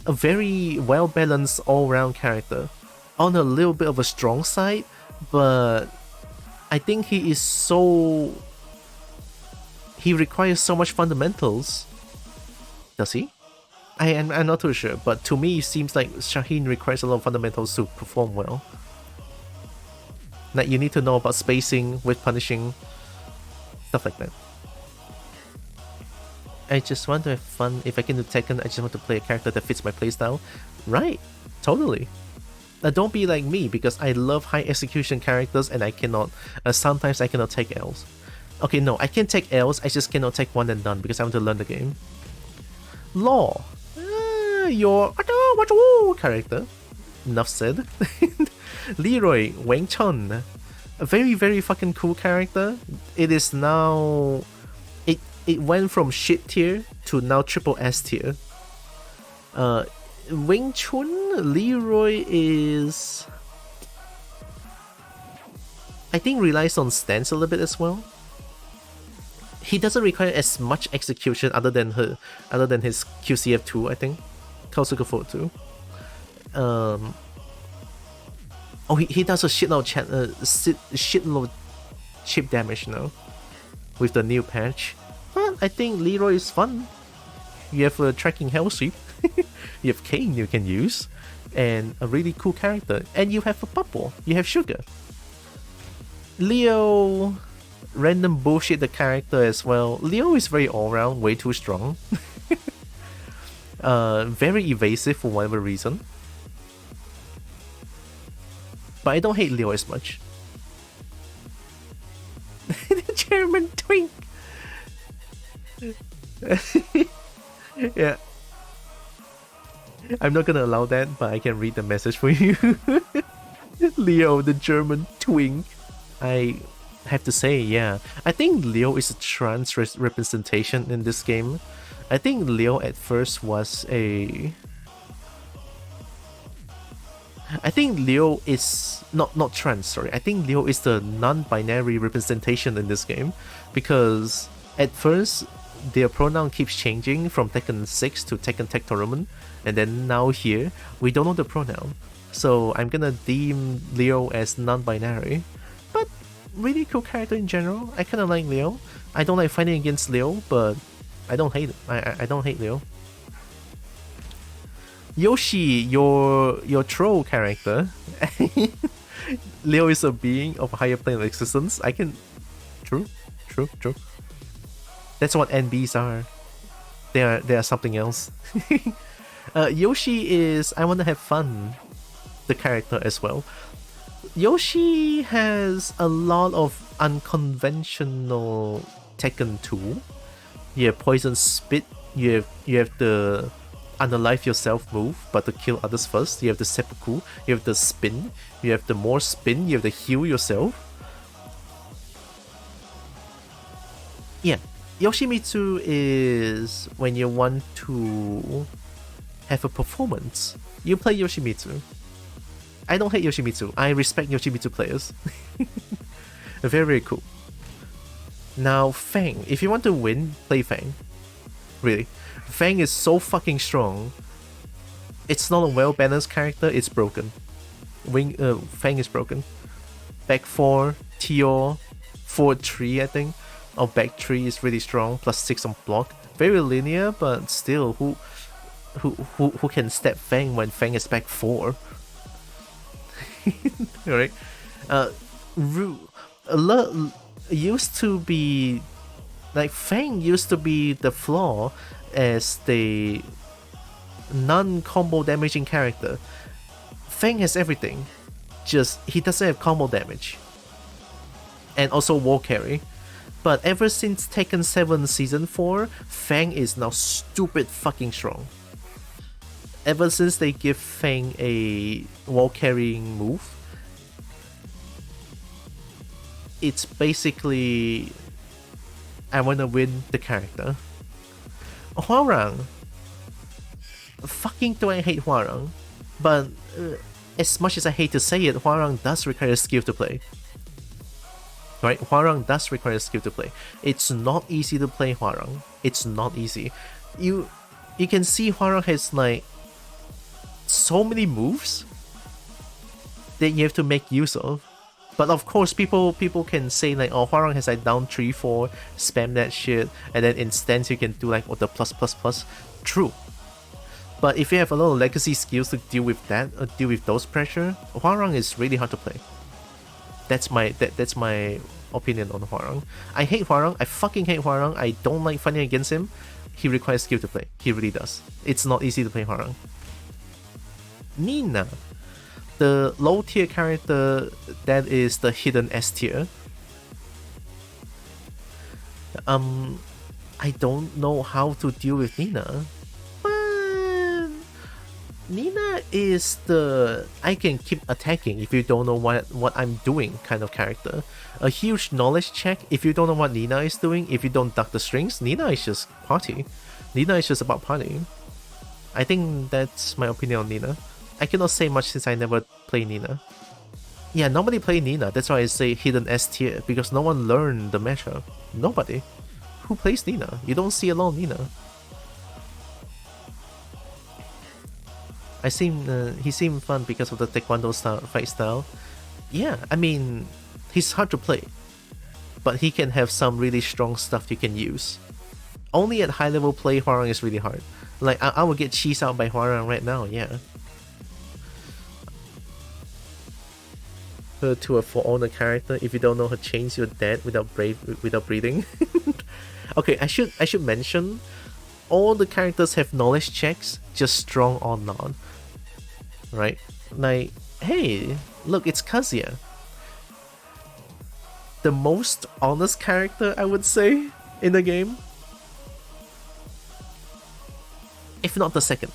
A: A very well-balanced all-round character. On a little bit of a strong side, but I think he is so... He requires so much fundamentals. Does he? I'm not too sure, but to me it seems like Shaheen requires a lot of fundamentals to perform well. Like you need to know about spacing with punishing, stuff like that. I just want to have fun. If I can do Tekken, I just want to play a character that fits my playstyle. Right, totally. Don't be like me, because I love high execution characters and I cannot, sometimes I cannot take L's. Okay, no, I can take L's, I just cannot take one and done because I want to learn the game. Law. Your character. Enough said. Leroy Wang Chun. A very, very fucking cool character. It is now... It went from shit tier to now triple S tier. Wing Chun, Leroy is... I think relies on stance a little bit as well. He doesn't require as much execution other than his QCF2, I think. Kosuke 4-2. Oh, he does a shitload chip damage now with the new patch. But I think Leroy is fun. You have a tracking hell sweep. You have Kane you can use, and a really cool character. And you have a bubble. You have Sugar. Leo, random bullshit the character as well. Leo is very all-round, way too strong. Very evasive for whatever reason. But I don't hate Leo as much. The German twink! Yeah. I'm not gonna allow that, but I can read the message for you. Leo, the German twink. I have to say, yeah. I think Leo is a trans representation in this game. I think Leo at first was a... I think Leo is not trans, sorry. I think Leo is the non-binary representation in this game, because at first their pronoun keeps changing from Tekken 6 to Tekken Tech Tournament, and then now here we don't know the pronoun. So I'm gonna deem Leo as non-binary, but really cool character in general. I kinda like Leo. I don't like fighting against Leo, but I don't hate it. I don't hate Leo. Yoshi, your troll character. Leo is a being of a higher plane of existence. I can... True. That's what NBs are. They are something else. Yoshi is... I want to have fun. the character as well. Yoshi has a lot of unconventional Tekken 2. You have Poison Spit, you have the Unalive Yourself move, but to kill others first. You have the Seppuku, you have the Spin, you have the more Spin, you have the Heal Yourself. Yeah, Yoshimitsu is when you want to have a performance, you play Yoshimitsu. I don't hate Yoshimitsu, I respect Yoshimitsu players. Very, very cool. Now, Fang. If you want to win, play Fang. Really. Fang is so fucking strong. It's not a well-balanced character, it's broken. Fang is broken. Back 4, Tio, forward 3, I think. Or back 3 is really strong, plus 6 on block. Very linear, but still, who can step Fang when Fang is back 4? Alright. Used to be like Fang used to be the flaw as the non-combo damaging character. Fang has everything, just he doesn't have combo damage and also wall carry. But ever since Tekken 7 Season 4, Fang is now stupid fucking strong. Ever since they give Fang a wall carrying move, it's basically I wanna win the character. Hwoarang. Fucking do I hate Hwoarang. But as much as I hate to say it, Hwoarang does require skill to play. Right? Hwoarang does require skill to play. It's not easy to play Hwoarang. It's not easy. You can see Hwoarang has like so many moves that you have to make use of. But of course, people can say like, oh, Hwoarang has like down 3-4, spam that shit, and then instance you can do like the plus. True. But if you have a lot of legacy skills to deal with that, or deal with those pressure, Hwoarang is really hard to play. That's my opinion on Hwoarang. I hate Hwoarang. I fucking hate Hwoarang. I don't like fighting against him. He requires skill to play. He really does. It's not easy to play Hwoarang. Nina. The low tier character that is the hidden S tier. I don't know how to deal with Nina. But Nina is the I can keep attacking if you don't know what I'm doing kind of character. A huge knowledge check if you don't know what Nina is doing, if you don't duck the strings, Nina is just party. Nina is just about partying. I think that's my opinion on Nina. I cannot say much since I never play Nina. Yeah, nobody play Nina, that's why I say hidden S tier, because no one learned the matchup. Nobody. Who plays Nina? You don't see a lot of Nina. He seemed fun because of the Taekwondo fight style. Yeah, I mean, he's hard to play, but he can have some really strong stuff you can use. Only at high level play, Hwoarang is really hard. Like, I would get cheesed out by Hwoarang right now, yeah. Her to a For Honor character, if you don't know her chains, you're dead without breathing. Okay, I should mention, all the characters have knowledge checks, just strong or not. Right? Like, hey, look, it's Kazuya. The most honest character, I would say, in the game. If not the second.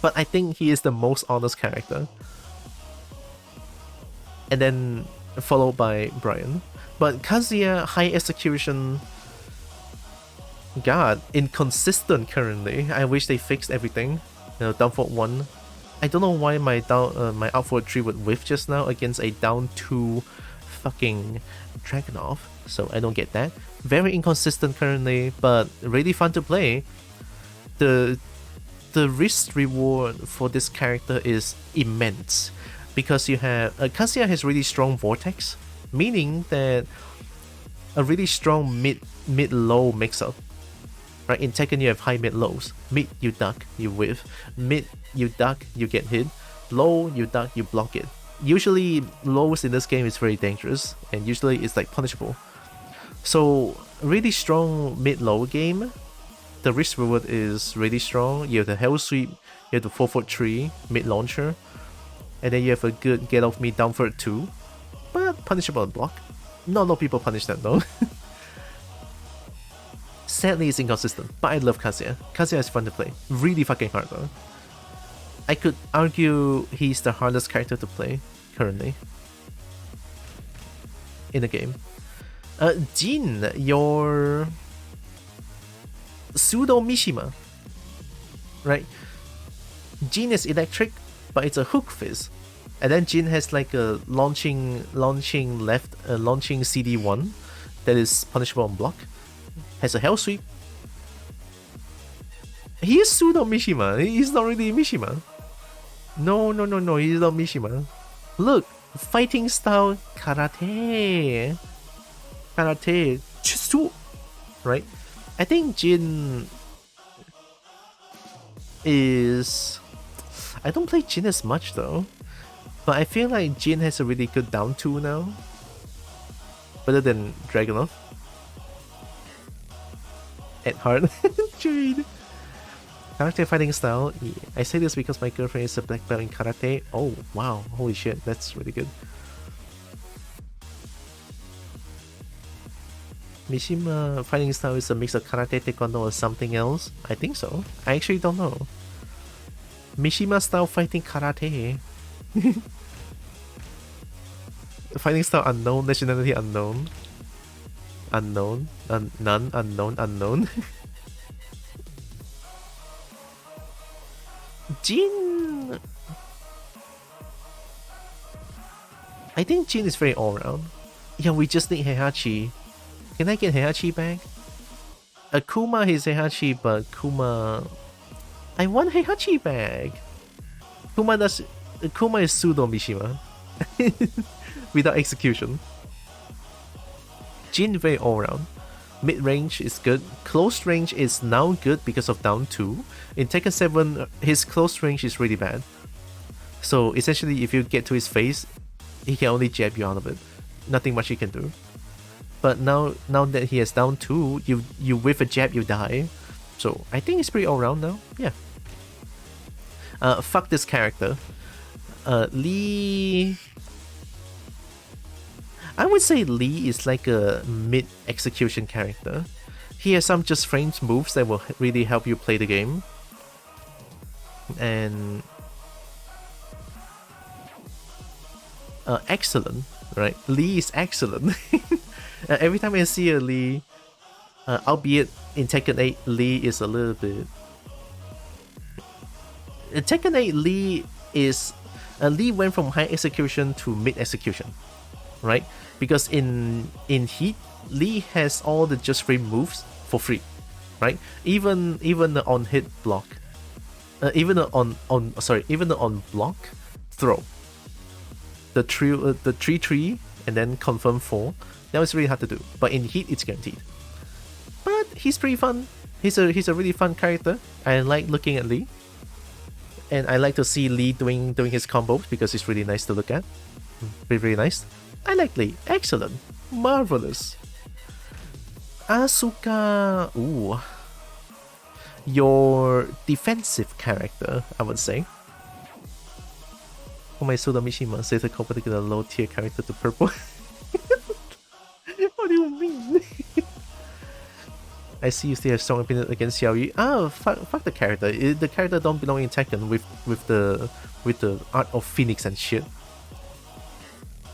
A: But I think he is the most honest character. And then followed by Brian. But Kazuya, high execution, God, inconsistent currently. I wish they fixed everything. You know, down for 1. I don't know why my out for 3 would whiff just now against a down 2 fucking Dragunov. So I don't get that. Very inconsistent currently, but really fun to play. The risk reward for this character is immense. Because you have Kazuya has really strong vortex, meaning that a really strong mid-low mix-up. Right, in Tekken you have high mid-lows. Mid you duck, you whiff. Mid you duck, you get hit. Low you duck, you block it. Usually lows in this game is very dangerous, and usually it's like punishable. So really strong mid-low game. The risk reward is really strong. You have the Hell Sweep, you have the 4-4-3 mid launcher. and then you have a good get off me down for it too, but punishable on block. Not a lot of people punish that though. Sadly, it's inconsistent, but I love Kazuya. Kazuya is fun to play. Really fucking hard though. I could argue he's the hardest character to play currently in the game. Jin, your pseudo Mishima, right? Jin is electric, but it's a hook fizz, and then Jin has like a launching CD1 that is punishable on block. Has a hell sweep. He is pseudo Mishima. He's not really Mishima. No, he's not Mishima. Look, fighting style karate. Karate. Jutsu. Right? I think Jin is... I don't play Jin as much though. But I feel like Jin has a really good down 2 now. Better than Dragunov. At heart. Jade. Karate fighting style. Yeah. I say this because my girlfriend is a black belt in karate. Oh wow, holy shit, that's really good. Mishima fighting style is a mix of karate, taekwondo, or something else? I think so. I actually don't know. Mishima style fighting karate. Fighting style unknown, nationality unknown. Unknown, none, unknown. Jin... I think Jin is very all-round. Yeah, we just need Heihachi. Can I get Heihachi back? Akuma is Heihachi, but Kuma... I want Heihachi back! Kuma is pseudo Mishima. Without execution. Jin very all-round. Mid-range is good. Close range is now good because of down 2. In Tekken 7, his close range is really bad. So essentially, if you get to his face, he can only jab you out of it. Nothing much he can do. But now that he has down 2, you whiff a jab, you die. So I think he's pretty all-round now. Yeah. Fuck this character. Lee... I would say Lee is like a mid-execution character. He has some just frames moves that will really help you play the game. And... excellent, right? Lee is excellent. Every time I see a Lee, albeit in Tekken 8, Lee is a little bit... In Tekken 8, Lee is... Lee went from high execution to mid-execution, right? Because in Heat, Lee has all the just frame moves for free, right? Even the on hit block, even the on block throw, the 3-3 and then confirm 4. That was really hard to do, but in Heat it's guaranteed. But he's pretty fun. He's a really fun character. I like looking at Lee, and I like to see Lee doing his combos because it's really nice to look at. Really nice. I like Lee. Excellent. Marvelous. Asuka. Ooh. Your defensive character, I would say. Oh, my Suda Mishima says the Kobo Tekken a low tier character to purple. What do you mean? I see you still have strong opinion against Xiaoyu. Ah, fuck the character. The character don't belong in Tekken with the art of Phoenix and shit.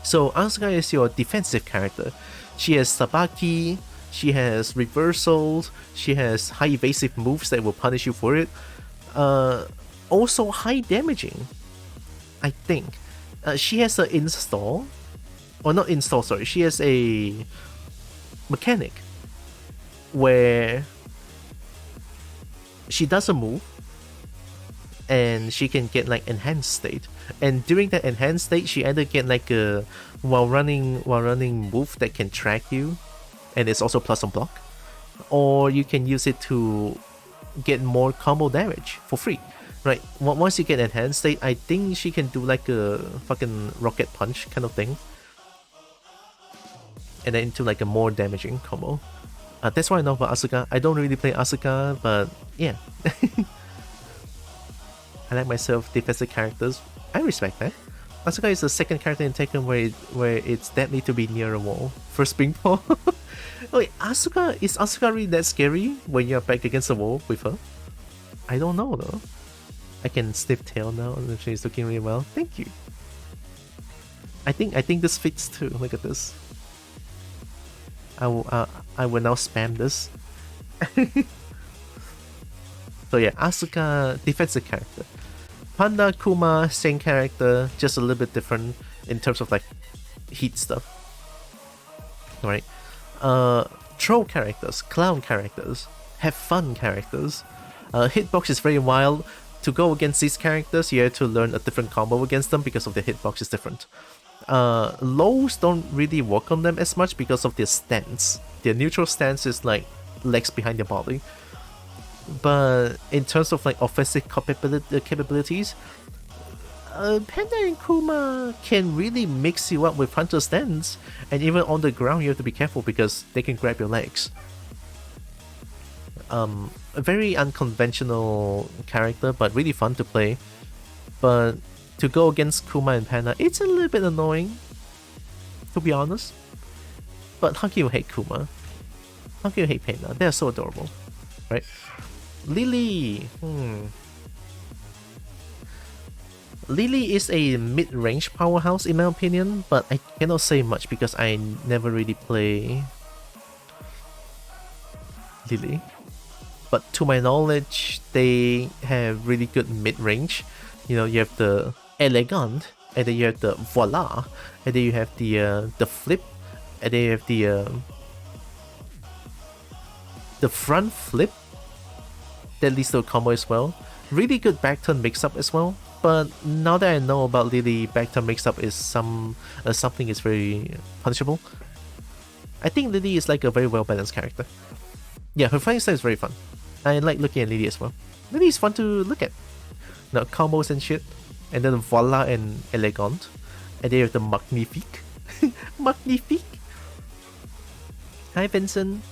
A: So Asuka is your defensive character. She has Sabaki, she has reversals, she has high evasive moves that will punish you for it. Also high damaging, I think. She has an install, or not install, sorry. She has a mechanic where she does a move and she can get like enhanced state, and during that enhanced state she either get like a while running move that can track you and it's also plus on block, or you can use it to get more combo damage for free, right? Once you get enhanced state, I think she can do like a fucking rocket punch kind of thing and then into like a more damaging combo. That's what I know about Asuka. I don't really play Asuka, but yeah. I like myself defensive characters. I respect that. Asuka is the second character in Tekken where it's deadly to be near a wall. First being Paul. Wait, is Asuka really that scary when you're back against the wall with her? I don't know though. I can sniff tail now and she's looking really well. Thank you. I think this fits too. Look at this. I will now spam this. So yeah, Asuka, defensive character. Panda, Kuma, same character, just a little bit different in terms of like heat stuff. Right? Troll characters, clown characters, have fun characters. Hitbox is very wild. To go against these characters, you have to learn a different combo against them because of their hitbox is different. Lows don't really work on them as much because of their stance. Their neutral stance is like legs behind their body. But in terms of like offensive capabilities, Panda and Kuma can really mix you up with Hunter stance, and even on the ground you have to be careful because they can grab your legs. A very unconventional character, but really fun to play. But to go against Kuma and Panda, it's a little bit annoying, to be honest. But how can you hate Kuma? How can you hate Panda? They're so adorable, right? Lily! Lily is a mid-range powerhouse in my opinion, but I cannot say much because I never really play Lily. But to my knowledge, they have really good mid-range. You know, you have the elegant, and then you have the voila, and then you have the flip, and then you have the front flip that leads to a combo as well. Really good back turn mix-up as well. But now that I know about Lily, back turn mix-up is something is very punishable. I think Lily is like a very well-balanced character. Yeah, her fighting style is very fun. I like looking at Lily as well. Lily is fun to look at. Now combos and shit, and then voila and elegant, and then you have the magnifique. Magnifique. Hi Vincent.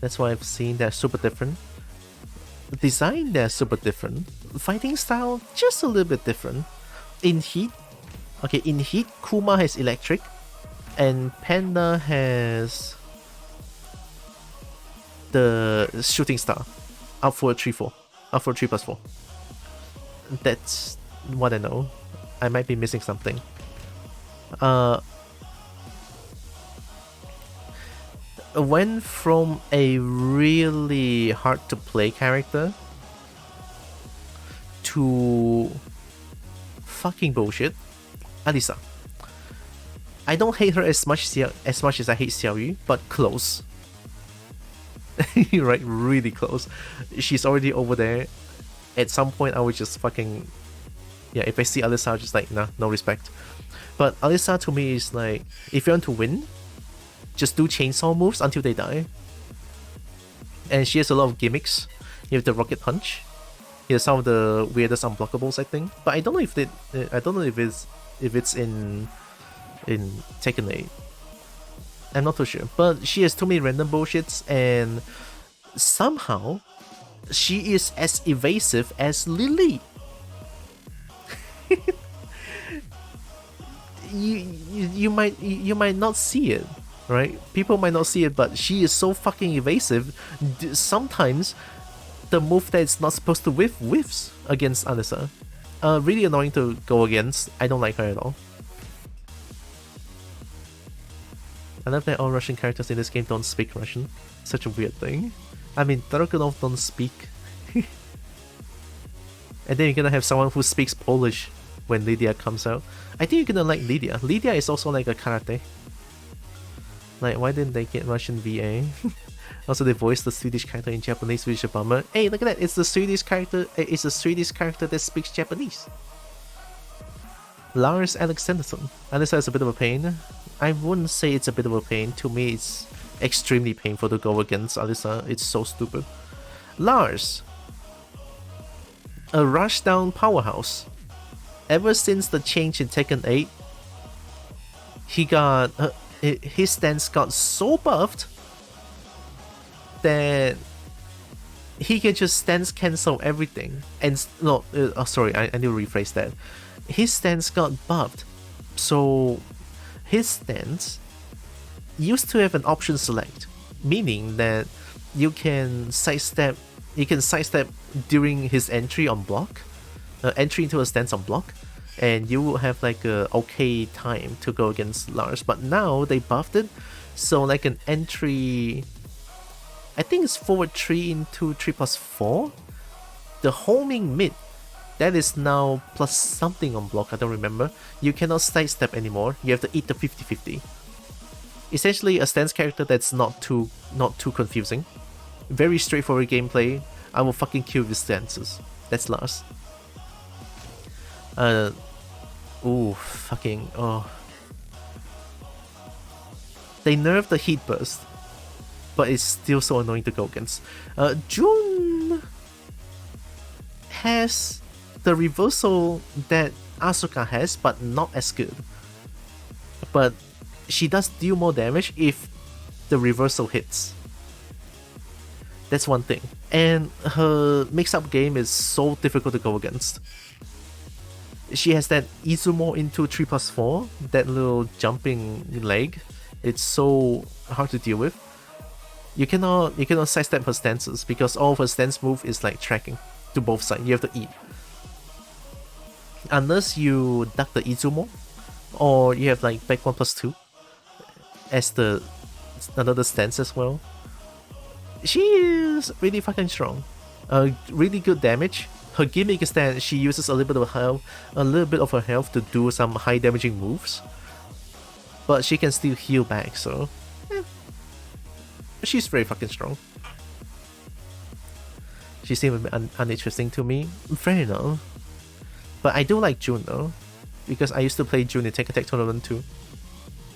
A: That's why I've seen they're super different. Design, they're super different. Fighting style, just a little bit different. In Heat, Kuma has electric, and Panda has the shooting star. Up for a 3-4. Up for a 3+4. That's what I know. I might be missing something. Went from a really hard to play character to fucking bullshit. Alisa. I don't hate her as much as I hate Xiaoyu, but close. Right, really close. She's already over there. At some point I would just fucking... Yeah, if I see Alisa, I'll just like, nah, no respect. But Alisa to me is like, if you want to win, just do chainsaw moves until they die. And she has a lot of gimmicks. You have the rocket punch. You have some of the weirdest unblockables, I think. But I don't know if it's in Tekken 8. I'm not too sure. But she has too many random bullshits, and somehow she is as evasive as Lily. you might not see it. Right? People might not see it, but she is so fucking evasive. Sometimes the move that it's not supposed to whiffs against Alisa. Really annoying to go against. I don't like her at all. I love that all Russian characters in this game don't speak Russian. Such a weird thing. I mean, Dragunov don't speak. And then you're gonna have someone who speaks Polish when Lydia comes out. I think you're gonna like Lydia. Lydia is also like a karate. Like, why didn't they get Russian VA? Also, they voiced the Swedish character in Japanese, which is a bummer. Hey, look at that! It's the Swedish character. It's a Swedish character that speaks Japanese. Lars Alexandersson. Alisa is a bit of a pain. I wouldn't say it's a bit of a pain. To me, it's extremely painful to go against Alisa. It's so stupid. Lars, a rushdown powerhouse. Ever since the change in Tekken 8, he got. His stance got so buffed that he can just stance cancel everything. And no, sorry, I need to rephrase that. His stance got buffed, so his stance used to have an option select, meaning that you can sidestep during his entry on block, entry into a stance on block, and you will have like a okay time to go against Lars. But now they buffed it, so like an entry, I think it's forward 3 into 3+4. The homing mid, that is now plus something on block, I don't remember. You cannot sidestep anymore, you have to eat the 50-50. Essentially a stance character that's not too confusing. Very straightforward gameplay. I will fucking kill with stances. That's Lars. Ooh, fucking, oh. They nerfed the heat burst, but it's still so annoying to go against. June has the reversal that Asuka has, but not as good. But she does deal more damage if the reversal hits. That's one thing. And her mix-up game is so difficult to go against. She has that Izumo into 3+4, that little jumping leg. It's so hard to deal with. You cannot sidestep her stances because all of her stance move is like tracking to both sides. You have to eat. Unless you duck the Izumo, or you have like back 1+2 as the another stance as well. She is really fucking strong. Really good damage. Her gimmick is that she uses a little bit of her health to do some high damaging moves, but she can still heal back. So she's very fucking strong. She seems uninteresting to me. Fair enough. But I do like June though, because I used to play June in Tekken Tag Tournament too.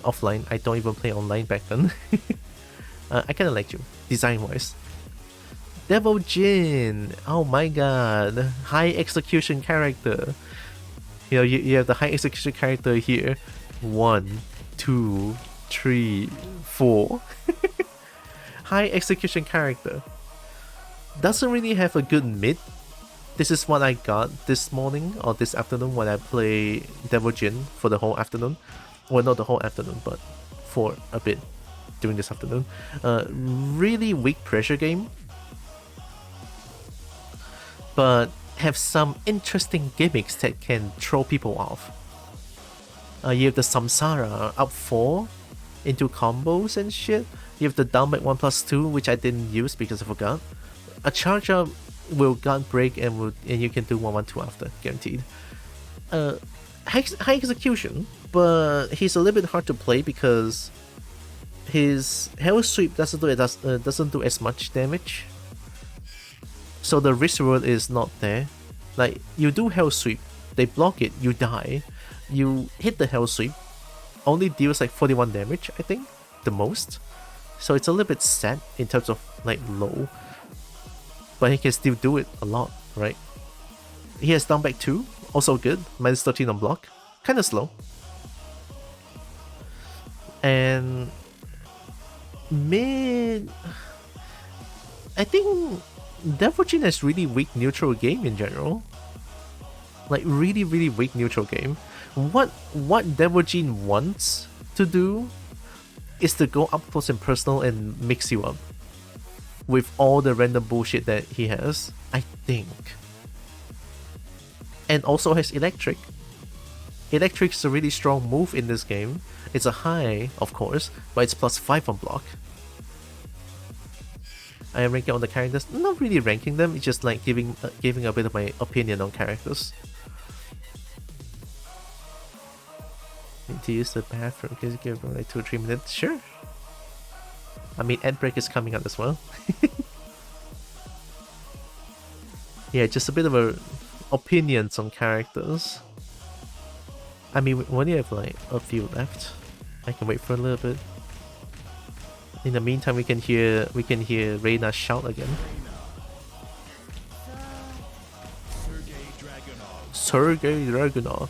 A: Offline, I don't even play online back then. I kinda like June, design wise. Devil Jin, oh my god, high execution character. You know, you have the high execution character here. 1, 2, 3, 4. High execution character. Doesn't really have a good mid. This is what I got this morning or this afternoon when I play Devil Jin for the whole afternoon. Well, not the whole afternoon, but for a bit during this afternoon. Really weak pressure game, but have some interesting gimmicks that can throw people off. You have the Samsara up 4 into combos and shit. You have the down back 1+2, which I didn't use because I forgot. A charge up will guard break and you can do 1-1-2 after, guaranteed. High execution, but he's a little bit hard to play because his hell sweep doesn't do as much damage. So the risk reward is not there. Like, you do hell sweep, they block it, you die. You hit the hell sweep, only deals like 41 damage, I think, the most. So it's a little bit sad in terms of like low, but he can still do it a lot, right? He has down back 2, also good, -13 on block, kinda slow. And mid, I think Devil Jin has really weak neutral game in general. Like really weak neutral game. What Devil Jin wants to do is to go up close and personal and mix you up with all the random bullshit that he has, I think. And also has Electric. Electric is a really strong move in this game. It's a high, of course, but it's +5 on block. I am ranking on the characters, not really ranking them, it's just like giving a bit of my opinion on characters. Need to use the bathroom, can you give me like 2 or 3 minutes? Sure. I mean, ad break is coming up as well. Yeah, just a bit of opinions on characters. I mean, we only have like a few left. I can wait for a little bit. In the meantime, we can hear Reina shout again. Sergei Dragunov.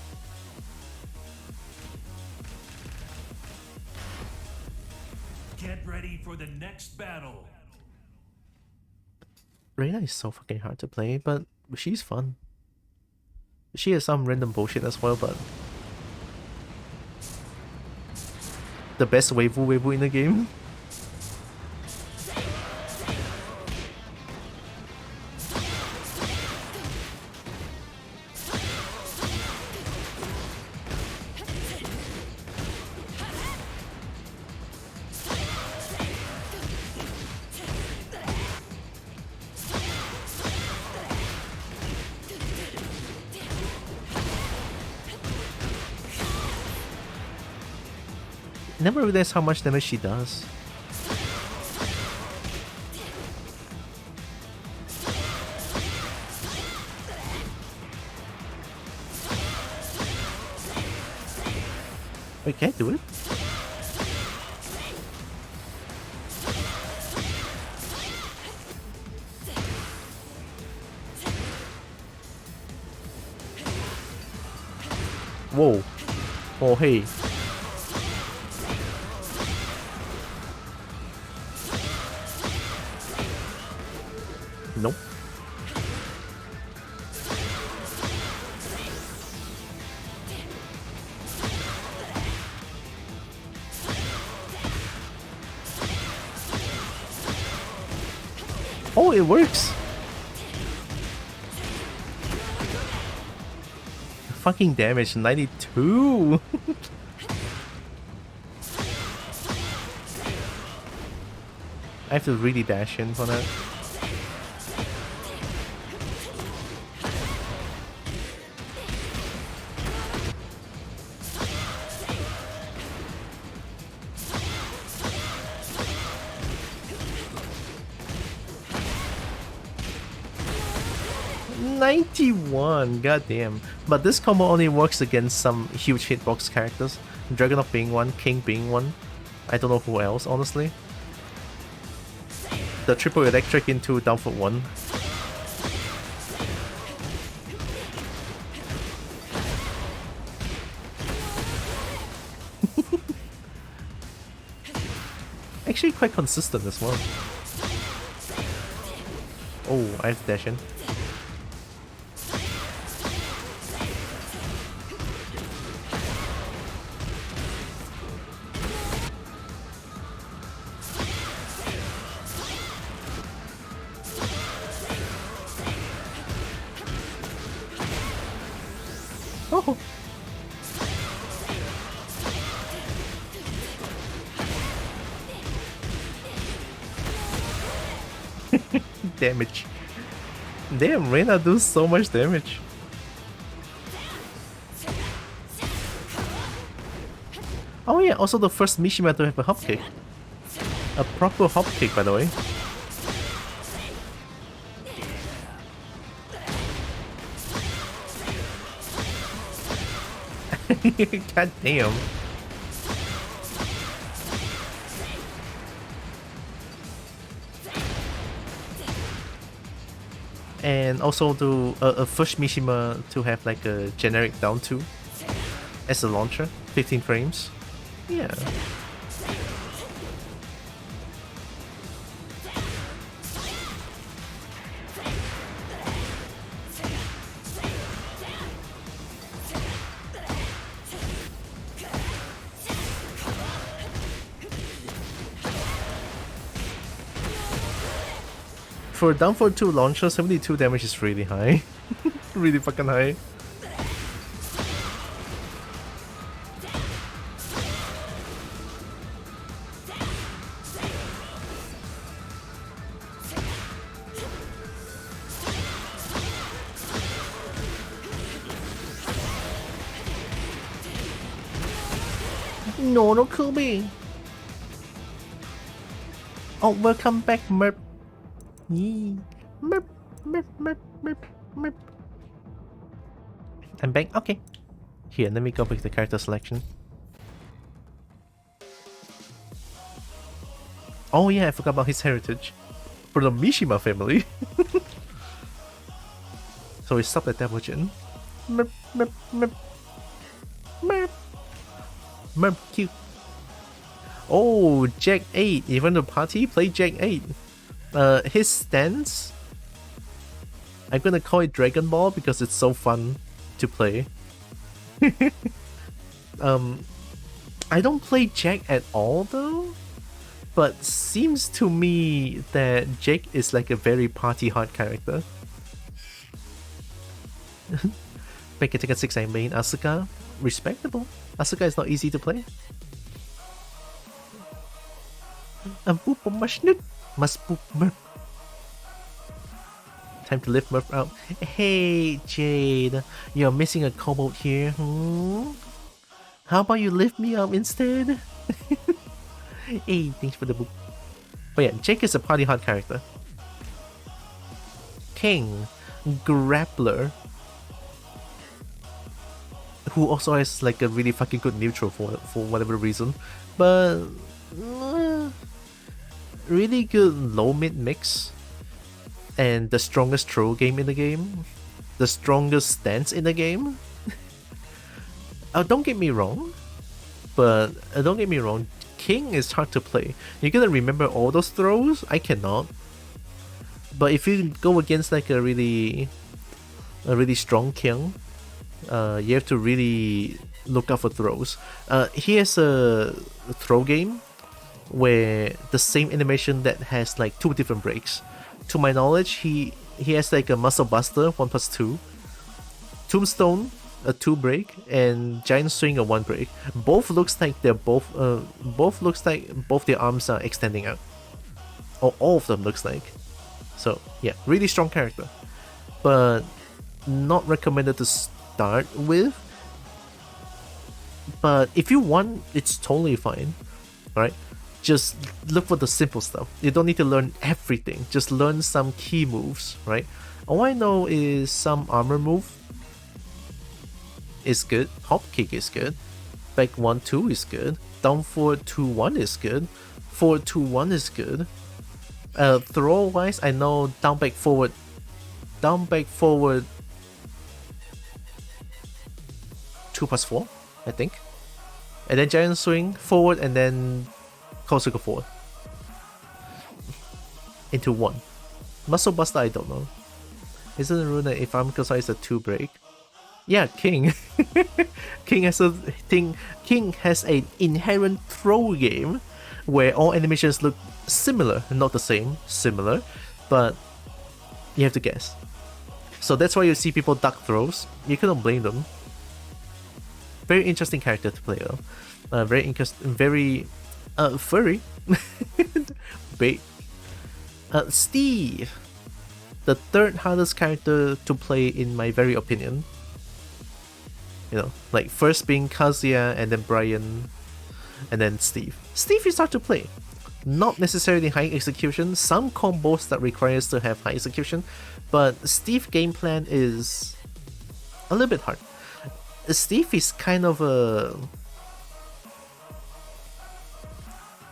B: Get ready for the next battle.
A: Reina is so fucking hard to play, but she's fun. She has some random bullshit as well, but the best waifu in the game. Never realized how much damage she does. Wait, can I do it? Whoa. Oh, hey. Nope. Oh, it works. Fucking damage 92. I have to really dash in for that. Goddamn. But this combo only works against some huge hitbox characters. Dragunov being one, King being one. I don't know who else, honestly. The triple electric into down for one. Actually quite consistent as well. Oh, I have dash in. Oh. Damage. Damn, Reina does so much damage. Oh yeah, also the first Mishima to have a hop kick. A proper hop kick, by the way. God damn. And also to a first Mishima to have like a generic down 2 as a launcher, 15 frames. Yeah. For a down for 2 launcher, 72 damage is really high. Really fucking high. No, Kobe. Oh, welcome back, Merp. Yee. Merp, merp, merp, merp, merp. I'm back. Okay. Here, let me go back to the character selection. Oh yeah, I forgot about his heritage. For the Mishima family. So we stopped at Devil Jin. Merp, merp, merp. Merp. Merp, cute. Oh, Jack 8. Even the party play Jack 8. His stance I'm gonna call it Dragon Ball because it's so fun to play. I don't play Jack at all though, but seems to me that Jake is like a very party hard character. Kobo Tekken 6 I main Asuka, respectable. Asuka is not easy to play. Time to lift Murph out. Hey Jade, you're missing a kobold here. How about you lift me up instead? Hey, thanks for the boop. But yeah, Jake is a party hard character. King, grappler, who also has like a really fucking good neutral for whatever reason, but really good low mid mix, and the strongest throw game in the game, the strongest stance in the game. Don't get me wrong, King is hard to play. You're gonna remember all those throws. I cannot. But if you go against like a really strong King, you have to really look out for throws. He has a throw game where the same animation that has like 2 different breaks. To my knowledge, he has like a Muscle Buster 1+2, Tombstone a 2 break, and Giant Swing a 1 break. Both looks like both their arms are extending out. Or all of them looks like. So yeah, really strong character, but not recommended to start with. But if you want, it's totally fine, right? Just look for the simple stuff. You don't need to learn everything. Just learn some key moves, right? All I know is some armor move is good. Hop kick is good. Back 1-2 is good. Down forward 2-1 is good. Forward 2-1 is good. Throw wise, I know down back forward 2+4, I think. And then giant swing forward and then close circle forward into 1. Muscle Buster, I don't know. Isn't it rule that if I'm is a 2 break? Yeah, King. King has an inherent throw game where all animations look similar, not the same, similar, but you have to guess. So that's why you see people duck throws. You cannot blame them. Very interesting character to play though. Very interesting, very furry. Bait. Steve, the 3rd hardest character to play in my very opinion. You know, like first being Kazuya and then Brian and then Steve. Steve is hard to play. Not necessarily high execution, some combos that requires to have high execution, but Steve game plan is a little bit hard. Steve is kind of a,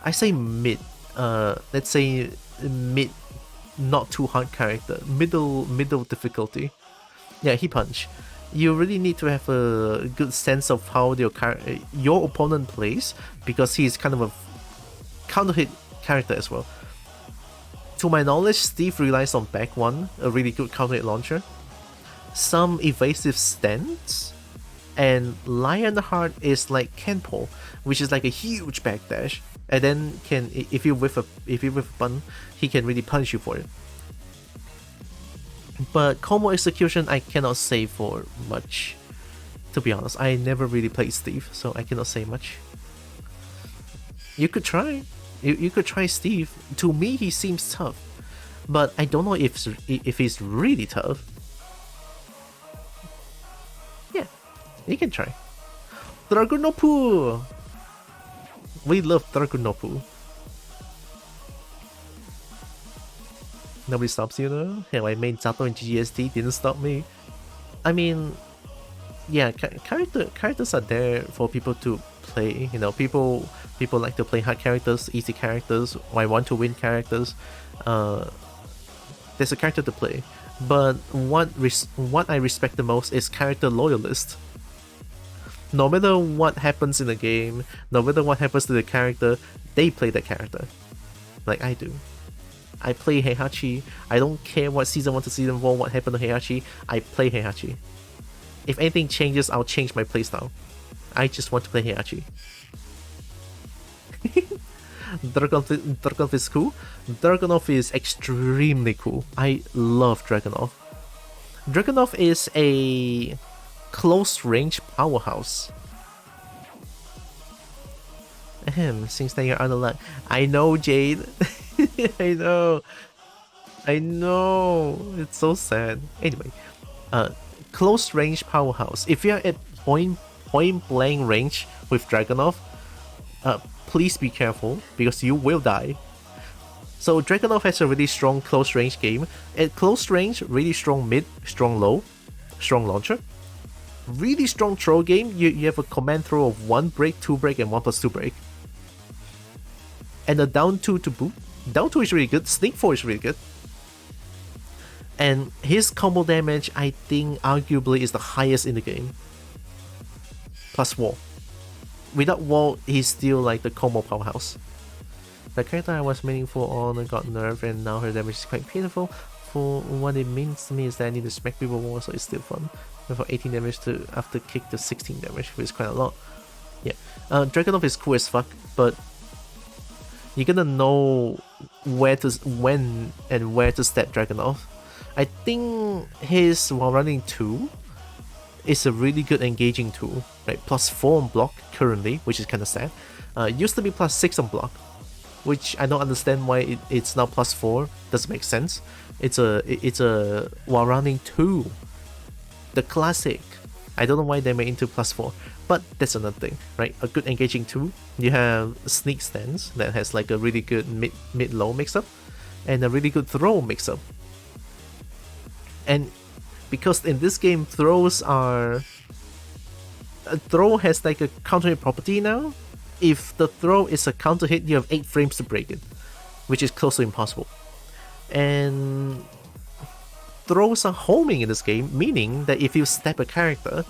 A: I say mid, let's say mid, not too hard character, middle difficulty. Yeah, he punch. You really need to have a good sense of how your opponent plays, because he's kind of a counter hit character as well. To my knowledge, Steve relies on back 1, a really good counter hit launcher, some evasive stance, and Lionheart is like Kenpo, which is like a huge backdash, and then if you whiff a button, he can really punish you for it. But combo execution, I cannot say for much. To be honest, I never really played Steve, so I cannot say much. You could try. You could try Steve. To me, he seems tough, but I don't know if he's really tough. Yeah, you can try. Dragunopu! We love Dragunopu. Nobody stops you though. Hell, I made Zato in GGST, didn't stop me. I mean, yeah, characters are there for people to play. You know, people like to play hard characters, easy characters, or I want to win characters. There's a character to play, but what I respect the most is character loyalist. No matter what happens in the game, no matter what happens to the character, they play that character, like I do. I play Heihachi. I don't care what season 1 to season 4, what happened to Heihachi. I play Heihachi. If anything changes, I'll change my playstyle. I just want to play Heihachi. Dragunov is cool. Dragunov is extremely cool. I love Dragunov. Dragunov is a close range powerhouse. Since then you're out of luck. I know, Jade. I know. It's so sad. Anyway, close range powerhouse. If you're at point blank range with Dragunov, please be careful because you will die. So Dragunov has a really strong close range game. At close range, really strong mid, strong low, strong launcher. Really strong throw game. You have a command throw of 1 break, 2 break, and 1+2 break. And a down 2 to boot. Down 2 is really good. Sneak 4 is really good. And his combo damage, I think, arguably is the highest in the game. Plus wall. Without wall, he's still like the combo powerhouse. The character I was meaning for Honor got nerfed and now her damage is quite pitiful. For what it means to me is that I need to smack people more, so it's still fun. And for 18 damage to after kick to 16 damage, which is quite a lot. Yeah. Dragunov is cool as fuck, but you're gonna know when and where to step Dragunov. I think his while running 2 is a really good engaging tool, right? +4 on block currently, which is kind of sad. Used to be +6 on block, which I don't understand why it's now +4. Doesn't make sense. It's a while running 2, the classic. I don't know why they made into +4, but that's another thing, right? A good engaging tool. You have sneak stance that has like a really good mid-low mix-up, and a really good throw mix-up. And because in this game throws are... A throw has like a counter hit property now. If the throw is a counter hit, you have 8 frames to break it, which is close to impossible. And throws are homing in this game, meaning that if you step a character,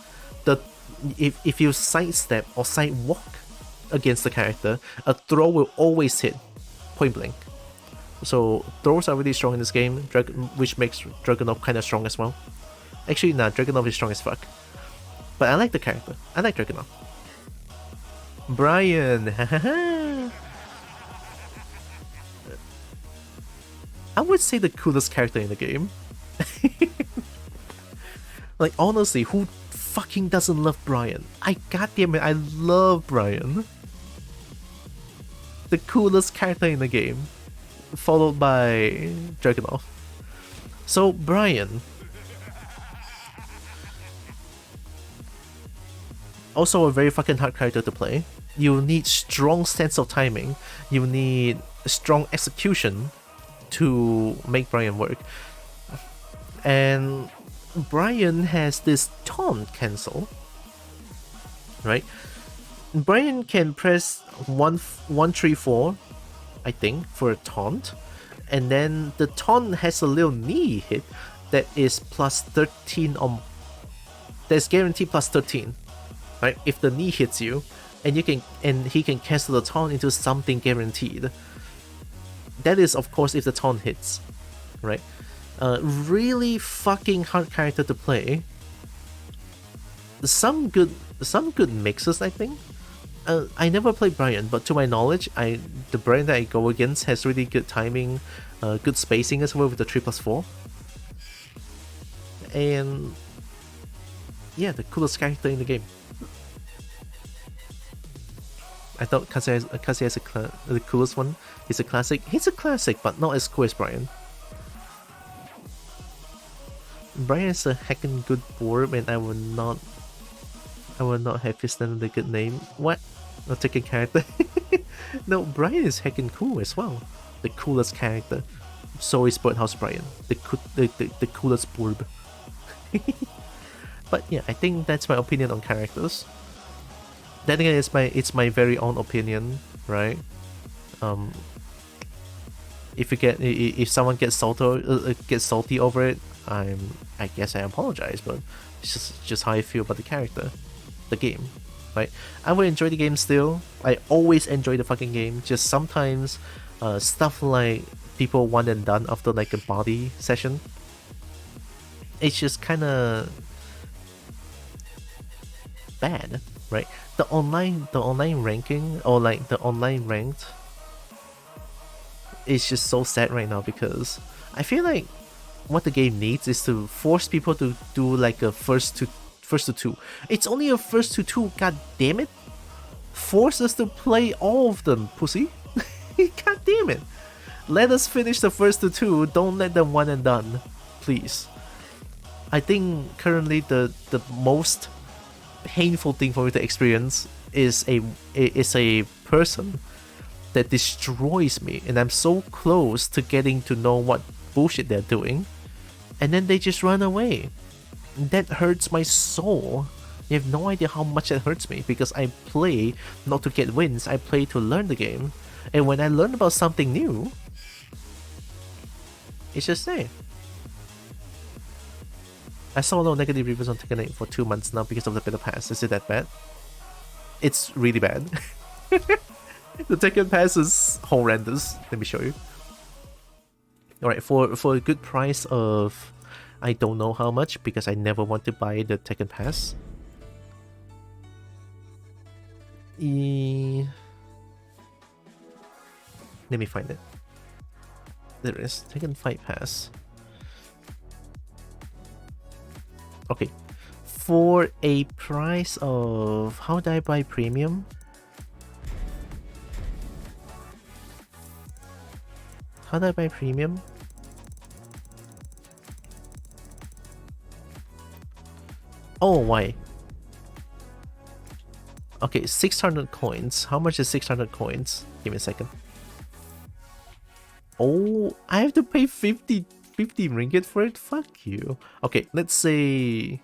A: if you sidestep or sidewalk against the character, a throw will always hit point blank. So throws are really strong in this game, which makes Dragunov kind of strong as well. Actually, nah, Dragunov is strong as fuck. But I like the character. I like Dragunov. Brian, I would say the coolest character in the game. Like, honestly, who fucking doesn't love Brian? Goddamn it, I love Brian. The coolest character in the game, followed by Dragunov. So, Brian. Also a very fucking hard character to play. You need strong sense of timing. You need strong execution to make Brian work. And Brian has this taunt cancel, right? Brian can press 1-3-4, I think, for a taunt, and then the taunt has a little knee hit that is +13 on. That's guaranteed +13, right? If the knee hits you, and he can cancel the taunt into something guaranteed. That is, of course, if the taunt hits, right? Really fucking hard character to play. Some good mixes, I think. I never played Brian, but to my knowledge, the Brian that I go against has really good timing, good spacing as well with the 3+4. And yeah, the coolest character in the game. I thought Kazuya is the coolest one. He's a classic. He's a classic, but not as cool as Brian. Brian is a heckin' good board, and I will not have his stand the good name. What? Not taking character. No, Brian is heckin' cool as well. The coolest character. So is Birdhouse Brian. The coolest board. But yeah, I think that's my opinion on characters. Then again, it's my very own opinion, right? If someone gets salty over it, I guess I apologize, but it's just how I feel about the character, the game. right? I will enjoy the game still. I always enjoy the fucking game. Just sometimes, stuff like people one and done after like a body session, it's just kind of bad, right? The online ranking or like the online ranked is just so sad right now because I feel like what the game needs is to force people to do like a first to two. It's only a first to two, god damn it. Force us to play all of them, pussy. God damn it. Let us finish the first to two, don't let them one and done. Please. I think currently the most painful thing for me to experience is a person that destroys me, and I'm so close to getting to know what bullshit they're doing, and then they just run away. That hurts my soul. You have no idea how much that hurts me, because I play not to get wins, I play to learn the game, and when I learn about something new, it's just there. I saw a lot of negative reviews on Tekken 8 for 2 months now because of the beta pass. Is it that bad? It's really bad. The Tekken pass is horrendous. Let me show you. Alright, for a good price of I don't know how much, because I never want to buy the Tekken pass. Let me find it. There it is. Tekken Fight Pass. Okay, for a price of, how do I buy premium? How do I buy premium? Oh, why? Okay, 600 coins. How much is 600 coins? Give me a second. Oh, I have to pay 50 ringgit for it? Fuck you. Okay, let's say...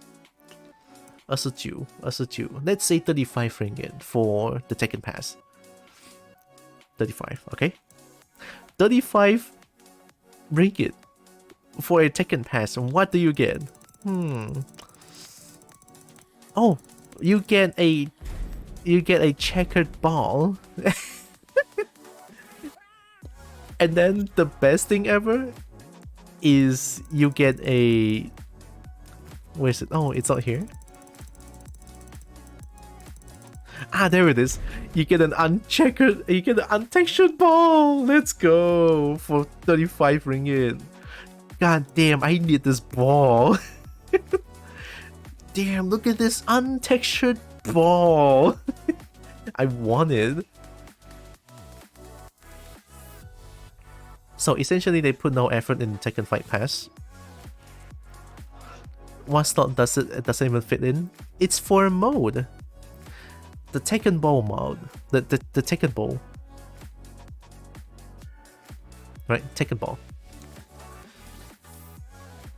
A: Let's say 35 ringgit for the Tekken Pass. 35, okay? 35 ringgit for a Tekken Pass. What do you get? Oh, you get a checkered ball. And then the best thing ever is you get a... Where's it? Oh, it's not here. Ah, there it is. You get an untextured ball. Let's go for 35 ringgit. God damn, I need this ball. Damn, look at this untextured ball. I want it. So essentially they put no effort in Tekken Fight Pass. What slot doesn't even fit in? It's for a mode. The Tekken Ball mode. The Tekken Ball. Right, Tekken Ball.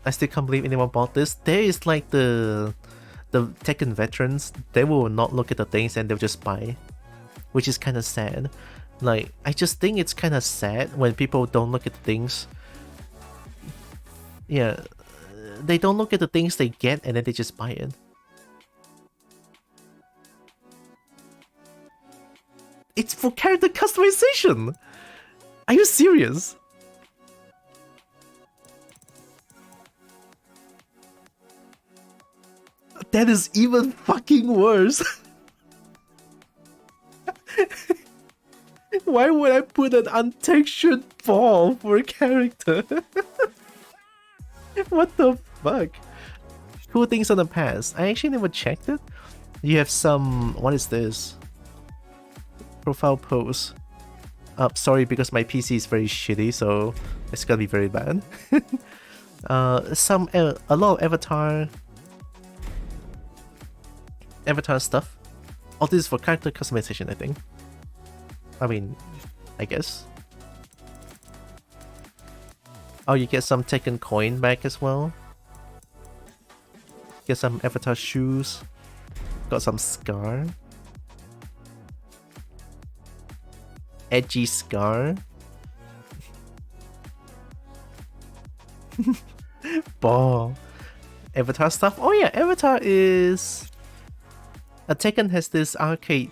A: I still can't believe anyone bought this. There is like the Tekken veterans, they will not look at the things and they'll just buy. Which is kinda sad. Like, I just think it's kinda sad when people don't look at the things. Yeah, they don't look at the things they get and then they just buy it. It's for character customization! Are you serious? That is even fucking worse! Why would I put an untextured ball for a character? What the fuck? Cool things on the past. I actually never checked it. You have some... What is this? Profile pose. Sorry, because my PC is very shitty, so it's gonna be very bad. A lot of avatar stuff. Oh, this is for character customization, I think. I mean, I guess. Oh, you get some Tekken coin back as well. Get some avatar shoes. Got some scar. Edgy scar. Ball. Avatar stuff. Oh yeah, avatar is... Tekken has this arcade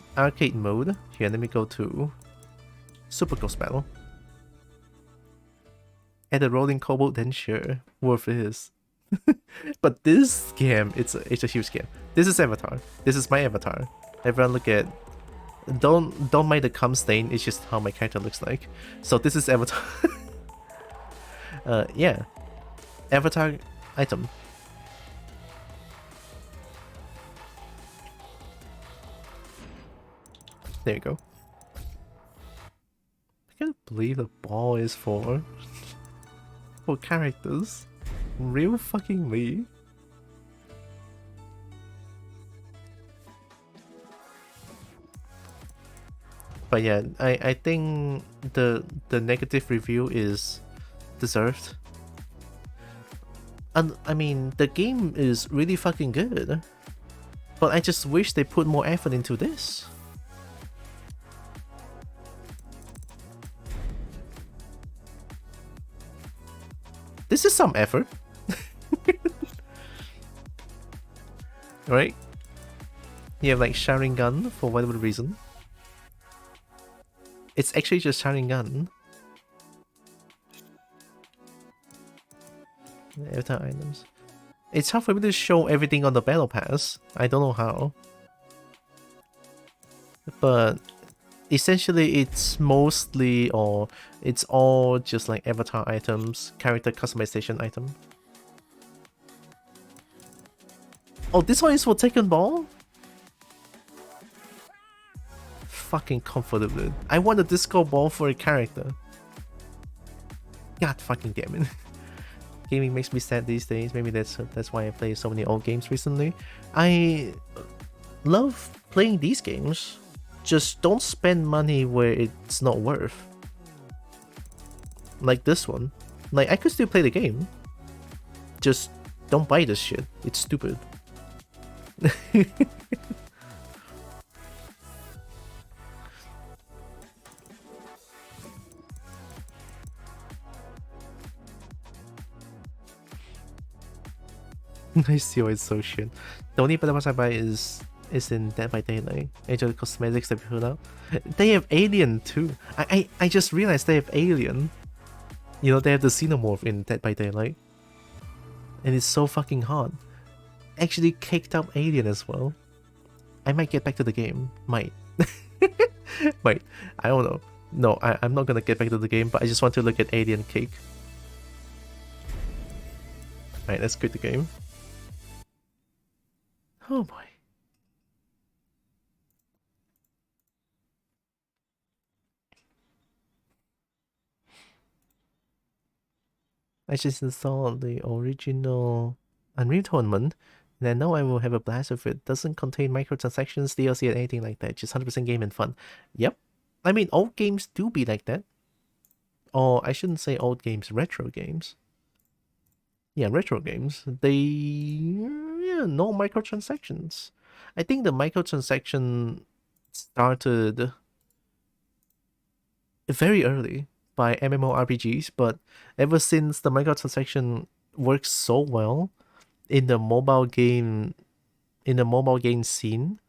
A: mode. Here, let me go to Super Ghost Battle. Add a rolling Kobo, then sure, worth it is. But this scam, it's a huge scam. This is Avatar. This is my avatar. Everyone look at. Don't mind the cum stain. It's just how my character looks like. So this is Avatar. Yeah, Avatar item. There you go. I can't believe the ball is for characters. Real fucking me. But yeah, I think the negative review is deserved. And I mean, the game is really fucking good. But I just wish they put more effort into this. This is some effort. Right? You have like Sharingan for whatever reason. It's actually just Sharingan. Avatar items. It's hard for me to show everything on the battle pass. I don't know how. But essentially it's mostly, or it's all just like avatar items, character customization item. Oh, this one is for Tekken Ball? Fucking comfortable. I want a disco ball for a character. God fucking damn it. Gaming makes me sad these days. Maybe that's why I play so many old games recently. I love playing these games. Just don't spend money where it's not worth. Like this one. Like, I could still play the game. Just don't buy this shit. It's stupid. I see why it's so shit. The only better ones I buy is in Dead by Daylight. Age of the Cosmetics that we put out. They have Alien too. I just realized they have Alien. You know, they have the Xenomorph in Dead by Daylight. And it's so fucking hard. Actually caked up Alien as well. I might get back to the game. Might. Might. I don't know. No, I'm not gonna get back to the game, but I just want to look at Alien Cake. Alright, let's quit the game. Oh boy. I just installed the original Unreal Tournament, and I know I will have a blast with it. Doesn't contain microtransactions, DLC, or anything like that. Just 100% game and fun. Yep. I mean, old games do be like that. Or I shouldn't say old games, retro games. Yeah, retro games. They... yeah, no microtransactions. I think the microtransaction started very early by MMORPGs, but ever since the microtransaction works so well in the mobile game scene,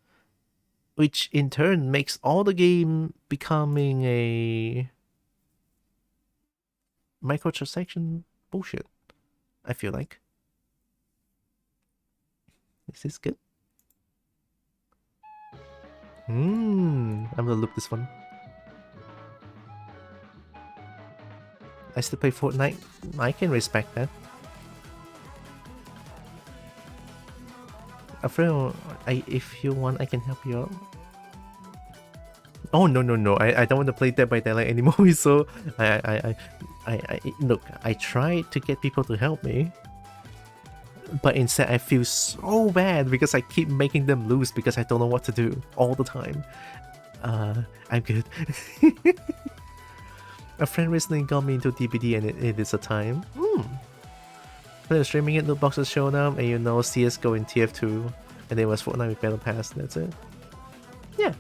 A: which in turn makes all the game becoming a microtransaction bullshit, I feel like. Is this good? I'm gonna loop this one. I still play Fortnite. I can respect that. Afraid, if you want, I can help you out. Oh no! I don't want to play Dead by Daylight anymore. So I look. I tried to get people to help me, but instead I feel so bad because I keep making them lose because I don't know what to do all the time. I'm good. A friend recently got me into DBD and it is a time. When streaming it, loot boxes showed up, and you know CSGO in TF2, and it was Fortnite with Battle Pass, that's it. Yeah.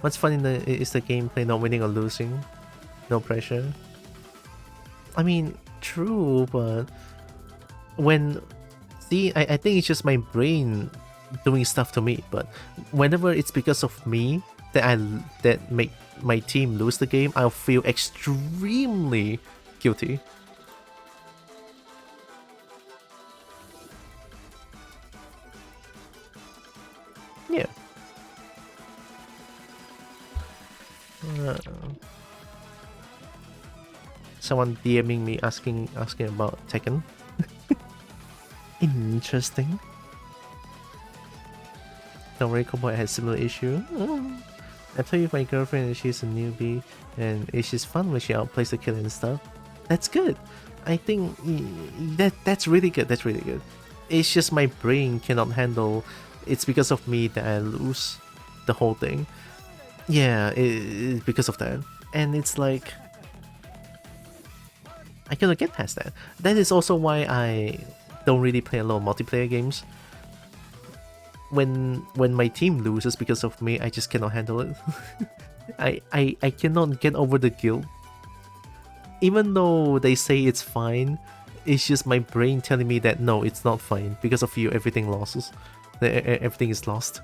A: What's fun is the gameplay, not winning or losing. No pressure. I mean, true, but when See, I think it's just my brain doing stuff to me, but whenever it's because of me that make my team lose the game, I'll feel extremely guilty. Yeah. Someone DMing me asking about Tekken. Interesting. Don't worry, Kobo has similar issue. I play with my girlfriend and she's a newbie, and it's just fun when she outplays the killer and stuff. That's good. I think that's really good. That's really good. It's just my brain cannot handle. It's because of me that I lose the whole thing. Yeah, it's because of that. And it's like, I cannot get past that. That is also why I don't really play a lot of multiplayer games. When my team loses because of me, I just cannot handle it. I cannot get over the guilt. Even though they say it's fine, it's just my brain telling me that no, it's not fine. Because of you, everything loses. Everything is lost.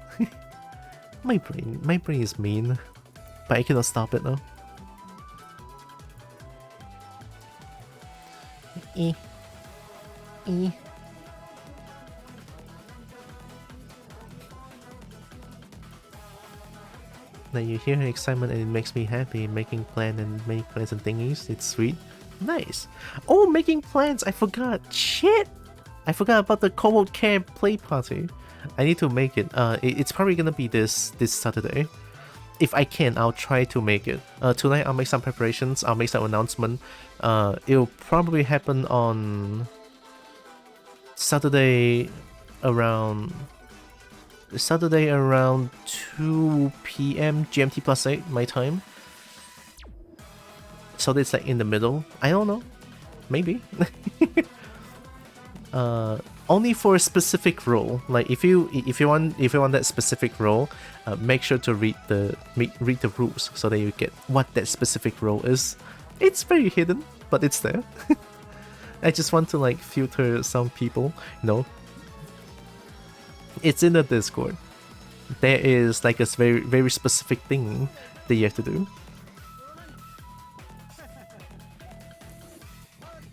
A: My brain is mean, but I cannot stop it now. Now you hear her excitement and it makes me happy. Making plans and thingies. It's sweet. Nice. Oh, making plans. I forgot. Shit. I forgot about the Kobo Tekken play party. I need to make it. It's probably gonna be this Saturday. If I can, I'll try to make it. Tonight I'll make some preparations. I'll make some announcement. It'll probably happen on Saturday around 2 p.m. GMT plus 8 my time. So it's like in the middle. I don't know. Maybe. Only for a specific role. Like if you want that specific role, make sure to read the rules so that you get what that specific role is. It's very hidden, but it's there. I just want to like filter some people, you know. It's in the Discord. There is like a very specific thing that you have to do.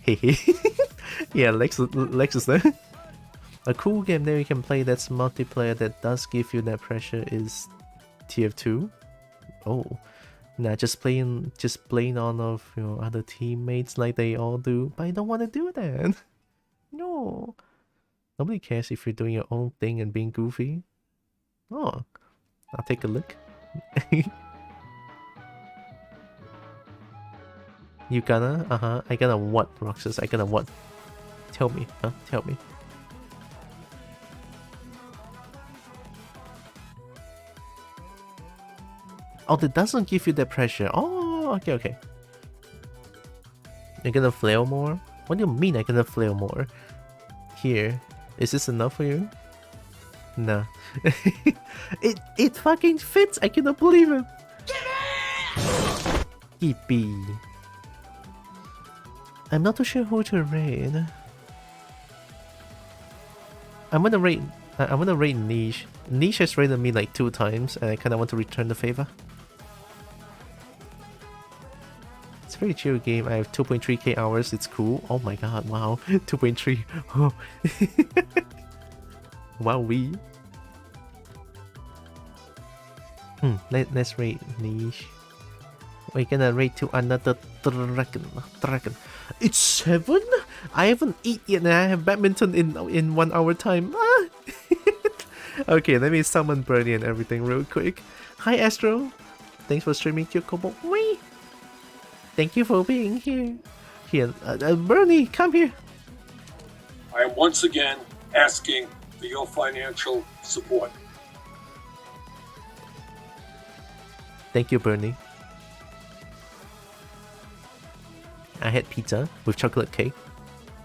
A: Hehe. Yeah, Lex is there. A cool game that you can play that's multiplayer that does give you that pressure is TF2. Oh, nah, just playing on of your other teammates like they all do. But I don't want to do that. No. Nobody cares if you're doing your own thing and being goofy. Oh, I'll take a look. You gonna? I gonna what, Roxas? I gonna what? Tell me, huh? Tell me. Oh, that doesn't give you that pressure. Oh, okay. You're gonna flail more? What do you mean I'm gonna flail more? Here. Is this enough for you? Nah. It fucking fits! I cannot believe it! Yippee. I'm not too sure who to raid. I'm gonna raid Niche. Niche has raided me like 2 times and I kinda want to return the favor. It's a very chill game. I have 2.3k hours. It's cool. Oh my god, wow. 2.3. Oh. Wowee. Let's raid Niche. We're gonna raid to another dragon. It's 7? I haven't eaten yet and I have badminton in 1 hour time. Ah. Okay, let me summon Bernie and everything real quick. Hi Astro. Thanks for streaming to Kobo. Wait. Thank you for being here. Here, Bernie, come here.
G: I am once again asking for your financial support.
A: Thank you, Bernie. I had pizza with chocolate cake.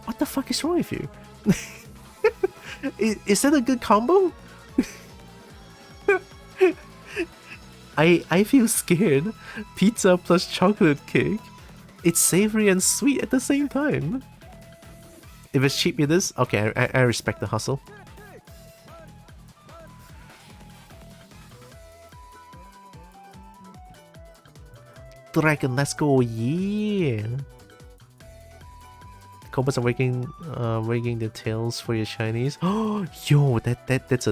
A: What the fuck is wrong with you? Is that a good combo? I feel scared. Pizza plus chocolate cake. It's savory and sweet at the same time. If it's cheap, it is. Okay, I respect the hustle. Dragon, let's go! Yeah. Kobos are wagging their tails for your shinies. Oh, yo, that's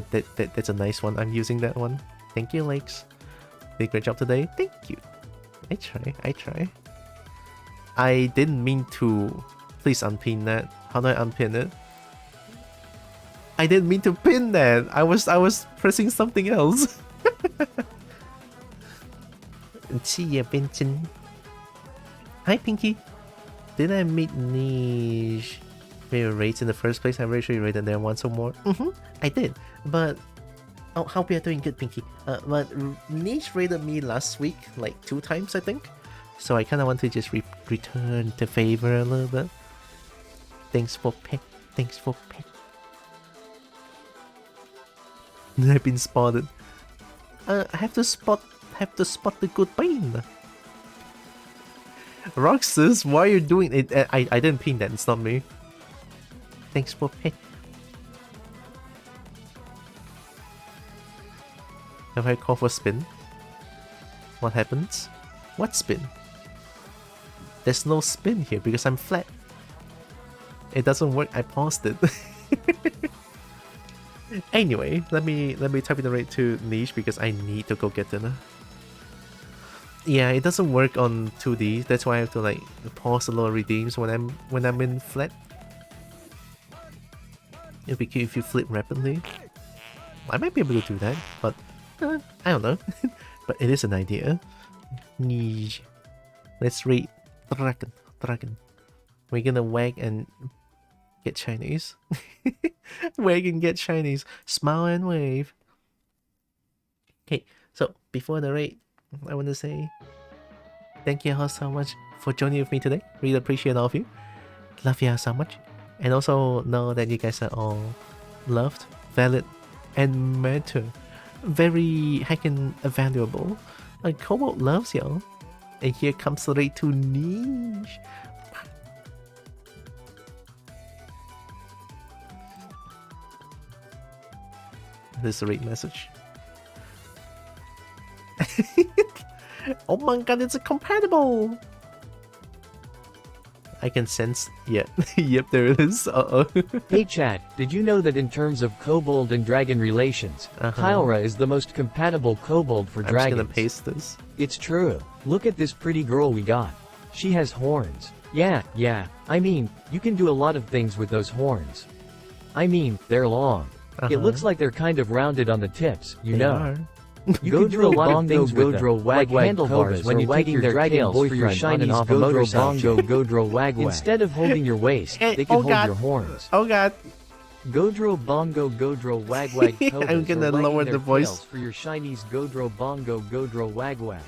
A: a nice one. I'm using that one. Thank you, Lakes. Did a great job today. Thank you. I try. I didn't mean to. Please unpin that. How do I unpin it? I didn't mean to pin that. I was pressing something else. Hi, Pinky. Did I meet Niche via raids in the first place? I'm very sure you raided there once or more. I did. But oh, how we are doing good, Pinky. But Niche raided me last week, like 2 times, I think. So I kind of want to just return the favor a little bit. Thanks for pet. Thanks for pet. I've been spotted. I have to spot the good bean. Roxas, why are you doing it? I didn't pin that. It's not me. Thanks for pet. If I call for spin, what happens? What spin? There's no spin here because I'm flat. It doesn't work. I paused it. Anyway, let me type in the raid to Niche because I need to go get dinner. Yeah, it doesn't work on 2D. That's why I have to like pause a lot of redeems when I'm in flat. It'd be cute if you flip rapidly. I might be able to do that, but I don't know. But it is an idea. Niche. Let's read Dragon. We're gonna wag and get Chinese. Wag and get Chinese. Smile and wave. Okay, so before the raid, I want to say thank you all so much for joining with me today. Really appreciate all of you. Love you all so much. And also know that you guys are all loved, valid, and matter. Very heckin' valuable. And Kobo loves y'all. And here comes the raid to Niche. This is the raid message. Oh my god, it's a compatible! I can sense. Yeah. Yep, there it is.
D: Hey chat, did you know that in terms of kobold and dragon relations, Kyra is the most compatible kobold for dragons?
A: I'm just gonna paste this.
D: It's true. Look at this pretty girl we got. She has horns. Yeah. I mean, you can do a lot of things with those horns. I mean, they're long. It looks like they're kind of rounded on the tips, you know.
A: Are.
D: You can do a lot of things with them, like handlebars when you're wagging their tails for your shiny off a motorcycle. Instead of holding your waist, they can hold your horns.
A: Oh god.
D: Godro bongo godro wag wag togas
A: I'm gonna lower the voice
D: for your shinies godro bongo godro wag wag.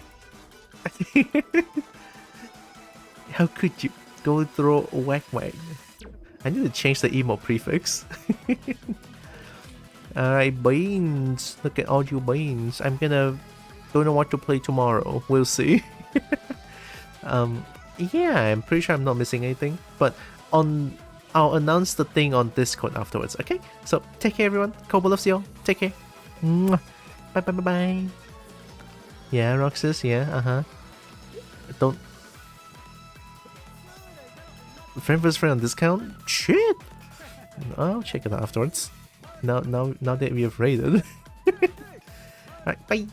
A: How could you go through wag wag? I need to change the emo prefix. Alright, beans. Look at all you beans. Don't know what to play tomorrow. We'll see. Yeah, I'm pretty sure I'm not missing anything. But I'll announce the thing on Discord afterwards, okay? So take care everyone. Kobo loves you all. Take care. Mwah. Bye. Yeah, Roxas, yeah, Don't friend vs friend on discount? Shit! I'll check it out afterwards. Now that we have raided. Alright, bye!